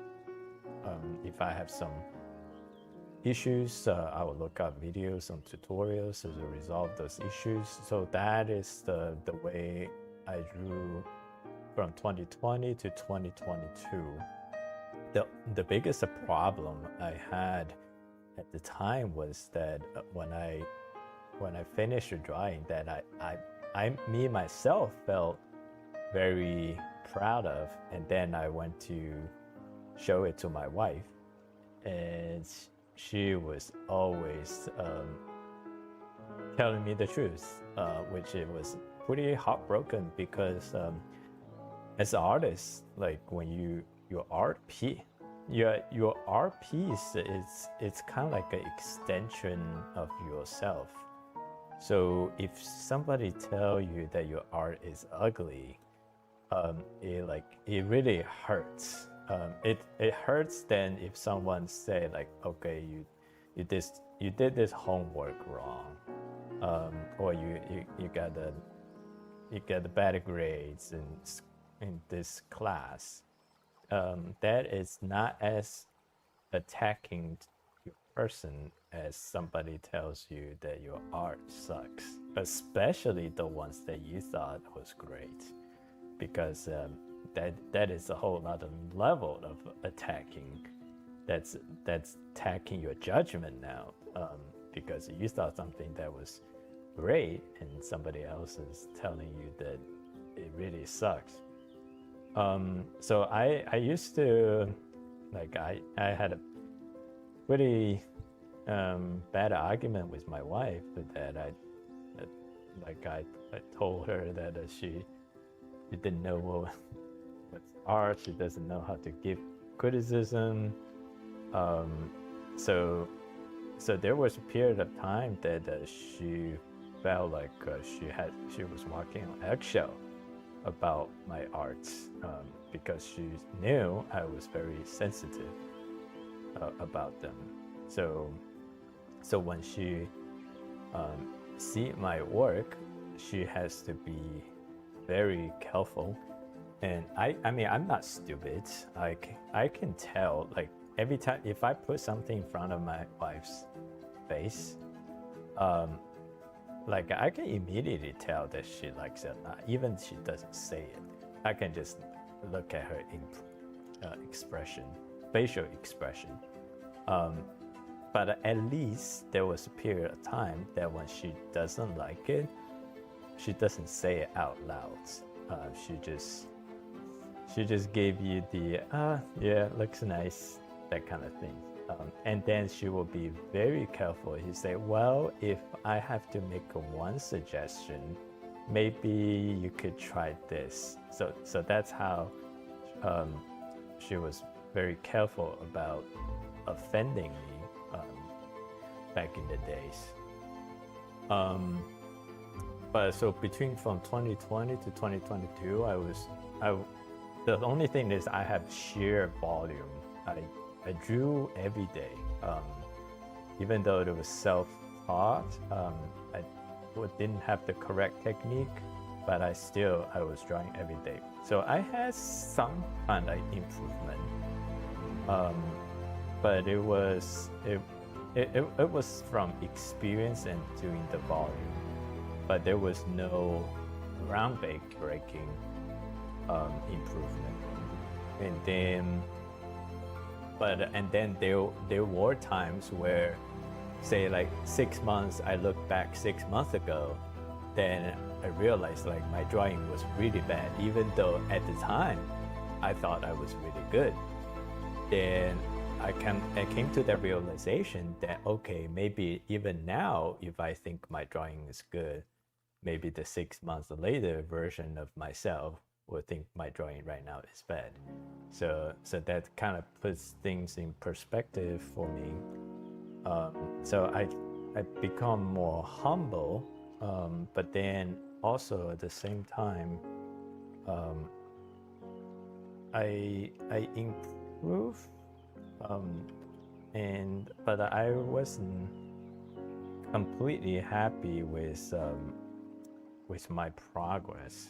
if I have some issues, I will look up videos and tutorials to resolve those issues. So that is the way I drew from 2020 to 2022. The biggest problem I had at the time was that when I finished the drawing, that I me myself felt very proud of, and then I went to show it to my wife, and she was always telling me the truth, which it was pretty heartbroken because as an artist, like when your art piece is it's kind of like an extension of yourself. So if somebody tell you that your art is ugly, it really hurts. It hurts then if someone say like, okay, you did this homework wrong, or you got the bad grades in this class. That is not as attacking your person as somebody tells you that your art sucks, especially the ones that you thought was great, because that is a whole other level of attacking. That's attacking your judgment now, because you thought something that was great and somebody else is telling you that it really sucks. So I used to like I had a pretty bad argument with my wife that I told her that she didn't know what's art. She doesn't know how to give criticism. So there was a period of time that she felt like she was walking on eggshell about my art, because she knew I was very sensitive about them. So when she see my work, she has to be very careful. And I mean, I'm not stupid. Like I can tell, like every time if I put something in front of my wife's face, like I can immediately tell that she likes it. Even she doesn't say it, I can just look at her expression, facial expression. But at least there was a period of time that when she doesn't like it, she doesn't say it out loud. She just gave you the yeah, looks nice, that kind of thing. And then she will be very careful. She say, well, if I have to make one suggestion, maybe you could try this. So that's how she was very careful about offending me back in the days. But so between from 2020 to 2022, the only thing is I have sheer volume. I drew every day, even though it was self-taught. I didn't have the correct technique, but I was drawing every day. So I had some kind of improvement, but it was from experience and doing the volume, but there was no groundbreaking improvement. And then there were times where, say like 6 months, I look back 6 months ago, then I realized like my drawing was really bad, even though at the time I thought I was really good. Then I came to the realization that, okay, maybe even now, if I think my drawing is good, maybe the 6 months later version of myself will think my drawing right now is bad. So that kind of puts things in perspective for me. So I become more humble, but then also at the same time, I improve, but I wasn't completely happy with my progress.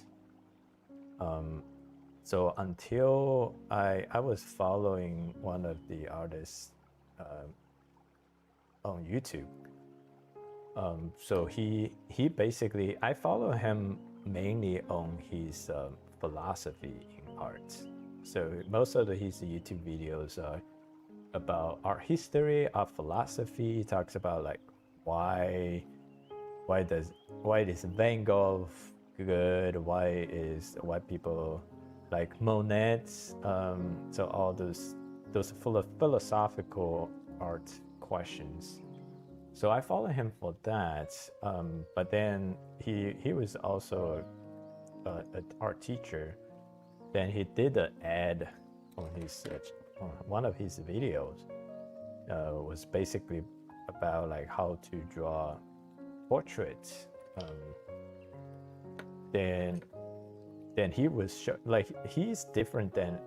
So until I was following one of the artists on YouTube. So he basically, I follow him mainly on his philosophy in art. So most of his YouTube videos are about art history, art philosophy. He talks about like why is Van Gogh good? Why people like Monet? So all those full of philosophical art questions. So I follow him for that. But then he was also an art teacher. Then he did an ad on on one of his videos. Was basically about like how to draw portraits. Then he was like he's different than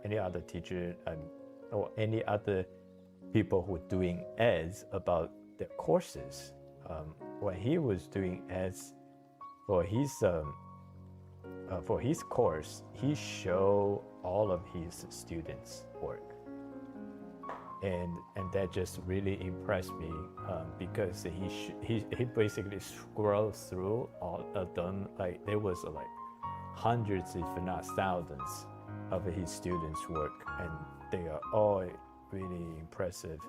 any other teacher or any other people who are doing ads about their courses. When he was doing ads for his course, he showed all of his students' work, and that just really impressed me, because he basically scrolled through all of them. Like there was like hundreds, if not thousands, of his students' work, and they are all really impressive.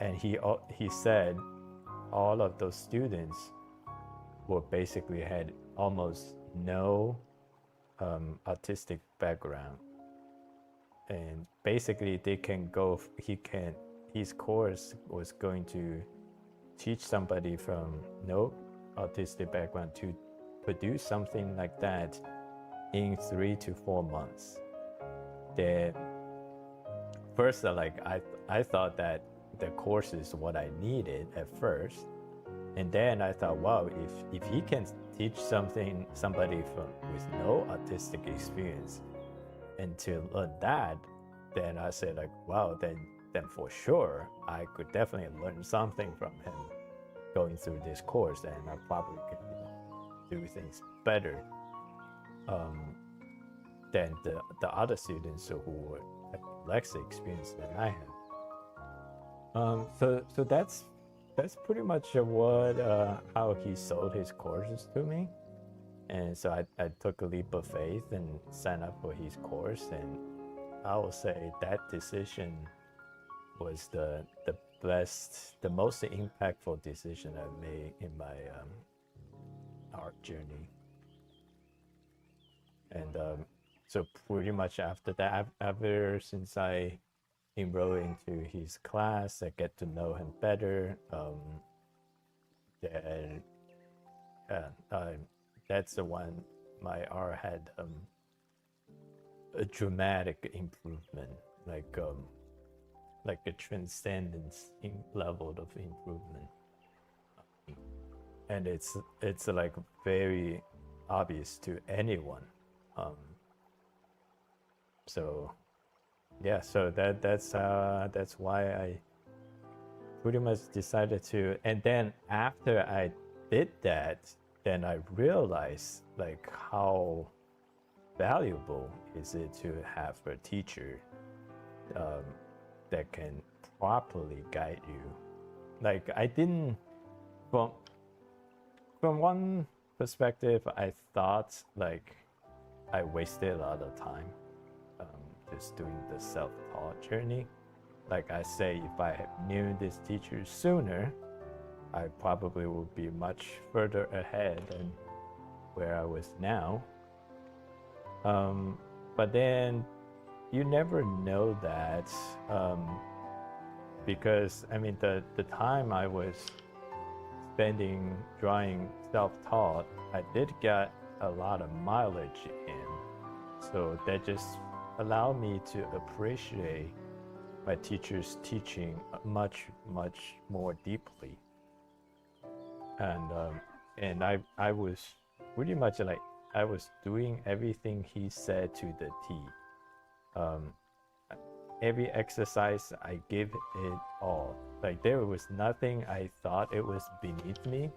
And he said all of those students were basically had almost no artistic background, and basically his course was going to teach somebody from no artistic background to produce something like that in 3 to 4 months. Then first, I thought that the course is what I needed at first, and then I thought, wow, if he can teach somebody with no artistic experience and to learn that, then I said like, wow, then for sure I could definitely learn something from him going through this course, and I probably could do things better than the other students who have less experience than I have. So that's pretty much what how he sold his courses to me, and so I took a leap of faith and signed up for his course, and I will say that decision was the most impactful decision I've made in my art journey. And so pretty much after that, ever since I enroll into his class, I get to know him better. That's the one my art had a dramatic improvement, like a transcendence in level of improvement, and it's like very obvious to anyone. So yeah, so that's why I pretty much decided to. And then after I did that, then I realized like how valuable is it to have a teacher that can properly guide you. Like I didn't, from one perspective, I thought like I wasted a lot of time just doing the self-taught journey. Like I say, if I knew this teacher sooner, I probably would be much further ahead than where I was now. But then you never know that, because I mean the time I was spending drawing self-taught, I did get a lot of mileage in, so that just allowed me to appreciate my teacher's teaching much more deeply. And I was pretty much like I was doing everything he said to the T. Every exercise I give it all. Like there was nothing I thought it was beneath me.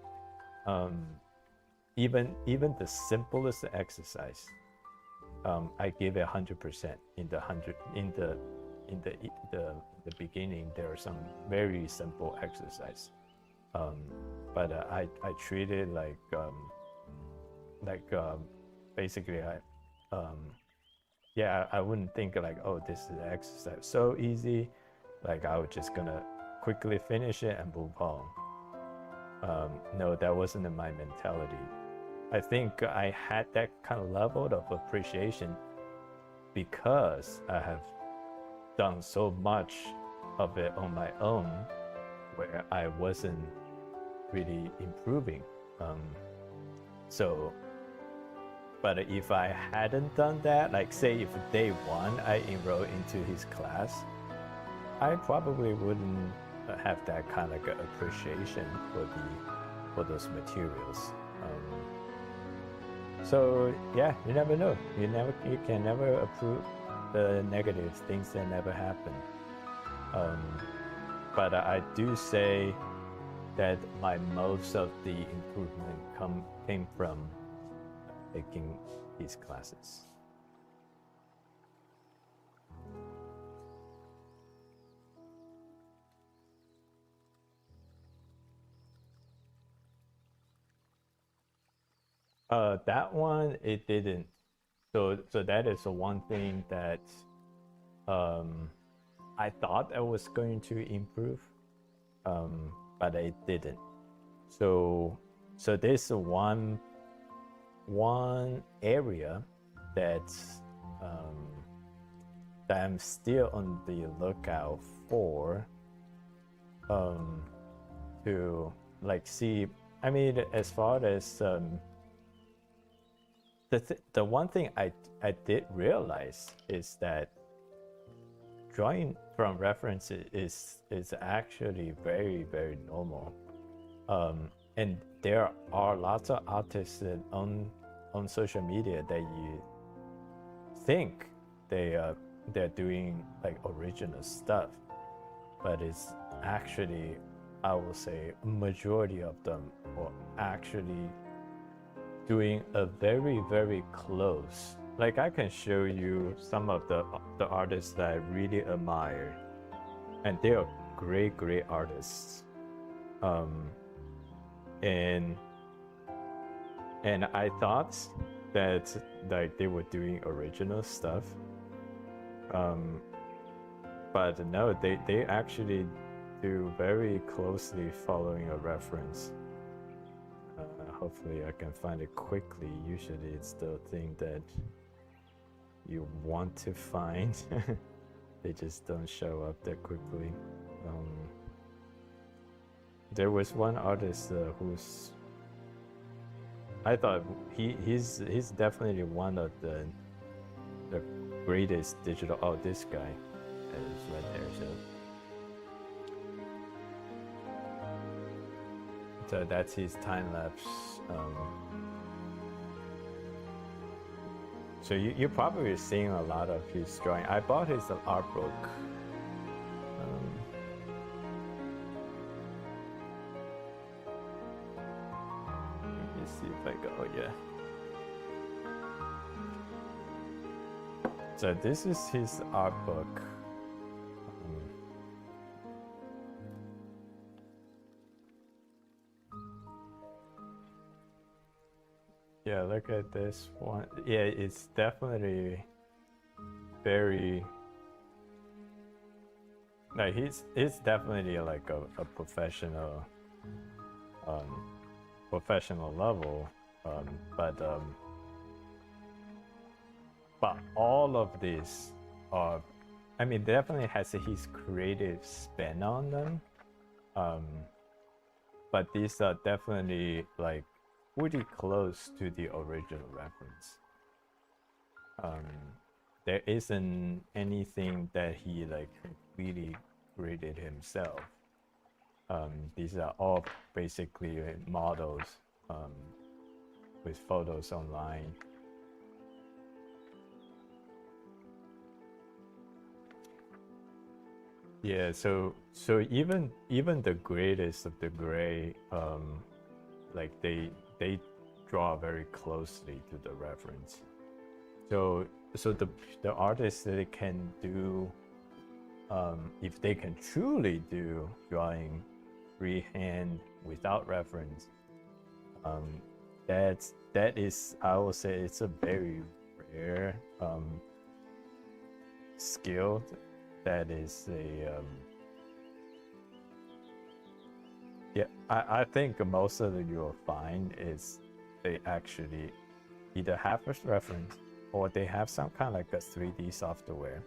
Even the simplest exercise, I give it 100% in the beginning. There are some very simple exercise, but I treat it like basically I wouldn't think like, oh, this is an exercise so easy, like I was just gonna quickly finish it and move on. No, that wasn't in my mentality. I think I had that kind of level of appreciation because I have done so much of it on my own where I wasn't really improving. But if I hadn't done that, like say if day one I enrolled into his class, I probably wouldn't have that kind of appreciation for those materials. So yeah, you never know. You can never approve the negative things that never happen. But I do say that most of the improvement came from taking these classes. That one it didn't. So that is the one thing that I thought I was going to improve, but it didn't. So there's one area that that I'm still on the lookout for, to like see. I mean, as far as the one thing I did realize is that drawing from references is actually very normal, and there are lots of artists on social media that you think they're doing like original stuff, but it's actually, I will say, majority of them are actually doing a very close. Like I can show you some of the artists that I really admire, and they are great artists. And I thought that like they were doing original stuff, but no, they actually do very closely following a reference. Hopefully I can find it quickly. Usually it's the thing that you want to find. They just don't show up that quickly. There was one artist who's, I thought he's definitely one of the greatest digital. Oh, this guy is right there. So that's his time lapse So you're probably seeing a lot of his drawing. I bought his art book. Let me see if I go. Oh yeah. So this is his art book. Yeah, look at this one. Yeah, it's definitely very like it's definitely like a professional professional level, but all of these are, I mean, definitely has his creative spin on them, but these are definitely like pretty close to the original reference. There isn't anything that he like completely created himself. These are all basically models with photos online. Yeah, so even the greatest of the gray, like they draw very closely to the reference. So the artists that can do, if they can truly do drawing freehand without reference, that is, I will say, it's a very rare skill. That is a yeah, I think most of you will find is they actually either have a reference or they have some kind of like a 3D software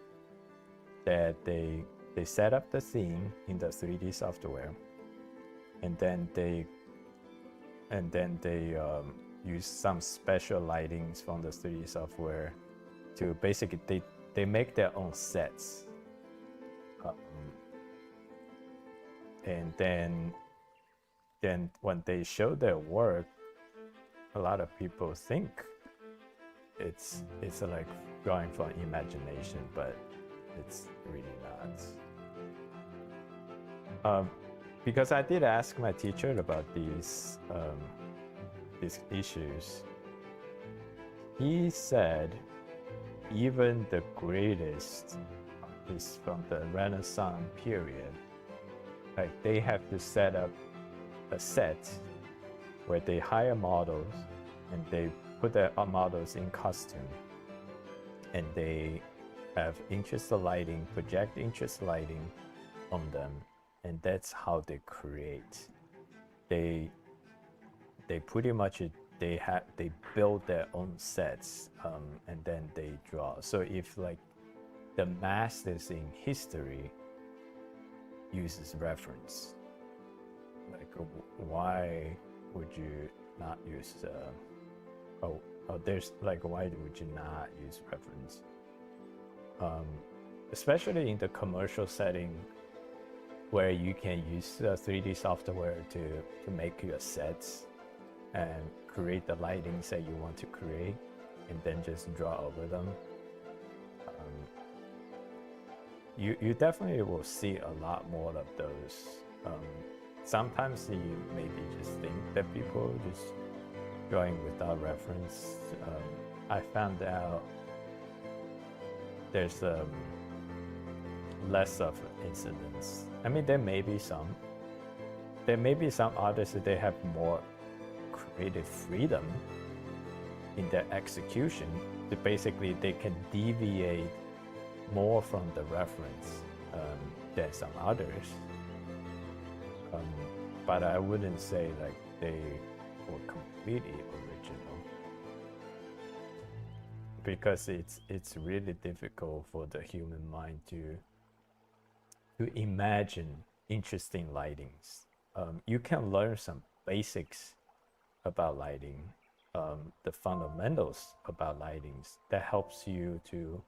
that they set up the scene in the 3D software, and then they use some special lightings from the 3D software to basically they make their own sets, and then when they show their work, a lot of people think it's like drawing from imagination, but it's really not. Because I did ask my teacher about these issues. He said even the greatest artists from the Renaissance period, like they have to set up a set where they hire models and they put their models in costume, and they have interest lighting, project interest lighting on them, and that's how they create. They pretty much they build their own sets, and then they draw. So if like the masters in history uses reference, like why would you not use there's like, why would you not use reference, especially in the commercial setting where you can use 3D software to make your sets and create the lightings that you want to create, and then just draw over them. You definitely will see a lot more of those. Sometimes you maybe just think that people just drawing without reference. I found out there's less of incidents. I mean, there may be some artists that they have more creative freedom in their execution, that basically they can deviate more from the reference than some others. But I wouldn't say like they were completely original, because it's really difficult for the human mind to imagine interesting lightings. You can learn some basics about lighting, the fundamentals about lightings that helps you to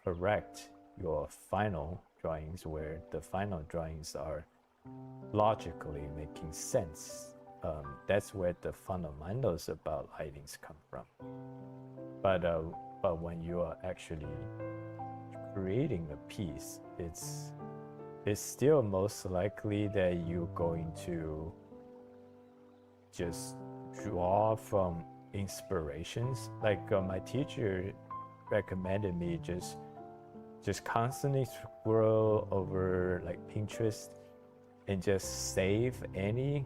correct your final drawings, where the final drawings are logically making sense. That's where the fundamentals about lightings come from. But but when you are actually creating a piece, it's still most likely that you're going to just draw from inspirations. Like my teacher recommended me just constantly scroll over like Pinterest and just save any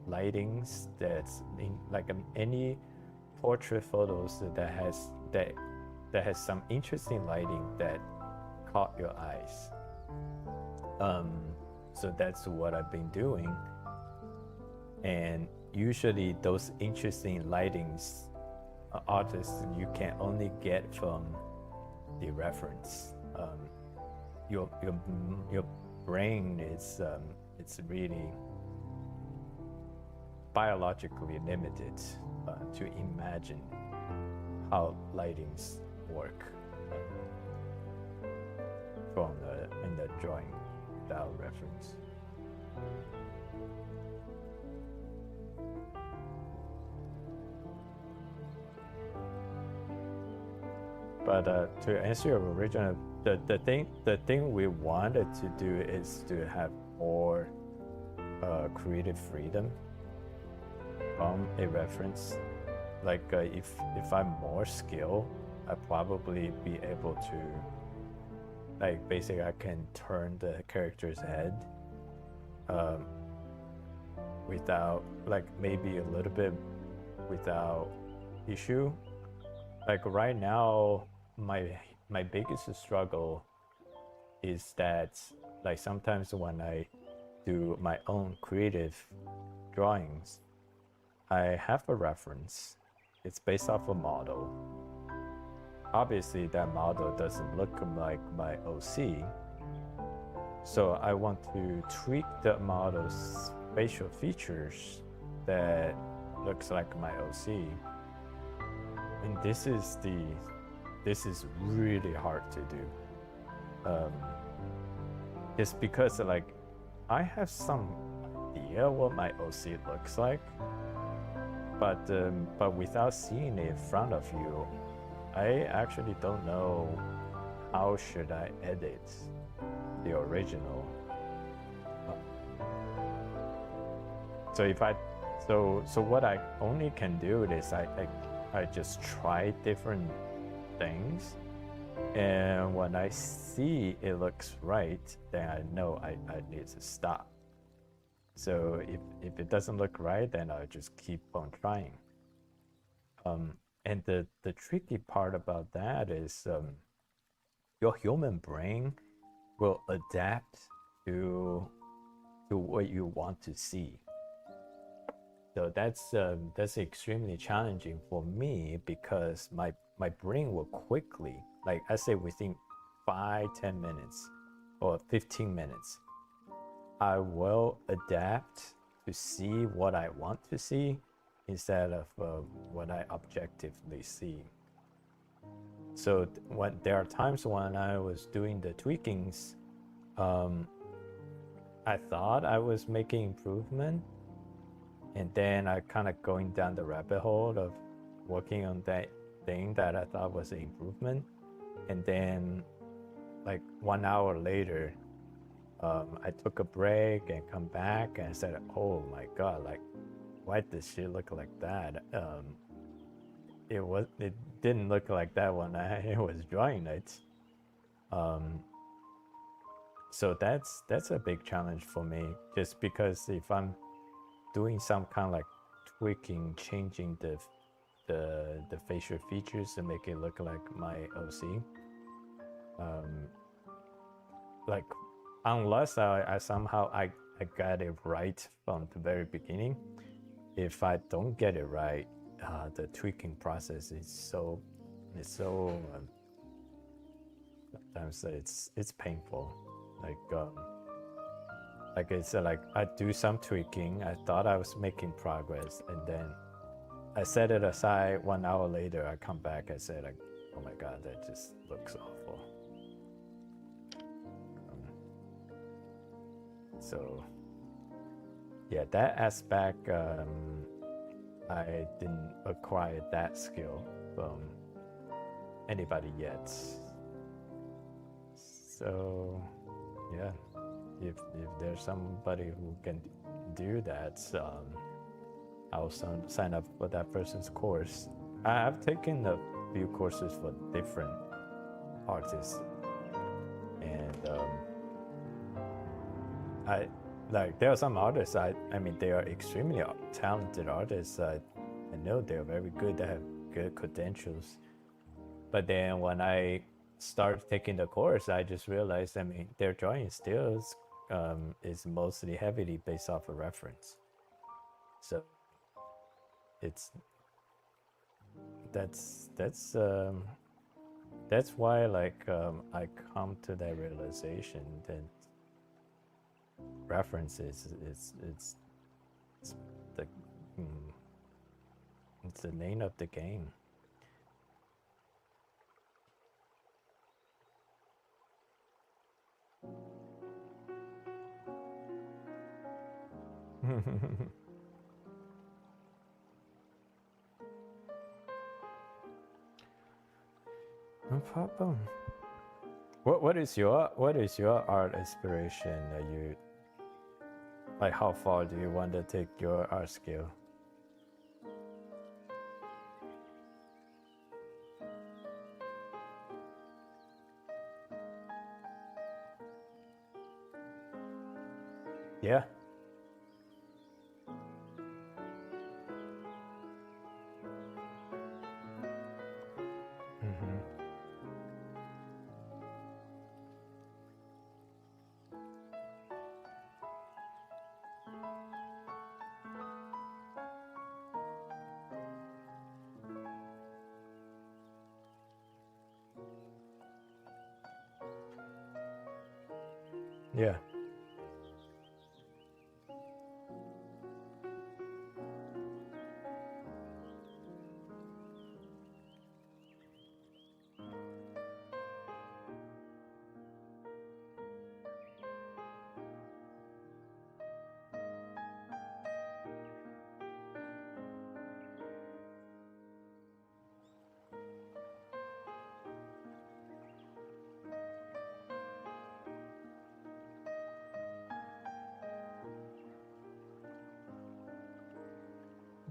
lightings that's in, like any portrait photos that has some interesting lighting that caught your eyes. So that's what I've been doing, and usually those interesting lightings artists you can only get from the reference. Your brain is it's really biologically limited to imagine how lightings work from in the drawing without reference. But to answer your original, the thing we wanted to do is to have more creative freedom from a reference. Like if I'm more skilled, I'd probably be able to, like, basically I can turn the character's head without, like, maybe a little bit without issue. Like right now, my biggest struggle is that, like, sometimes when I do my own creative drawings, I have a reference. It's based off a model. Obviously, that model doesn't look like my OC, so I want to tweak the model's facial features that looks like my OC. And this is really hard to do. It's because, like, I have some idea what my OC looks like, but without seeing it in front of you, I actually don't know how should I edit the original. So what I only can do is I just try different things, and when I see it looks right, then I know I need to stop. So if it doesn't look right, then I'll just keep on trying. And the tricky part about that is your human brain will adapt to what you want to see. So that's extremely challenging for me, because my brain will quickly, like I say, within 5-10 minutes or 15 minutes, I will adapt to see what I want to see instead of what I objectively see. So when there are times when I was doing the tweakings, I thought I was making improvement, and then I kind of going down the rabbit hole of working on that thing that I thought was an improvement, and then like 1 hour later, I took a break and come back and said, "Oh my God! Like, why does she look like that?" It didn't look like that when I was drawing it. So that's a big challenge for me, just because if I'm doing some kind of like tweaking, changing the facial features to make it look like my OC, like, unless I somehow I got it right from the very beginning, if I don't get it right, the tweaking process is so sometimes it's painful. Like I said, like I do some tweaking, I thought I was making progress, and then I set it aside. 1 hour later, I come back, I say, like, "Oh my God, that just looks awful." So yeah, that aspect, I didn't acquire that skill from anybody yet. So yeah, if there's somebody who can do that, I'll sign up for that person's course. I've taken a few courses for different artists, and I like there are some artists I mean they are extremely talented artists. I know they're very good. They have good credentials, but then when I started taking the course, I just realized I mean their drawing still is mostly heavily based off a reference. So it's that's why like I come to that realization that references it's the it's the name of the game. No problem. What is your art aspiration that you like? How far do you want to take your art skill? Yeah. Yeah.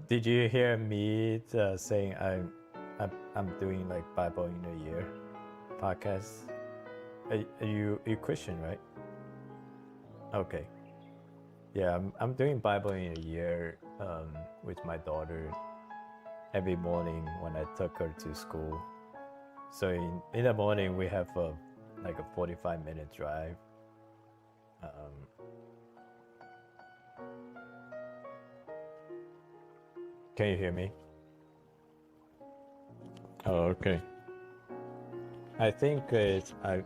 Did you hear me saying I'm doing like Bible in a year podcast? Are you Christian, right? Okay. Yeah, I'm doing Bible in a year with my daughter every morning when I took her to school. So in the morning we have like a 45-minute drive. Can you hear me? Oh, okay. I think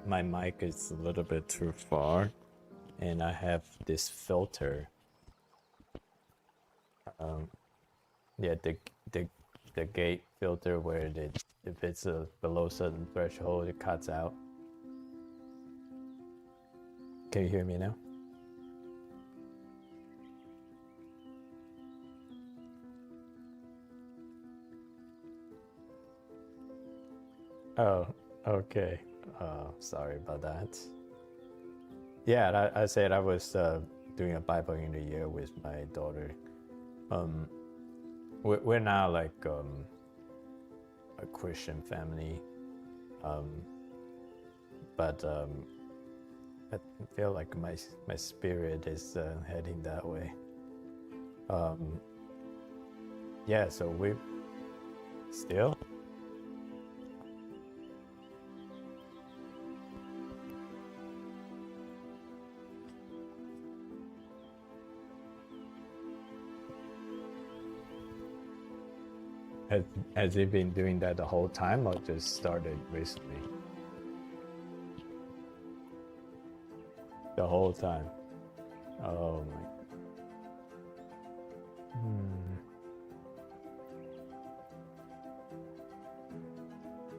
my mic is a little bit too far, and I have this filter. Yeah, the gate filter where if it's below certain threshold, it cuts out. Can you hear me now? Oh, okay. Sorry about that. Yeah, I said I was doing a Bible in a year with my daughter. We're now like a Christian family, but I feel like my spirit is heading that way. Yeah, so we still. Has he been doing that the whole time or just started recently? The whole time. Oh my.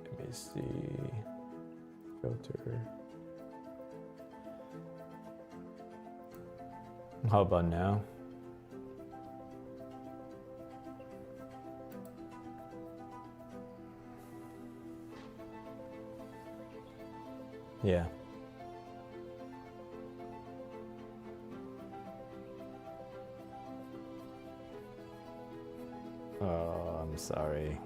Let me see. Filter. How about now? Yeah. Oh, I'm sorry.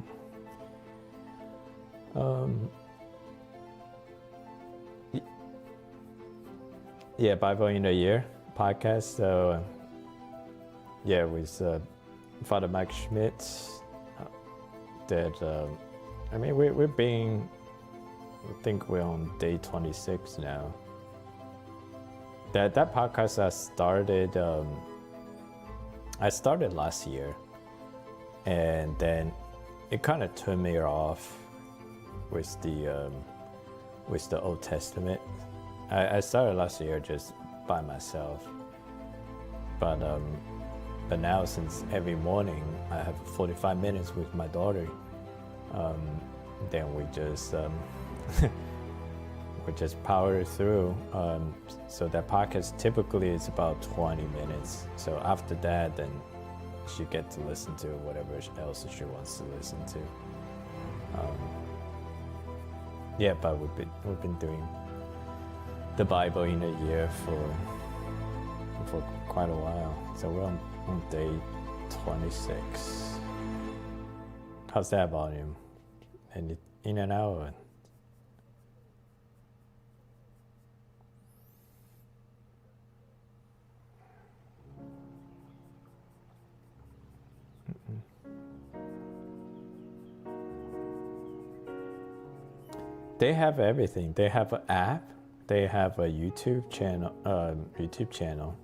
Yeah, Bible in a Year podcast. So, yeah, with Father Mike Schmidt. That I mean, we're being. I think we're on day 26 now. That podcast I started last year, and then it kind of turned me off with the Old Testament. I started last year just by myself, but now since every morning I have 45 minutes with my daughter, then we just we just power through. So that podcast typically is about 20 minutes. So after that, then she gets to listen to whatever else she wants to listen to. Yeah, but we've been doing the Bible in a year for quite a while. So we're on day 26. How's that volume? And in and out. They have everything. They have an app. They have a YouTube channel.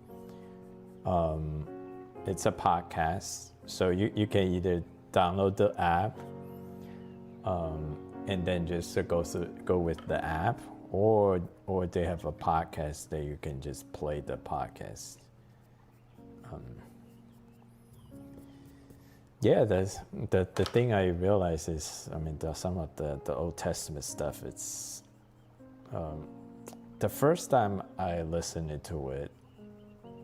It's a podcast, so you can either download the app, and then just go with the app, or they have a podcast that you can just play the podcast. Yeah, the thing I realize is, I mean, some of the Old Testament stuff, it's the first time I listened to it,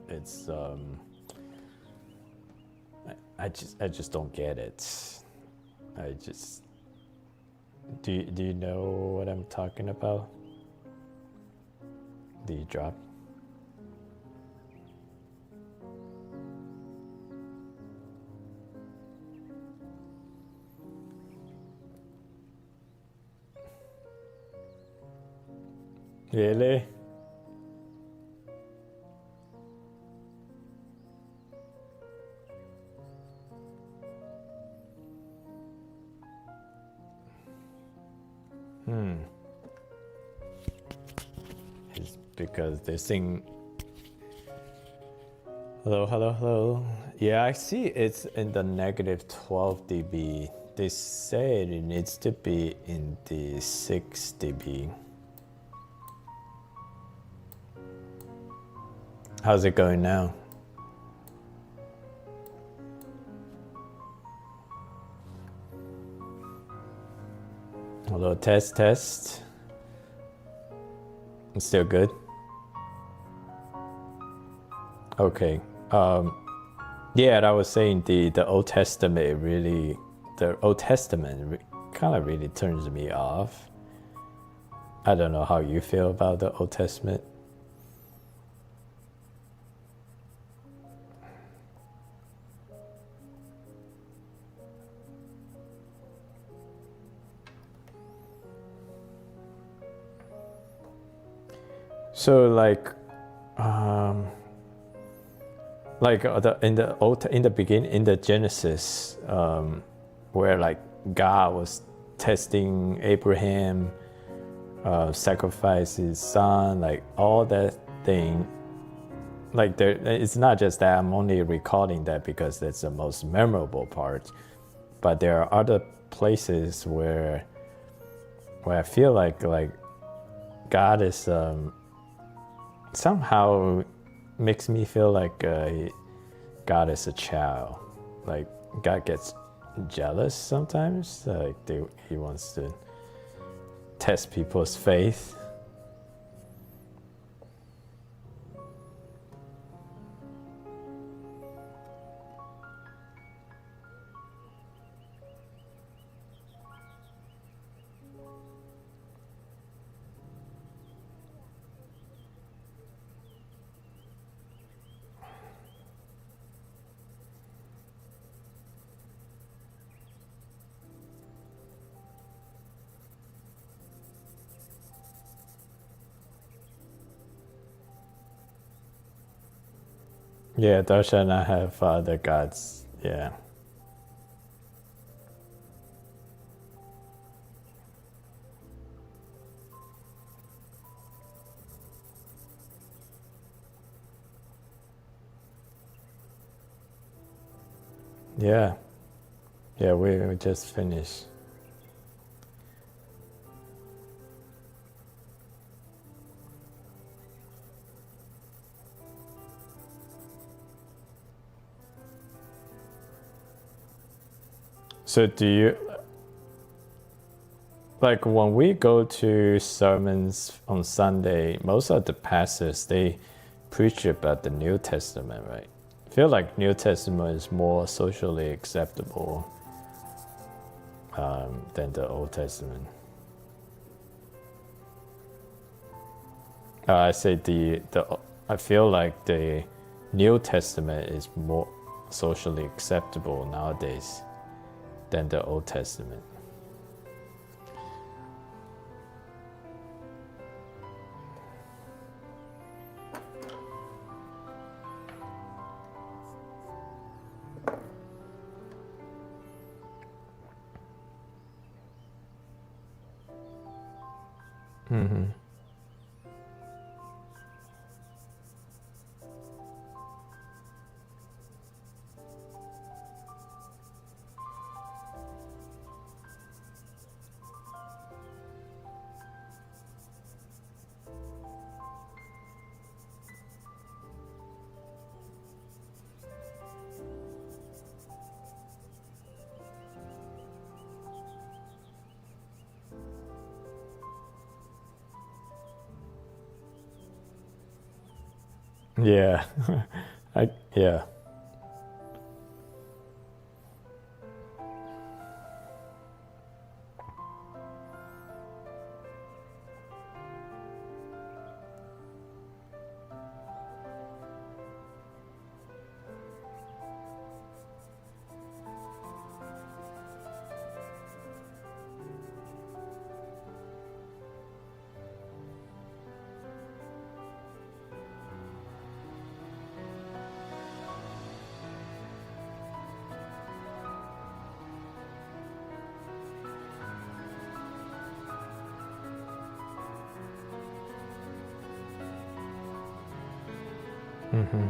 it's I just don't get it. Do you know what I'm talking about? Do you drop? Really? It's because they sing. Hello. Yeah, I see it's in the negative 12 dB. They say it needs to be in the 6 dB. How's it going now? Hello, test. It's still good? Okay. Yeah, I was saying the Old Testament kind of really turns me off. I don't know how you feel about the Old Testament. So in the beginning, in the Genesis, where like God was testing Abraham, sacrifice his son, like all that thing. Like it's not just that I'm only recalling that because that's the most memorable part, but there are other places where I feel like God is somehow makes me feel like God is a child. Like God gets jealous sometimes. Like he wants to test people's faith. Yeah, thou shalt not have other gods. Yeah. Yeah. Yeah, we just finished. So do you, like when we go to sermons on Sunday, most of the pastors, they preach about the New Testament, right? I feel like New Testament is more socially acceptable than the Old Testament. I say I feel like the New Testament is more socially acceptable nowadays than the Old Testament. Mm-hmm. Yeah. Yeah. Mm-hmm.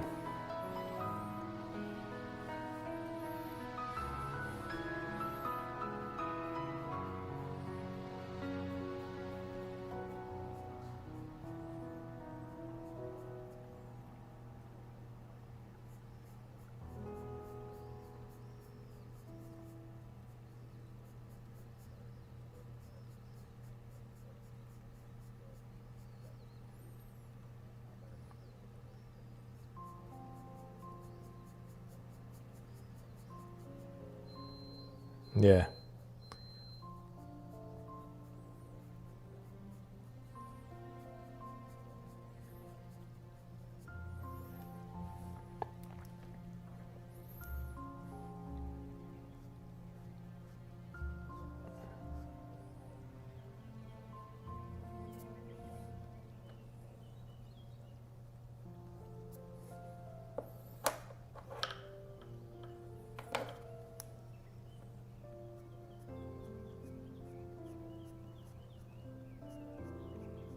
Yeah.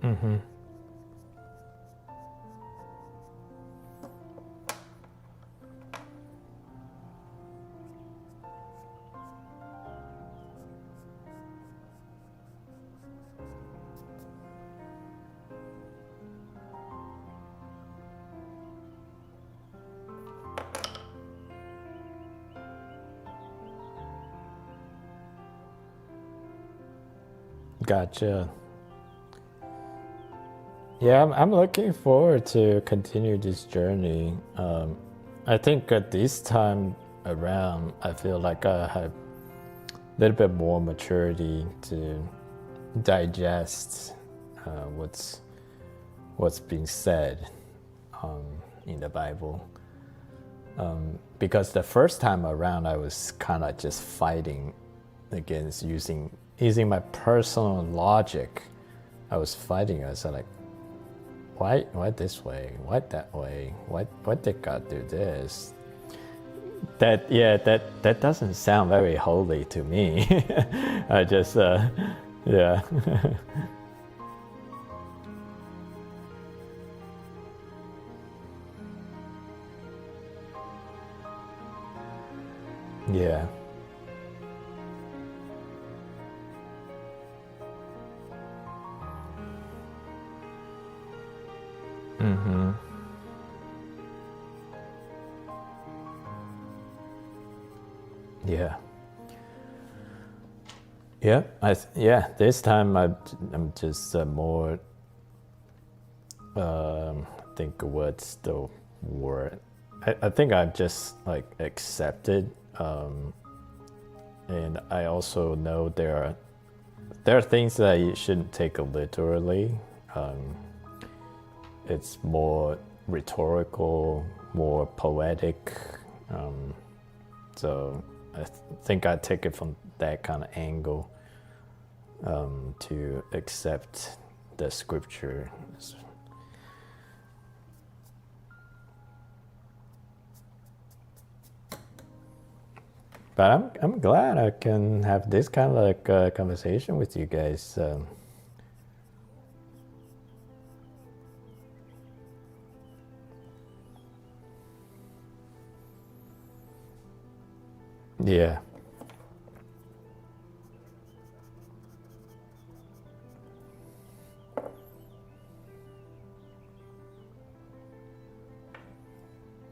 Mm-hmm. Gotcha. Yeah, I'm looking forward to continue this journey. I think at this time around, I feel like I have a little bit more maturity to digest what's being said in the Bible. Because the first time around, I was kind of just fighting against using my personal logic. I was fighting. I was like, why this way? Why that way? Why they gotta do this? That doesn't sound very holy to me. I just yeah. Yeah. Mm-hmm. Yeah. Yeah. Yeah. This time I'm just more. I think what's the word? I think I've just like accepted, and I also know there are things that you shouldn't take literally. It's more rhetorical, more poetic. So I think I take it from that kind of angle, to accept the scripture. But I'm glad I can have this kind of like conversation with you guys. Yeah.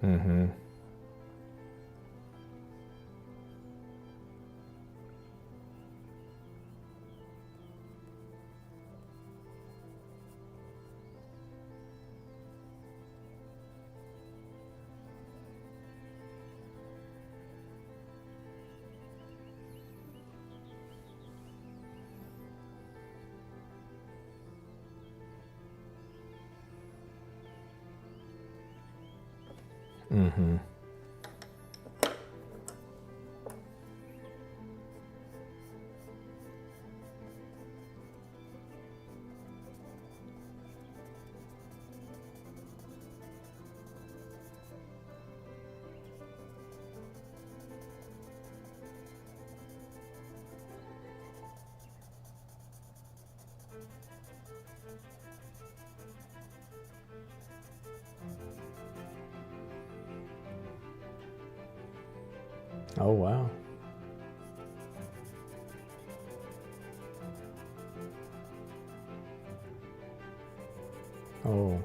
Mm-hmm. Mm-hmm. Oh wow. Oh.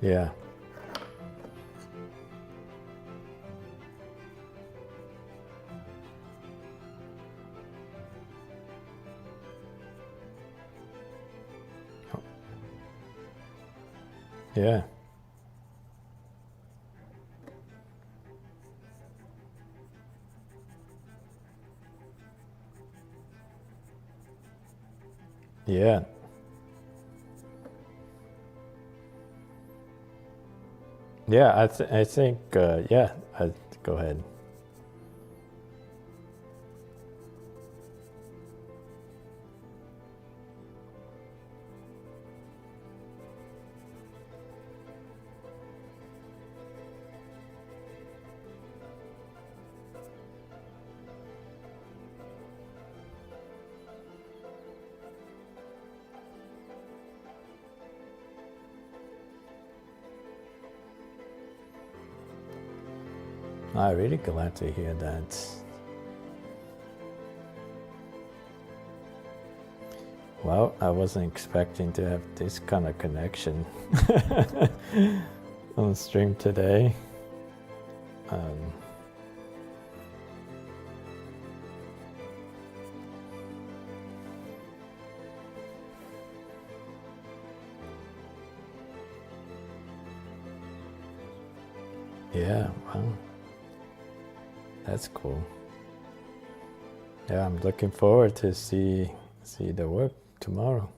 Yeah. Yeah. Yeah. Yeah. I think yeah. Go ahead. I'm really glad to hear that. Well, I wasn't expecting to have this kind of connection on stream today. Yeah, wow. That's cool. Yeah, I'm looking forward to see the work tomorrow.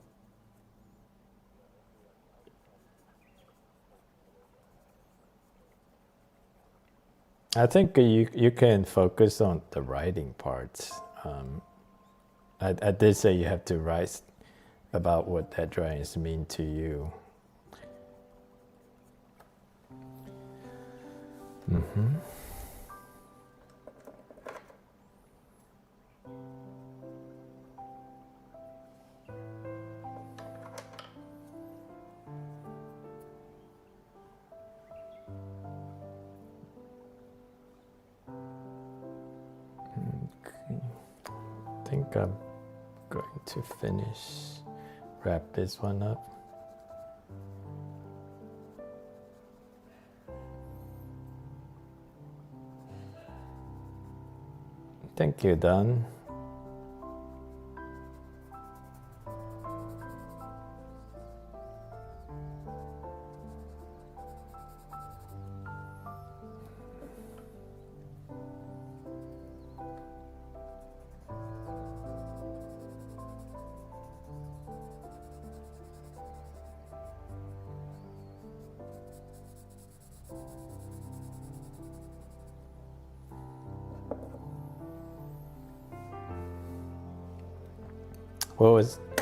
I think you can focus on the writing part. I did say you have to write about what that drawings mean to you. Mm-hmm. Okay. I think I'm going to wrap this one up. Thank you, Don.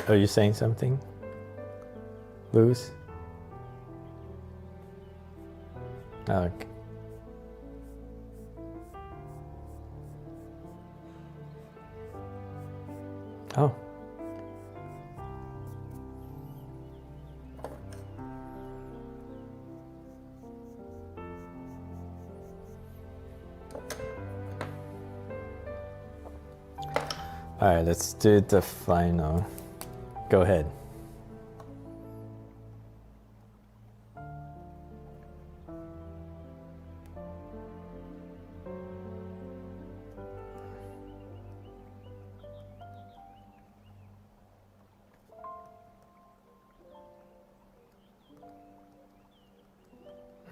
Are you saying something? Luz? Okay. Oh. All right, let's do the final. Go ahead.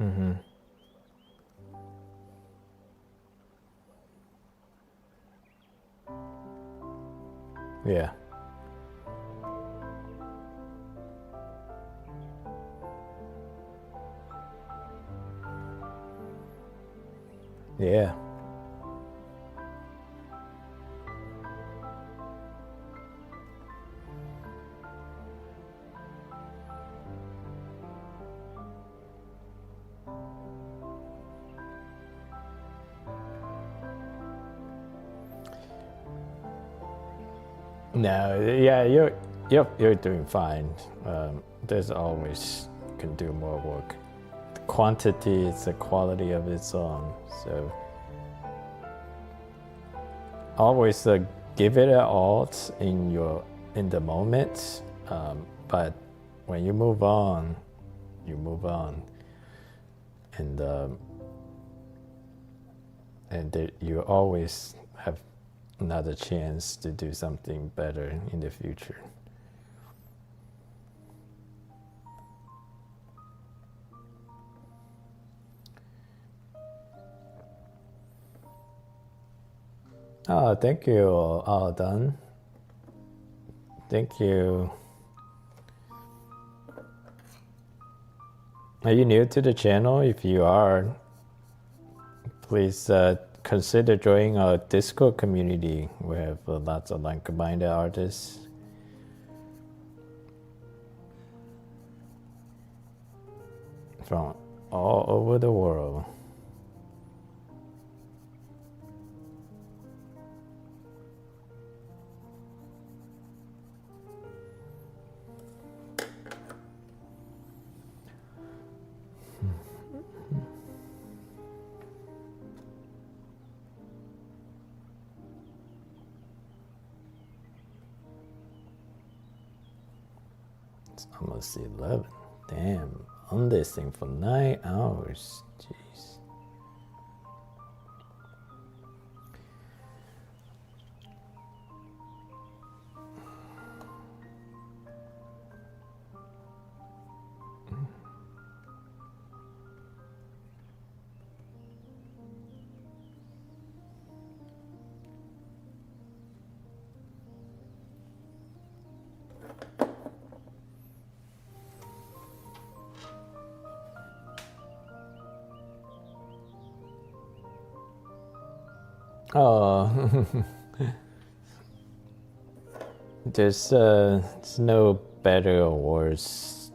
Mm-hmm. Yeah. Yeah. No, yeah, you're doing fine. There's always can do more work. The quantity is the quality of its own. So always give it a all in the moment. But when you move on, and you always have another chance to do something better in the future. Oh, thank you, all done. Thank you. Are you new to the channel? If you are, please consider joining our Discord community. We have lots of like-minded artists. From all over the world. It's almost 11. Damn, on this thing for 9 hours. Jeez. Oh, There's no better or worse.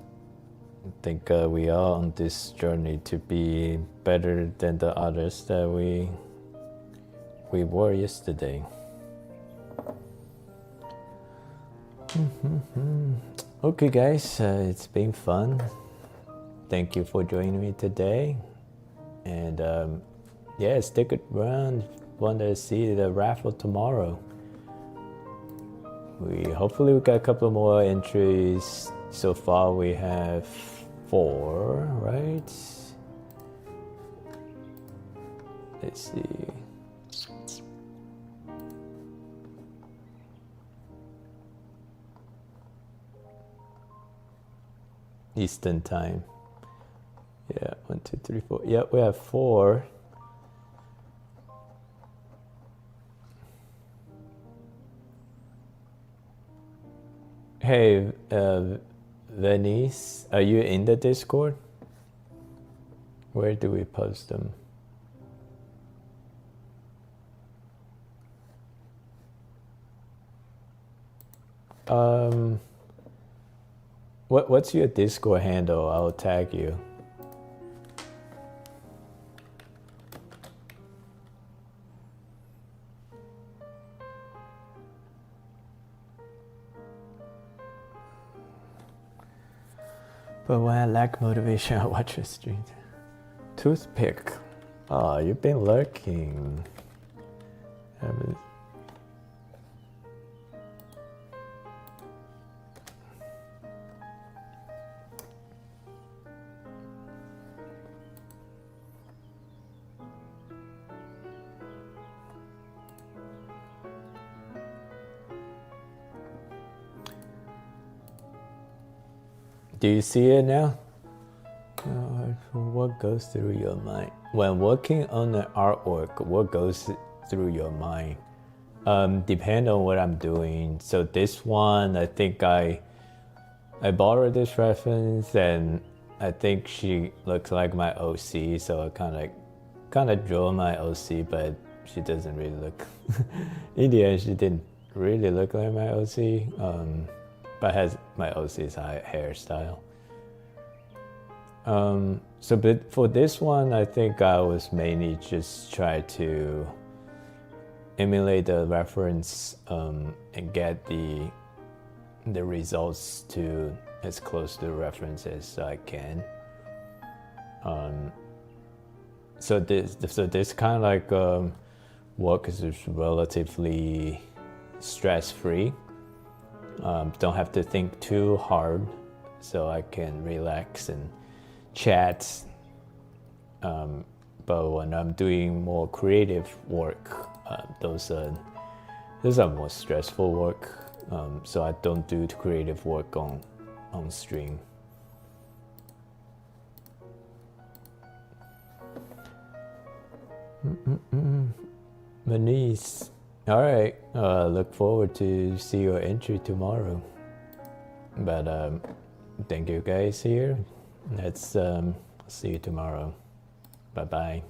I think we are on this journey to be better than the others that we were yesterday. Okay, guys, it's been fun. Thank you for joining me today, and yeah, stick around. Want to see the raffle tomorrow. Hopefully we got a couple more entries. So far we have 4, right? Let's see. Eastern time. Yeah, 1, 2, 3, 4. Yeah, we have 4. Hey, Venice, are you in the Discord? Where do we post them? What's your Discord handle? I'll tag you. But when I lack motivation, I watch a stream. Toothpick. Oh, you've been lurking. Do you see it now? What goes through your mind? When working on an artwork, what goes through your mind? Depend on what I'm doing. So this one, I think I borrowed this reference, and I think she looks like my OC, so I kind of draw my OC, but she doesn't really look. In the end, she didn't really look like my OC. But has my OC's hairstyle. So but for this one, I think I was mainly just try to emulate the reference and get the results to as close to the reference as I can. So this kind of like work is relatively stress-free. Don't have to think too hard, so I can relax and chat. But when I'm doing more creative work, those are more stressful work. So I don't do creative work on stream. Manice. All right, look forward to see your entry tomorrow. But thank you guys here. Let's see you tomorrow. Bye bye.